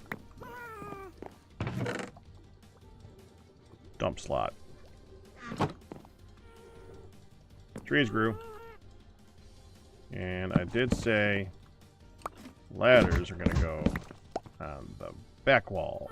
Speaker 1: Dump slot. Trees grew. And I did say ladders are going to go on the back wall.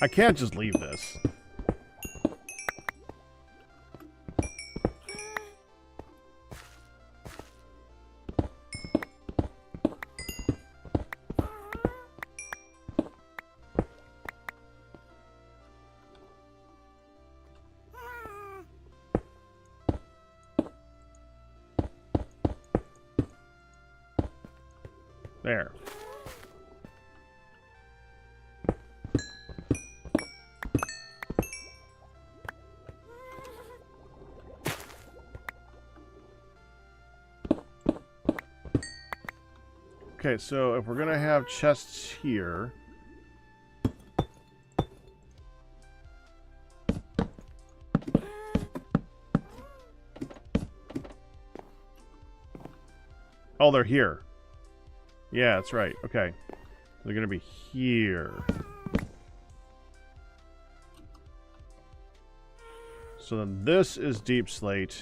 Speaker 1: I can't just leave this. There. Okay, so if we're gonna have chests here, oh, they're here. Yeah, that's right. Okay, they're gonna be here. So then this is deep slate.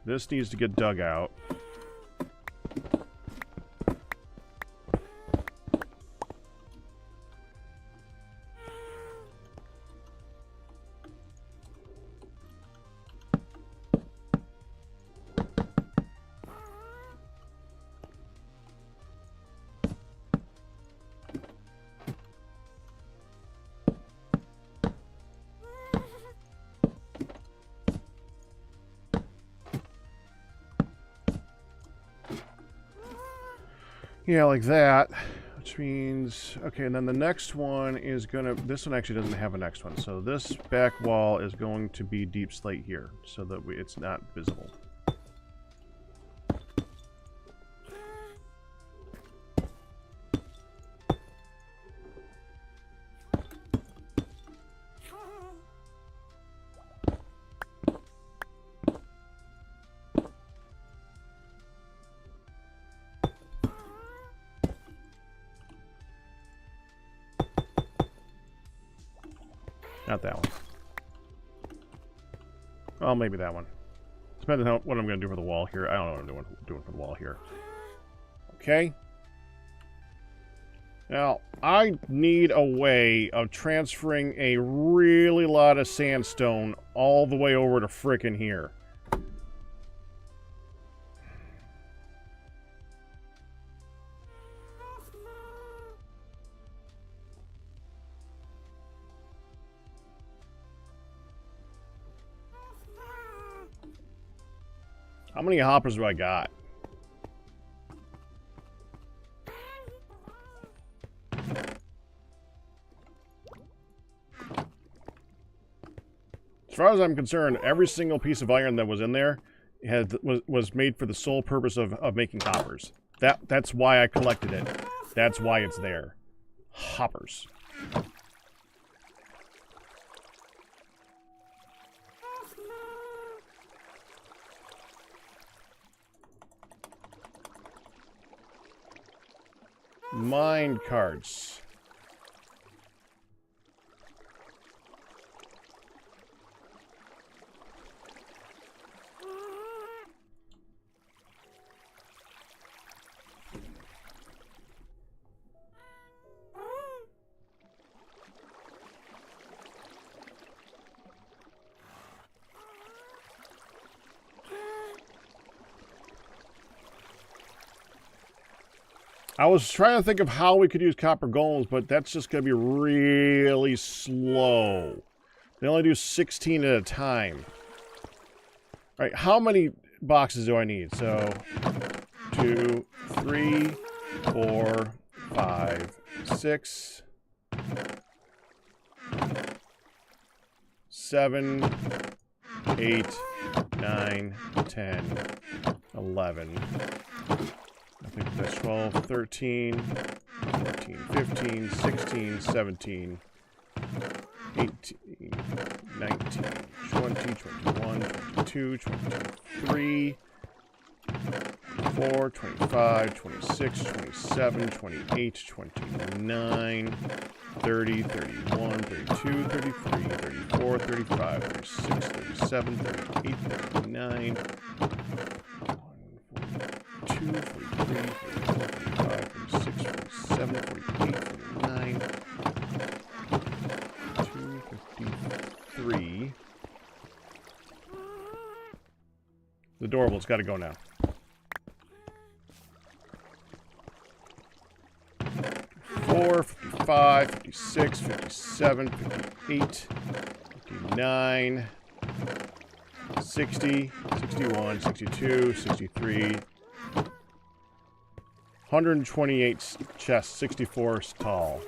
Speaker 1: This needs to get dug out. Yeah, like that. Which means, okay, and then the next one is gonna, this one actually doesn't have a next one. So this back wall is going to be deep slate here, so that it's not visible. Not that one. Well, maybe that one. Depending on what I'm going to do for the wall here. I don't know what I'm doing for the wall here. Okay. Now, I need a way of transferring a really lot of sandstone all the way over to frickin' here. How many hoppers do I got? As far as I'm concerned, every single piece of iron that was in there was made for the sole purpose of making hoppers. That's why I collected it. That's why it's there. Hoppers. Mind cards. I was trying to think of how we could use copper golems, but that's just going to be really slow. They only do 16 at a time. All right, how many boxes do I need? So, 2, 3, 4, 5, 6, 7, 8, 9, 10, 11. I think that's 12, 13, 14, 15, 16, 17, 18, 19, 20, 21, 22, 23, 24, 25, 26, 27, 28, 29, 30, 31, 32, 33, 34, 35, 36, 37, 38, 39, 42, 43, 44, 45, 46, 47, 48, 49, 253. The doorwell's got to go now. 54, 55, 56, 57, 58, 59, 60, 61, 62, 63, 128 chests, 64 tall.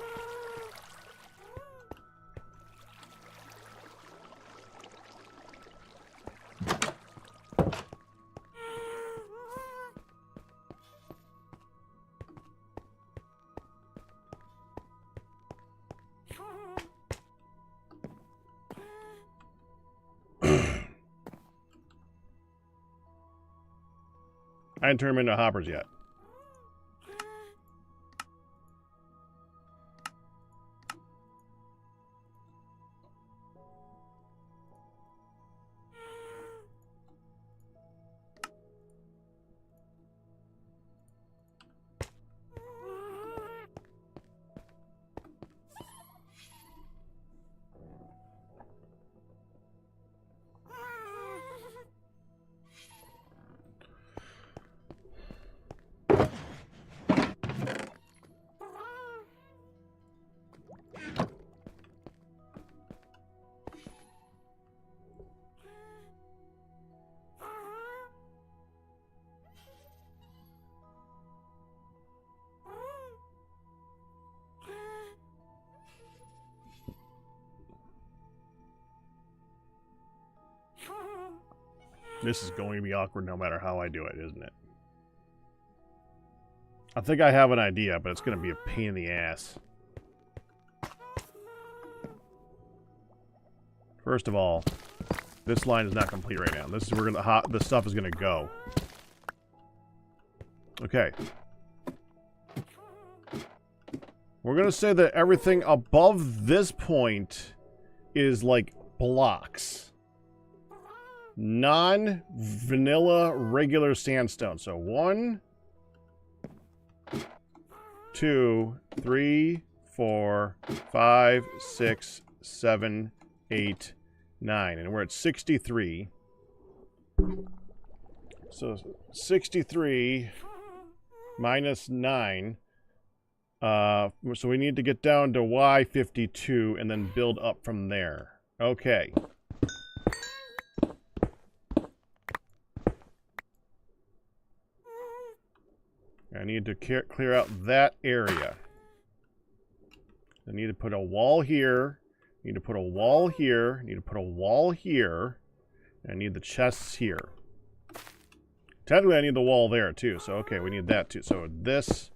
Speaker 1: I didn't turn them into hoppers yet. This is going to be awkward no matter how I do it, isn't it? I think I have an idea, but it's going to be a pain in the ass. First of all, this line is not complete right now. This is where the stuff is going to go. Okay. We're going to say that everything above this point is like blocks. Non-vanilla regular sandstone. So 1, 2, 3, 4, 5, 6, 7, 8, 9. And we're at 63. So 63 minus 9. So we need to get down to Y52 and then build up from there. Okay. I need to clear out that area. I need to put a wall here. I need to put a wall here. I need to put a wall here. And I need the chests here. Technically, I need the wall there, too. So, okay, we need that, too. So, this...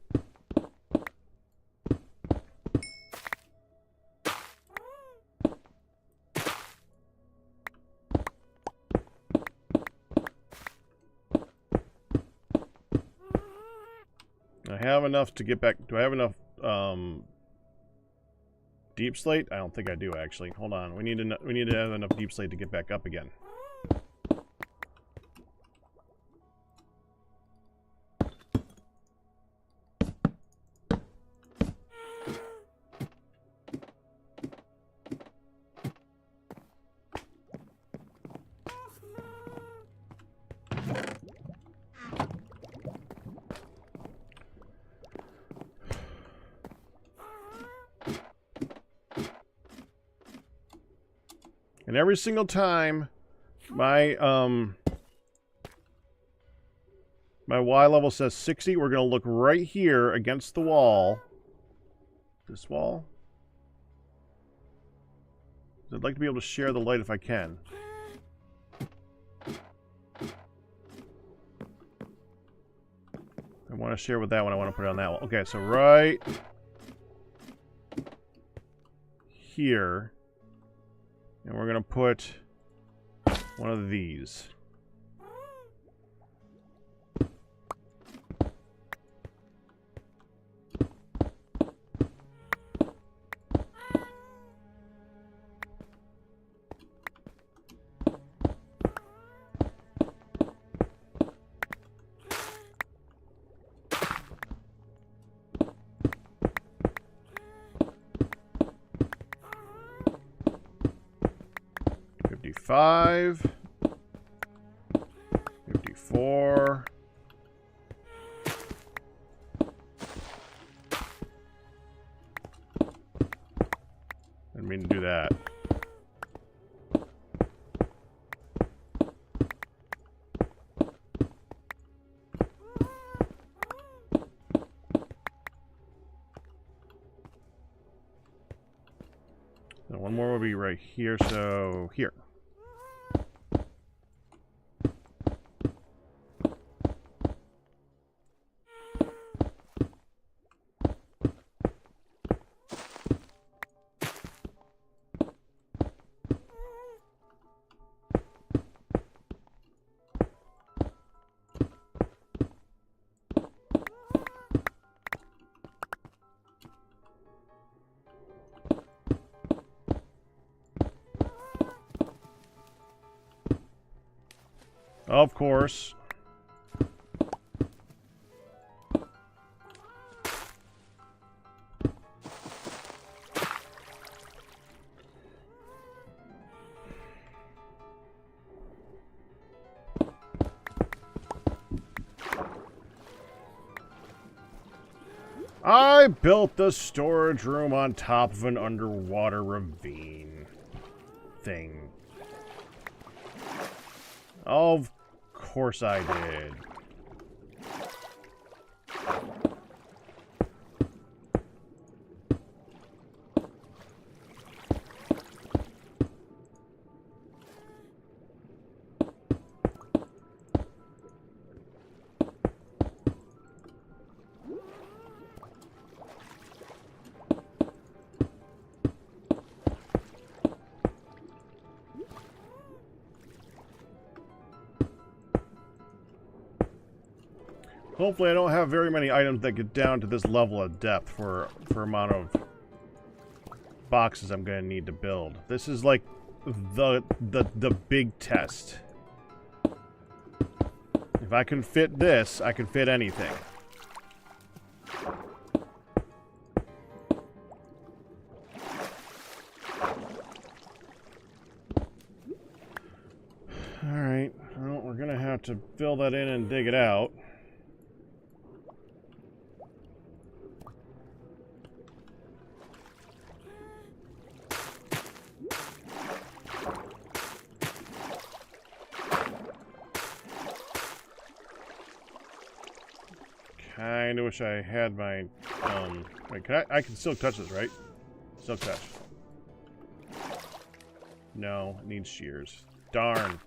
Speaker 1: I have enough to get back... Do I have enough, deep slate? I don't think I do, actually. Hold on. We need to have enough deep slate to get back up again. And every single time my my Y level says 60, we're going to look right here against the wall. This wall. I'd like to be able to share the light if I can. I want to share with that one. I want to put it on that one. Okay, so right here. And we're going to put one of these. Five, 54. Didn't mean to do that. Now one more will be right here, so here. Of course. I built the storage room on top of an underwater ravine thing. Of course I did. Hopefully I don't have very many items that get down to this level of depth for amount of boxes I'm going to need to build. This is like the big test. If I can fit this, I can fit anything. Alright, well, we're going to have to fill that in and dig it out. Kinda wish I had my, wait, I can still touch this, right? Still touch. No, it needs shears. Darn.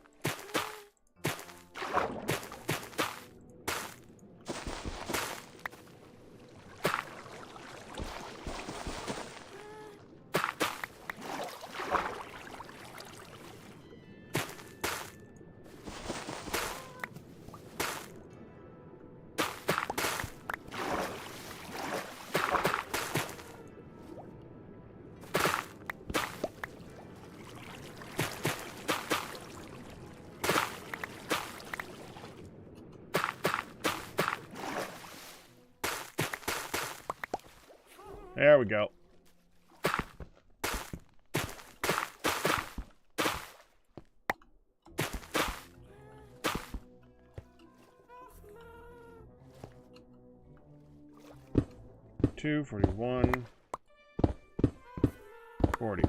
Speaker 1: There we go. Two 41 40.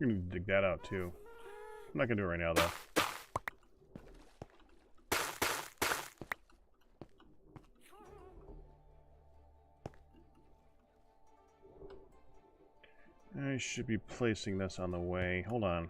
Speaker 1: I'm gonna dig that out too. I'm not gonna do it right now though. I should be placing this on the way. Hold on.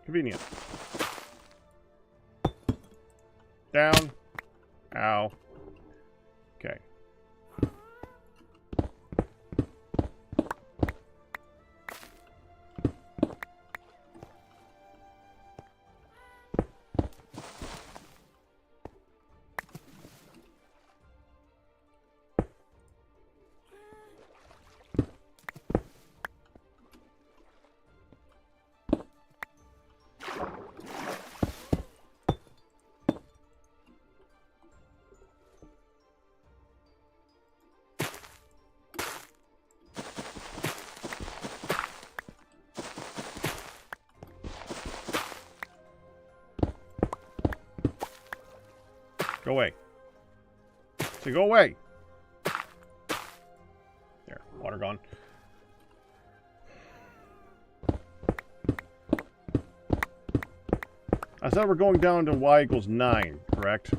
Speaker 1: Convenient. Down. Ow. Okay. Go away. So go away. There, water gone. I said we're going down to y equals 9, correct?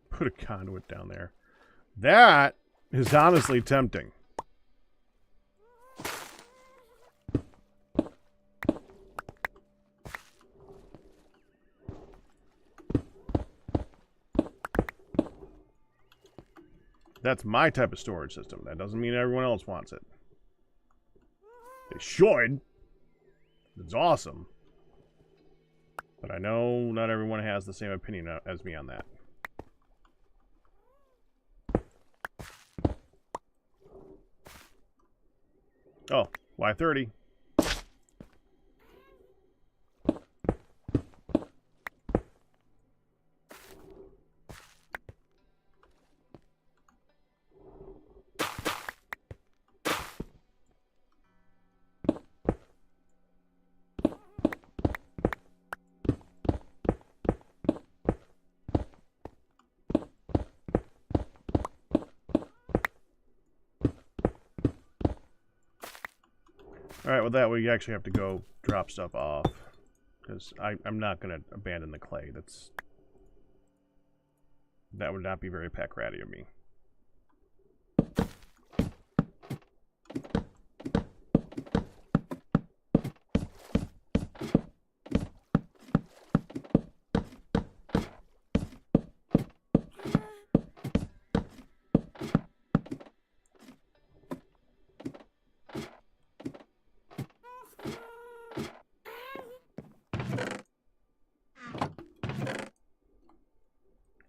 Speaker 1: Put a conduit down there. That is honestly tempting. That's my type of storage system. That doesn't mean everyone else wants it. They should. It's awesome. But I know not everyone has the same opinion as me on that. Oh, why 30? Alright, with that, we actually have to go drop stuff off. Because I'm not going to abandon the clay. That would not be very pack ratty of me.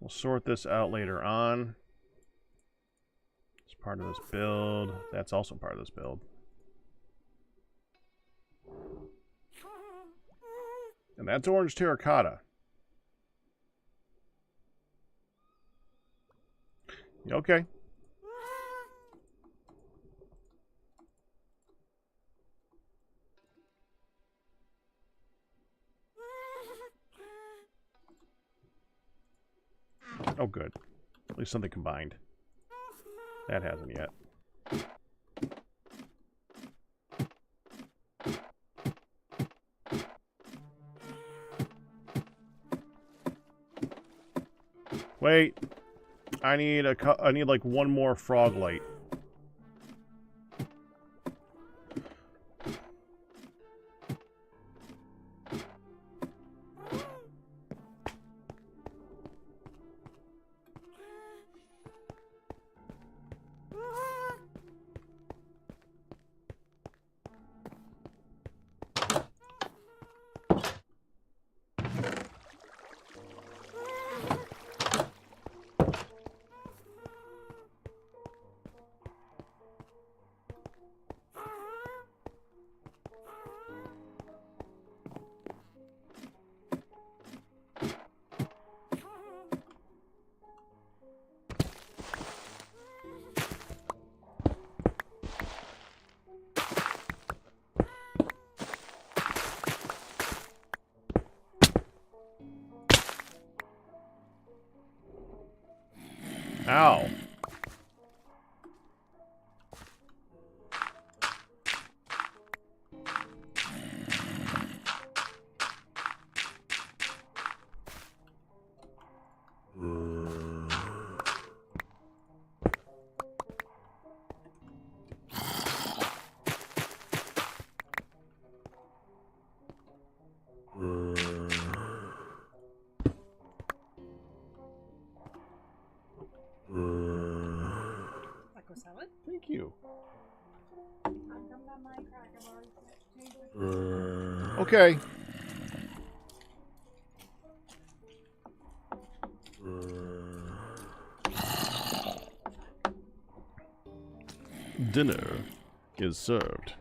Speaker 1: We'll sort this out later on. It's part of this build. That's also part of this build. And that's orange terracotta. Okay. Oh, good. At least something combined. That hasn't yet. Wait. I need like one more frog light. Ow.
Speaker 2: Salad?
Speaker 1: Thank you. Okay. Dinner is served.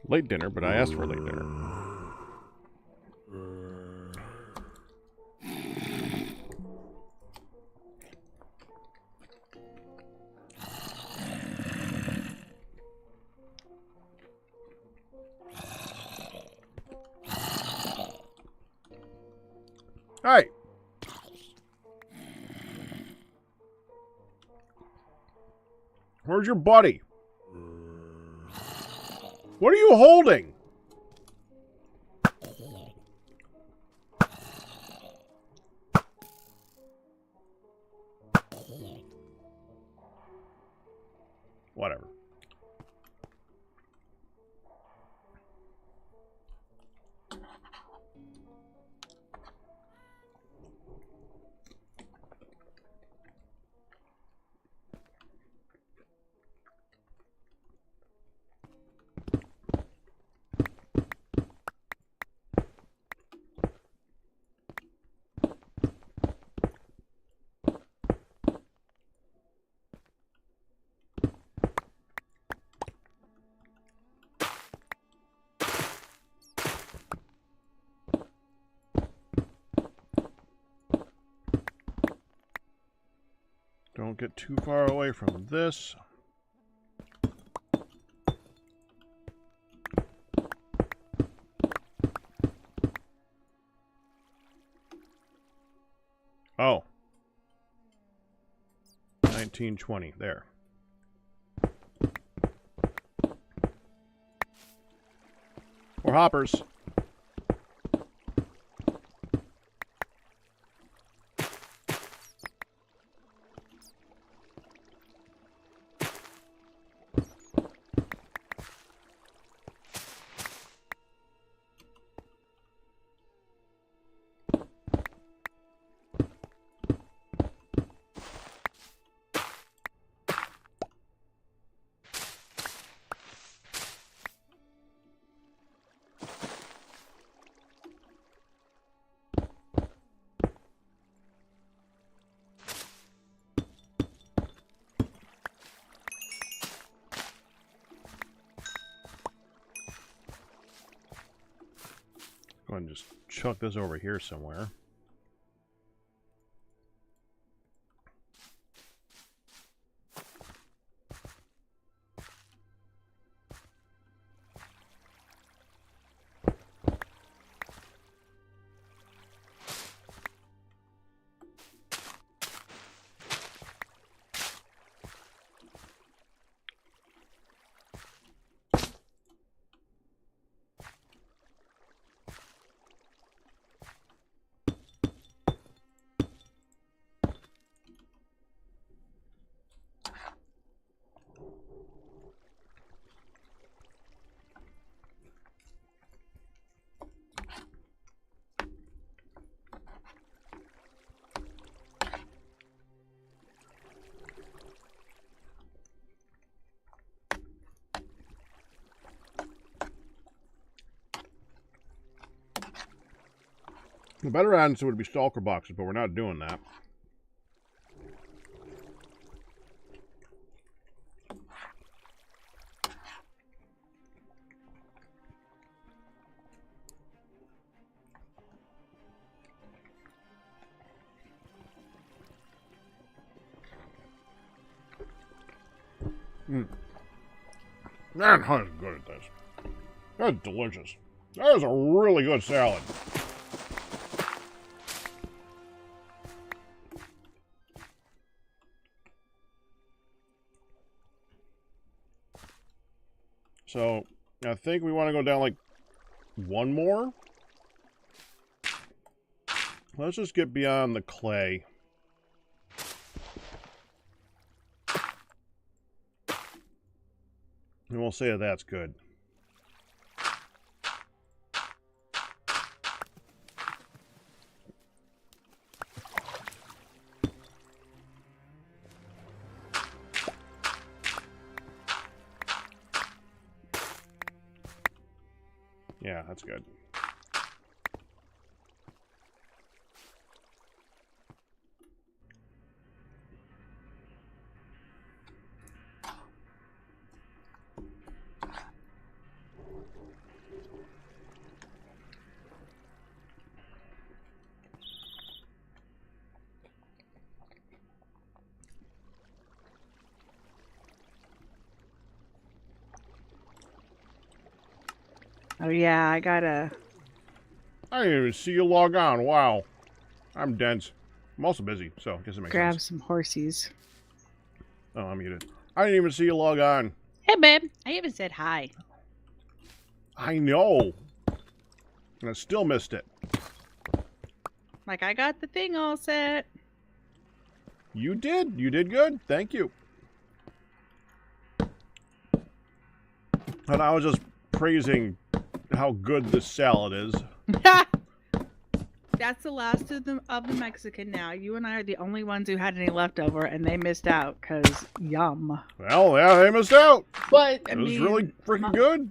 Speaker 1: Late dinner, but I asked for late dinner. Hey! Where's your buddy? What are you holding? Whatever. Don't get too far away from this. Oh. 1920. There. More hoppers. Go ahead and just chuck this over here somewhere. The better answer would be stalker boxes, but we're not doing that. Man, I'm good at this. That's delicious. That is a really good salad. So, I think we want to go down like one more. Let's just get beyond the clay. And we'll say that that's good. Yeah, that's good.
Speaker 2: Oh yeah, I didn't even
Speaker 1: see you log on. Wow. I'm dense. I'm also busy, so I guess it makes
Speaker 2: grab
Speaker 1: sense.
Speaker 2: some horsies.
Speaker 1: Oh, I'm muted. I didn't even see you log on.
Speaker 2: Hey babe, I even said hi.
Speaker 1: I know. And I still missed it.
Speaker 2: Like I got the thing all set.
Speaker 1: You did. You did good. Thank you. And I was just praising how good this salad is.
Speaker 2: That's the last of the Mexican now. You and I are the only ones who had any leftover, and they missed out because yum.
Speaker 1: Well, yeah, they missed out.
Speaker 2: But
Speaker 1: it was really freaking good.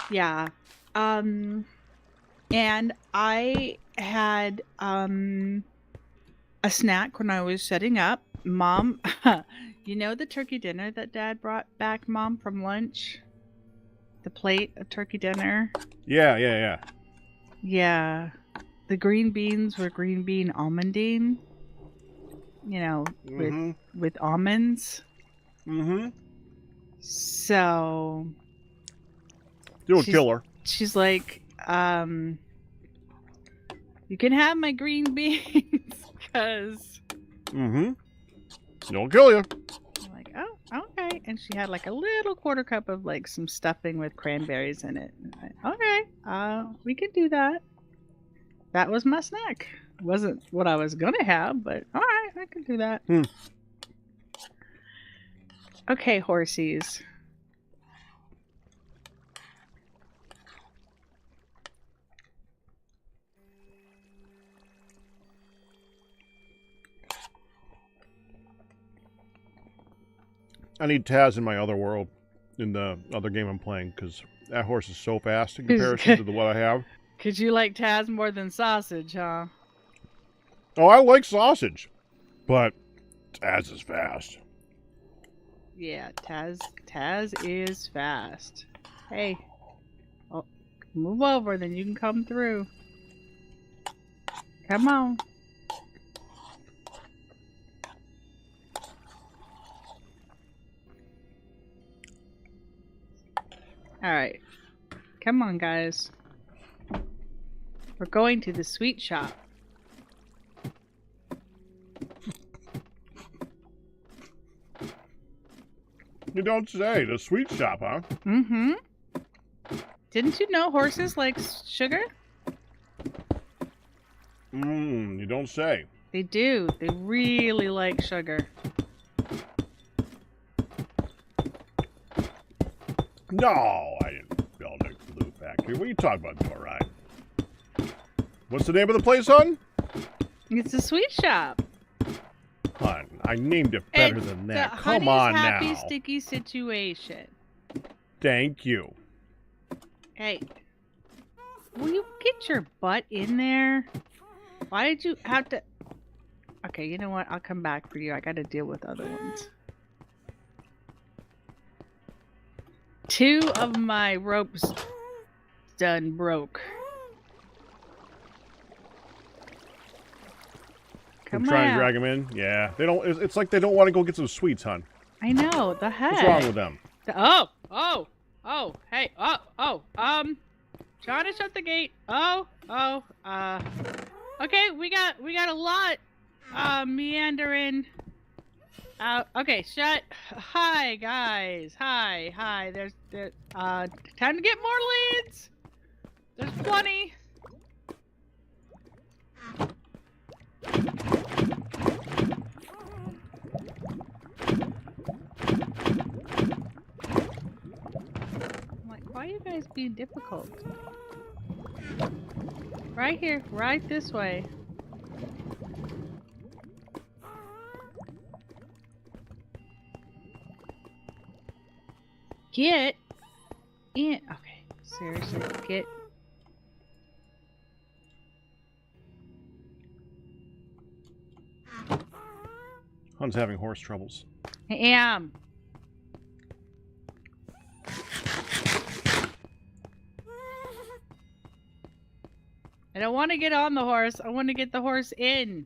Speaker 2: Yeah. And I had a snack when I was setting up. Mom, you know the turkey dinner that Dad brought back, Mom, from lunch? The plate of turkey dinner?
Speaker 1: Yeah.
Speaker 2: Yeah. The green beans were green bean almondine. you know,
Speaker 1: Mm-hmm.
Speaker 2: with almonds.
Speaker 1: Mm-hmm.
Speaker 2: So
Speaker 1: You'll kill her.
Speaker 2: she's like, you can have my green beans because
Speaker 1: Mm-hmm. You'll kill you.
Speaker 2: I'm like, oh, okay. And she had like a little quarter cup of like some stuffing with cranberries in it. And okay, we can do that. That was my snack. Wasn't what I was gonna have, but all right, I can do that. Okay, horsies.
Speaker 1: I need Taz in my other world, in the other game I'm playing, because that horse is so fast in comparison to the what I have.
Speaker 2: Could you like Taz more than sausage, huh?
Speaker 1: Oh, I like sausage, but Taz is fast.
Speaker 2: Yeah, Taz is fast. Hey, oh, move over, then you can come through. Come on. All right, come on, guys. We're going to the sweet shop.
Speaker 1: You don't say. The sweet shop, huh?
Speaker 2: Mm-hmm. Didn't you know horses like sugar?
Speaker 1: You don't say.
Speaker 2: They do. They really like sugar.
Speaker 1: No, I didn't build a glue factory. What are you talking about, Doride? What's the name of the place, hon?
Speaker 2: It's a sweet shop.
Speaker 1: Hon, I named it better
Speaker 2: It's
Speaker 1: than that.
Speaker 2: the
Speaker 1: Come
Speaker 2: Honey's
Speaker 1: on
Speaker 2: Happy
Speaker 1: now.
Speaker 2: Sticky situation.
Speaker 1: Thank you.
Speaker 2: Hey, will you get your butt in there? Why did you have to... Okay, you know what? I'll come back for you. I gotta deal with other ones. 2 of my ropes done broke.
Speaker 1: I'm trying to drag them in. Yeah, they don't. It's like they don't want to go get some sweets, hon.
Speaker 2: I know. The heck?
Speaker 1: What's wrong with them?
Speaker 2: Hey, trying to shut the gate. Okay, we got a lot, meandering. Okay, shut. Hi, guys. Hi. There's time to get more leads. There's plenty. Why are you guys being difficult? Right here, right this way. Get in. Okay, seriously, get.
Speaker 1: Hun's having horse troubles.
Speaker 2: I am. I don't want to get on the horse. I want to get the horse in.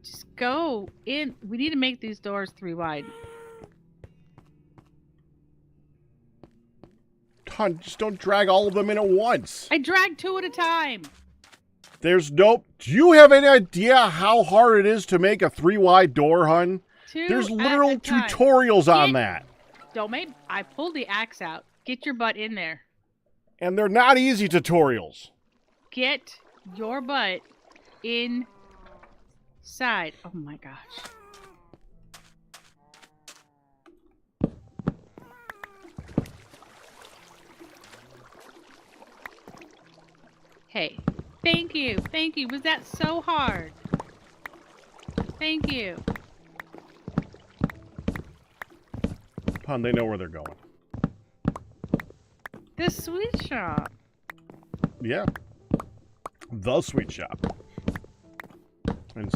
Speaker 2: Just go in. We need to make these doors 3 wide.
Speaker 1: Hun, just don't drag all of them in at once.
Speaker 2: I drag 2 at a time.
Speaker 1: There's no... Do you have any idea how hard it is to make a 3-wide door, hun?
Speaker 2: 2
Speaker 1: There's
Speaker 2: at
Speaker 1: literal
Speaker 2: a time.
Speaker 1: tutorials on that.
Speaker 2: Domain, I pulled the axe out. Get your butt in there.
Speaker 1: And they're not easy tutorials.
Speaker 2: Get your butt inside. Oh my gosh. Hey, thank you. Thank you. Was that so hard? Thank you.
Speaker 1: Hun, they know where they're going.
Speaker 2: The sweet shop.
Speaker 1: Yeah. The sweet shop. And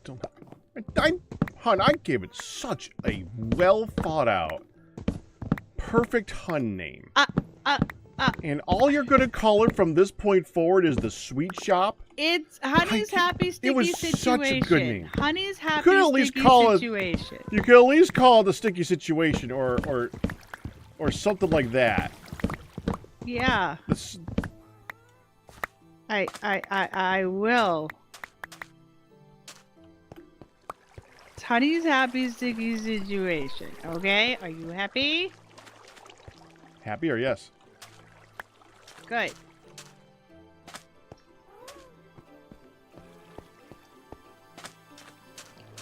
Speaker 1: don't... Hun, I gave it such a well thought out, perfect Hun name. And all you're going to call it from this point forward is the sweet shop?
Speaker 2: It's Honey's Happy Sticky
Speaker 1: it was
Speaker 2: Situation.
Speaker 1: such a good name.
Speaker 2: Honey's Happy
Speaker 1: Could at least
Speaker 2: Sticky
Speaker 1: call
Speaker 2: Situation.
Speaker 1: You could at least call it the Sticky Situation or something like that.
Speaker 2: Yeah.
Speaker 1: This,
Speaker 2: I will. It's Honey's Happy Sticky Situation. Okay? Are you happy?
Speaker 1: happy or yes?
Speaker 2: Good.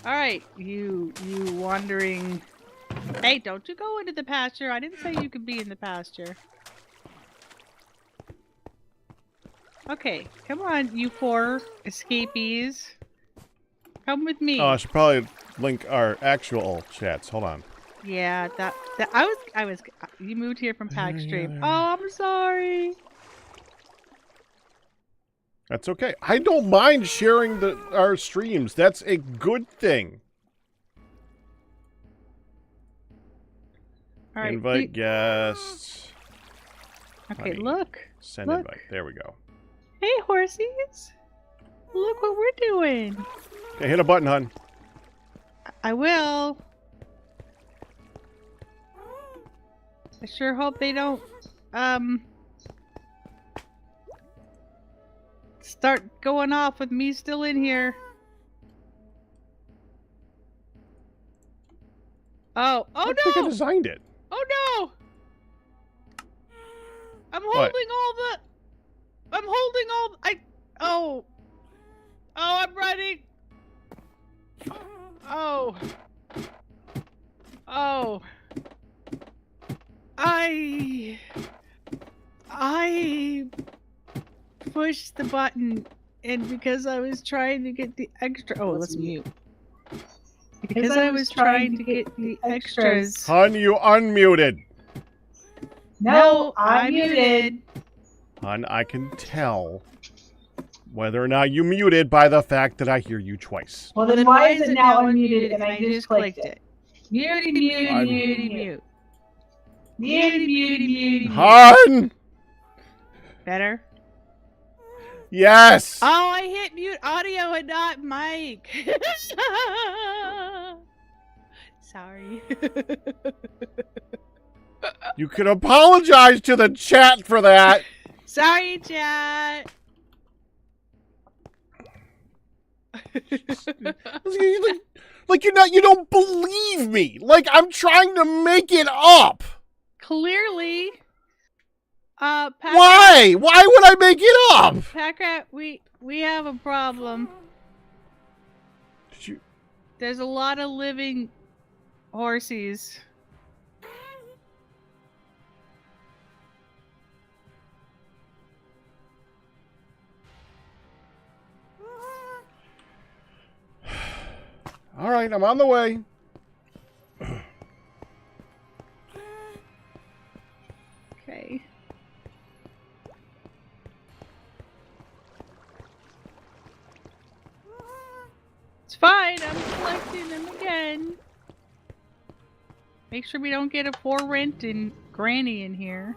Speaker 2: Alright, you wandering... Hey, don't you go into the pasture. I didn't say you could be in the pasture. Okay, come on, you 4 escapees. Come with me.
Speaker 1: Oh, I should probably link our actual chats. Hold on.
Speaker 2: Yeah, that I was you moved here from Pack Stream. Oh, I'm sorry.
Speaker 1: That's okay. I don't mind sharing our streams. That's a good thing.
Speaker 2: All right,
Speaker 1: Invite guests.
Speaker 2: Okay,
Speaker 1: Honey.
Speaker 2: look.
Speaker 1: Send
Speaker 2: Look.
Speaker 1: invite. There we go.
Speaker 2: Hey, horsies. Look what we're doing.
Speaker 1: Okay, hit a button, hon.
Speaker 2: I will. I sure hope they don't, start going off with me still in here. Oh,
Speaker 1: I
Speaker 2: no!
Speaker 1: think I designed it.
Speaker 2: Oh no! I'm holding all the... I'm holding all... Oh! Oh, I'm running! Oh! Oh! I pushed the button, and because I was trying to get the extra... Oh, let's mute. Because I was trying to get the extras...
Speaker 1: Hon, you unmuted.
Speaker 2: No, I'm muted.
Speaker 1: Hon, I can tell whether or not you muted by the fact that I hear you twice.
Speaker 2: Well, then why is it now unmuted and I just clicked it? Muted, muted, muted, mute. Muted, muted, muted.
Speaker 1: Hon!
Speaker 2: Better?
Speaker 1: Yes!
Speaker 2: Oh, I hit mute audio and not mic. Sorry.
Speaker 1: You can apologize to the chat for that.
Speaker 2: Sorry, chat.
Speaker 1: Like you don't believe me. Like I'm trying to make it up.
Speaker 2: Clearly.
Speaker 1: Why? Why would I make it up?
Speaker 2: Packrat, we have a problem.
Speaker 1: Did you...
Speaker 2: There's a lot of living horsies.
Speaker 1: All right, I'm on the way.
Speaker 2: Okay. It's fine, I'm collecting them again. Make sure we don't get a for rent and granny in here.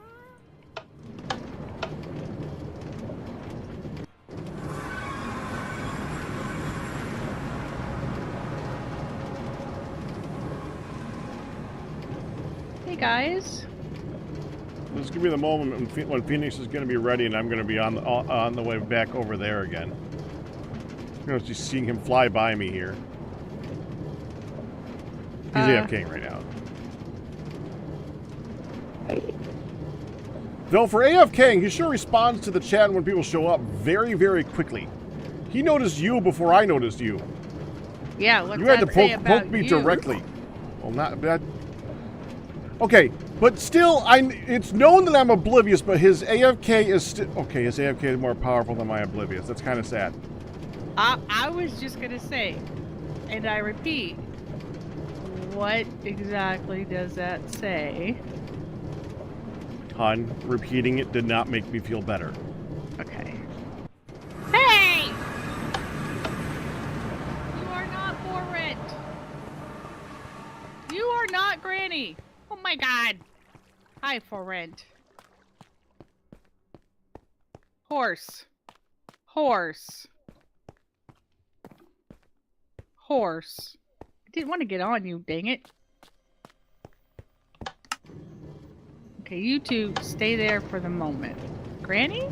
Speaker 2: Hey guys.
Speaker 1: This is gonna be the moment when Phoenix is gonna be ready, and I'm gonna be on the way back over there again. I'm just seeing him fly by me here. He's AFKing right now. Though for AFKing, he sure responds to the chat when people show up very, very quickly. He noticed you before I noticed you.
Speaker 2: Yeah, what's
Speaker 1: you had to
Speaker 2: that say
Speaker 1: poke
Speaker 2: about
Speaker 1: me
Speaker 2: you?
Speaker 1: directly. Well, not that. Okay, but still, it's known that I'm oblivious, but his AFK is still... Okay, his AFK is more powerful than my oblivious. That's kind of sad.
Speaker 2: I was just gonna say, and I repeat, what exactly does that say?
Speaker 1: Hun, repeating it did not make me feel better.
Speaker 2: Okay. Hey! You are not for rent. You are not Granny. Oh my god. Hi, for rent. Horse. Horse. Horse. I didn't want to get on you, dang it. Okay, you two stay there for the moment. Granny?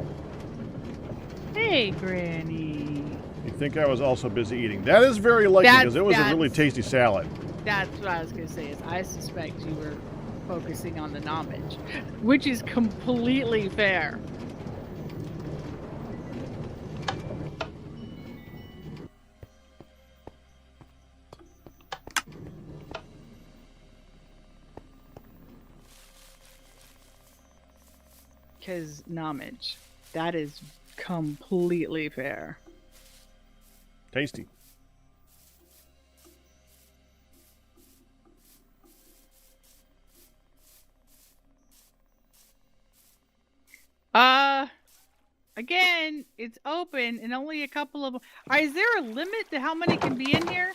Speaker 2: Hey, Granny.
Speaker 1: You think I was also busy eating? That is very likely because it was a really tasty salad.
Speaker 2: That's what I was going to say. Is I suspect you were focusing on the knowledge, which is completely fair. Because knowledge, that is completely fair.
Speaker 1: Tasty.
Speaker 2: Again, it's open and only a couple of... is there a limit to how many can be in here?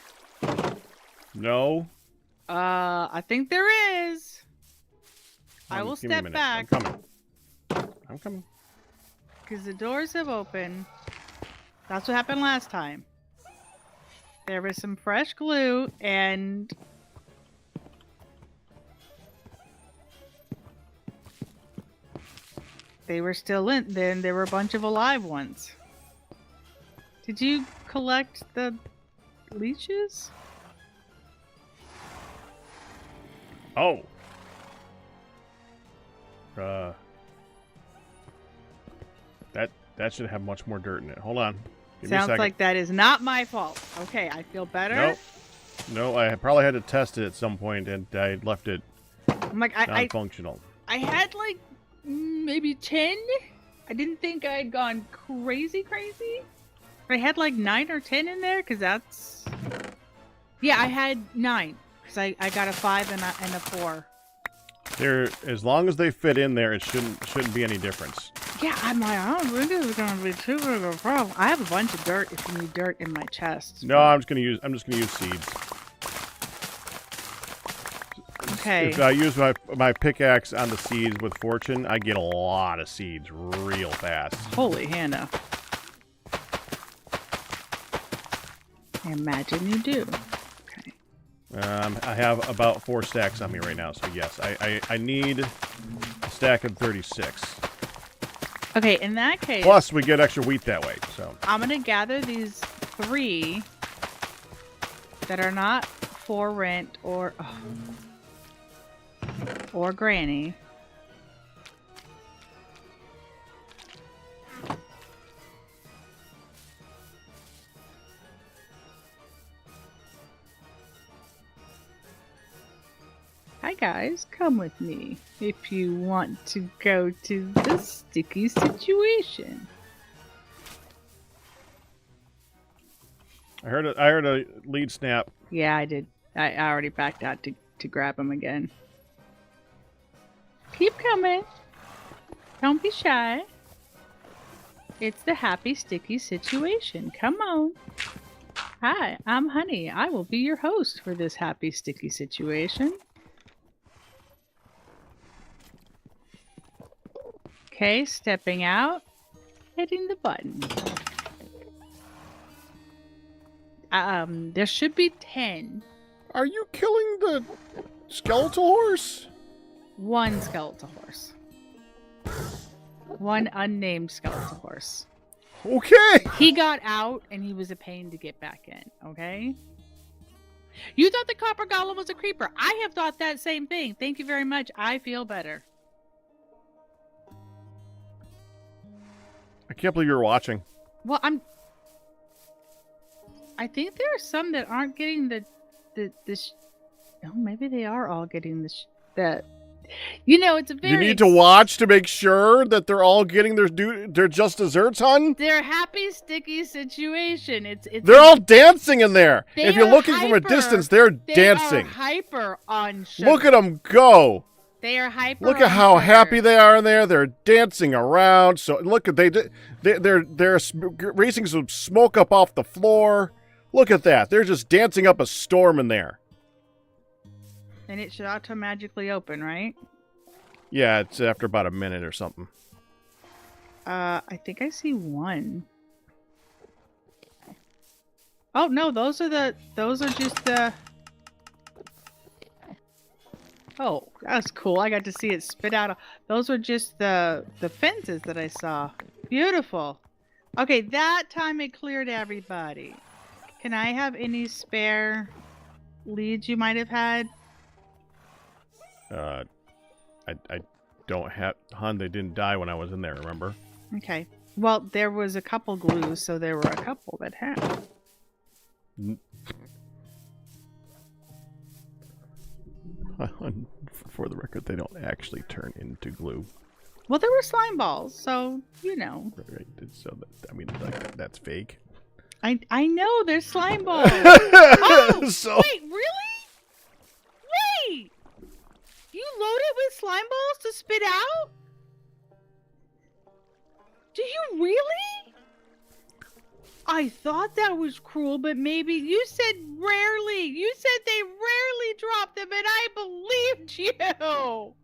Speaker 1: No.
Speaker 2: I think there is. I will
Speaker 1: Give me a
Speaker 2: step
Speaker 1: minute.
Speaker 2: back.
Speaker 1: I'm coming.
Speaker 2: Because the doors have opened. That's what happened last time. There was some fresh glue and... they were still in. Then there were a bunch of alive ones. Did you collect the leeches?
Speaker 1: Oh. That should have much more dirt in it. Hold on. Give me a
Speaker 2: Sounds
Speaker 1: second.
Speaker 2: like that is not my fault. Okay, I feel better.
Speaker 1: Nope. No, I probably had to test it at some point, and I left it
Speaker 2: I'm like,
Speaker 1: non-functional.
Speaker 2: I had like maybe 10. I didn't think I had gone crazy. I had like 9 or 10 in there, because that's... yeah, I had 9. Because I got a 5 and a 4.
Speaker 1: There, as long as they fit in there, it shouldn't be any difference.
Speaker 2: Yeah, I'm like, I don't think it's gonna be too big of a problem. I have a bunch of dirt if you need dirt in my chest.
Speaker 1: No, I'm just gonna use seeds.
Speaker 2: Okay.
Speaker 1: If I use my pickaxe on the seeds with fortune, I get a lot of seeds real fast.
Speaker 2: Holy Hannah. I imagine you do. Okay.
Speaker 1: I have about 4 stacks on me right now, so yes, I need a stack of 36.
Speaker 2: Okay, in that case...
Speaker 1: plus, we get extra wheat that way, so...
Speaker 2: I'm gonna gather these 3 that are not for rent or Granny. Hi guys, come with me if you want to go to the sticky situation.
Speaker 1: I heard a lead snap.
Speaker 2: Yeah, I did. I already backed out to grab him again. Keep coming. Don't be shy. It's the happy sticky situation. Come on. Hi, I'm Honey. I will be your host for this happy sticky situation. Okay, stepping out, hitting the button. There should be 10.
Speaker 1: Are you killing the skeletal horse?
Speaker 2: 1 skeletal horse. 1 unnamed skeletal horse.
Speaker 1: Okay.
Speaker 2: He got out and he was a pain to get back in, okay? You thought the copper golem was a creeper. I have thought that same thing. Thank you very much. I feel better.
Speaker 1: I can't believe you're watching.
Speaker 2: Well, I think there are some that aren't getting oh, maybe they are all getting the you know, it's a very...
Speaker 1: You need to watch to make sure that they're all getting their just desserts, hun.
Speaker 2: Their happy sticky situation.
Speaker 1: They're all dancing in there. If you're looking from a distance, they're dancing.
Speaker 2: They are hyper on sugar.
Speaker 1: Look at them go.
Speaker 2: They are hyper.
Speaker 1: Look at how happy they are in there. They're dancing around. So look at they're racing some smoke up off the floor. Look at that. They're just dancing up a storm in there.
Speaker 2: And it should automatically open, right?
Speaker 1: Yeah, it's after about a minute or something.
Speaker 2: I think I see 1. Oh no, those are just the. Oh, that's cool. I got to see it spit out. Those were just the fences that I saw. Beautiful. Okay, that time it cleared everybody. Can I have any spare leads you might have had?
Speaker 1: I don't have... Hun, they didn't die when I was in there, remember?
Speaker 2: Okay. Well, there was a couple glues, so there were a couple that had.
Speaker 1: For the record, they don't actually turn into glue.
Speaker 2: Well, there were slime balls, so, you know.
Speaker 1: Right. So, I mean, like, that's fake.
Speaker 2: I know, there's slime balls. Oh,
Speaker 1: So...
Speaker 2: wait, really? Wait! You loaded with slime balls to spit out? Do you really? I thought that was cruel, but maybe you said rarely. You said they rarely drop them, and I believed you.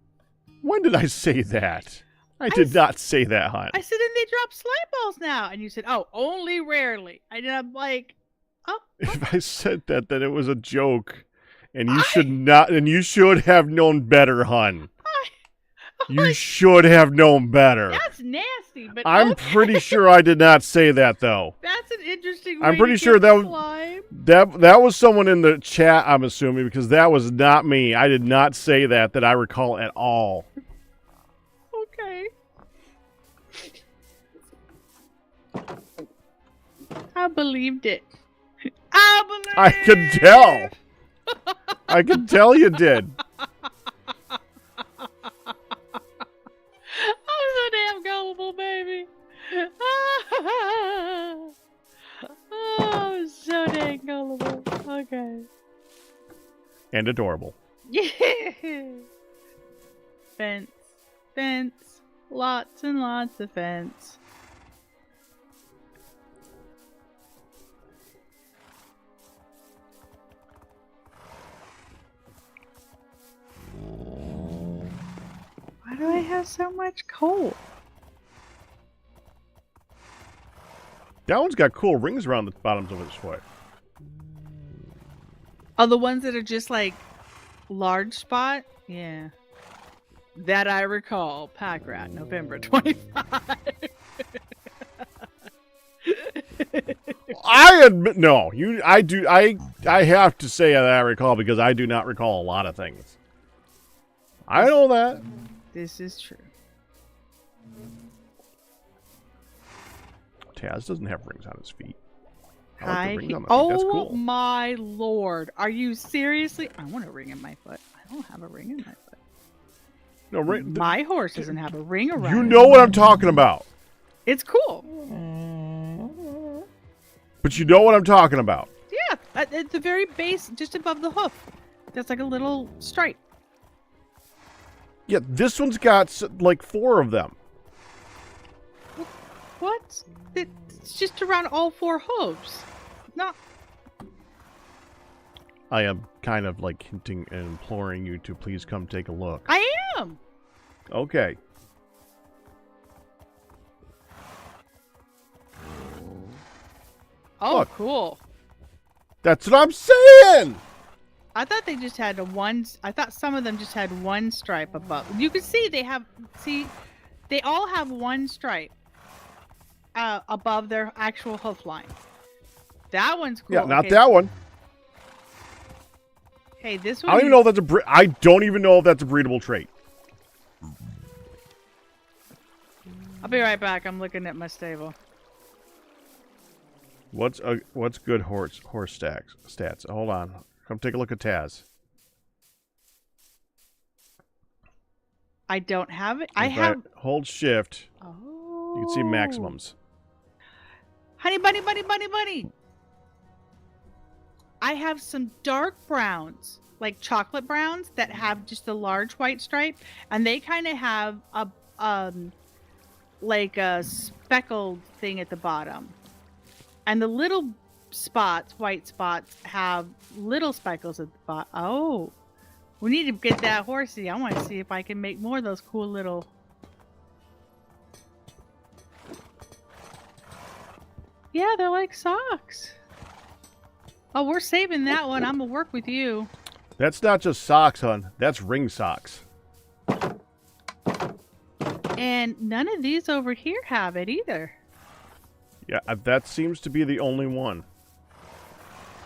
Speaker 1: When did I say that? I did not say that, hon.
Speaker 2: I said, and they drop slime balls now. And you said, oh, only rarely. And I'm like, oh.
Speaker 1: If I said that, then it was a joke. And you should not, and you should have known better, hon. You should have known better.
Speaker 2: That's nasty, but
Speaker 1: I'm pretty sure I did not say that, though.
Speaker 2: That's an interesting way
Speaker 1: I'm pretty
Speaker 2: to
Speaker 1: sure
Speaker 2: get slime.
Speaker 1: that was someone in the chat, I'm assuming, because that was not me. I did not say that I recall at all.
Speaker 2: Okay. I believed it.
Speaker 1: I could tell. I could tell you did.
Speaker 2: I'm so damn gullible, baby. Oh, so dang gullible. Okay.
Speaker 1: And adorable.
Speaker 2: Yeah. Fence. Fence. Lots and lots of fence. Why do I have so much coal?
Speaker 1: That one's got cool rings around the bottoms of its foot.
Speaker 2: Oh, the ones that are just like large spot? Yeah. That I recall. Pack Rat, November 25.
Speaker 1: I admit, no, I have to say that I recall because I do not recall a lot of things. I know that.
Speaker 2: This is true.
Speaker 1: Taz doesn't have rings on his feet.
Speaker 2: That's
Speaker 1: cool.
Speaker 2: My lord. Are you seriously? I want a ring in my foot. I don't have a ring in my foot.
Speaker 1: No,
Speaker 2: my horse doesn't have a ring around.
Speaker 1: You know what I'm talking about.
Speaker 2: It's cool.
Speaker 1: But you know what I'm talking about.
Speaker 2: Yeah, at the very base, just above the hoof. That's like a little stripe.
Speaker 1: Yeah, this one's got like 4 of them.
Speaker 2: What? It's just around all 4 hooves. Not.
Speaker 1: I am kind of like hinting and imploring you to please come take a look.
Speaker 2: I am.
Speaker 1: Okay.
Speaker 2: Oh,
Speaker 1: look.
Speaker 2: Cool.
Speaker 1: That's what I'm saying.
Speaker 2: I thought they just had I thought some of them just had one stripe above. You can see they all have one stripe above their actual hoof line. That one's cool.
Speaker 1: Yeah, not that one.
Speaker 2: Hey, this one.
Speaker 1: I don't even know if that's I don't even know if that's a breedable trait.
Speaker 2: I'll be right back. I'm looking at my stable.
Speaker 1: What's good horse stats? Hold on. Come take a look at Taz.
Speaker 2: I don't have it. I have.
Speaker 1: Hold shift.
Speaker 2: Oh.
Speaker 1: You can see maximums.
Speaker 2: Honey bunny, bunny, bunny, bunny. I have some dark browns, like chocolate browns, that have just a large white stripe, and they kind of have like a speckled thing at the bottom, and the little spots, white spots, have little speckles at the bottom. Oh, we need to get that horsey. I want to see if I can make more of those cool little. Yeah, they're like socks. Oh, we're saving that one. I'm gonna work with you.
Speaker 1: That's not just socks, hon. That's ring socks.
Speaker 2: And none of these over here have it either.
Speaker 1: Yeah, that seems to be the only one.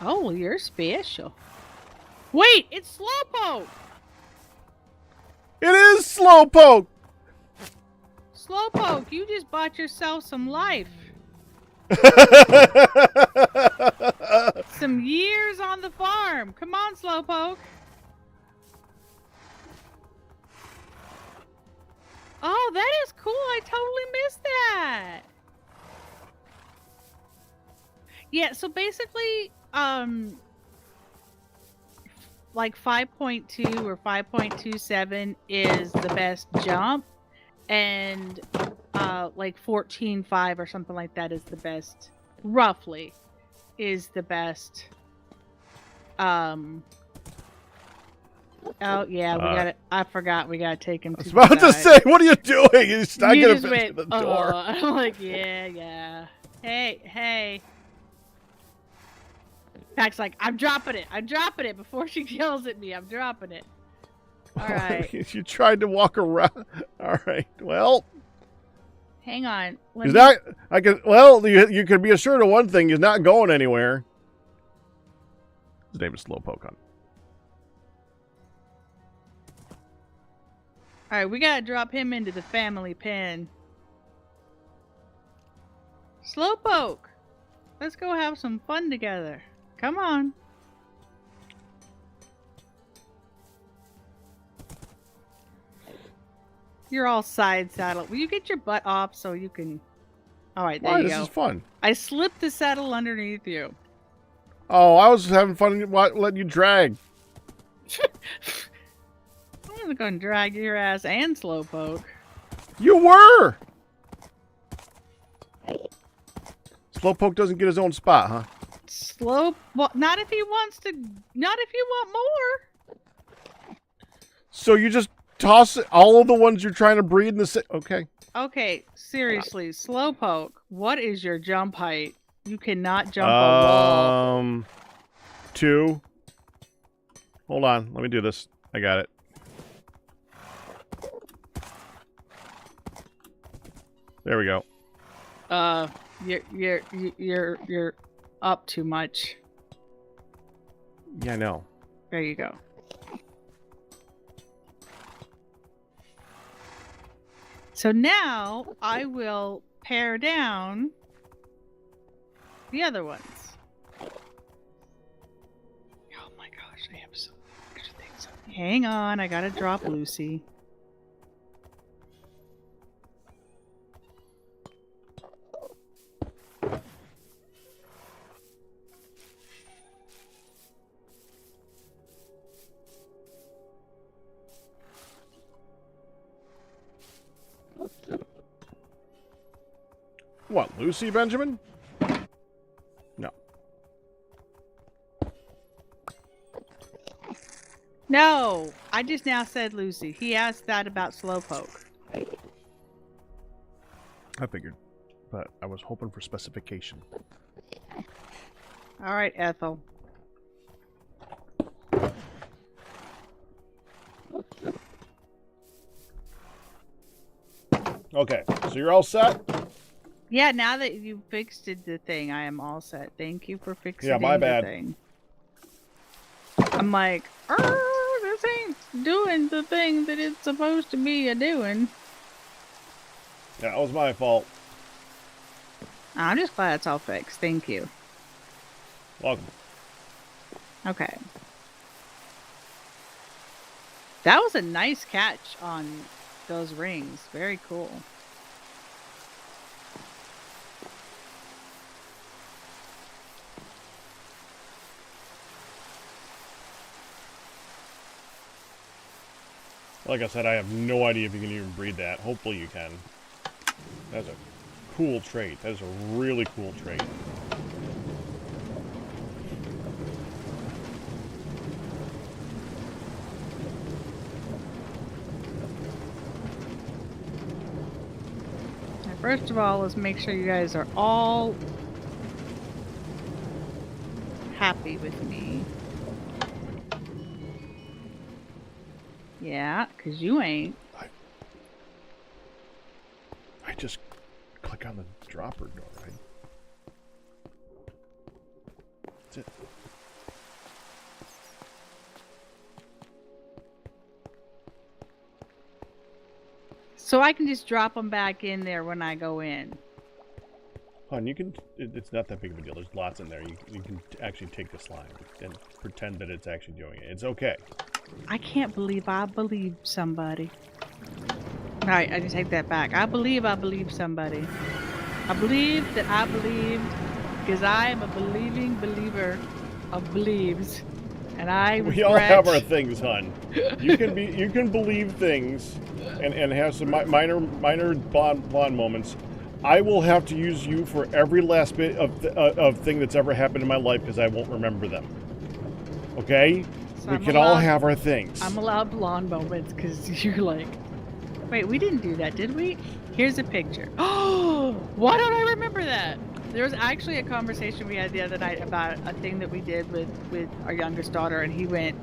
Speaker 2: Oh, well, you're special. Wait, it's Slowpoke!
Speaker 1: It is Slowpoke!
Speaker 2: Slowpoke, you just bought yourself some life. Some years on the farm. Come on, Slowpoke. Oh, that is cool. I totally missed that. Yeah, so basically, like 5.2 or 5.27 is the best jump, and like 14.5 or something like that is the best, roughly, is the best. Oh yeah, we got it. I forgot we gotta take him.
Speaker 1: I was about to say, what are you doing? He's not
Speaker 2: You
Speaker 1: gonna
Speaker 2: just
Speaker 1: fit
Speaker 2: went,
Speaker 1: through the door.
Speaker 2: I'm like, yeah. Hey. Pac's like, I'm dropping it before she yells at me. I'm dropping it. All right.
Speaker 1: You tried to walk around. All right. Well,
Speaker 2: hang on.
Speaker 1: He's not. I can. Well, you can be assured of one thing: he's not going anywhere. His name is Slowpoke.
Speaker 2: All right, we gotta drop him into the family pen. Slowpoke, let's go have some fun together. Come on. You're all side saddle. Will you get your butt off so you can... All right, there you go.
Speaker 1: This is fun.
Speaker 2: I slipped the saddle underneath you.
Speaker 1: Oh, I was having fun letting you drag.
Speaker 2: I was gonna drag your ass and Slowpoke.
Speaker 1: You were! Slowpoke doesn't get his own spot, huh?
Speaker 2: Well, not if he wants to... Not if you want more.
Speaker 1: So you just toss all of the ones you're trying to breed in the... Okay.
Speaker 2: Okay, seriously, Slowpoke, what is your jump height? You cannot jump a wall.
Speaker 1: 2. Hold on, let me do this. I got it. There we go.
Speaker 2: You're up too much.
Speaker 1: Yeah, I know.
Speaker 2: There you go. So now I will pare down the other ones. Oh my gosh, I have so many extra things. Hang on, I gotta drop Lucy.
Speaker 1: What, Lucy, Benjamin? No.
Speaker 2: No, I just now said Lucy. He asked that about Slowpoke.
Speaker 1: I figured, but I was hoping for specification.
Speaker 2: All right, Ethel.
Speaker 1: Okay, so you're all set?
Speaker 2: Yeah, now that you fixed the thing, I am all set. Thank you for fixing
Speaker 1: my bad.
Speaker 2: the thing. I'm like, this ain't doing the thing that it's supposed to be doing.
Speaker 1: Yeah, that was my fault.
Speaker 2: I'm just glad it's all fixed. Thank you.
Speaker 1: Welcome.
Speaker 2: Okay. That was a nice catch on those rings. Very cool.
Speaker 1: Like I said, I have no idea if you can even breed that. Hopefully you can. That's a cool trait. That is a really cool trait.
Speaker 2: First of all, let's make sure you guys are all happy with me. Yeah, because you ain't.
Speaker 1: I just click on the dropper door, right? That's it.
Speaker 2: So I can just drop them back in there when I go in.
Speaker 1: Hon, you can. It's not that big of a deal. There's lots in there. You can actually take the slime and pretend that it's actually doing it. It's okay.
Speaker 2: I can't believe I believed somebody. All right, I just take that back. I believe somebody. I believe that I believed because I am a believing believer of believes, and I regret.
Speaker 1: We all have our things, hon. You can believe things, and have some minor blonde moments. I will have to use you for every last bit of thing that's ever happened in my life because I won't remember them. Okay?
Speaker 2: So
Speaker 1: we can all have our things.
Speaker 2: I'm allowed blonde moments because you're like, wait, we didn't do that, did we? Here's a picture. Oh, why don't I remember that? There was actually a conversation we had the other night about a thing that we did with our youngest daughter, and he went,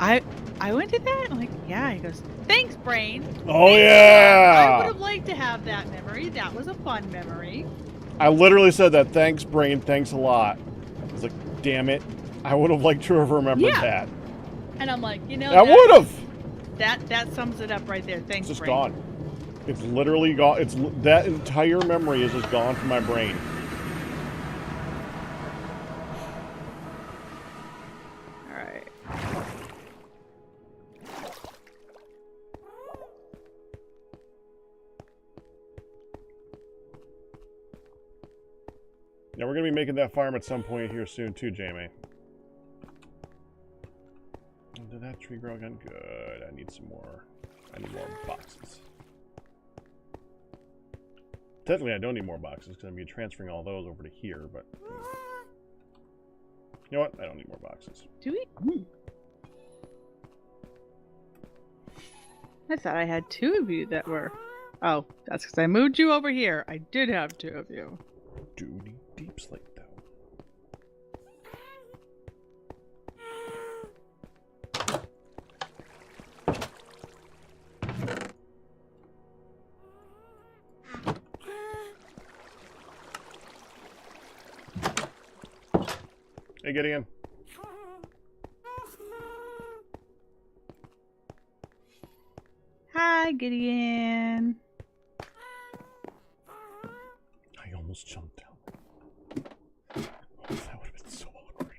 Speaker 2: I went to that? I'm like, yeah. He goes, thanks, brain.
Speaker 1: Oh,
Speaker 2: thanks,
Speaker 1: yeah.
Speaker 2: I would have liked to have that memory. That was a fun memory.
Speaker 1: I literally said that. Thanks, brain. Thanks a lot. I was like, damn it. I would have liked to have remembered that.
Speaker 2: And I'm like, you know,
Speaker 1: I would have.
Speaker 2: That sums it up right there. Thanks,
Speaker 1: it's just
Speaker 2: brain.
Speaker 1: Gone. It's literally gone. It's that entire memory is just gone from my brain.
Speaker 2: All right.
Speaker 1: Yeah, we're gonna be making that farm at some point here soon too, Jamie. Did that tree grow again? Good. I need some more. I need more boxes. Technically, I don't need more boxes because I'm going to be transferring all those over to here, but... You know what? I don't need more boxes.
Speaker 2: Do we? I thought I had two of you that were... Oh, that's because I moved you over here. I did have two of you.
Speaker 1: Do need deep slate, though. Hey, Gideon.
Speaker 2: Hi, Gideon.
Speaker 1: I almost jumped down. Oh, that would have been so awkward.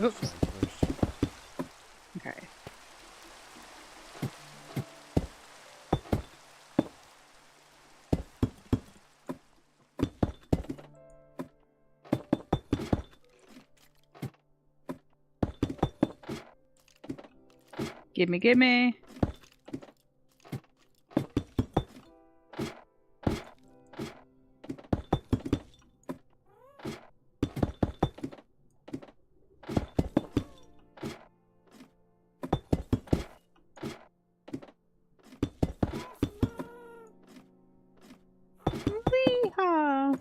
Speaker 2: Oops. Okay. Gimme, gimme. Wee-haw.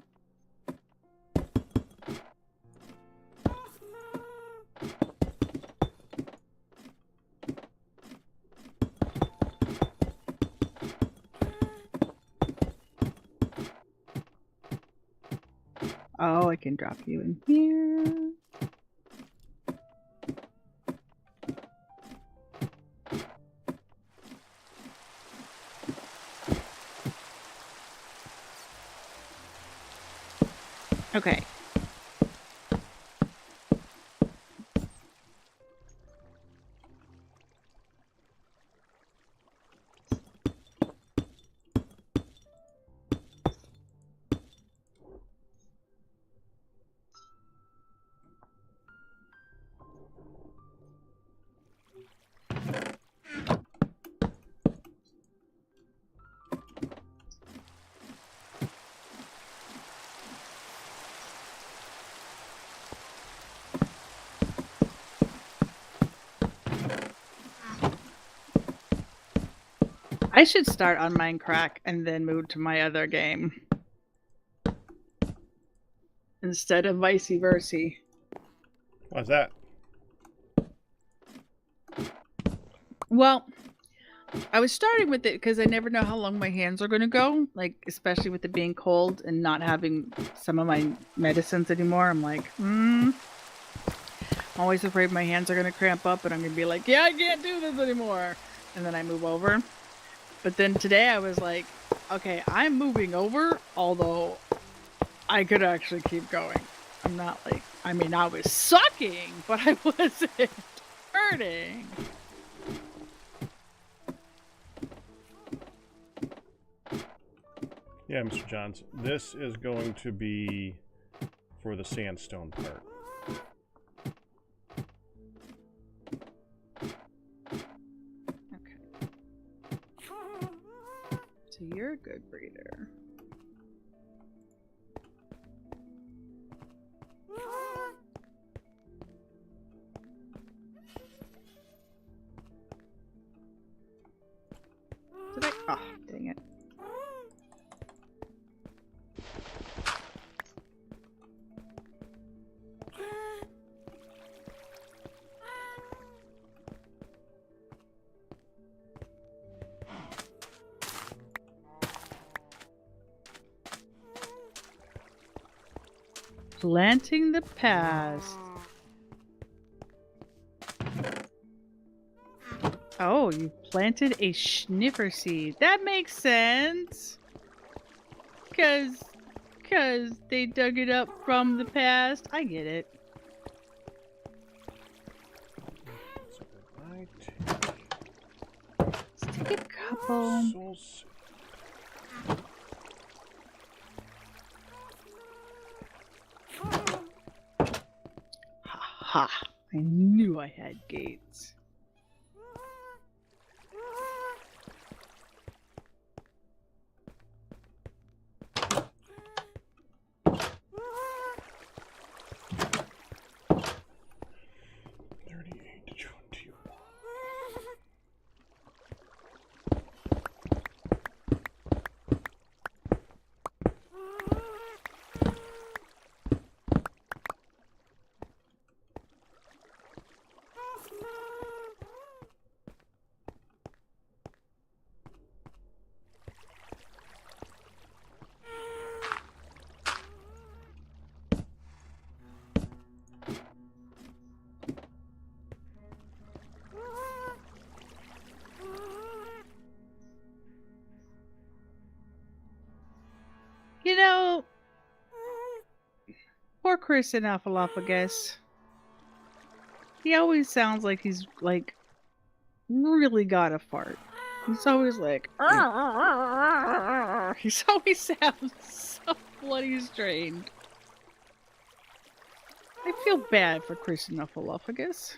Speaker 2: Oh, I can drop you in here. Okay. I should start on Mindcrack and then move to my other game. Instead of vice versa.
Speaker 1: Why's that?
Speaker 2: Well, I was starting with it because I never know how long my hands are going to go. Like, especially with it being cold and not having some of my medicines anymore. I'm like, I'm always afraid my hands are going to cramp up and I'm going to be like, yeah, I can't do this anymore. And then I move over. But then today I was like, okay, I'm moving over, although I could actually keep going. I'm not like, I mean, I was sucking, but I wasn't hurting.
Speaker 1: Yeah, Mr. Johns, this is going to be for the sandstone part.
Speaker 2: Okay. So you're a good breeder. Did I? Oh, dang it. Planting the past. Oh, you planted a sniffer seed. That makes sense. Cause they dug it up from the past. I get it. Let's take a couple. Ha! I knew I had gates. You know, poor Chris Anaphalophagus. He always sounds like he's like really got a fart. He's always like, he always sounds so bloody strained. I feel bad for Chris Anaphalophagus.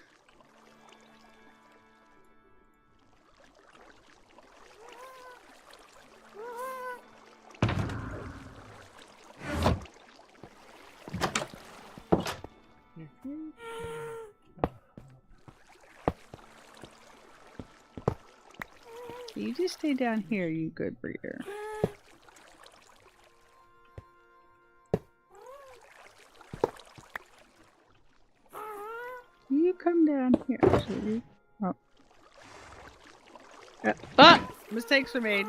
Speaker 2: You just stay down here, you good breeder. You come down here, actually. Oh. Ah! Mistakes were made.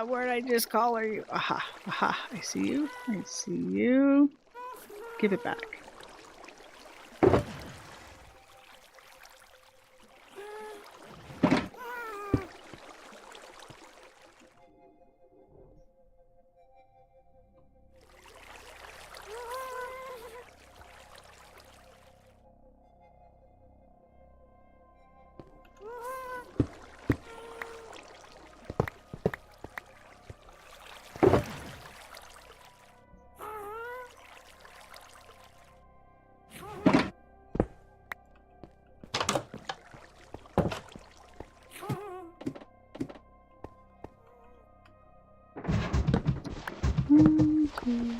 Speaker 2: Where'd I just collar you? Aha, aha, I see you. I see you. Give it back. Carrots!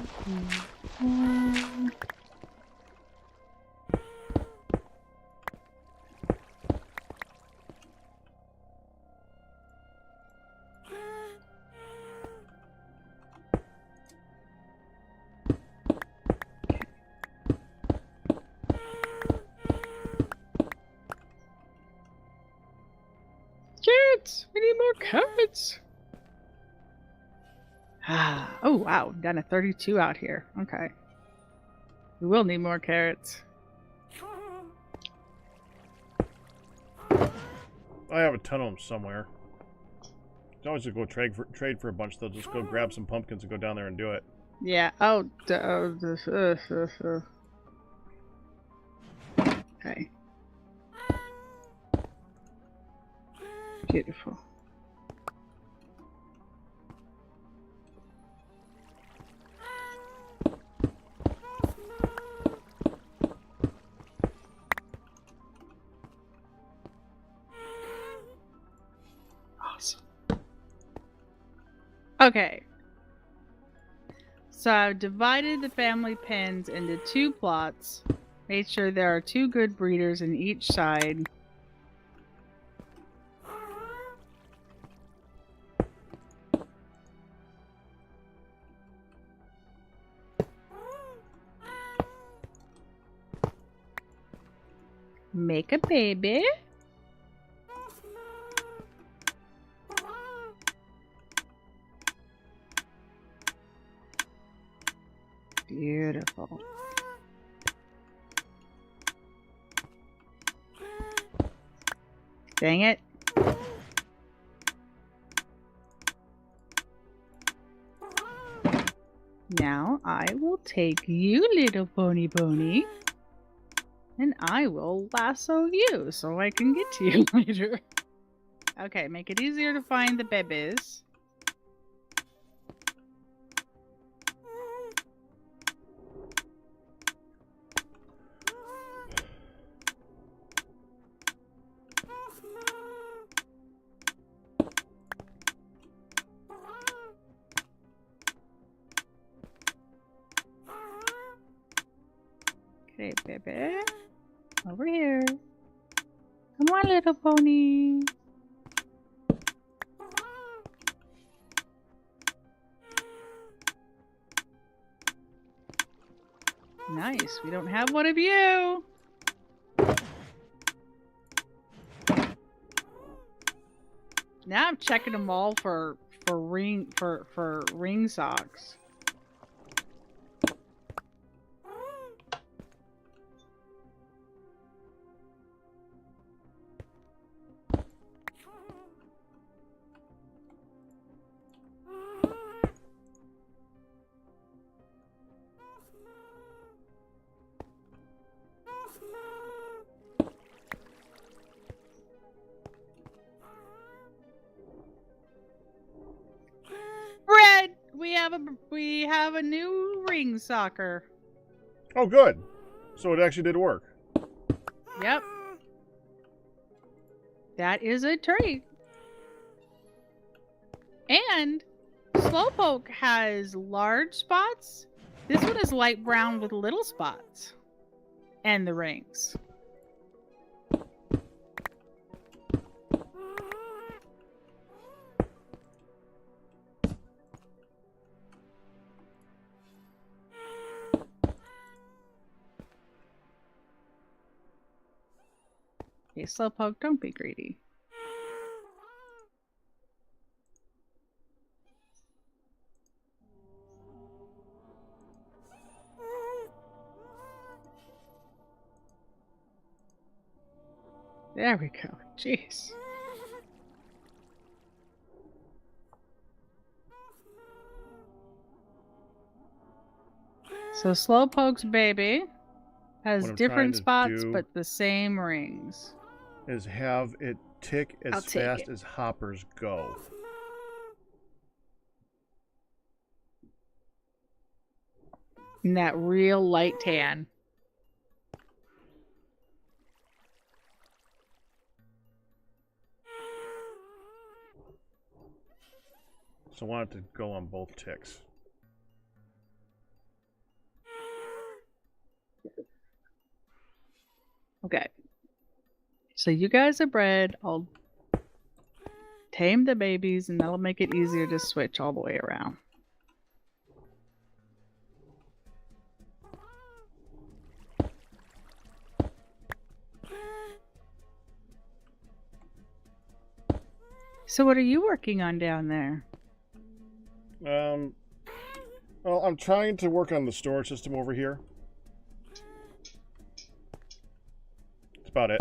Speaker 2: We need more carrots! Ah, oh wow, down to 32 out here. Okay. We will need more carrots.
Speaker 1: I have a ton of them somewhere. It's always just go trade for a bunch. They'll just go grab some pumpkins and go down there and do it.
Speaker 2: Yeah. Oh. Okay. Beautiful. Awesome. Okay. So I've divided the family pens into 2 plots. Made sure there are 2 good breeders in each side. Make a baby. Beautiful. Dang it. Now I will take you, little pony pony, and I will lasso you so I can get to you later. Okay, make it easier to find the babies. Okay, baby. Over here. Come on, little pony. Nice. We don't have one of you. Now I'm checking them all for ring socks. Red, we have a new ring socker.
Speaker 1: Oh, good. So it actually did work.
Speaker 2: Yep. That is a trait. And Slowpoke has large spots. This one is light brown with little spots. And the rings. Okay, Slowpoke, don't be greedy. There we go. Jeez. So Slowpoke's baby has different spots but the same rings.
Speaker 1: Is have it tick as fast as hoppers go.
Speaker 2: And that real light tan.
Speaker 1: So I want it to go on both ticks.
Speaker 2: Okay. So you guys are bred. I'll tame the babies, and that'll make it easier to switch all the way around. So what are you working on down there?
Speaker 1: Well, I'm trying to work on the storage system over here. That's about it.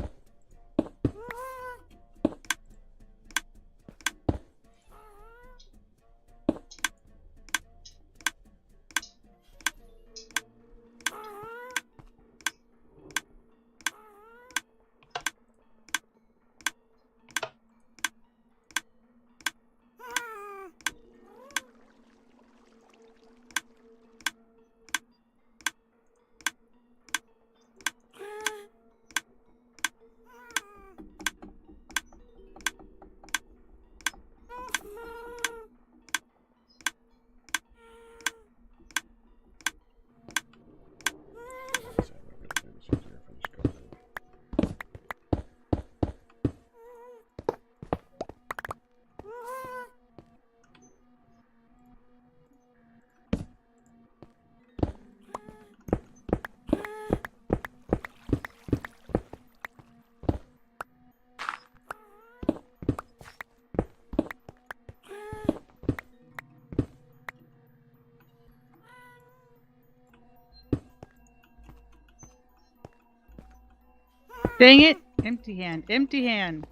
Speaker 2: Dang it! Empty hand. Empty hand.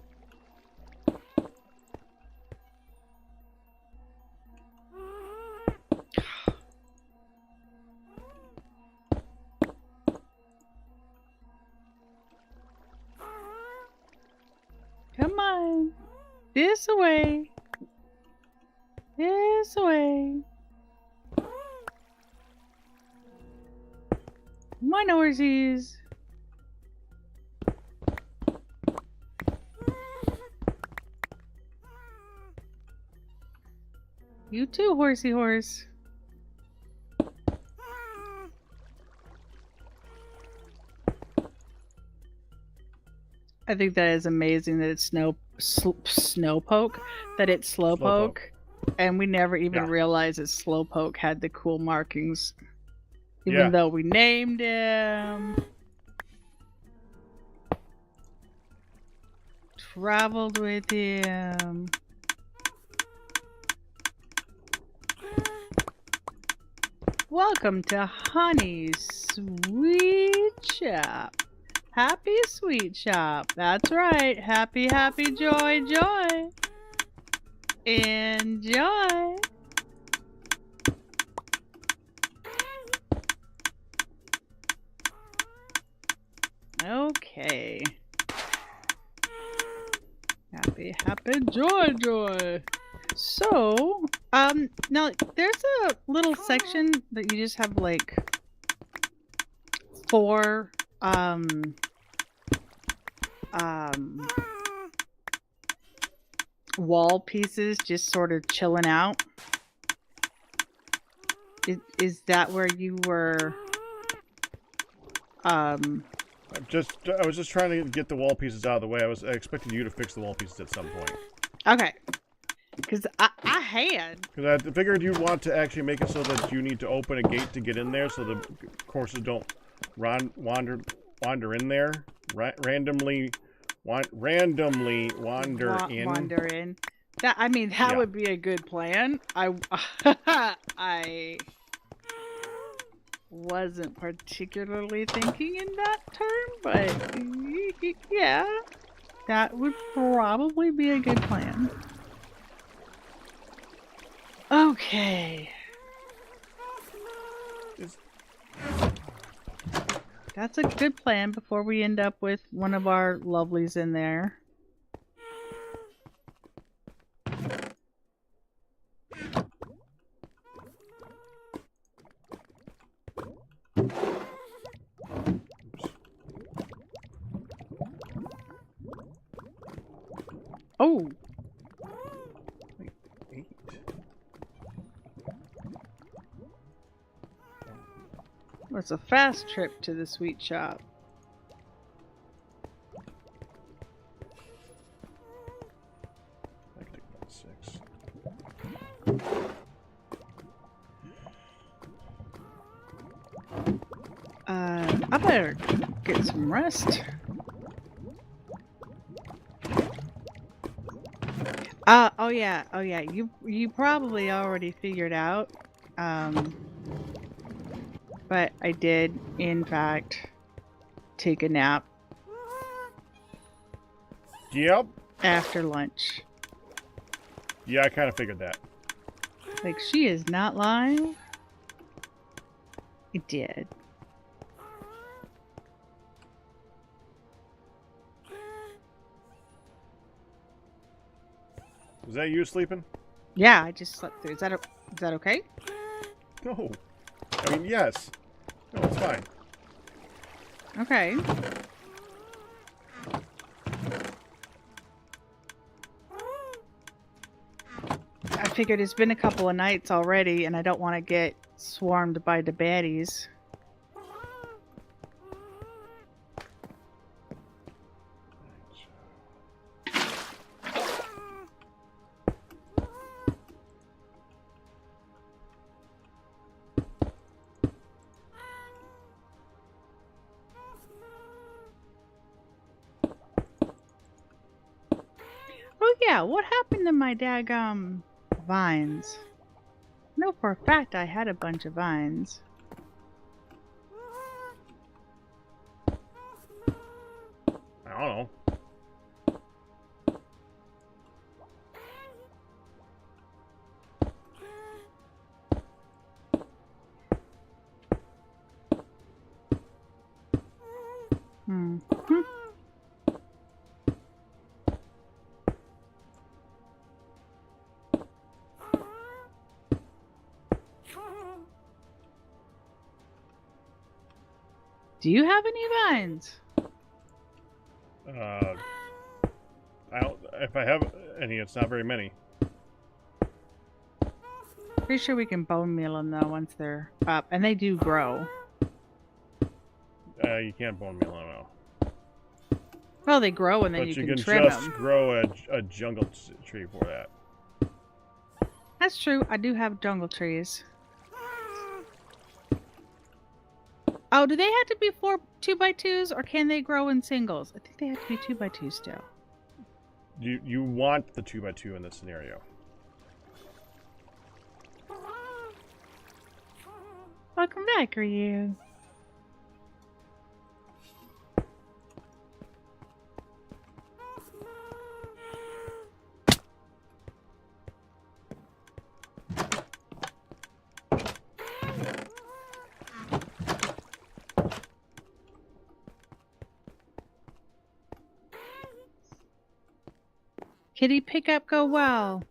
Speaker 2: Come on. This way. This way. Come on, horsies. You too, horsey horse. I think that is amazing that it's snowpoke, that it's slowpoke, and we never even realized that slowpoke had the cool markings, even though we named him, traveled with him. Welcome to Honey's Sweet Shop. Happy Sweet Shop. That's right. Happy, happy, joy, joy. Enjoy. Okay. Happy, happy, joy, joy. So, now there's a little section that you just have like 4 wall pieces just sort of chilling out. Is that where you were?
Speaker 1: I was just trying to get the wall pieces out of the way. I expected you to fix the wall pieces at some point.
Speaker 2: Okay. Because I had.
Speaker 1: Because I figured you'd want to actually make it so that you need to open a gate to get in there, so the horses don't wander in there, randomly wander in.
Speaker 2: Wander in. That would be a good plan. I wasn't particularly thinking in that term, but yeah, that would probably be a good plan. Okay. That's a good plan before we end up with one of our lovelies in there. Oh.
Speaker 1: Wait, 8.
Speaker 2: It's a fast trip to the sweet shop.
Speaker 1: I can take about 6.
Speaker 2: I better get some rest. Oh yeah. You probably already figured out. But I did, in fact, take a nap.
Speaker 1: Yep.
Speaker 2: After lunch.
Speaker 1: Yeah, I kind of figured that.
Speaker 2: Like, she is not lying. I did.
Speaker 1: Was that you sleeping?
Speaker 2: Yeah, I just slept through. Is that okay?
Speaker 1: No. I mean, yes. No, it's fine.
Speaker 2: Okay. I figured it's been a couple of nights already, and I don't want to get swarmed by the baddies. Oh yeah, what happened to my daggum vines? No, for a fact I had a bunch of vines.
Speaker 1: I don't know.
Speaker 2: Hmm. Do you have any vines?
Speaker 1: I don't. If I have any, it's not very many.
Speaker 2: Pretty sure we can bone meal them though once they're up, and they do grow.
Speaker 1: You can't bone meal them out.
Speaker 2: Well, they grow and then
Speaker 1: But
Speaker 2: you
Speaker 1: you
Speaker 2: can
Speaker 1: can
Speaker 2: trim
Speaker 1: just
Speaker 2: them.
Speaker 1: grow a jungle tree for that.
Speaker 2: That's true. I do have jungle trees. Oh, do they have to be 2x2s, or can they grow in singles? I think they have to be 2x2 still.
Speaker 1: You want the 2x2 in this scenario.
Speaker 2: Welcome back, are you? Kitty pickup go well.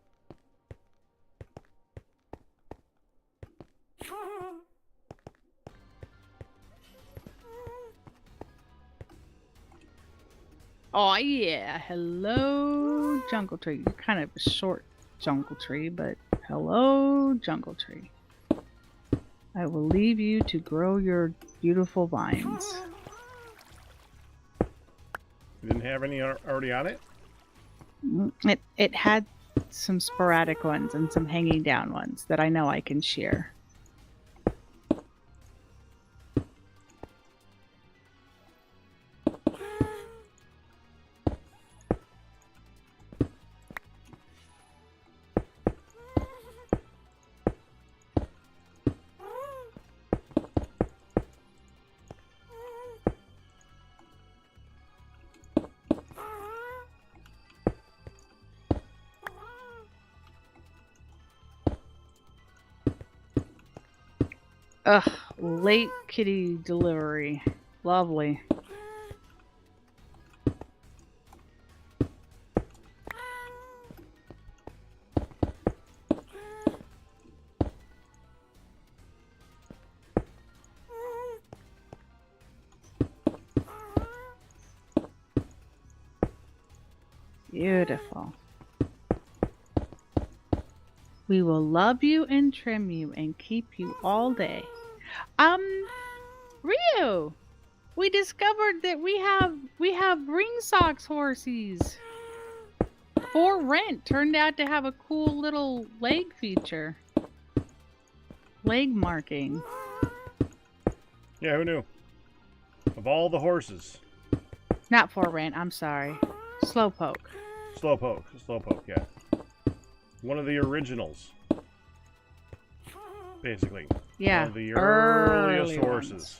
Speaker 2: Oh yeah, hello jungle tree. You're kind of a short jungle tree, but hello jungle tree. I will leave you to grow your beautiful vines.
Speaker 1: You didn't have any already on it?
Speaker 2: It had some sporadic ones and some hanging down ones that I know I can shear. Ugh, late kitty delivery. Lovely. Beautiful. We will love you and trim you and keep you all day. Rio, we discovered that we have ring socks horsies for rent. Turned out to have a cool little leg feature, leg marking.
Speaker 1: Yeah, who knew? Of all the horses.
Speaker 2: Not for rent. I'm sorry. Slowpoke.
Speaker 1: Slowpoke, yeah. One of the originals. Basically.
Speaker 2: Yeah.
Speaker 1: One of the earliest
Speaker 2: early
Speaker 1: horses.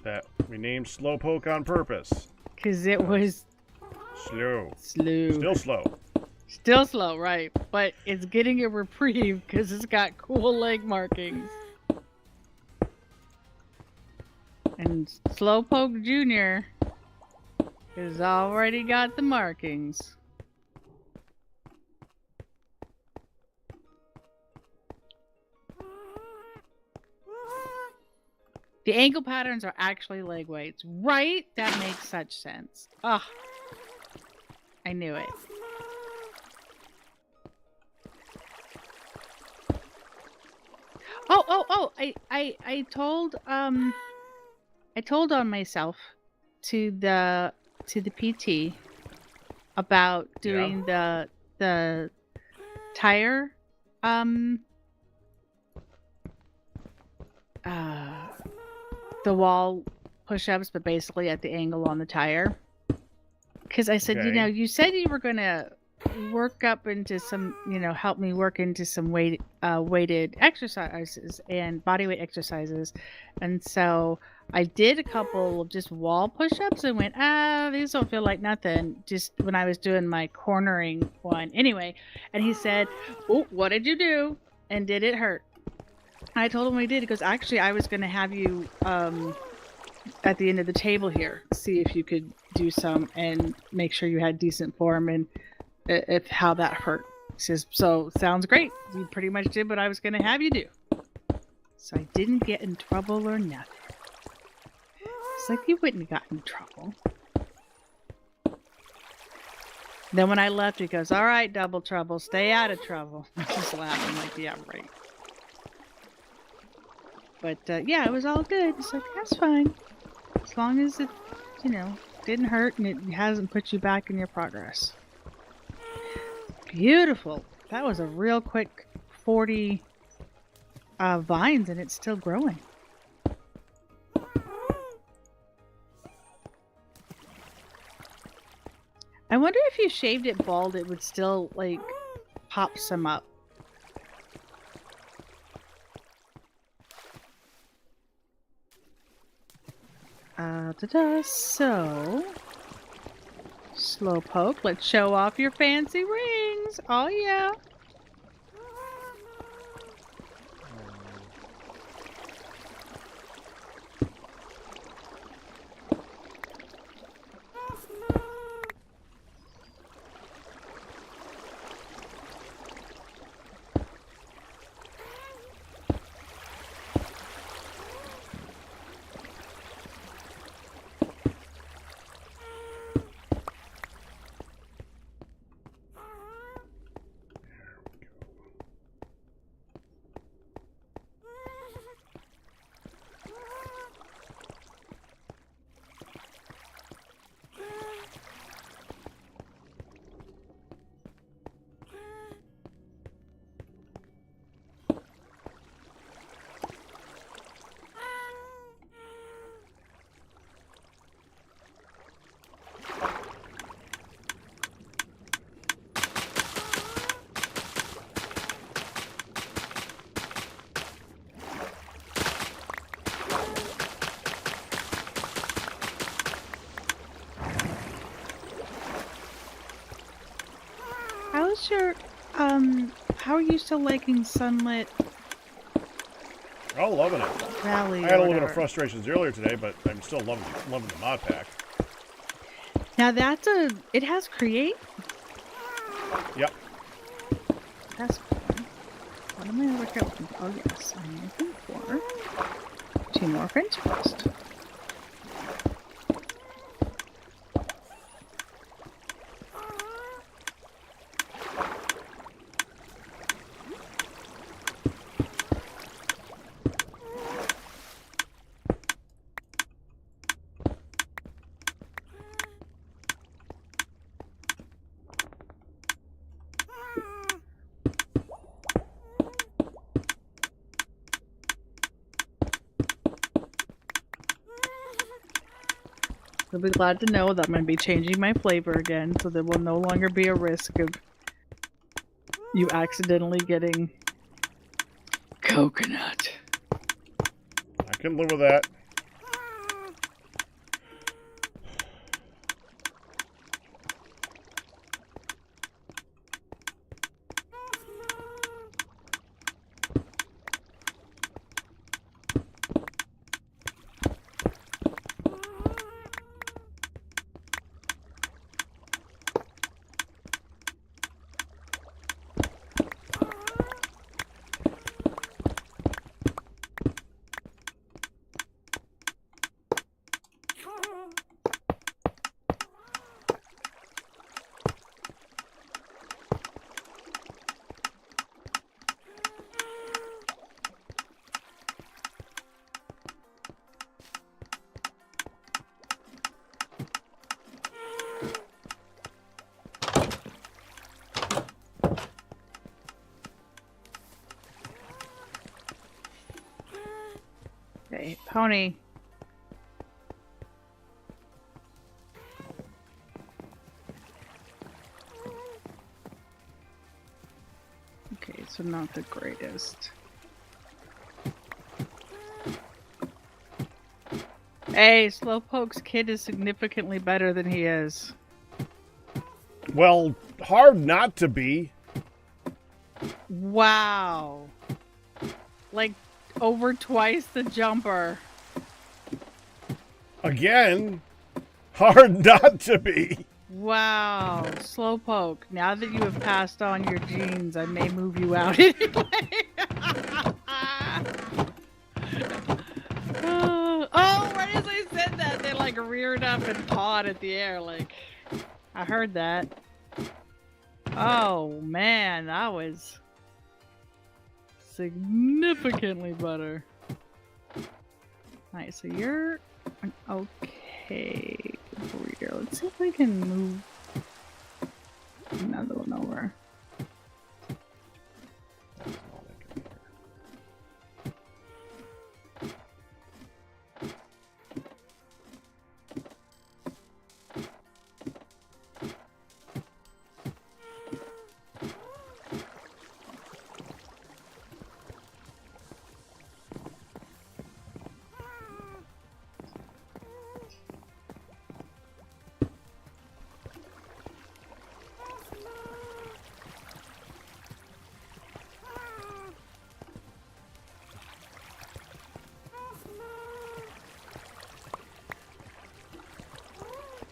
Speaker 1: That we named Slowpoke on purpose.
Speaker 2: Because it was
Speaker 1: Slow.
Speaker 2: slow.
Speaker 1: Still slow.
Speaker 2: Still slow, right. But it's getting a reprieve because it's got cool leg markings. And Slowpoke Jr. has already got the markings. The ankle patterns are actually leg weights, right? That makes such sense. Ugh. I knew it. Oh! I told on myself to the PT about doing the tire the wall push-ups, but basically at the angle on the tire. Because I said,
Speaker 1: Okay.
Speaker 2: you said you were gonna work up into some, help me work into some weighted exercises and body weight exercises, and so I did a couple of just wall push-ups and went, these don't feel like nothing. Just when I was doing my cornering one, anyway. And he said, "Oh, what did you do? And did it hurt?" I told him I did. He goes, "Actually, I was gonna have you at the end of the table here, see if you could do some and make sure you had decent form and if how that hurt." He says, "So sounds great. You pretty much did what I was going to have you do." So I didn't get in trouble or nothing. It's like, you wouldn't have gotten in trouble. Then when I left, he goes, "All right, double trouble, stay out of trouble." I'm just laughing like, yeah, right. But yeah, it was all good. It's like, that's fine. As long as it, didn't hurt and it hasn't put you back in your progress. Beautiful. That was a real quick 40 vines, and it's still growing. I wonder if you shaved it bald, it would still, pop some up. So, Slowpoke, let's show off your fancy rings. Oh, yeah. How's your, how are you still liking Sunlit
Speaker 1: Oh, loving it.
Speaker 2: Valley?
Speaker 1: I had a little bit of frustrations earlier today, but I'm still loving the mod pack.
Speaker 2: Now it has create?
Speaker 1: Yep.
Speaker 2: That's fun. What am I over here looking for? Oh, yes. I'm looking for 2 more French toast. You'll be glad to know that I'm going to be changing my flavor again, so there will no longer be a risk of you accidentally getting coconut.
Speaker 1: I can live with that.
Speaker 2: Okay, Pony. Okay, so not the greatest. Hey, Slowpoke's kid is significantly better than he is.
Speaker 1: Well, hard not to be.
Speaker 2: Wow. Like, over twice the jumper.
Speaker 1: Again, hard not to be.
Speaker 2: Wow. Slowpoke, now that you have passed on your genes, I may move you out anyway. Oh, right as I said that, they like reared up and pawed at the air. Like, I heard that. Oh, man, that was significantly better. Alright, so you're an okay breeder. Let's see if I can move another one over.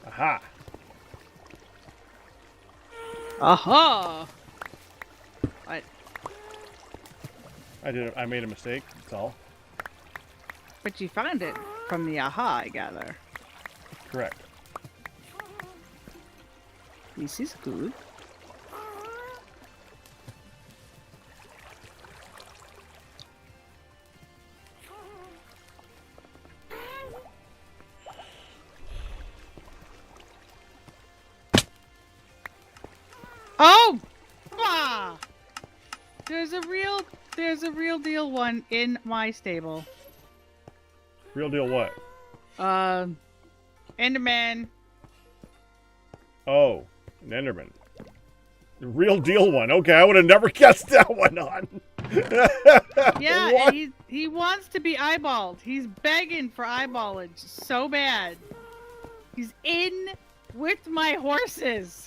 Speaker 1: Aha.
Speaker 2: Aha! What?
Speaker 1: I made a mistake, that's all.
Speaker 2: But you found it from the aha, I gather.
Speaker 1: Correct.
Speaker 2: This is good. Oh! Ah! There's a real deal one in my stable.
Speaker 1: Real deal what?
Speaker 2: Enderman.
Speaker 1: Oh, an Enderman. The real deal one. Okay, I would have never guessed that one on.
Speaker 2: Yeah,
Speaker 1: What?
Speaker 2: and he wants to be eyeballed. He's begging for eyeballage so bad. He's in with my horses.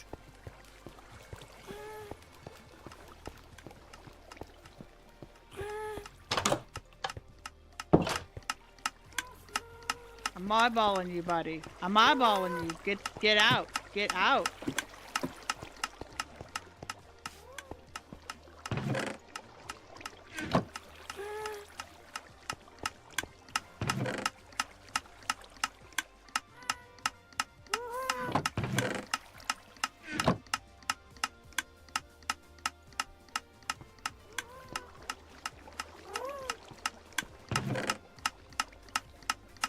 Speaker 2: I'm eyeballing you, buddy. I'm eyeballing you. Get out. Get out.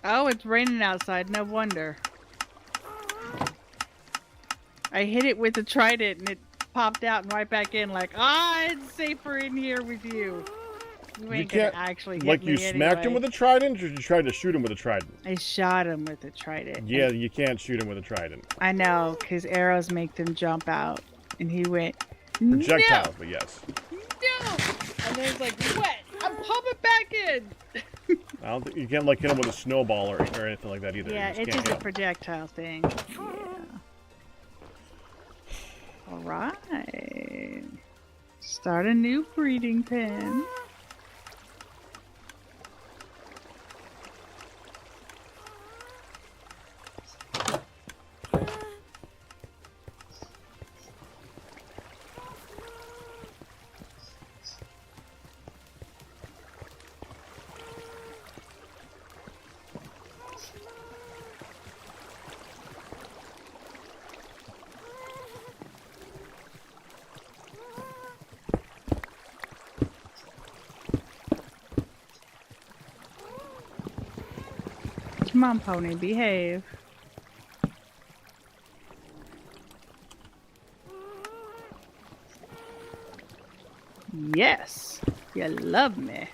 Speaker 2: Oh, it's raining outside. No wonder. I hit it with the trident and it popped out and right back in like, ah, it's safer in here with you. You
Speaker 1: You
Speaker 2: ain't gonna
Speaker 1: can't,
Speaker 2: actually hit
Speaker 1: like
Speaker 2: me
Speaker 1: you smacked him
Speaker 2: anyway.
Speaker 1: with a trident, or you tried to shoot him with a trident?
Speaker 2: I shot him with a trident.
Speaker 1: Yeah, you can't shoot him with a trident.
Speaker 2: I know, because arrows make them jump out. And he went, no!
Speaker 1: Projectiles, but yes.
Speaker 2: No! And then it's like, what? I'm popping back in!
Speaker 1: I don't think you can't like hit him with a snowball or anything like that either.
Speaker 2: Yeah,
Speaker 1: you just
Speaker 2: it's
Speaker 1: can't
Speaker 2: just a
Speaker 1: hit him.
Speaker 2: projectile thing. Yeah. Alright. Start a new breeding pen. Come on, pony, behave. Yes, you love me.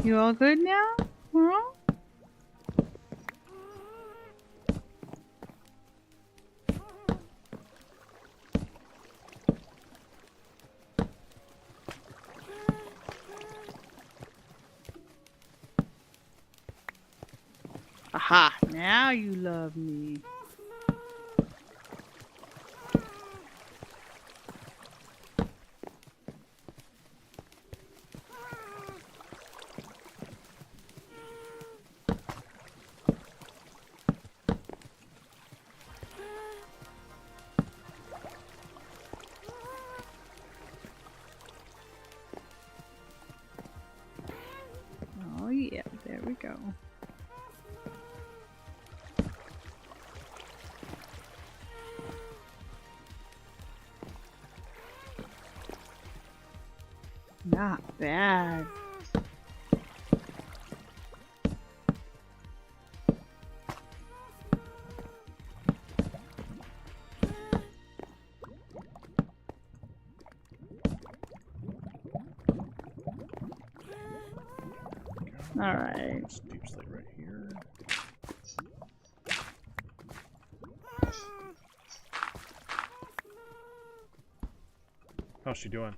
Speaker 2: You all good now? Huh? Aha, now you love me. Oh yeah, there we go. Not bad. All right.
Speaker 1: Deep slate right here. How's she doing?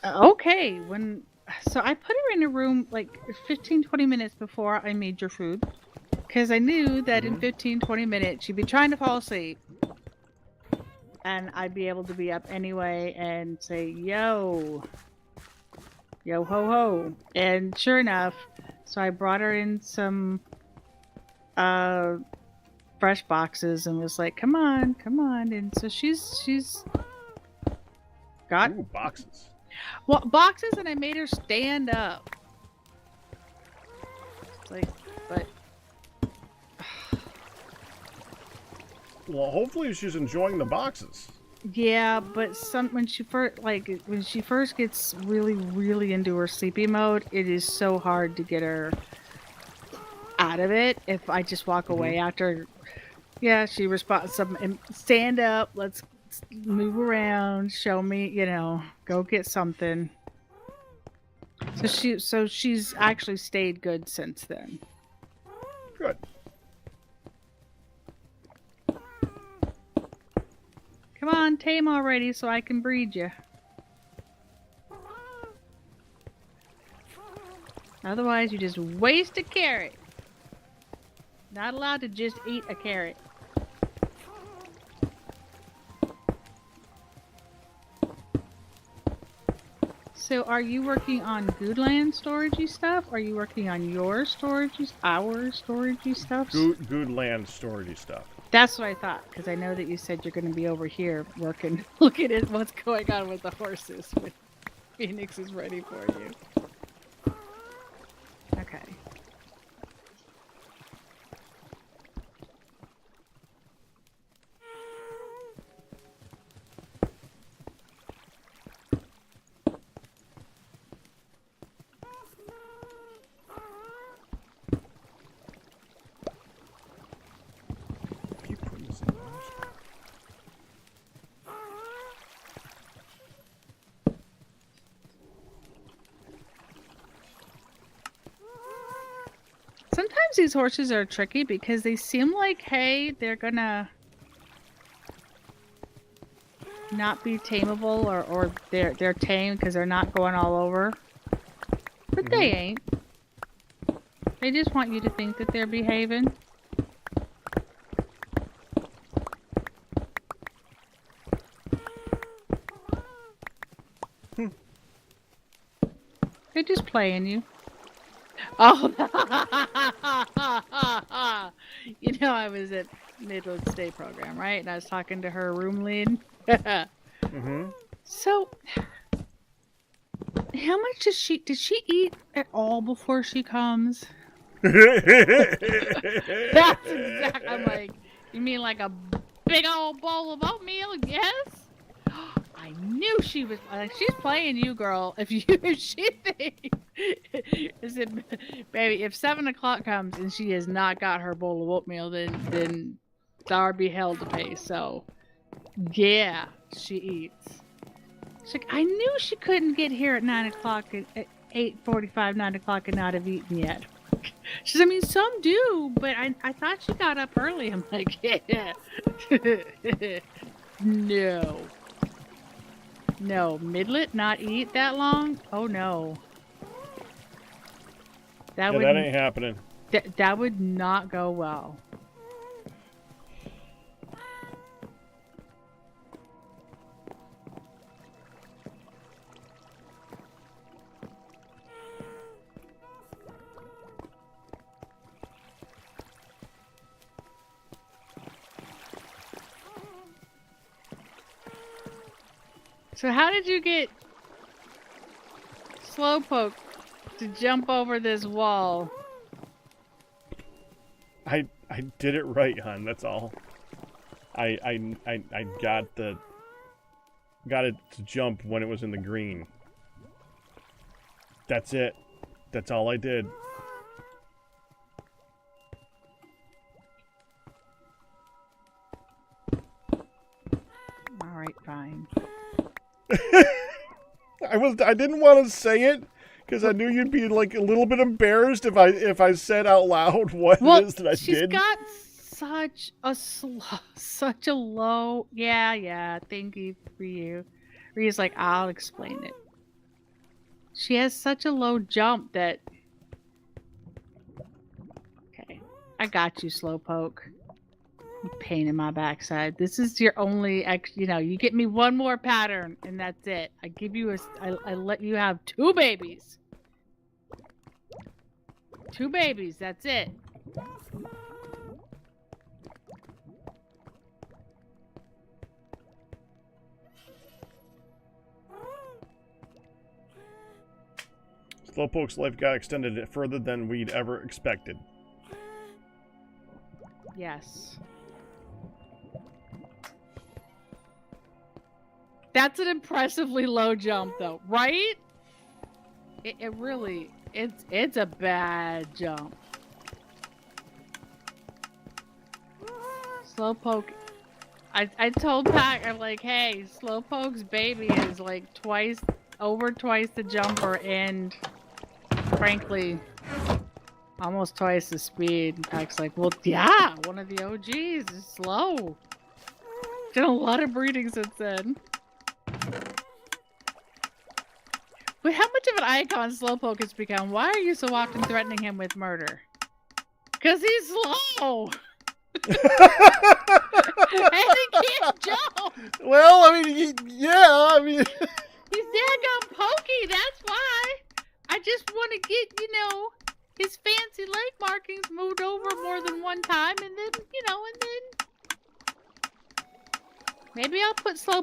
Speaker 2: Okay, so I put her in a room like 15-20 minutes before I made your food, because I knew that in 15-20 minutes she'd be trying to fall asleep and I'd be able to be up anyway and say yo ho ho. And sure enough, so I brought her in some fresh boxes and was like, come on, and so she's got
Speaker 1: boxes.
Speaker 2: Well, boxes, and I made her stand up. Like, but
Speaker 1: Well, hopefully she's enjoying the boxes.
Speaker 2: yeah, but when she first gets really into her sleepy mode, it is so hard to get her out of it. If I just walk away after, yeah, she responds. Stand up. Let's move around. Show me, go get something. So she's actually stayed good since then.
Speaker 1: Good.
Speaker 2: Come on, tame already so I can breed you. Otherwise, you just waste a carrot. Not allowed to just eat a carrot. So are you working on Goodland storagey stuff? Are you working on your storagey, our storagey stuff?
Speaker 1: Good land storagey stuff.
Speaker 2: That's what I thought, because I know that you said you're going to be over here working, looking at what's going on with the horses when Phoenix is ready for you. Okay. Sometimes these horses are tricky because they seem like, hey, they're gonna not be tameable, or they're tame because they're not going all over. But they ain't. They just want you to think that they're behaving. They're just playing you. Oh, you know, I was at Midwood State Program, right? And I was talking to her room lead. So, how much did she eat at all before she comes? That's exactly. I'm like, you mean like a big old bowl of oatmeal? Yes. I knew she was like, she's playing you, girl. If she thinks, is it, baby? If 7 o'clock comes and she has not got her bowl of oatmeal, then thou be hell to pay. So, yeah, she eats. She's like, I knew she couldn't get here at 9 o'clock, at 8:45, 9 o'clock, and not have eaten yet. She's, I mean, some do, but I thought she got up early. I'm like, yeah, no. No, Midlet not eat that long? Oh no. That
Speaker 1: ain't happening.
Speaker 2: That would not go well. So how did you get Slowpoke to jump over this wall?
Speaker 1: I did it right, hon. That's all. I got it to jump when it was in the green. That's it. That's all I did.
Speaker 2: All right, fine.
Speaker 1: I didn't want to say it because I knew you'd be like a little bit embarrassed if I said out loud what it is that I did.
Speaker 2: She's got such a low. Yeah. Thank you for you. Rhea's like, I'll explain it. She has such a low jump that. Okay, I got you, Slowpoke. Pain in my backside. This is your only you get me one more pattern and that's it. I give you I let you have 2 babies. 2 babies, that's it.
Speaker 1: Slowpoke's life got extended further than we'd ever expected.
Speaker 2: Yes. That's an impressively low jump, though, right? It really, it's a bad jump. Slowpoke, I told Pac, I'm like, hey, Slowpoke's baby is like over twice the jumper and, frankly, almost twice the speed. And Pac's like, well, yeah, one of the OGs is slow. Did a lot of breeding since then. But how much of an icon Slowpoke has become? Why are you so often threatening him with murder? Because he's slow! And he can't jump!
Speaker 1: Well, I mean, yeah, I mean...
Speaker 2: He's daggone pokey, that's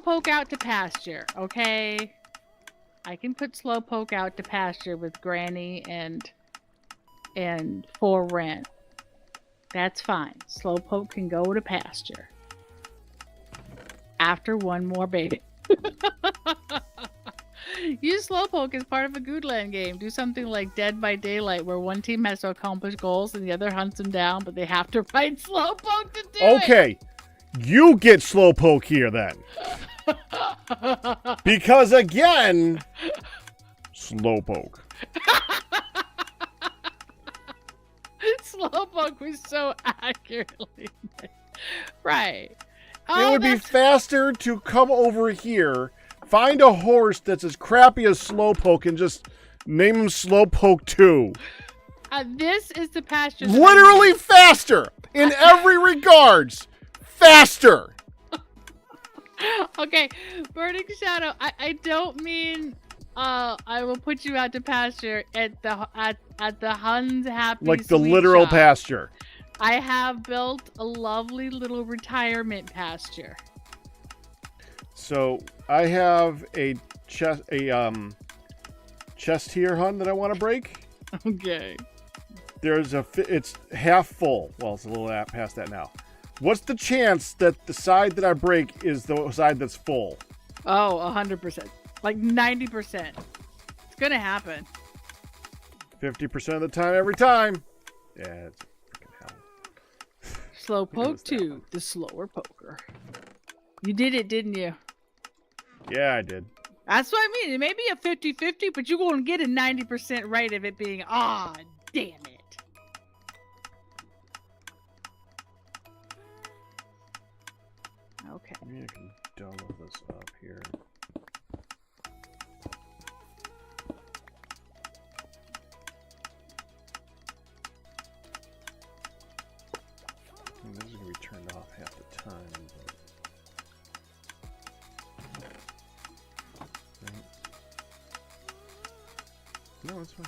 Speaker 2: Slowpoke out to pasture, okay? I can put Slowpoke out to pasture with Granny and for rent. That's fine. Slowpoke can go to pasture. After one more baby. Use Slowpoke as part of a Goodland game. Do something like Dead by Daylight, where one team has to accomplish goals and the other hunts them down, but they have to ride Slowpoke to do it.
Speaker 1: Okay, you get Slowpoke here then. Because again, Slowpoke.
Speaker 2: Slowpoke was so accurately right.
Speaker 1: It would be faster to come over here, find a horse that's as crappy as Slowpoke, and just name him Slowpoke 2.
Speaker 2: This is the pasture.
Speaker 1: Literally faster in every regards. Faster.
Speaker 2: Okay, Burning Shadow. I don't mean I will put you out to pasture at the Hun's Happy
Speaker 1: Like the
Speaker 2: Sweet
Speaker 1: literal
Speaker 2: Shop.
Speaker 1: pasture.
Speaker 2: I have built a lovely little retirement pasture.
Speaker 1: So I have a chest here, hun, that I want to break.
Speaker 2: Okay.
Speaker 1: It's half full. Well, it's a little past that now. What's the chance that the side that I break is the side that's full?
Speaker 2: Oh, 100%. Like 90%. It's gonna happen.
Speaker 1: 50% of the time, every time. Yeah, it's freaking hell.
Speaker 2: Slowpoke 2, the slower poker. You did it, didn't you?
Speaker 1: Yeah, I did.
Speaker 2: That's what I mean. It may be a 50-50, but you're going to get a 90% rate of it being, damn it. Okay.
Speaker 1: Maybe I can double this up here. This is going to be turned off half the time. But... Right. No, it's fine.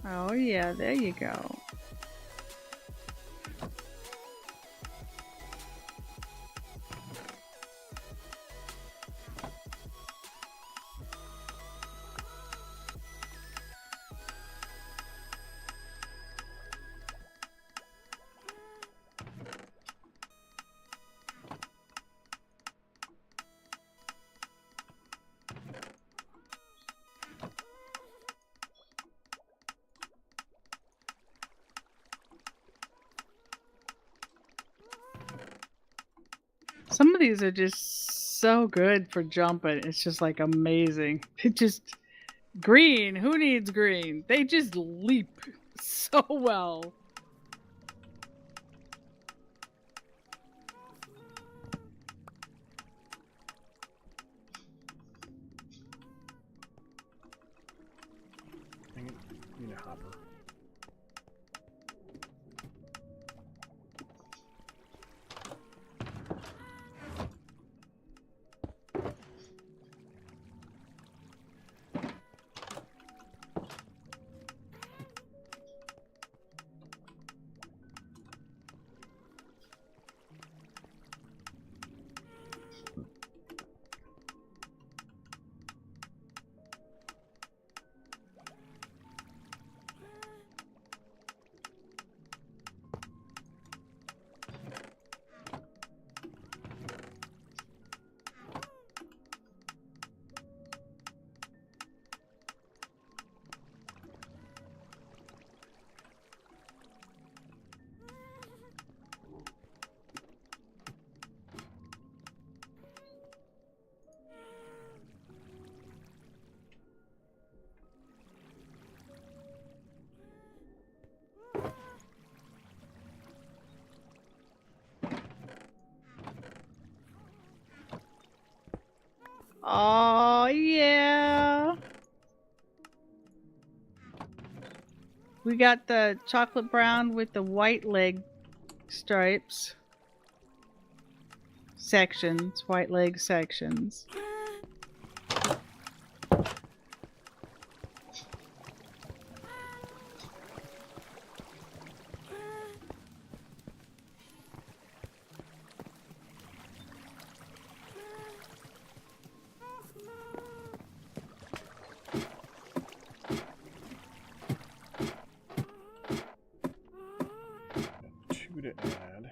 Speaker 2: Oh yeah, there you go. Some of these are just so good for jumping. It's just like amazing. It just green. Who needs green? They just leap so well.
Speaker 1: Dang it. Need a hopper.
Speaker 2: Oh, yeah. We got the chocolate brown with the white leg stripes. Sections, white leg sections.
Speaker 1: Two to add.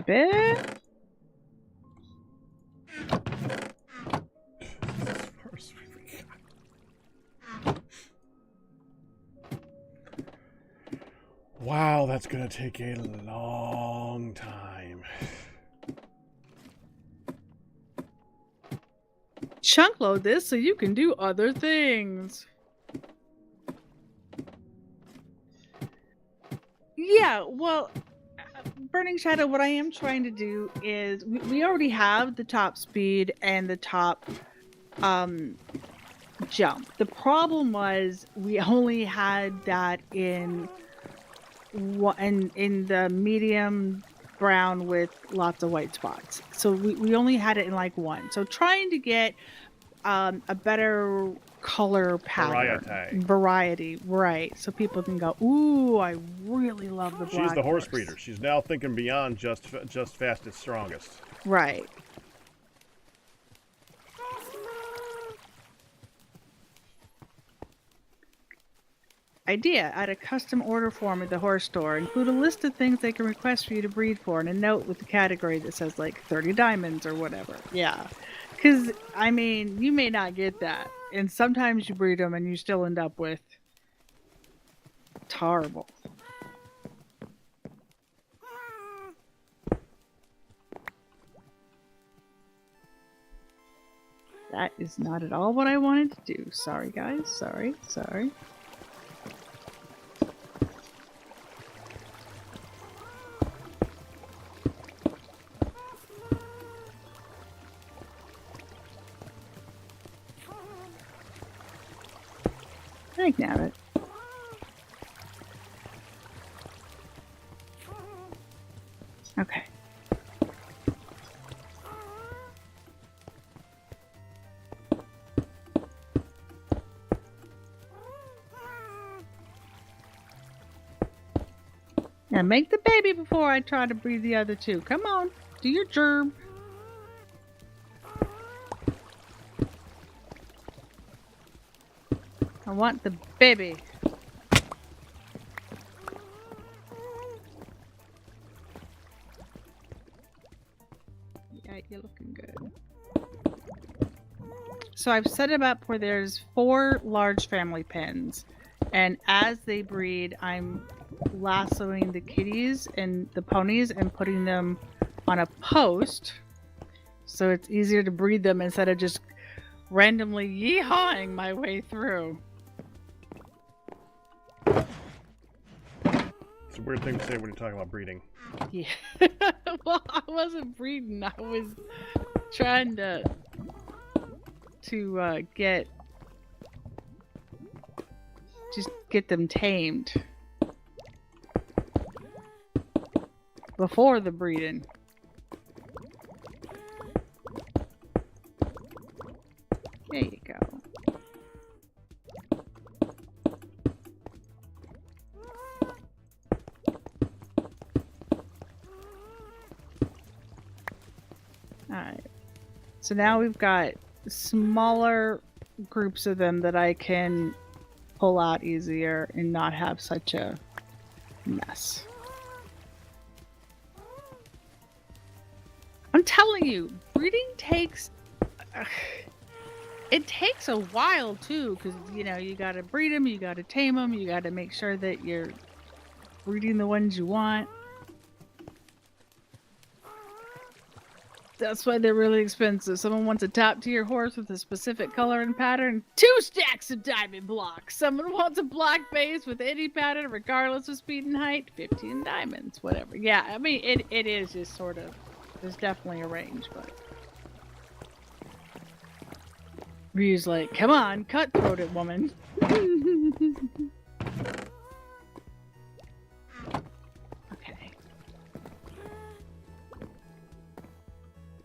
Speaker 2: Baby.
Speaker 1: Wow, that's gonna take a long time.
Speaker 2: Chunk load this so you can do other things. Yeah, well, Burning Shadow, what I am trying to do is we already have the top speed and the top jump. The problem was we only had that in the medium brown with lots of white spots. So we only had it in like one. So trying to get a better color pattern. Variety, right. So people can go, ooh, I really love the black
Speaker 1: She's the horse breeder. She's now thinking beyond just fastest, strongest.
Speaker 2: Right. Idea: add a custom order form at the horse store. Include a list of things they can request for you to breed for, and a note with the category that says like 30 diamonds or whatever. Yeah. Because, I mean, you may not get that. And sometimes you breed them and you still end up with terrible. That is not at all what I wanted to do. Sorry, guys. Sorry. I can have it. Okay. Now make the baby before I try to breed the other two. Come on, do your germ. I want the baby. Yeah, you're looking good. So I've set it up where there's 4 large family pens, and as they breed, I'm lassoing the kitties and the ponies and putting them on a post, so it's easier to breed them instead of just randomly yee-hawing my way through.
Speaker 1: It's a weird thing to say when you're talking about breeding.
Speaker 2: Yeah. Well, I wasn't breeding. I was trying to get them tamed before the breeding. There you go. Alright. So now we've got smaller groups of them that I can pull out easier and not have such a mess. I'm telling you, breeding takes... it takes a while too, because you know, you gotta breed them, you gotta tame them, you gotta make sure that you're breeding the ones you want. That's why they're really expensive. Someone wants a top-tier horse with a specific color and pattern, 2 stacks of diamond blocks. Someone wants a black base with any pattern, regardless of speed and height, 15 diamonds, whatever. Yeah, I mean, it is just sort of, there's definitely a range, but... Ryu's like, come on, cutthroat it, woman. Okay.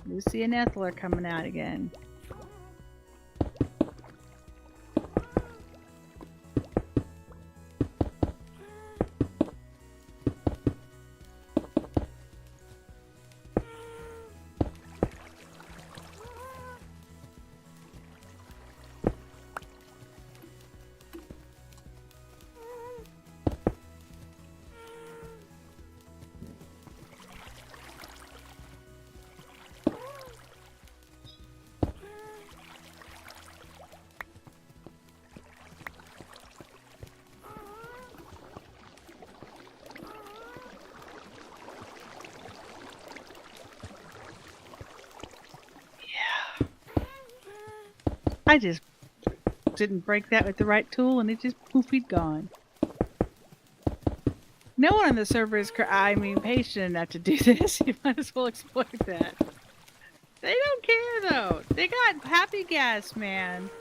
Speaker 2: Lucy and Ethel are coming out again. I just didn't break that with the right tool and it just poofied gone. No one on the server is, patient enough to do this. You might as well exploit that. They don't care though. They got happy gas, man.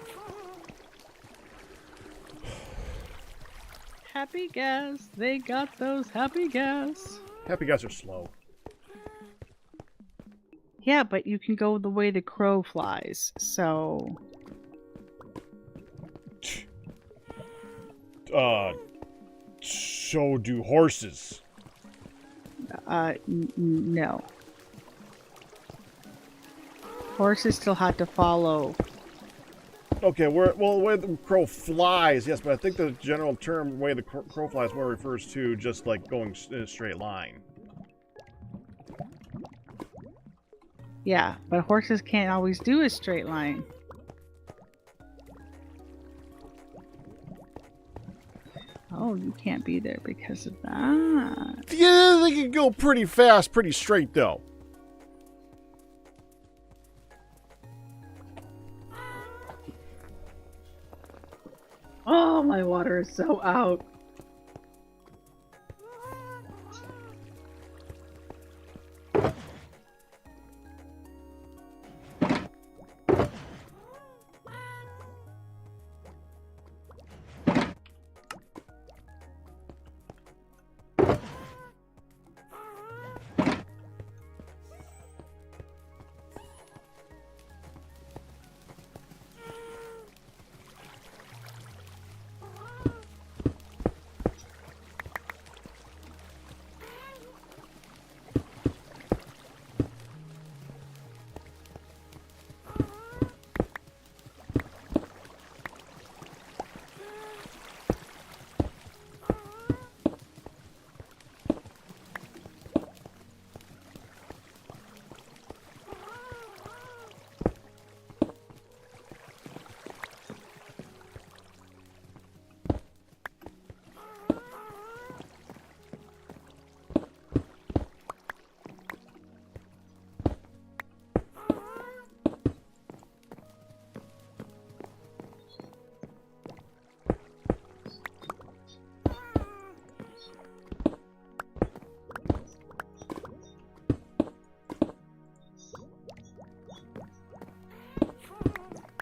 Speaker 2: Happy gas. They got those happy gas.
Speaker 1: Happy guys are slow.
Speaker 2: Yeah, but you can go the way the crow flies, so...
Speaker 1: So do horses.
Speaker 2: No. Horses still have to follow.
Speaker 1: Okay, well, the way the crow flies, yes, but I think the general term, way the crow flies, more refers to just like going in a straight line.
Speaker 2: Yeah, but horses can't always do a straight line. Oh, you can't be there because of that.
Speaker 1: Yeah, they can go pretty fast, pretty straight, though.
Speaker 2: Oh, my water is so out.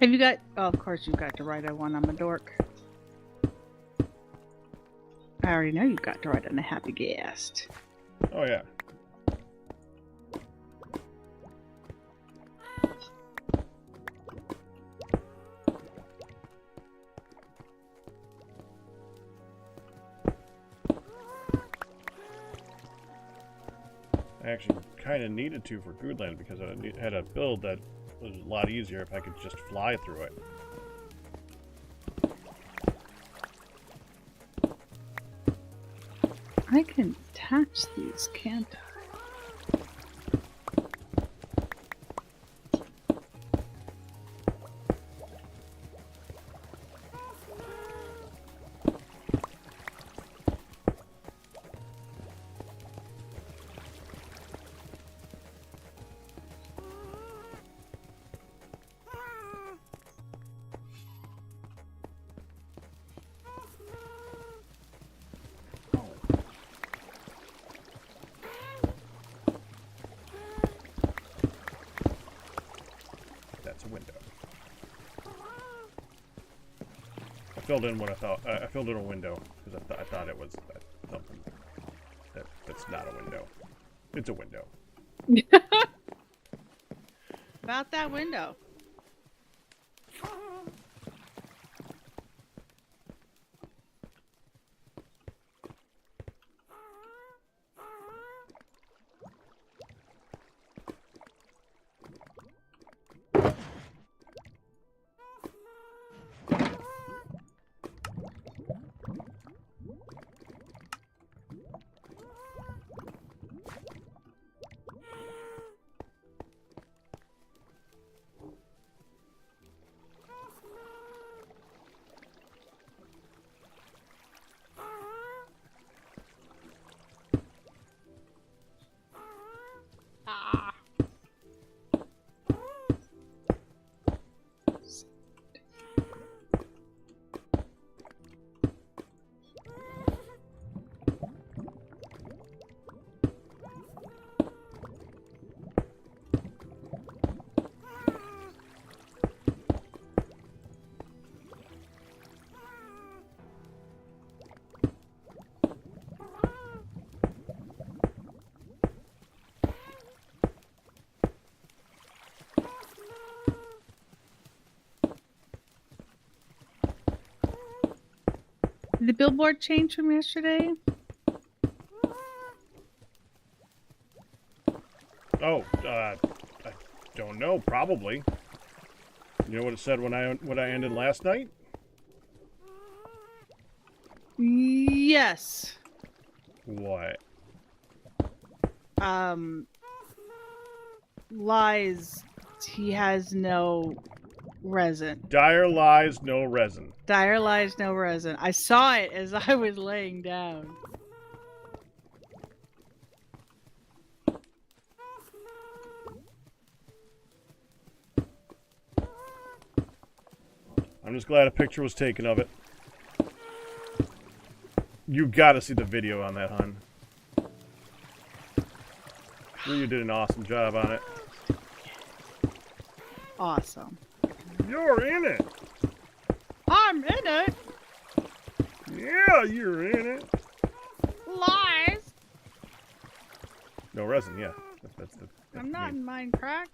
Speaker 2: Have you got... Oh, of course you've got to ride on one. I'm a dork. I already know you've got to ride on a happy guest.
Speaker 1: Oh, yeah. I actually kind of needed to for Goodland because I had a build that was a lot easier if I could just fly through it.
Speaker 2: I can attach these, can't I?
Speaker 1: filled in what I thought. I filled in a window because I thought it was something that's not a window. It's a window.
Speaker 2: About that window. Did the billboard change from yesterday?
Speaker 1: Oh, I don't know. Probably. You know what it said when I ended last night?
Speaker 2: Yes.
Speaker 1: What?
Speaker 2: Lies. He has no resin.
Speaker 1: Dire lies, no resin.
Speaker 2: Dire lies, no resin. I saw it as I was laying down.
Speaker 1: I'm just glad a picture was taken of it. You gotta see the video on that, hon. You did an awesome job on it.
Speaker 2: Awesome.
Speaker 1: You're in it!
Speaker 2: I'm in it!
Speaker 1: Yeah, you're in it!
Speaker 2: Lies!
Speaker 1: No resin, yeah. That's
Speaker 2: I'm not in Mindcrack.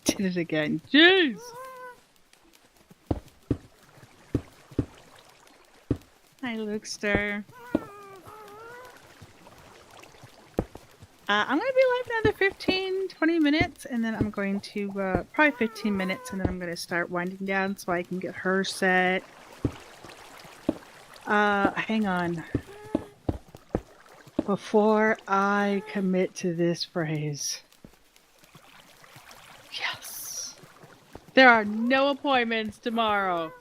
Speaker 2: Did it again. Jeez! Hi, Lukester. I'm going to be live another 15, 20 minutes, and then I'm going to, probably 15 minutes, and then I'm going to start winding down so I can get her set. Hang on. Before I commit to this phrase. Yes. There are no appointments tomorrow.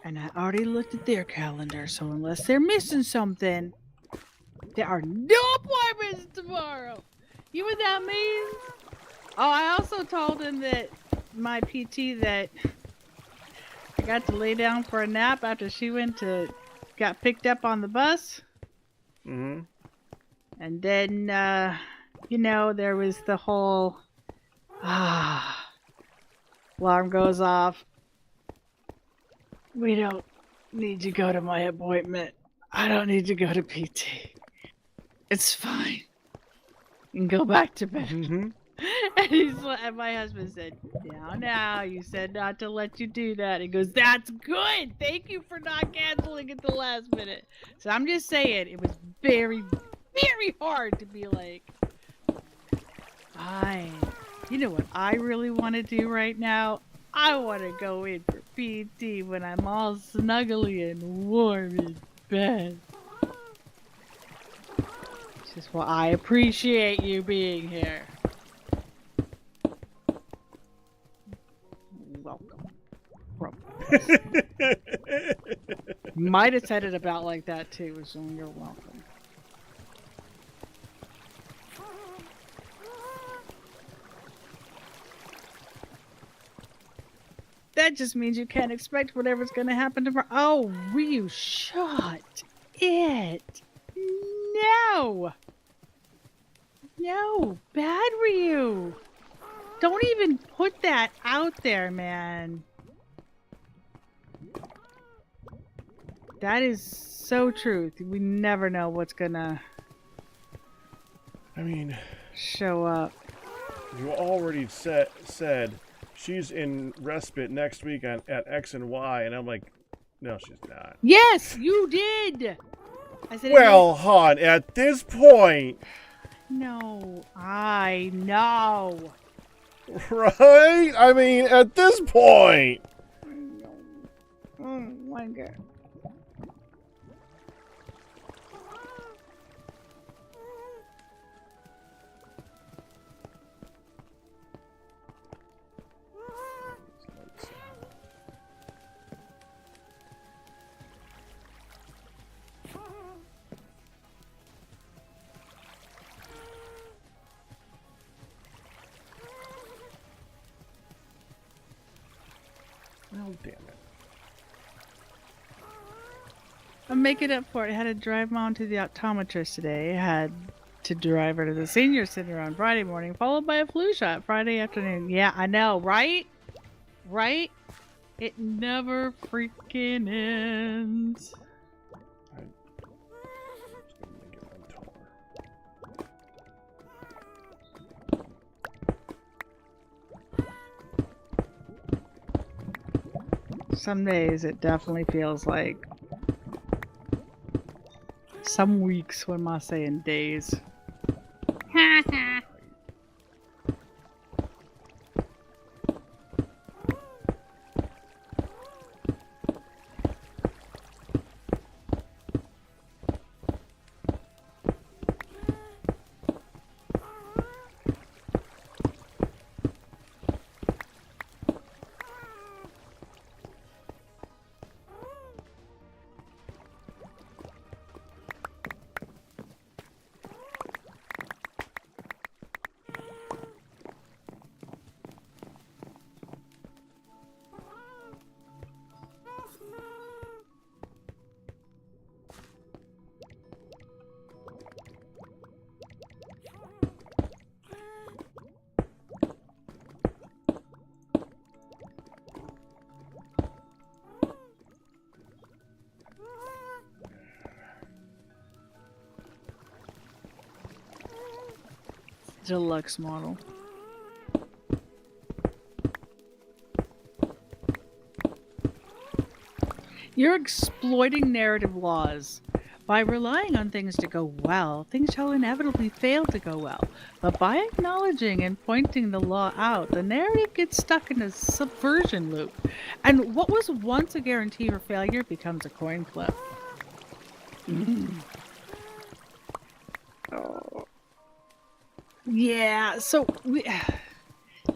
Speaker 2: And I already looked at their calendar, so unless they're missing something, there are no appointments tomorrow. You know what that means? Oh, I also told him that my PT that I got to lay down for a nap after she got picked up on the bus.
Speaker 1: Mm-hmm.
Speaker 2: And then, you know, there was the whole, Alarm goes off. We don't need to go to my appointment. I don't need to go to PT. It's fine. You can go back to bed.
Speaker 1: Mm-hmm.
Speaker 2: And my husband said, now, you said not to let you do that. He goes, that's good. Thank you for not canceling at the last minute. So I'm just saying, it was very, very hard to be like, fine. You know what I really want to do right now? I want to go in for PT when I'm all snuggly and warm in bed. It's just, well, I appreciate you being here. Welcome. Might have said it about like that too, so you're welcome. That just means you can't expect whatever's going to happen tomorrow. Oh, Ryu, shut it. No. No, bad Ryu. Don't even put that out there, man. That is so true. We never know what's gonna show up.
Speaker 1: You already said she's in respite next week at X and Y, and I'm like, no, she's not.
Speaker 2: Yes, you did. I said,
Speaker 1: well, hon, at this point.
Speaker 2: No, I know.
Speaker 1: Right? I mean, at this point.
Speaker 2: Oh my God.
Speaker 1: Oh, damn it.
Speaker 2: I'm making up for it. I had to drive Mom to the optometrist today. I had to drive her to the senior center on Friday morning, followed by a flu shot Friday afternoon. Yeah, I know, right? Right? It never freaking ends. Some days it definitely feels like some weeks. What am I saying? Days. Deluxe model. You're exploiting narrative laws. By relying on things to go well, things shall inevitably fail to go well. But by acknowledging and pointing the law out, the narrative gets stuck in a subversion loop. And what was once a guarantee for failure becomes a coin flip. Oh. Yeah, so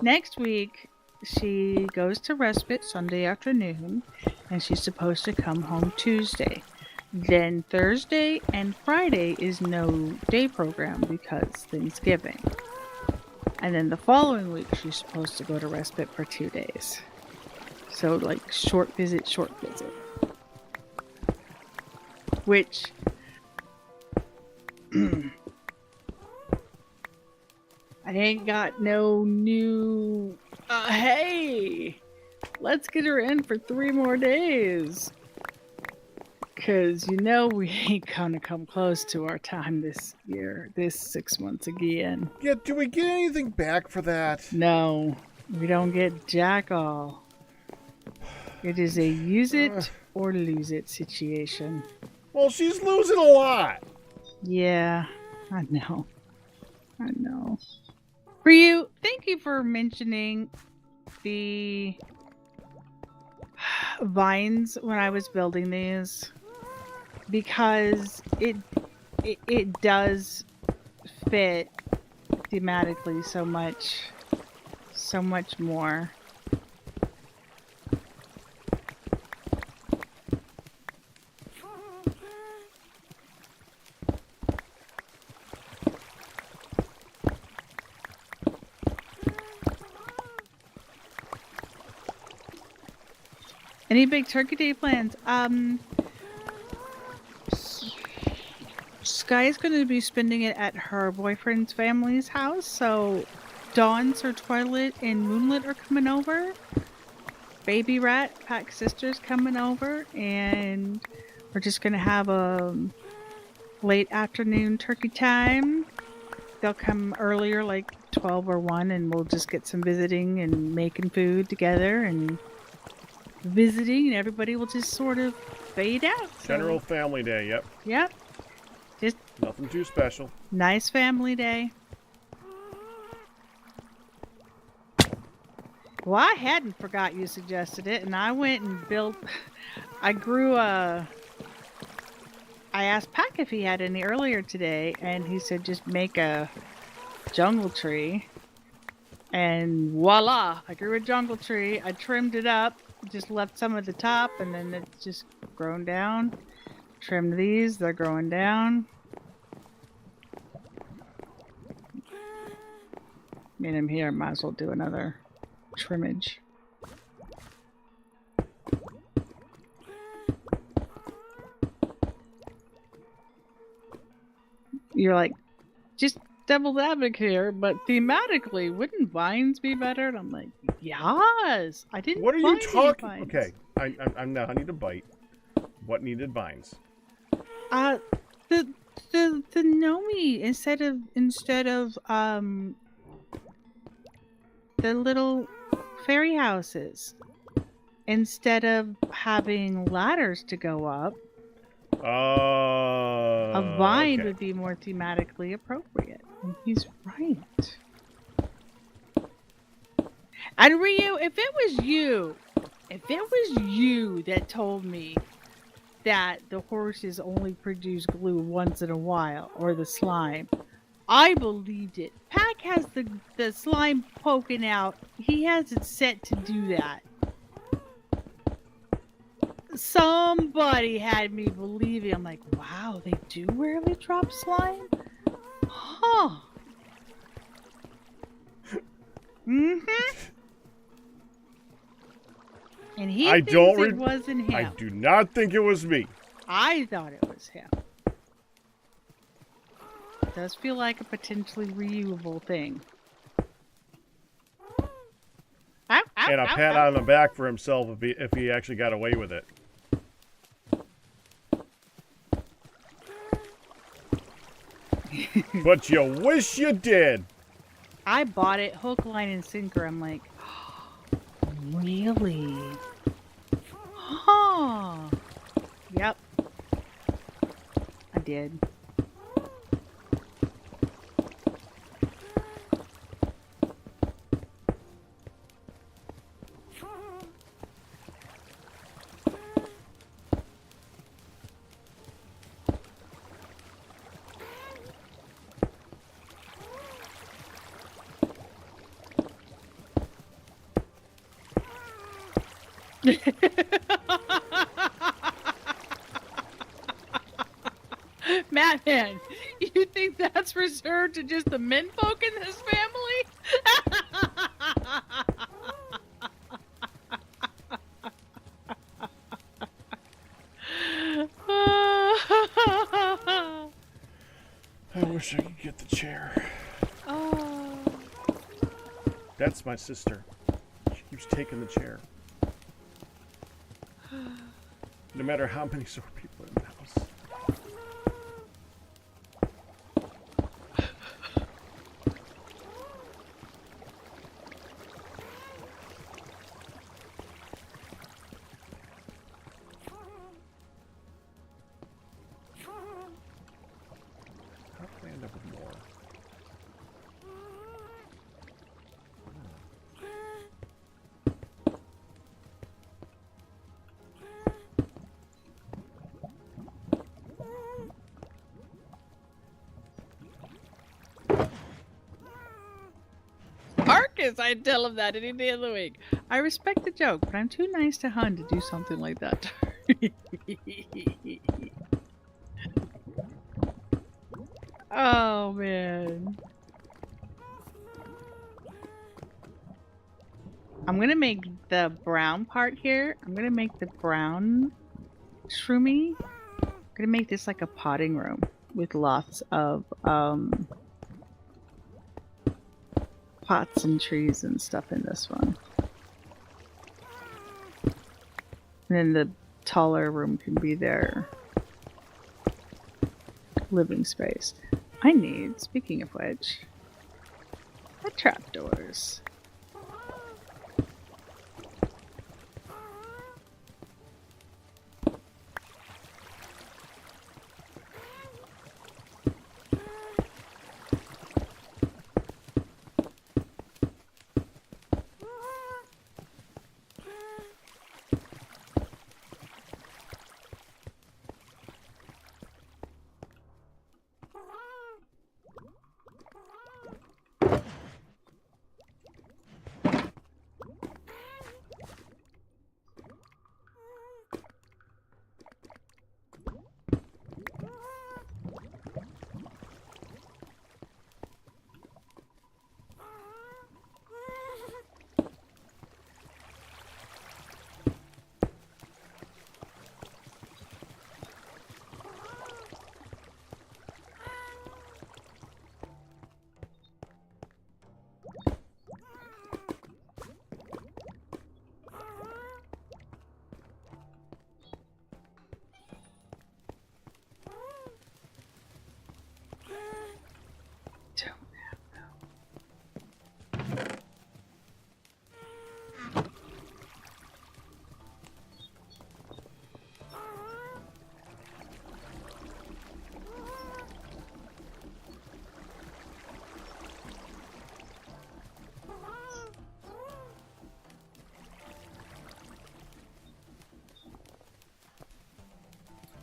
Speaker 2: next week she goes to respite Sunday afternoon, and she's supposed to come home Tuesday. Then Thursday and Friday is no day program because Thanksgiving. And then the following week she's supposed to go to respite for 2 days. So like short visit. Which I ain't got no new Hey, let's get her in for 3 more days. Because, you know, we ain't gonna come close to our time this year, this 6 months again.
Speaker 1: Yeah, do we get anything back for that?
Speaker 2: No, we don't get jack all. It is a use it or lose it situation.
Speaker 1: Well, she's losing a lot.
Speaker 2: Yeah, I know. I know. Ryu, thank you for mentioning the vines when I was building these. Because it does fit thematically so much more. Any big Turkey Day plans? Sky's going to be spending it at her boyfriend's family's house, so Dawn's her Twilight and Moonlit are coming over. Baby Rat, Pack's sister's coming over, and we're just going to have a late afternoon turkey time. They'll come earlier, like 12 or 1, and we'll just get some visiting and making food together and visiting, and everybody will just sort of fade out. So.
Speaker 1: General family day, yep.
Speaker 2: Yep. Just
Speaker 1: nothing too special.
Speaker 2: Nice family day. Well, I hadn't forgot you suggested it, and I went and built. I grew a. I asked Pack if he had any earlier today, and he said just make a jungle tree. And voila! I grew a jungle tree. I trimmed it up, just left some at the top, and then it's just grown down. Trim these, they're growing down. Made them here, might as well do another trimmage. You're like, just devil's advocate here, but thematically, wouldn't vines be better? And I'm like, yes! I didn't.
Speaker 1: What are you talking? Okay, I'm now. I need a bite. What needed vines?
Speaker 2: The Nomi instead of the little fairy houses, instead of having ladders to go up, a vine would be more thematically appropriate. And he's right. And Ryu, if it was you that told me that the horses only produce glue once in a while, or the slime, I believed it. Pack has the slime poking out. He has it set to do that. Somebody had me believing. I'm like, wow, they do rarely drop slime? Huh. Mm-hmm. And he thinks it wasn't him.
Speaker 1: I do not think it was me.
Speaker 2: I thought it was him. It does feel like a potentially reusable thing. Ow, ow,
Speaker 1: and a
Speaker 2: ow,
Speaker 1: pat
Speaker 2: ow.
Speaker 1: on the back for himself if he actually got away with it. But you wish you did.
Speaker 2: I bought it hook, line, and sinker. I'm like, really? Huh. Yep. I did. Madman, you think that's reserved to just the menfolk in this family?
Speaker 1: I wish I could get the chair.
Speaker 2: Oh.
Speaker 1: That's my sister. Keeps taking the chair. No matter how many sore people are in the house. How can I end up with more?
Speaker 2: Marcus, I'd tell him that any day of the week. I respect the joke, but I'm too nice to Hun to do something like that. Oh, man. I'm going to make the brown part here. I'm going to make the brown shroomy. I'm going to make this like a potting room with lots of pots and trees and stuff in this one. And then the taller room can be their living space. I need, speaking of which, the trapdoors.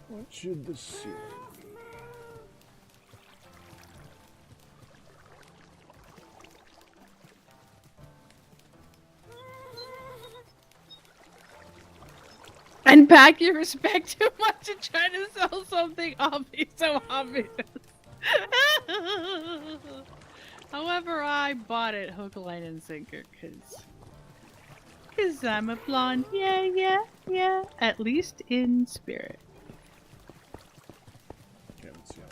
Speaker 1: What should the ceiling be?
Speaker 2: Unpack your respect too much and try to sell something obvious, so obvious. However, I bought it hook, line, and sinker, cause I'm a blonde. Yeah. At least in spirit.
Speaker 1: Can't see how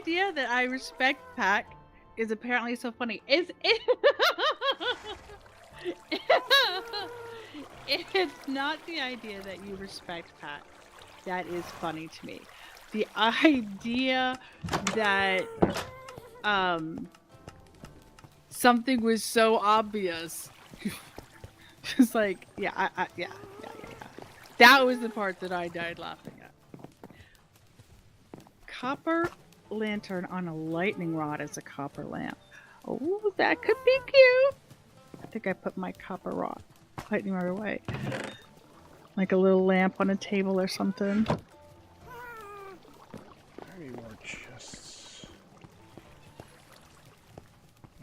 Speaker 2: idea that I respect Pack is apparently so funny. It's not the idea that you respect Pack. That is funny to me. The idea that something was so obvious. Just like, yeah. That was the part that I died laughing at. Copper lantern on a lightning rod as a copper lamp. Oh, that could be cute. I think I put my copper rod lightning rod away. Like a little lamp on a table or something.
Speaker 1: I need more chests.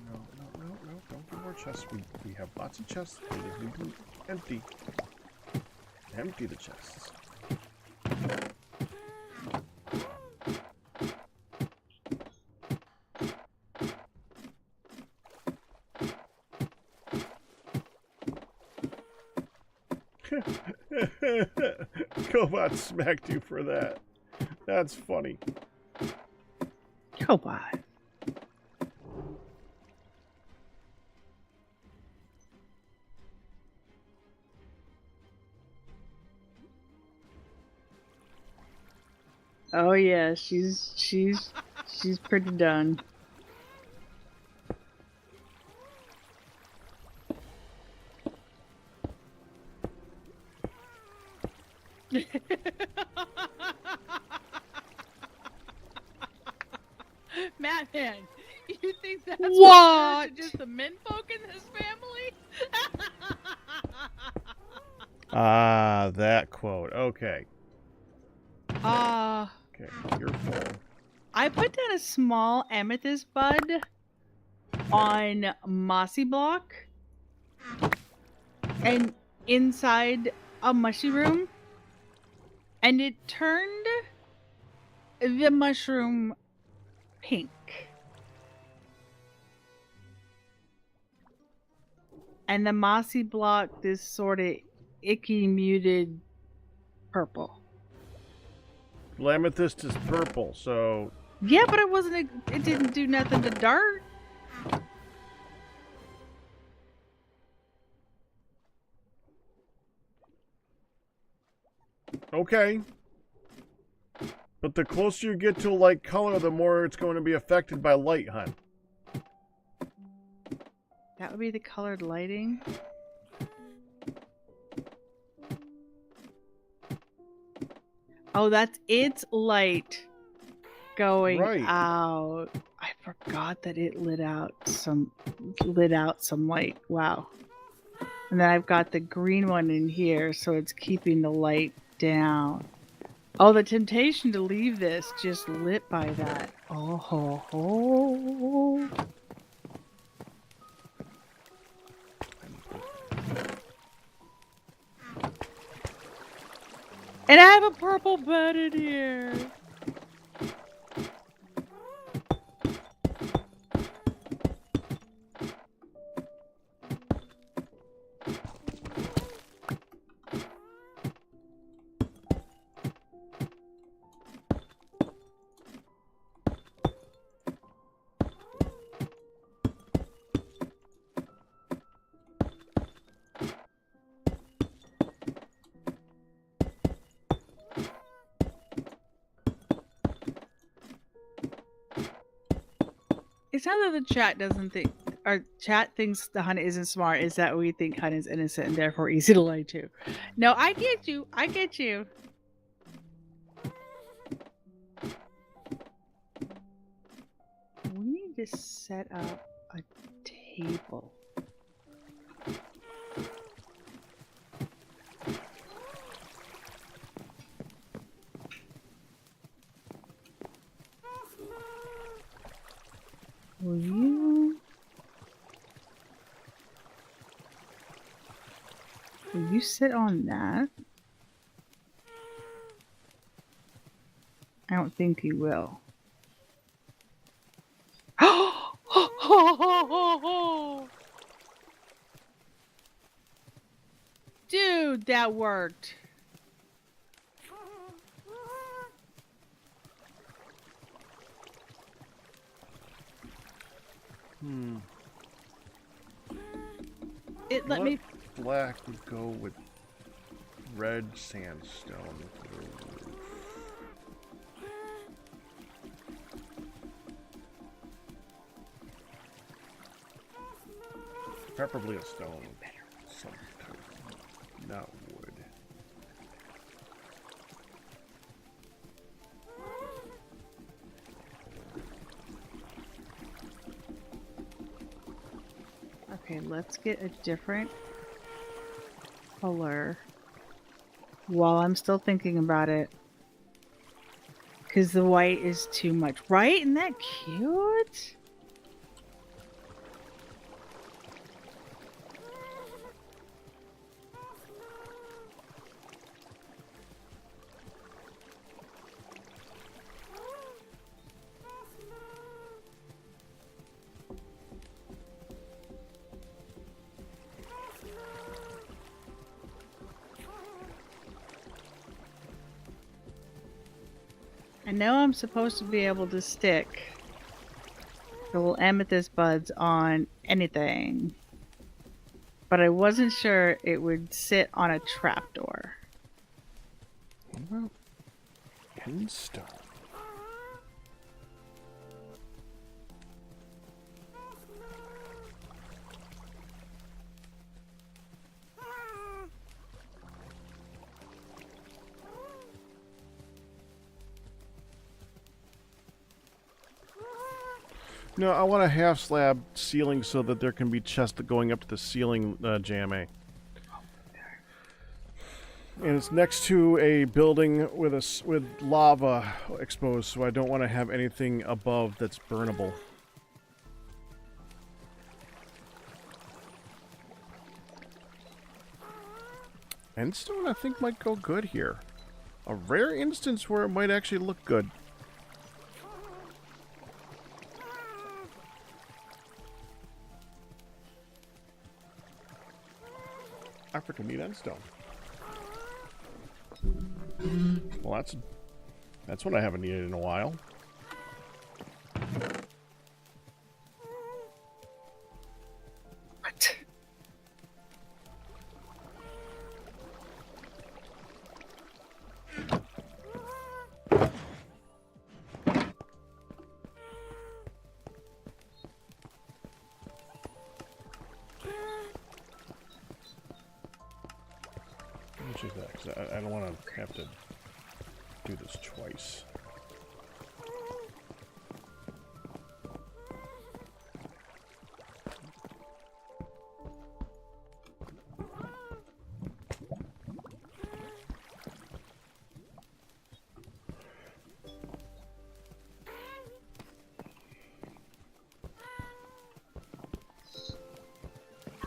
Speaker 1: No, don't get more chests. We have lots of chests. We just need to empty. Empty the chests. Cobot smacked you for that. That's funny.
Speaker 2: Cobot. Oh yeah, she's pretty done. Madman, you think that's what? Just the men folk in this family?
Speaker 1: Ah, that quote. Okay.
Speaker 2: Okay,
Speaker 1: you're full.
Speaker 2: I put down a small amethyst bud on mossy block and inside a mushroom, and it turned the mushroom pink. And the mossy block this sort of icky muted purple.
Speaker 1: Amethyst is purple, so...
Speaker 2: Yeah, but it didn't do nothing to dirt.
Speaker 1: Okay. But the closer you get to a light color, the more it's going to be affected by light, hon.
Speaker 2: That would be the colored lighting. Oh, that's its light going out. I forgot that it lit out some light. Wow. And then I've got the green one in here, so it's keeping the light down. Oh, the temptation to leave this just lit by that. Oh ho ho. And I have a purple bed in here. It's not that the chat doesn't think, our chat thinks the Hun isn't smart. It's that we think Hun is innocent and therefore easy to lie to. No, I get you. I get you. We need to set up a table. Will you sit on that? I don't think you will. Dude, that worked. It let me.
Speaker 1: Black would go with red sandstone for the roof. Preferably a stone. Some type. Not wood.
Speaker 2: Okay, let's get a different color while I'm still thinking about it. Because the white is too much. Right? Isn't that cute? I know I'm supposed to be able to stick the little amethyst buds on anything, but I wasn't sure it would sit on a trapdoor.
Speaker 1: What about endstone? No, I want a half slab ceiling so that there can be chests going up to the ceiling, Jamie. And it's next to a building with lava exposed, so I don't want to have anything above that's burnable. Endstone, I think, might go good here. A rare instance where it might actually look good. I freaking need endstone. Well, that's what I haven't needed in a while.
Speaker 2: What?
Speaker 1: Check that, because I don't want to have to do this twice.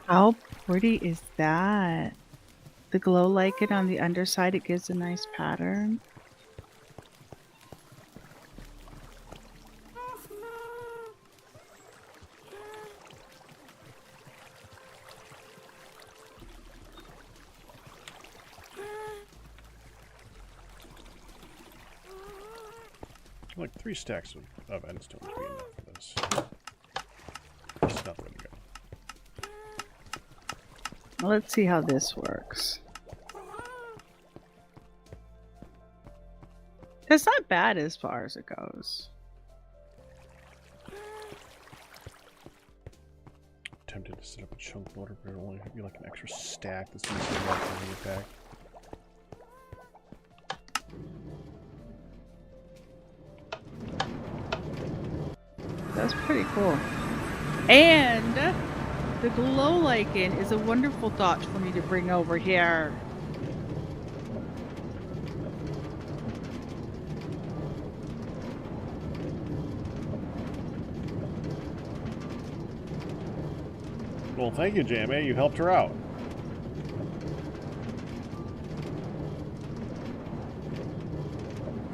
Speaker 2: How pretty is that? The glow lichen on the underside, it gives a nice pattern.
Speaker 1: Like 3 stacks of endstone would be enough for this. It's not going to go.
Speaker 2: Let's see how this works. It's not bad as far as it goes.
Speaker 1: Tempted to set up a chunk loader, but it'll only give you like an extra stack that's easy to mark in your pack.
Speaker 2: That's pretty cool. And the glow lichen is a wonderful thought for me to bring over here.
Speaker 1: Well, thank you, JMA. You helped her out.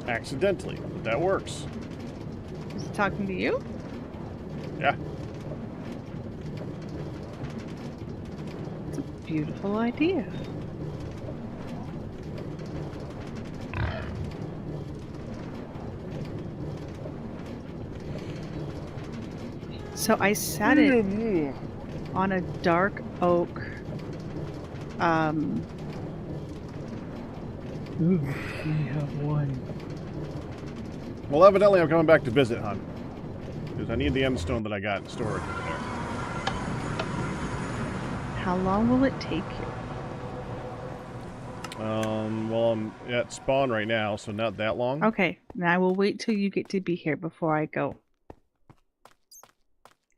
Speaker 1: Accidentally, but that works.
Speaker 2: Is it talking to you?
Speaker 1: Yeah.
Speaker 2: It's a beautiful idea. So I set it on a dark oak. Ooh, we have one.
Speaker 1: Well, evidently I'm coming back to visit, hon. Because I need the end stone that I got in storage over there.
Speaker 2: How long will it take you?
Speaker 1: Well, I'm at spawn right now, so not that long.
Speaker 2: Okay, now I will wait till you get to be here before I go.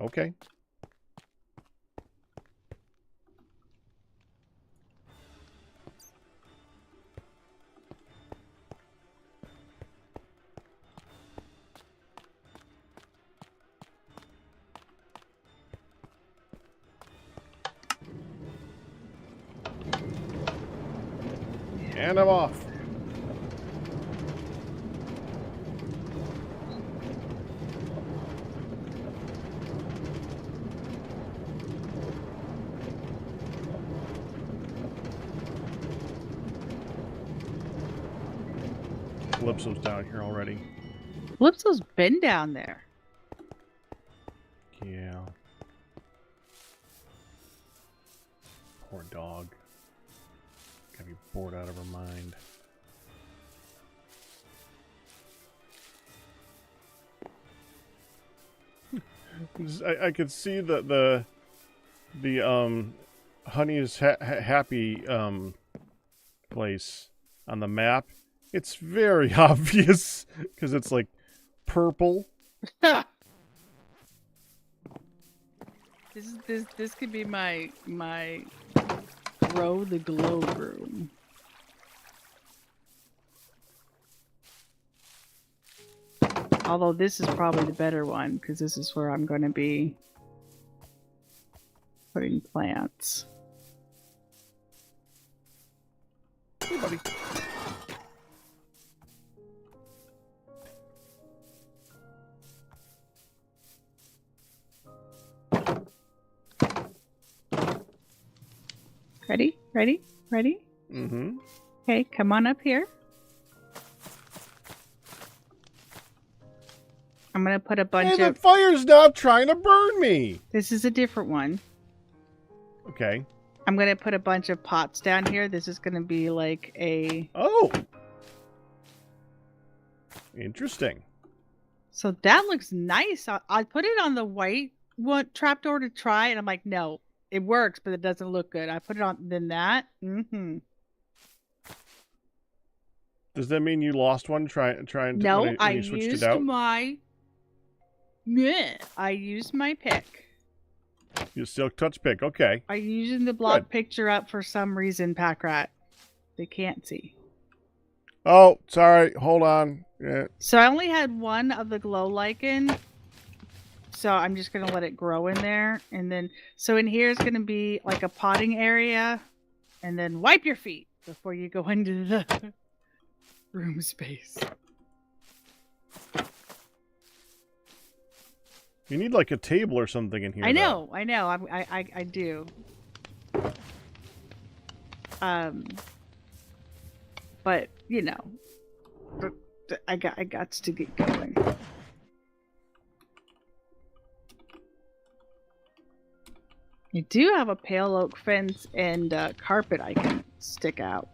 Speaker 1: Okay. And I'm off. Calypso's down here already.
Speaker 2: Calypso's been down there.
Speaker 1: Yeah. Poor dog. Gotta be bored out of her mind. I could see the Honey's happy place on the map. It's very obvious because it's like purple.
Speaker 2: This could be my grow the glow room. Although this is probably the better one because this is where I'm going to be putting plants.
Speaker 1: Hey, buddy.
Speaker 2: Ready? Ready? Ready?
Speaker 1: Mm-hmm.
Speaker 2: Okay, come on up here. I'm gonna put a bunch
Speaker 1: Hey,
Speaker 2: of...
Speaker 1: the fire's not trying to burn me!
Speaker 2: This is a different one.
Speaker 1: Okay.
Speaker 2: I'm gonna put a bunch of pots down here. This is gonna be like a...
Speaker 1: Oh! Interesting.
Speaker 2: So that looks nice. I put it on the white one trapdoor to try, and I'm like, no, it works, but it doesn't look good. I put it on then that. Mm-hmm.
Speaker 1: Does that mean you lost one trying to
Speaker 2: No,
Speaker 1: when
Speaker 2: I
Speaker 1: you switched
Speaker 2: used
Speaker 1: it out?
Speaker 2: I used my pick.
Speaker 1: You silk touch pick, okay.
Speaker 2: I'm using the block
Speaker 1: Good.
Speaker 2: picture up for some reason, Pack Rat. They can't see.
Speaker 1: Oh, sorry. Hold on. Yeah.
Speaker 2: So I only had one of the glow lichen. So I'm just going to let it grow in there. And then, so in here is going to be like a potting area. And then wipe your feet before you go into the room space.
Speaker 1: You need like a table or something in here.
Speaker 2: I know. I do. But you know, I got to get going. I do have a pale oak fence and carpet I can stick out.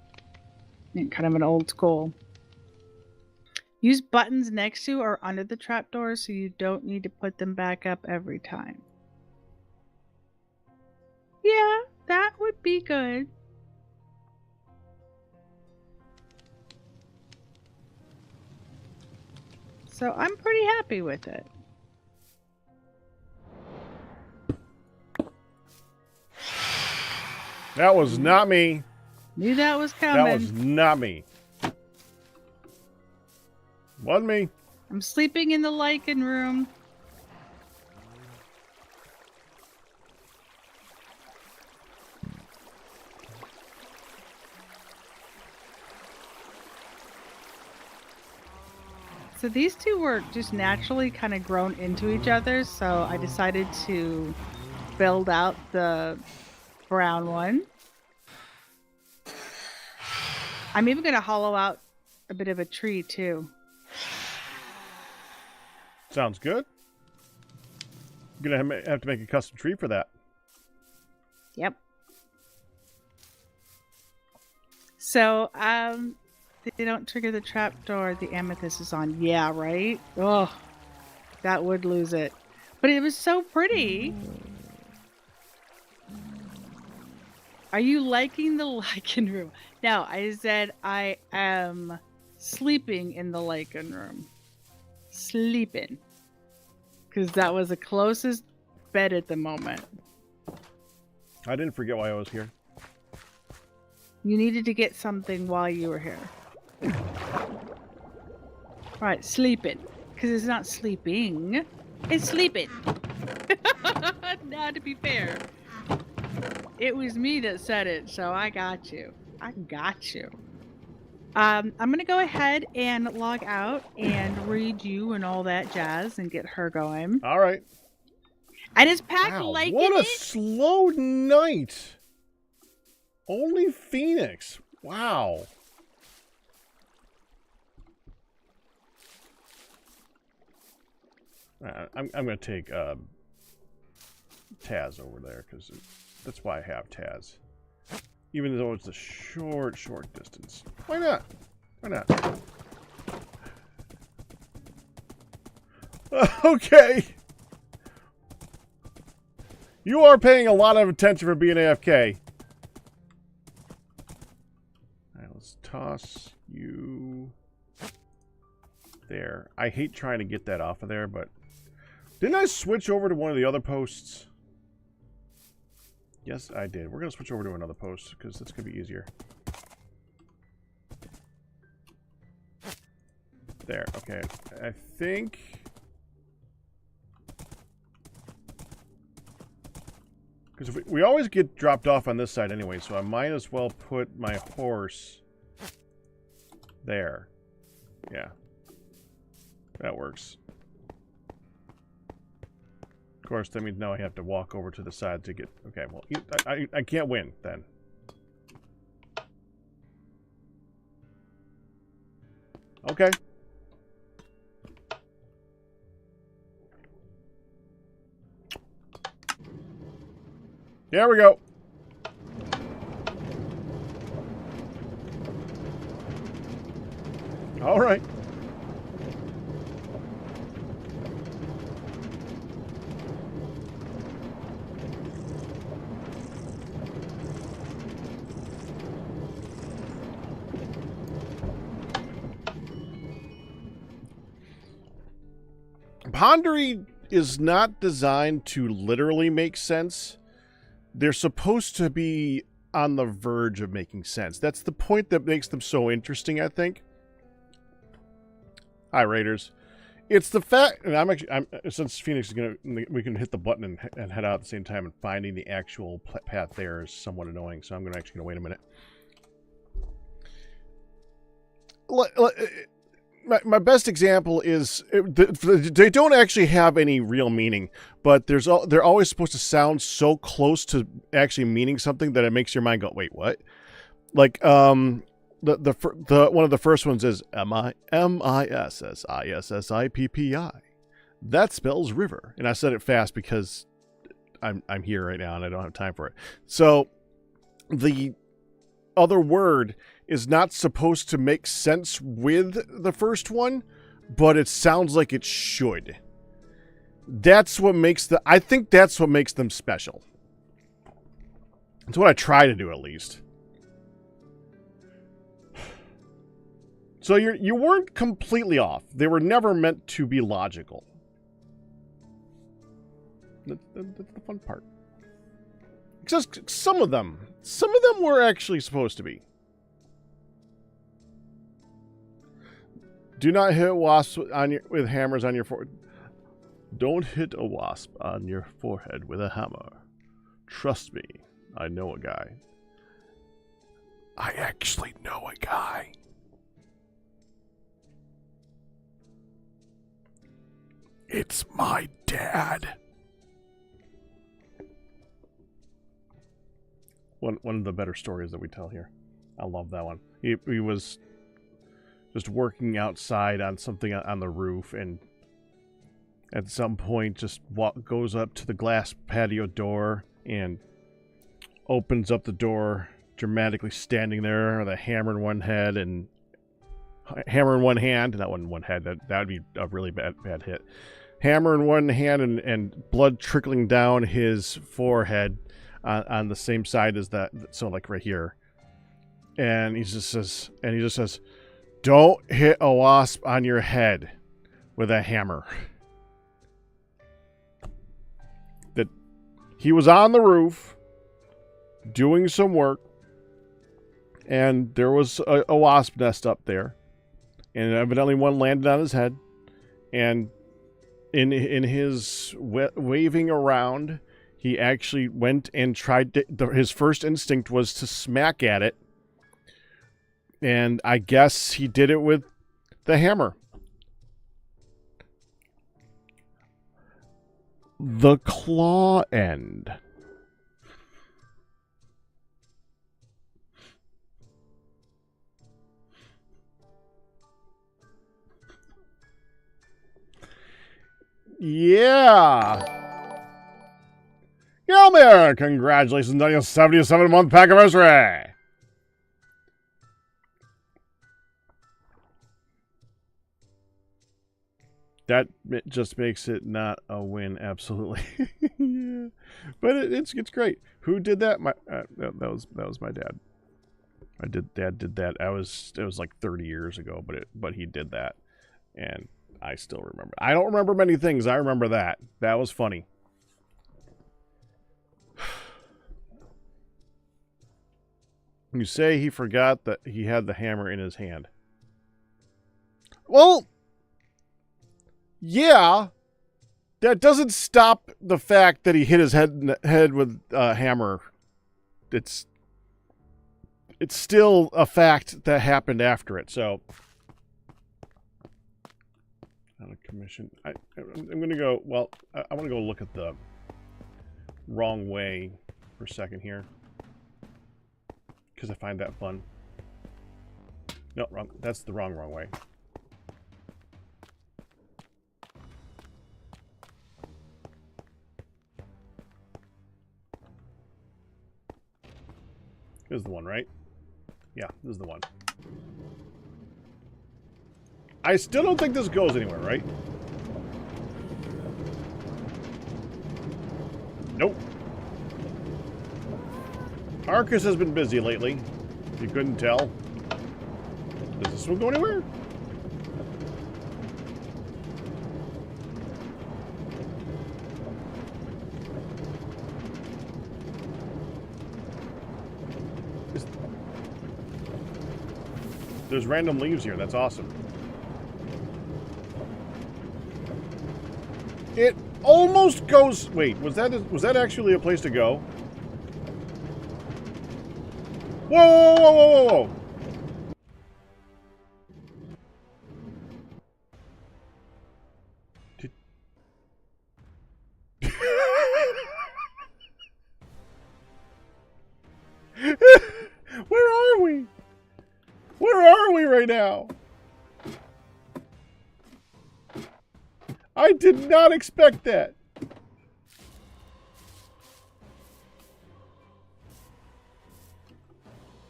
Speaker 2: And kind of an old school. Use buttons next to or under the trapdoors so you don't need to put them back up every time. Yeah, that would be good. So I'm pretty happy with it.
Speaker 1: That was not me.
Speaker 2: Knew that was coming.
Speaker 1: That was not me. Wasn't me.
Speaker 2: I'm sleeping in the lichen room. So these two were just naturally kind of grown into each other, so I decided to build out the brown one. I'm even going to hollow out a bit of a tree too.
Speaker 1: Sounds good. You're going to have to make a custom tree for that.
Speaker 2: Yep. So, they don't trigger the trapdoor the amethyst is on. Yeah, right? Oh, that would lose it. But it was so pretty. Are you liking the lichen room? No, I said I am sleeping in the lichen room. Sleeping. Because that was the closest bed at the moment.
Speaker 1: I didn't forget why I was here.
Speaker 2: You needed to get something while you were here. Right, sleeping. Because it's not sleeping. It's sleeping. Now, to be fair, it was me that said it, so I got you. I got you. I'm going to go ahead and log out and read you and all that jazz and get her going.
Speaker 1: All right.
Speaker 2: And it's packed
Speaker 1: Wow,
Speaker 2: like
Speaker 1: what
Speaker 2: it
Speaker 1: a
Speaker 2: is.
Speaker 1: slow night. Only Phoenix. Wow. I'm going to take Taz over there because that's why I have Taz. Even though it's a short distance. Why not? Why not? Okay. You are paying a lot of attention for being AFK. Alright, let's toss you there. I hate trying to get that off of there, but... Didn't I switch over to one of the other posts? Yes, I did. We're going to switch over to another post, because that's going to be easier. There, okay. I think... Because we always get dropped off on this side anyway, so I might as well put my horse there. Yeah. That works. Of course, that means now I have to walk over to the side to get... Okay, well, I can't win, then. Okay. There we go. All right. Pondery is not designed to literally make sense. They're supposed to be on the verge of making sense. That's the point that makes them so interesting, I think. Hi, Raiders. It's the fact, and I'm since Phoenix is we can hit the button and head out at the same time, and finding the actual path there is somewhat annoying. So I'm actually gonna wait a minute. My best example is they don't actually have any real meaning, but they're always supposed to sound so close to actually meaning something that it makes your mind go, wait, what? Like the one of the first ones is MISSISSIPPI. That spells river, and I said it fast because I'm here right now and I don't have time for it. So the other word is not supposed to make sense with the first one, but it sounds like it should. That's what makes I think that's what makes them special. That's what I try to do, at least. So you weren't completely off. They were never meant to be logical. That's the fun part. Except some of them were actually supposed to be. Do not hit wasps with hammers on your forehead. Don't hit a wasp on your forehead with a hammer. Trust me, I know a guy. I actually know a guy. It's my dad. One of the better stories that we tell here. I love that one. He was just working outside on something on the roof, and at some point just goes up to the glass patio door and opens up the door, dramatically standing there with a hammer in one hand, not one head, that would be a really bad hit. Hammer in one hand and blood trickling down his forehead on the same side as that, so like right here. And he just says, "Don't hit a wasp on your head with a hammer." That he was on the roof doing some work, and there was a wasp nest up there, and evidently one landed on his head, and in his waving around, he actually went and tried to, his first instinct was to smack at it, and I guess he did it with the hammer. The claw end. Yeah. Gelmir, congratulations on your 77-month pack anniversary. That just makes it not a win, absolutely. Yeah. But it's great. Who did that? That was my dad. Dad did that. It was like 30 years ago, but he did that, and I still remember. I don't remember many things. I remember that. That was funny. You say he forgot that he had the hammer in his hand. Well, yeah, that doesn't stop the fact that he hit his head with a hammer. It's still a fact that happened after it. So, on a commission, I'm gonna go. Well, I want to go look at the wrong way for a second here, because I find that fun. No, wrong. That's the wrong way. This is the one, right? Yeah, this is the one. I still don't think this goes anywhere, right? Nope. Arcus has been busy lately, if you couldn't tell. Does this one go anywhere? There's random leaves here. That's awesome. It almost goes... Wait, was that actually a place to go? Whoa, whoa, whoa, whoa, whoa, whoa. Where are we? Where are we right now? I did not expect that.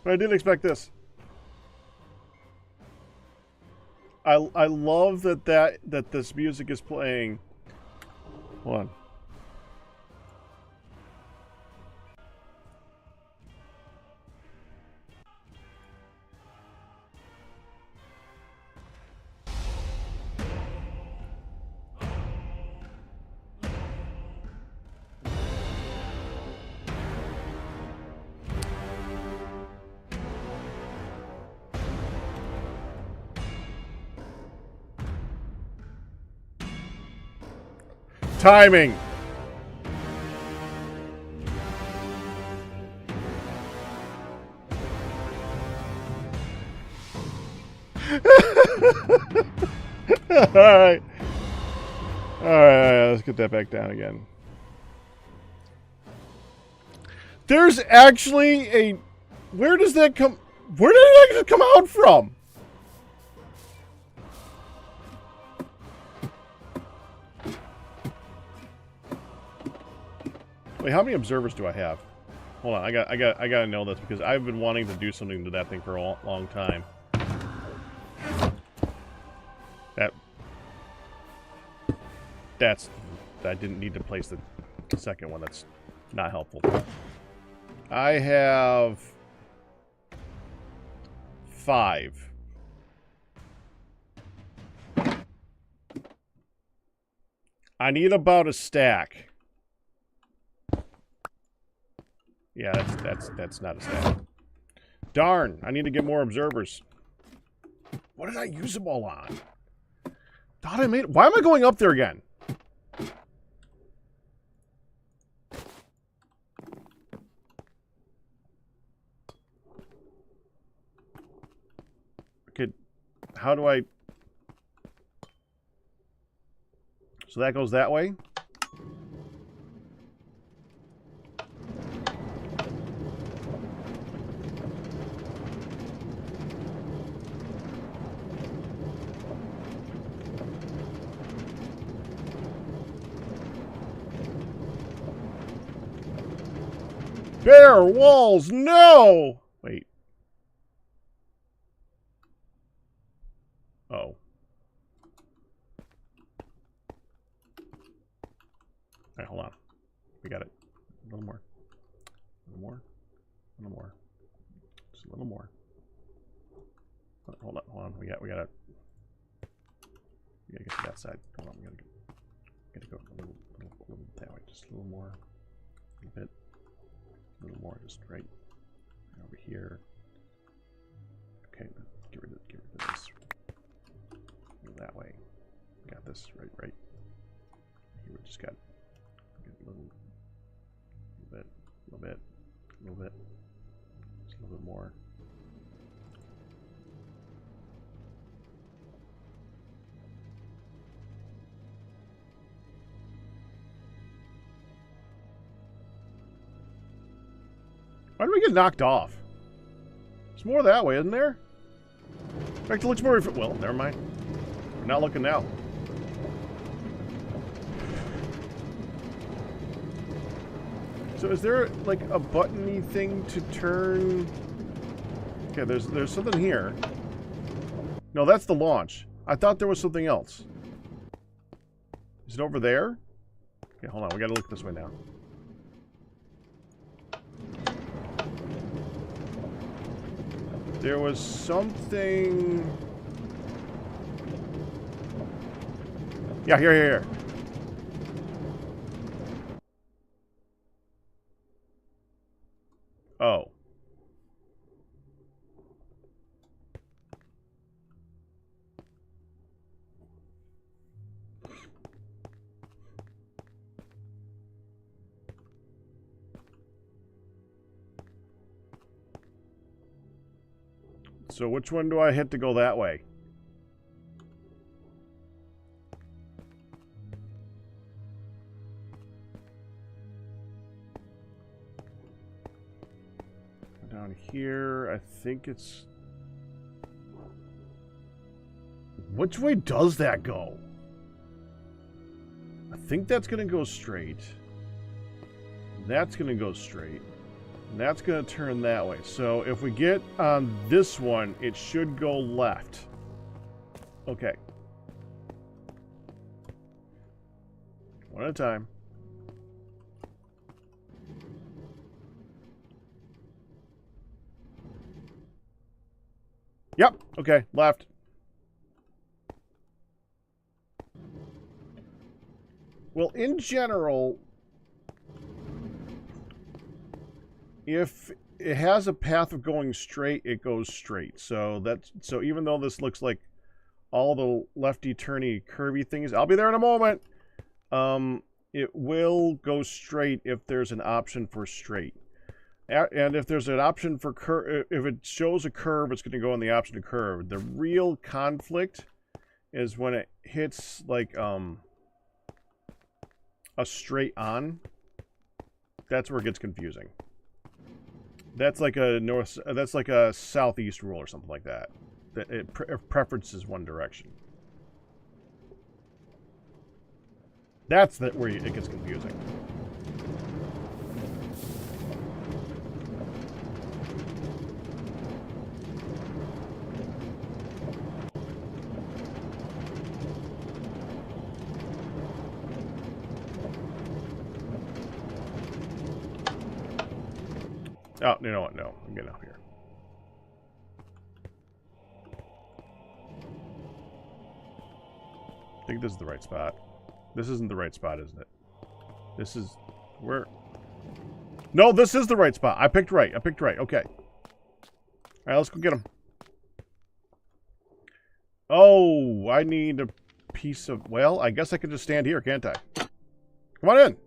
Speaker 1: But I didn't expect this. I love that this music is playing. Hold on. Timing. All right. All right, let's get that back down again. There's actually a... Where does that come... Where did it actually come out from? Wait, how many observers do I have? Hold on, I gotta know this because I've been wanting to do something to that thing for a long time. I didn't need to place the second one. That's not helpful. I have 5. I need about a stack. Yeah, that's not a stack. Darn, I need to get more observers. What did I use them all on? Thought I made. Why am I going up there again? Okay, how do I? So that goes that way. Bare walls, no! Wait. Oh. Alright, hold on. We got it. A little more. A little more. A little more. Just a little more. Hold on. We gotta get to that side. Hold on, we gotta go a little that way. Just a little more. A little bit. A little more, just right over here. Okay, get rid of this. Go that way. Got this right here. We just got a little bit, just a little bit more. Why do we get knocked off? There's more that way, isn't there? In fact, it looks more... Well, never mind. We're not looking now. So is there, like, a button-y thing to turn... Okay, there's something here. No, that's the launch. I thought there was something else. Is it over there? Okay, hold on. We gotta look this way now. There was something... Yeah, here. Oh. So which one do I hit to go that way? Down here, I think it's... Which way does that go? I think that's going to go straight. That's going to go straight. And that's going to turn that way. So if we get on this one, it should go left. Okay. One at a time. Yep. Okay. Left. Well, in general... If it has a path of going straight, it goes straight. So even though this looks like all the lefty turny curvy things, I'll be there in a moment. It will go straight if there's an option for straight. And if there's an option for curve, if it shows a curve, it's going to go in the option to curve. The real conflict is when it hits like a straight on. That's where it gets confusing. That's like a that's like a southeast rule or something like that. That it preferences one direction. That's where it gets confusing. Oh, you know what? No, I'm getting up here. I think this is the right spot. This isn't the right spot, isn't it? This is... Where... No, this is the right spot. I picked right. I picked right. Okay. Alright, let's go get him. Oh, I need a piece of... Well, I guess I could just stand here, can't I? Come on in.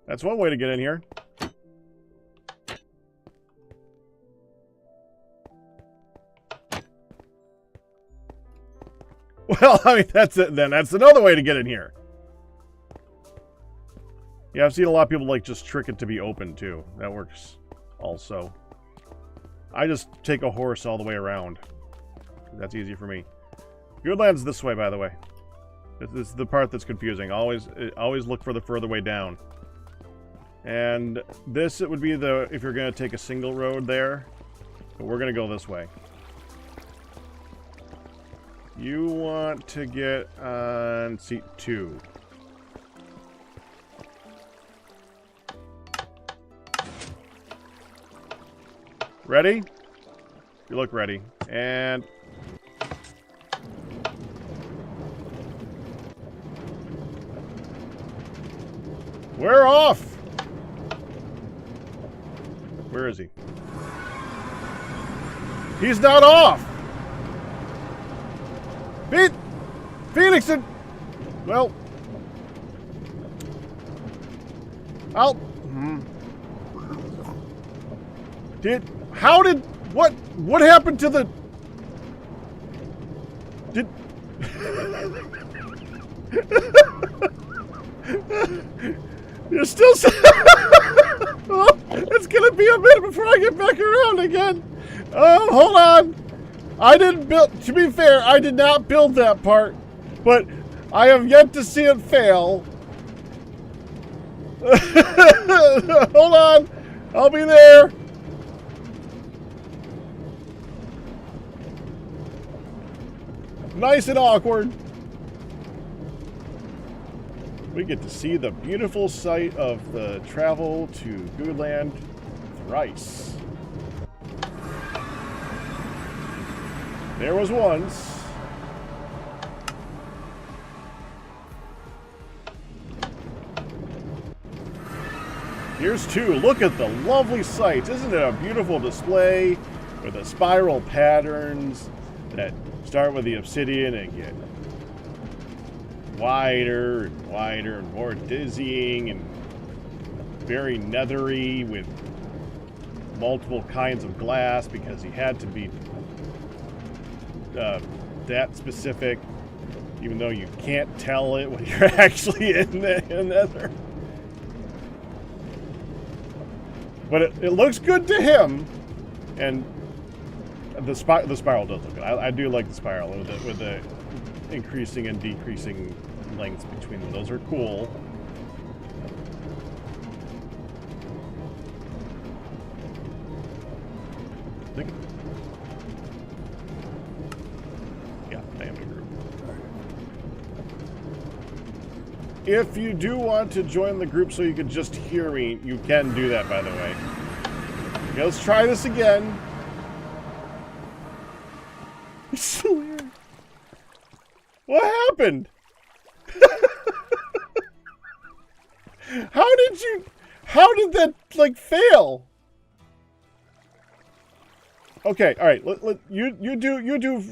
Speaker 1: That's one way to get in here. Well, I mean, that's it then. That's another way to get in here. Yeah, I've seen a lot of people, like, just trick it to be open, too. That works also. I just take a horse all the way around. That's easy for me. Goodland's this way, by the way. This is the part that's confusing. Always look for the further way down. And this, it would be the... If you're going to take a single road there. But we're going to go this way. You want to get on seat 2. Ready? You look ready. And... We're off! Where is he? He's not off! Phoenix and... Well... I'll... How did... What happened to the... Did... You're still... Oh, it's gonna be a minute before I get back around again. Hold on. I didn't build... To be fair, I did not build that part. But I have yet to see it fail. Hold on. I'll be there. Nice and awkward. We get to see the beautiful sight of the travel to Goodland thrice. There was once. Here's 2. Look at the lovely sights. Isn't it a beautiful display with the spiral patterns that start with the obsidian and get wider and wider and more dizzying and very nethery with multiple kinds of glass because he had to be that specific, even though you can't tell it when you're actually in the nether. But it looks good to him, and the spiral does look good. I do like the spiral with the increasing and decreasing lengths between them. Those are cool. Yeah, I am a group. If you do want to join the group so you can just hear me, you can do that, by the way. Okay, let's try this again. It's so weird. What happened? How did that, like, fail? Okay, all right. You do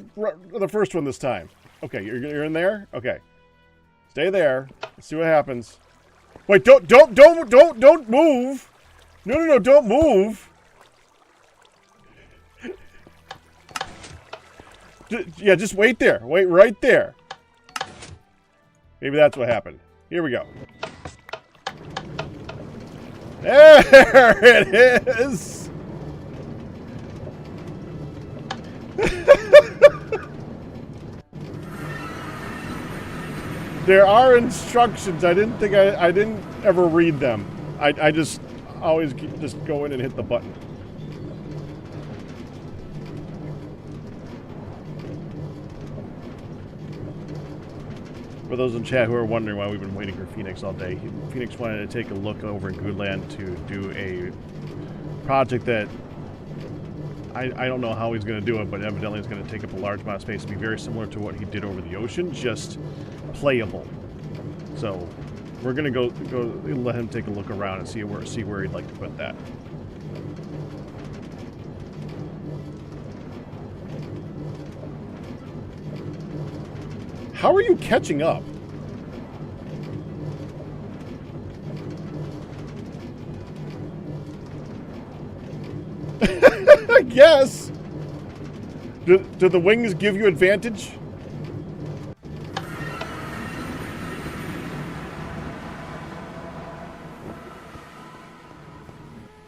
Speaker 1: the first one this time. Okay, you're in there. Okay, stay there. Let's see what happens. Wait, don't move. No, don't move. Yeah, just wait there. Wait right there. Maybe that's what happened. Here we go. There it is. There are instructions. I didn't think I didn't ever read them. I just always just go in and hit the button. For those in chat who are wondering why we've been waiting for Phoenix all day, Phoenix wanted to take a look over in Goodland to do a project that I don't know how he's going to do it, but evidently it's going to take up a large amount of space. It'll be very similar to what he did over the ocean, just playable. So we're going to go let him take a look around and see where he'd like to put that. How are you catching up? I guess. Do the wings give you advantage?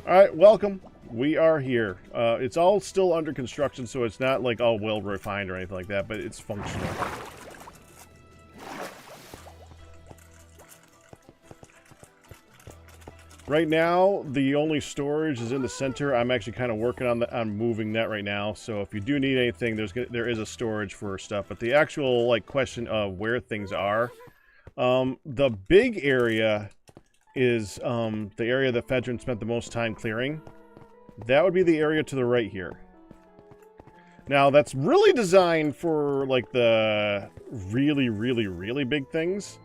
Speaker 1: Alright, welcome. We are here. It's all still under construction, so it's not like all well refined or anything like that, but it's functional. Right now, the only storage is in the center. I'm actually kind of working on moving that right now. So if you do need anything, there is a storage for stuff. But the actual question of where things are, the big area is the area that Fedrin spent the most time clearing. That would be the area to the right here. Now that's really designed for like the really, really, really big things,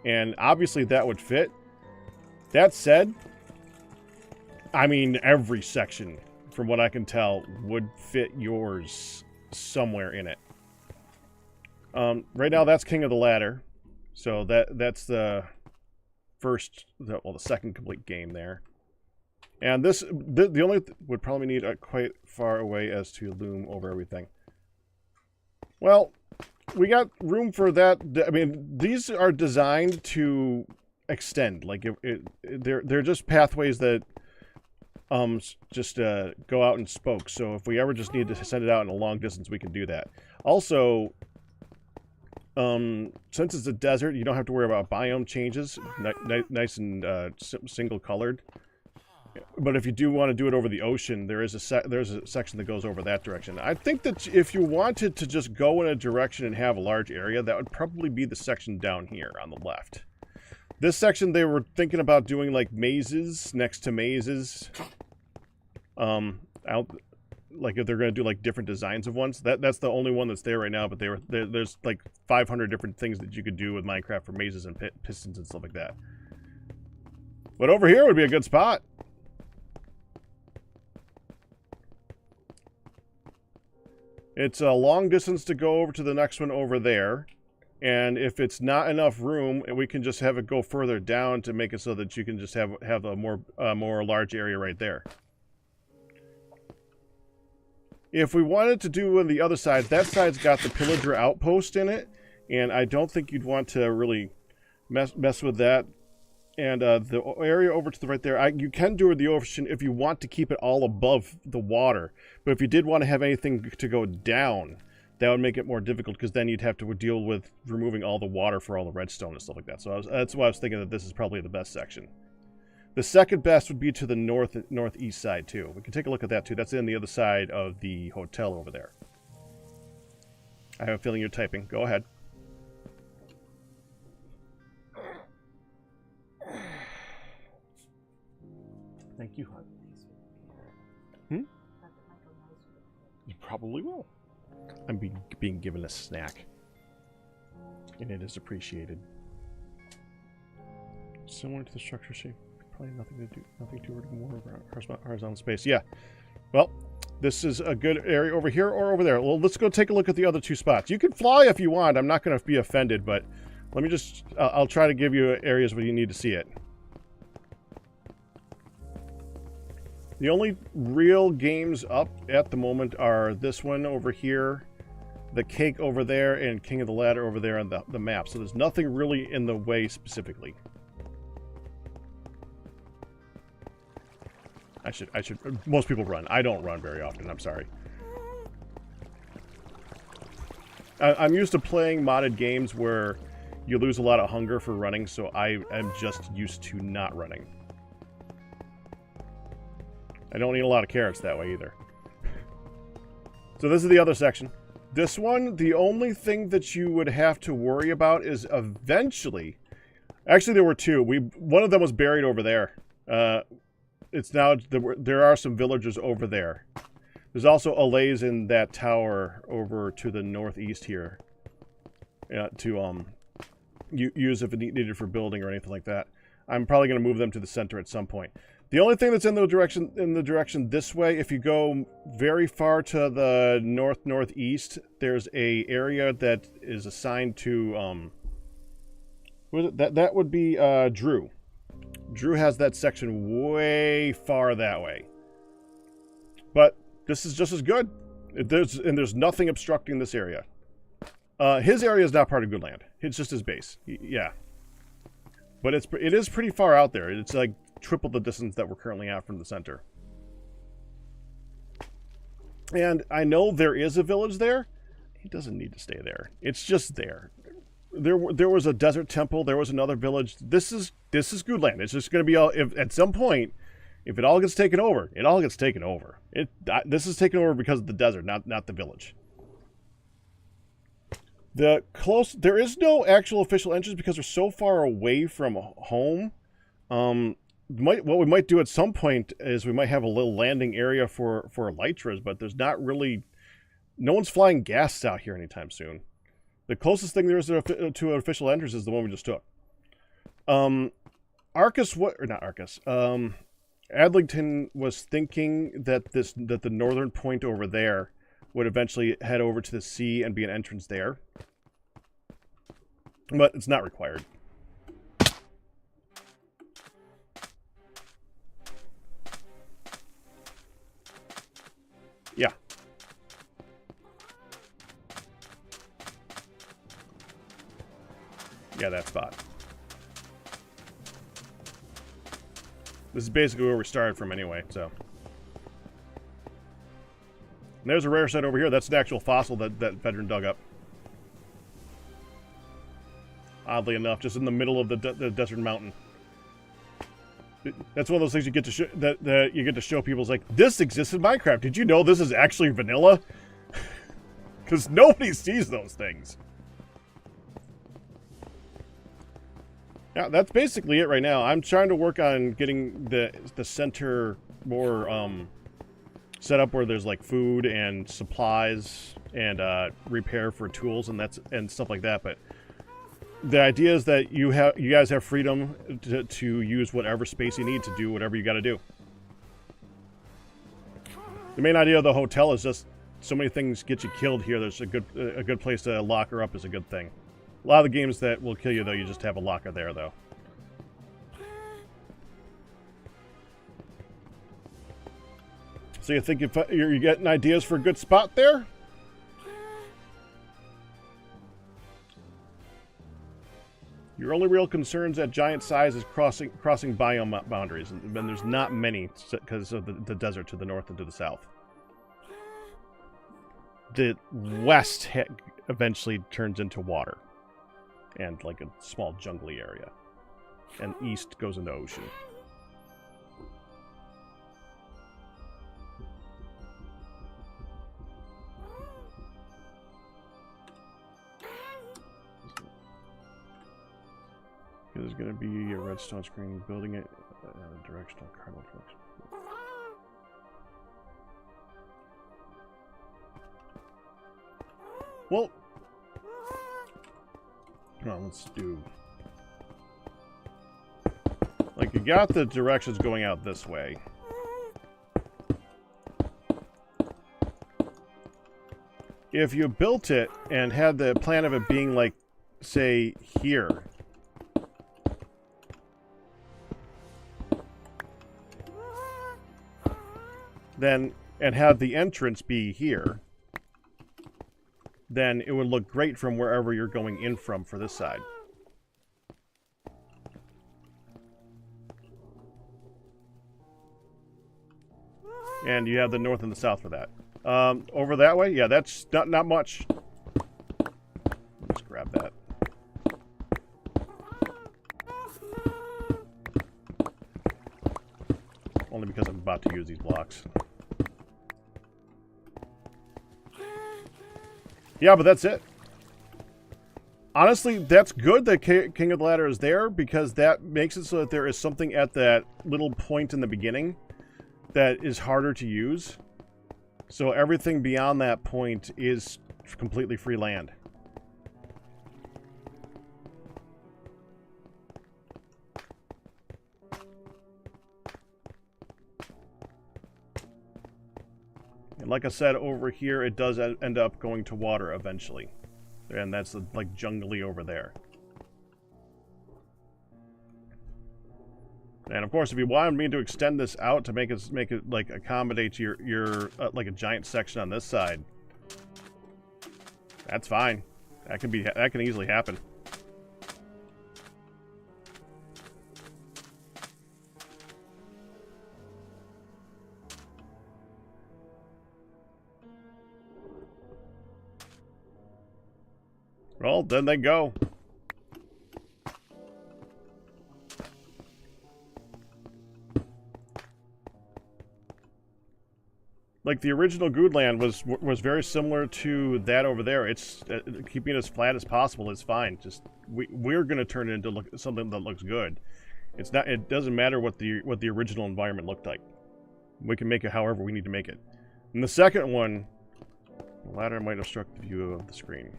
Speaker 1: and obviously that would fit. That said, I mean, every section, from what I can tell, would fit yours somewhere in it. Right now, that's King of the Ladder. So that's the second complete game there. And the only would probably need quite far away as to loom over everything. Well, we got room for that. I mean, these are designed to extend. Like they're just pathways that just go out in spokes. So if we ever just need to send it out in a long distance, we can do that. Also, since it's a desert, you don't have to worry about biome changes. Nice and single colored. But if you do want to do it over the ocean, there's a section that goes over that direction. I think that if you wanted to just go in a direction and have a large area, that would probably be the section down here on the left. This section, they were thinking about doing like mazes next to mazes. Like if they're going to do like different designs of ones. That's the only one that's there right now, but there's like 500 different things that you could do with Minecraft for mazes and pistons and stuff like that. But over here would be a good spot. It's a long distance to go over to the next one over there. And if it's not enough room, we can just have it go further down to make it so that you can just have a more large area right there. If we wanted to do on the other side, that side's got the pillager outpost in it, and I don't think you'd want to really mess with that. And the area over to the right there, you can do it the ocean if you want to keep it all above the water. But if you did want to have anything to go down, that would make it more difficult, because then you'd have to deal with removing all the water for all the redstone and stuff like that. So that's why I was thinking that this is probably the best section. The second best would be to the northeast side too. We can take a look at that too. That's in the other side of the hotel over there. I have a feeling you're typing. Go ahead. Thank you, hon. You probably will. I'm being given a snack, and it is appreciated. Similar to the structure shape, probably nothing to do more horizontal space. Yeah. Well, this is a good area over here or over there. Well, let's go take a look at the other two spots. You can fly if you want. I'm not going to be offended, but let me just. I'll try to give you areas where you need to see it. The only real games up at the moment are this one over here, the cake over there, and King of the Ladder over there on the map. So there's nothing really in the way specifically. I should. Most people run. I don't run very often. I'm sorry. I'm used to playing modded games where you lose a lot of hunger for running, so I am just used to not running. I don't eat a lot of carrots that way either. So this is the other section. This one, the only thing that you would have to worry about is eventually... Actually, there were two. One of them was buried over there. It's now... There are some villagers over there. There's also allays in that tower over to the northeast here. To use if it needed for building or anything like that. I'm probably going to move them to the center at some point. The only thing that's in the direction this way, if you go very far to the northeast, there's a area that is assigned to that would be Drew. Drew has that section way far that way. But this is just as good. There's nothing obstructing this area. His area is not part of good land. It's just his base. Yeah. But it is pretty far out there. It's like triple the distance that we're currently at from the center. And I know there is a village there. He doesn't need to stay there. It's just there. There was a desert temple. There was another village. This is good land. It's just going to be all... at some point, if it all gets taken over, it all gets taken over. This is taken over because of the desert, not the village. There is no actual official entrance because we're so far away from home. What we might do at some point is we might have a little landing area for elytras, but there's not really... No one's flying ghasts out here anytime soon. The closest thing there is to an official entrance is the one we just took. Arcus, or not Arcus, Adlington was thinking that the northern point over there would eventually head over to the sea and be an entrance there. But it's not required. Yeah. Yeah, that spot. This is basically where we started from anyway, so. And there's a rare set over here. That's an actual fossil that veteran dug up. Oddly enough, just in the middle of the desert mountain. That's one of those things you get to show that you get to show people. It's like, this exists in Minecraft. Did you know this is actually vanilla? Because nobody sees those things. Yeah, that's basically it right now. I'm trying to work on getting the center more set up where there's like food and supplies and repair for tools and stuff like that. But the idea is that you guys have freedom to use whatever space you need to do whatever you got to do. The main idea of the hotel is just so many things get you killed here. There's a good place to lock her up is a good thing. A lot of the games that will kill you, though, you just have a locker there, though. So you think you're getting ideas for a good spot there? Your only real concerns at giant size is crossing biome boundaries, and there's not many because of the desert to the north and to the south. The west eventually turns into water. And like a small jungly area. And east goes into ocean. There's going to be a redstone screen building it directional cardinal direction. Well, let's do... Like, you got the directions going out this way. If you built it and had the plan of it being, like, say, here... then, and have the entrance be here... then it would look great from wherever you're going in from for this side. And you have the north and the south for that. Over that way? Yeah, that's not much. Let's grab that. Only because I'm about to use these blocks. Yeah, but that's it. Honestly, that's good that King of the Ladder is there, because that makes it so that there is something at that little point in the beginning that is harder to use. So everything beyond that point is completely free land. And like I said, over here, it does end up going to water eventually. And that's like jungly over there. And of course, if you wanted me to extend this out to make it like accommodate your like a giant section on this side, that's fine. That can easily happen. Well, then they go. Like the original Goodland was very similar to that over there. It's keeping it as flat as possible is fine. Just we're going to turn it into something that looks good. It's not. It doesn't matter what the original environment looked like. We can make it however we need to make it. And the second one, the ladder might obstruct the view of the screen.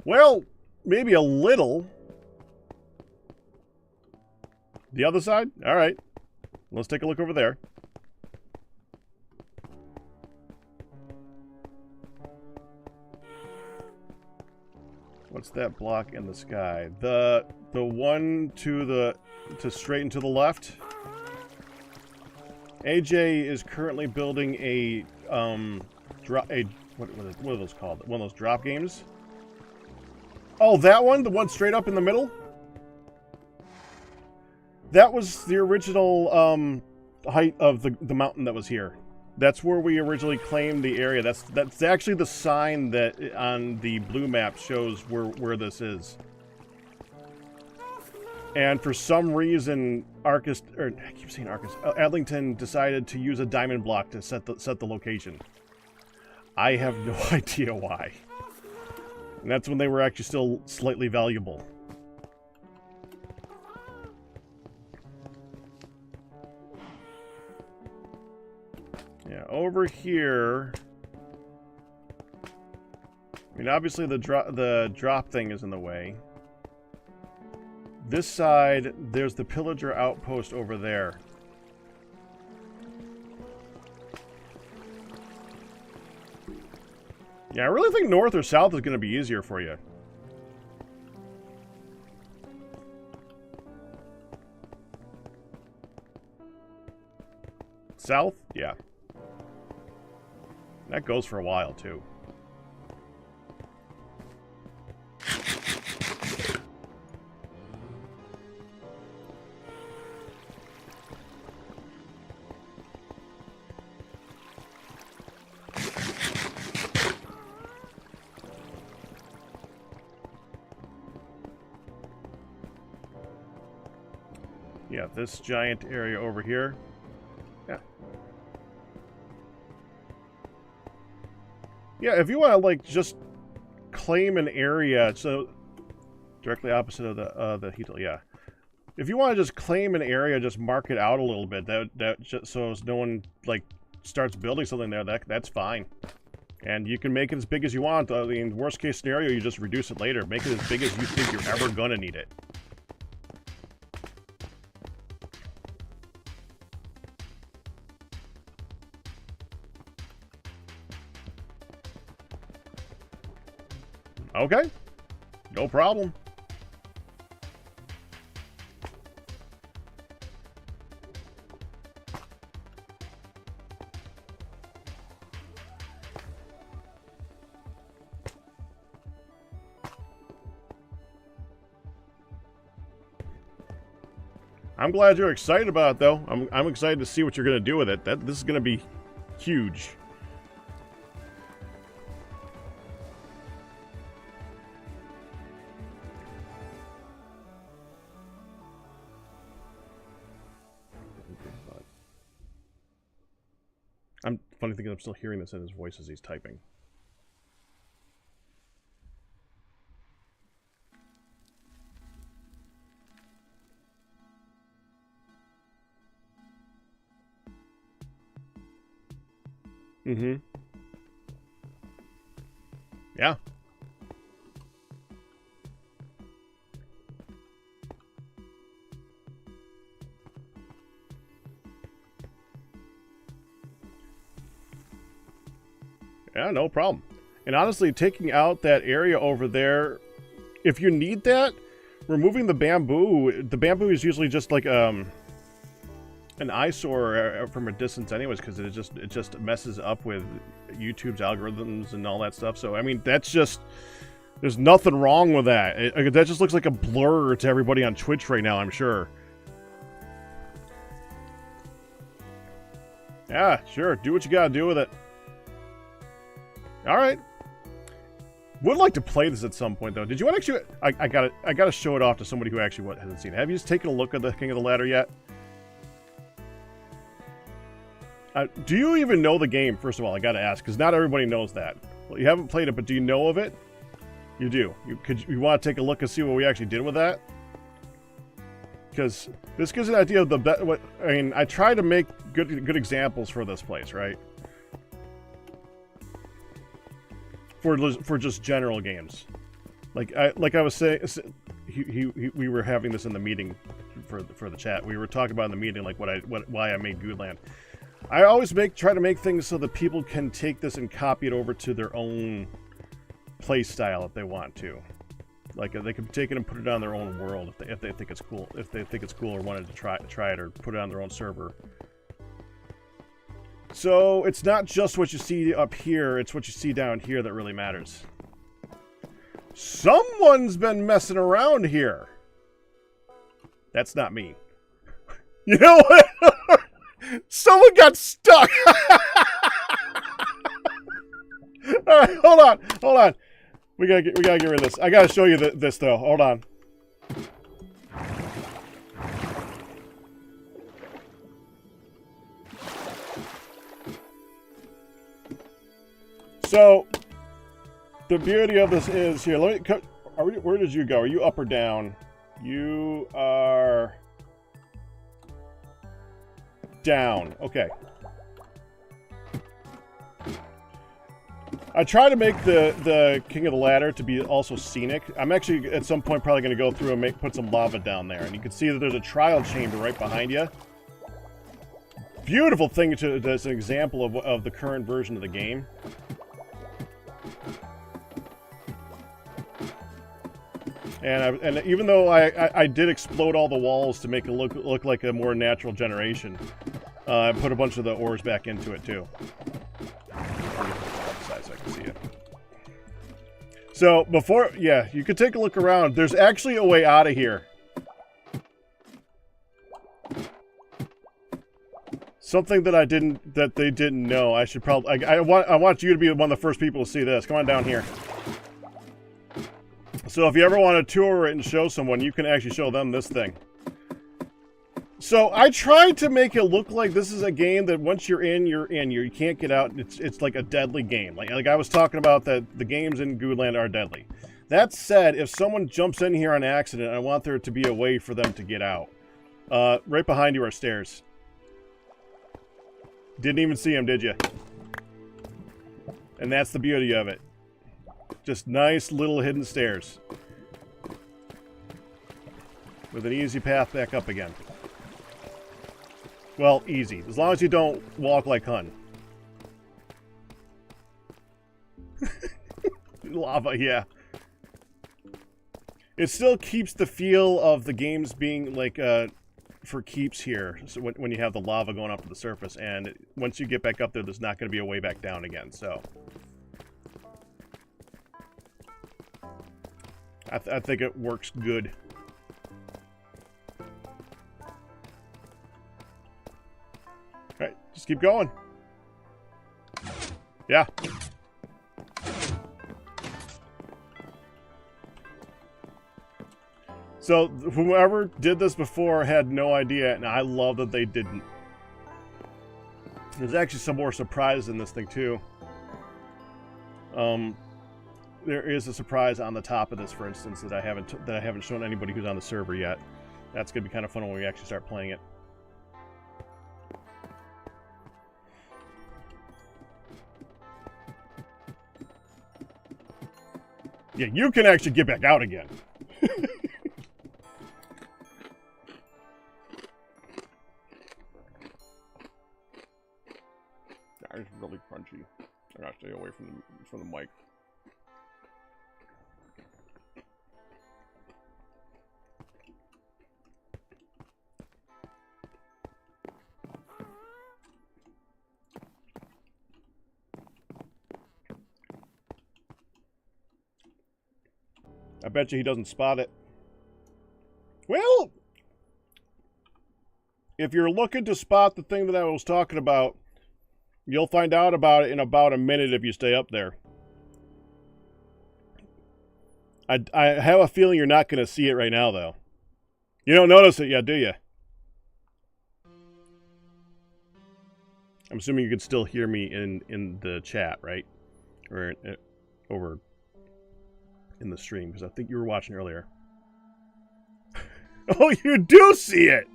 Speaker 1: Well, maybe a little. The other side? Alright. Let's take a look over there. What's that block in the sky? The one to straight and to the left? AJ is currently building a what are those called? One of those drop games? Oh, that one? The one straight up in the middle? That was the original height of the mountain that was here. That's where we originally claimed the area. That's actually the sign that on the blue map shows where this is. And for some reason, Adlington decided to use a diamond block to set the location. I have no idea why. And that's when they were actually still slightly valuable. Yeah, over here. I mean, obviously the drop thing is in the way. This side, there's the pillager outpost over there. Yeah, I really think north or south is going to be easier for you. South? Yeah. That goes for a while, too. Yeah, this giant area over here. Yeah. Yeah, if you want to, like, just claim an area, so directly opposite of the Heatle, yeah. If you want to just claim an area, just mark it out a little bit. That just, so as no one, like, starts building something there, that's fine. And you can make it as big as you want. I mean, worst case scenario, you just reduce it later. Make it as big as you think you're ever gonna need it. Okay, no problem. I'm glad you're excited about it, though. I'm excited to see what you're going to do with it. This is going to be huge. funny thing is I'm still hearing this in his voice as he's typing. Mm-hmm. Yeah. Yeah, no problem. And honestly, taking out that area over there, if you need that, removing the bamboo is usually just like an eyesore from a distance anyways, because it just messes up with YouTube's algorithms and all that stuff. So I mean, that's just, there's nothing wrong with that. That just looks like a blur to everybody on Twitch right now, I'm sure. Yeah, sure, do what you gotta do with it. All right. Would like to play this at some point though. Did you want to actually? I gotta show it off to somebody who actually hasn't seen it. Have you just taken a look at the King of the Ladder yet? Do you even know the game? First of all, I gotta ask, because not everybody knows that. Well, you haven't played it, but do you know of it? You do. You want to take a look and see what we actually did with that? Because this gives an idea of what I mean. I try to make good examples for this place, right? For just general games, like I was saying, we were having this in the meeting for the chat. We were talking about in the meeting like why I made Goodland. I always try to make things so that people can take this and copy it over to their own play style if they want to. Like they can take it and put it on their own world if they think it's cool. If they think it's cool or wanted to try it or put it on their own server. So it's not just what you see up here, it's what you see down here that really matters. Someone's been messing around here. That's not me. You know what? Someone got stuck. All right, hold on. We gotta get rid of this. I gotta show you this though. Hold on. So, the beauty of this is here. Let me. Where did you go? Are you up or down? You are down. Okay. I try to make the King of the Ladder to be also scenic. I'm actually at some point probably going to go through and put some lava down there, and you can see that there's a trial chamber right behind you. Beautiful thing as an example of the current version of the game. And even though I did explode all the walls to make it look like a more natural generation, I put a bunch of the ores back into it too. So I can see it. So before, yeah, you could take a look around. There's actually a way out of here. Something that they didn't know. I should probably. I want you to be one of the first people to see this. Come on down here. So if you ever want to tour it and show someone, you can actually show them this thing. So I tried to make it look like this is a game that once you're in, you're in. You can't get out. It's like a deadly game. Like I was talking about, that the games in Goodland are deadly. That said, if someone jumps in here on accident, I want there to be a way for them to get out. Right behind you are stairs. Didn't even see them, did you? And that's the beauty of it. Just nice little hidden stairs. With an easy path back up again. Well, easy. As long as you don't walk like Hun. Lava, yeah. It still keeps the feel of the games being like for keeps here. So when you have the lava going up to the surface, and once you get back up there, there's not going to be a way back down again. So I think it works good. All right, just keep going. Yeah. So whoever did this before had no idea, and I love that they didn't. There's actually some more surprise in this thing too. There is a surprise on the top of this, for instance, that I haven't shown anybody who's on the server yet. That's gonna be kind of fun when we actually start playing it. Yeah, you can actually get back out again. That is really crunchy. I gotta stay away from the mic. I bet you he doesn't spot it. Well, if you're looking to spot the thing that I was talking about, you'll find out about it in about a minute if you stay up there. I have a feeling you're not going to see it right now, though. You don't notice it yet, do you? I'm assuming you can still hear me in the chat, right? Or over in the stream, because I think you were watching earlier. Oh, you do see it!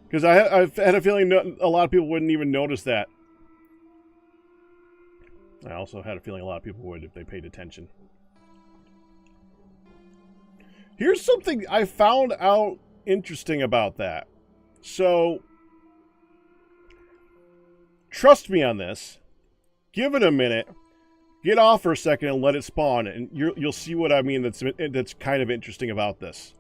Speaker 1: Because I've had a feeling a lot of people wouldn't even notice that. I also had a feeling a lot of people would if they paid attention. Here's something I found out interesting about that. So, trust me on this. Give it a minute. Get off for a second and let it spawn, and you'll see what I mean. That's kind of interesting about this.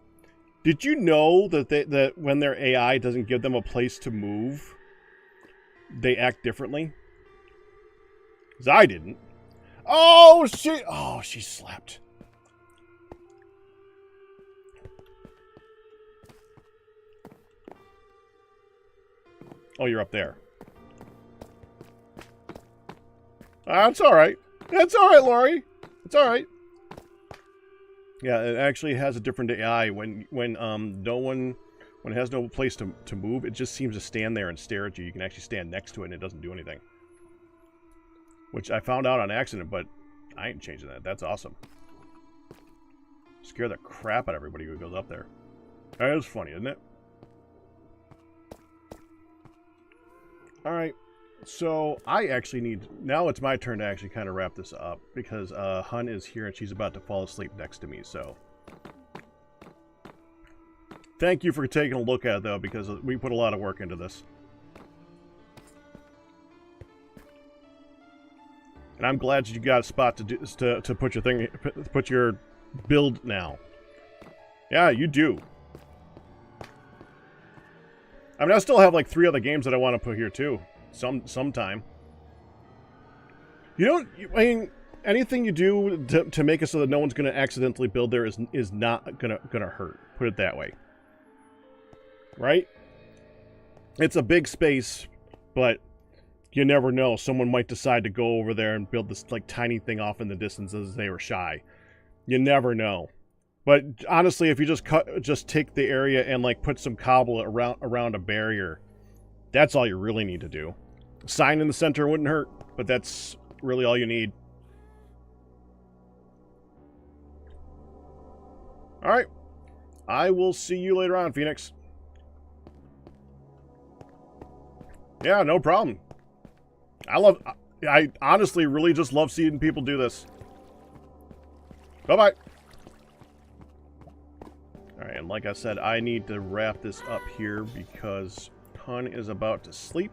Speaker 1: Did you know that when their AI doesn't give them a place to move, they act differently? Because I didn't. Oh, she slept. Oh, you're up there. That's all right. That's all right, Lori. It's all right. Yeah, it actually has a different AI when it has no place to move. It just seems to stand there and stare at you. You can actually stand next to it and it doesn't do anything. Which I found out on accident, but I ain't changing that. That's awesome. Scare the crap out of everybody who goes up there. That is funny, isn't it? All right. So, I actually need... Now it's my turn to actually kind of wrap this up, because Hun is here and she's about to fall asleep next to me, so... Thank you for taking a look at it, though, because we put a lot of work into this. And I'm glad that you got a spot to put your thing... Put your build now. Yeah, you do. I mean, I still have like 3 other games that I want to put here, too. Sometime. You don't... I mean, anything you do to make it so that no one's going to accidentally build there is not gonna hurt. Put it that way. Right? It's a big space, but you never know. Someone might decide to go over there and build this like tiny thing off in the distance as they were shy. You never know. But honestly, if you just take the area and like put some cobble around a barrier, that's all you really need to do. A sign in the center wouldn't hurt, but that's really all you need. Alright. I will see you later on, Phoenix. Yeah, no problem. I honestly really just love seeing people do this. Bye-bye. Alright, and like I said, I need to wrap this up here because Hun is about to sleep.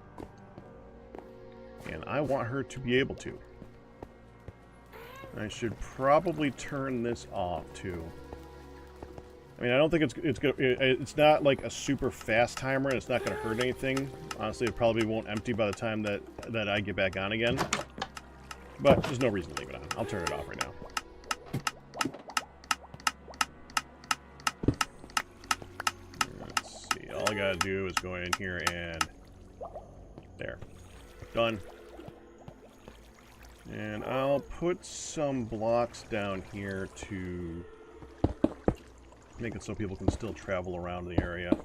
Speaker 1: And I want her to be able to. I should probably turn this off, too. I mean, I don't think it's not like a super fast timer, and it's not going to hurt anything. Honestly, it probably won't empty by the time that I get back on again. But there's no reason to leave it on. I'll turn it off right now. Let's see. All I got to do is go in here and... There. Done. And I'll put some blocks down here to... make it so people can still travel around the area.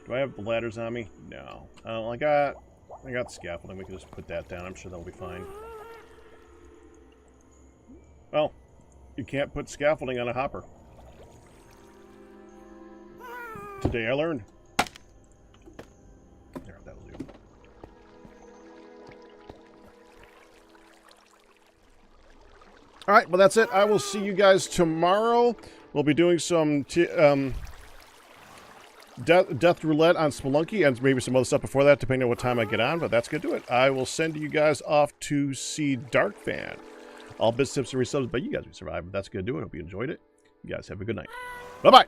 Speaker 1: Do I have the ladders on me? No. Oh, I got scaffolding. We can just put that down. I'm sure that'll be fine. Well, you can't put scaffolding on a hopper. Today I learned. There, that'll do. Alright, well that's it. I will see you guys tomorrow. We'll be doing some Death Roulette on Spelunky and maybe some other stuff before that, depending on what time I get on, but that's going to do it. I will send you guys off to see Dark Fan. All bits, tips, and resubs, but you guys will survive. That's going to do it. Hope you enjoyed it. You guys have a good night. Bye-bye.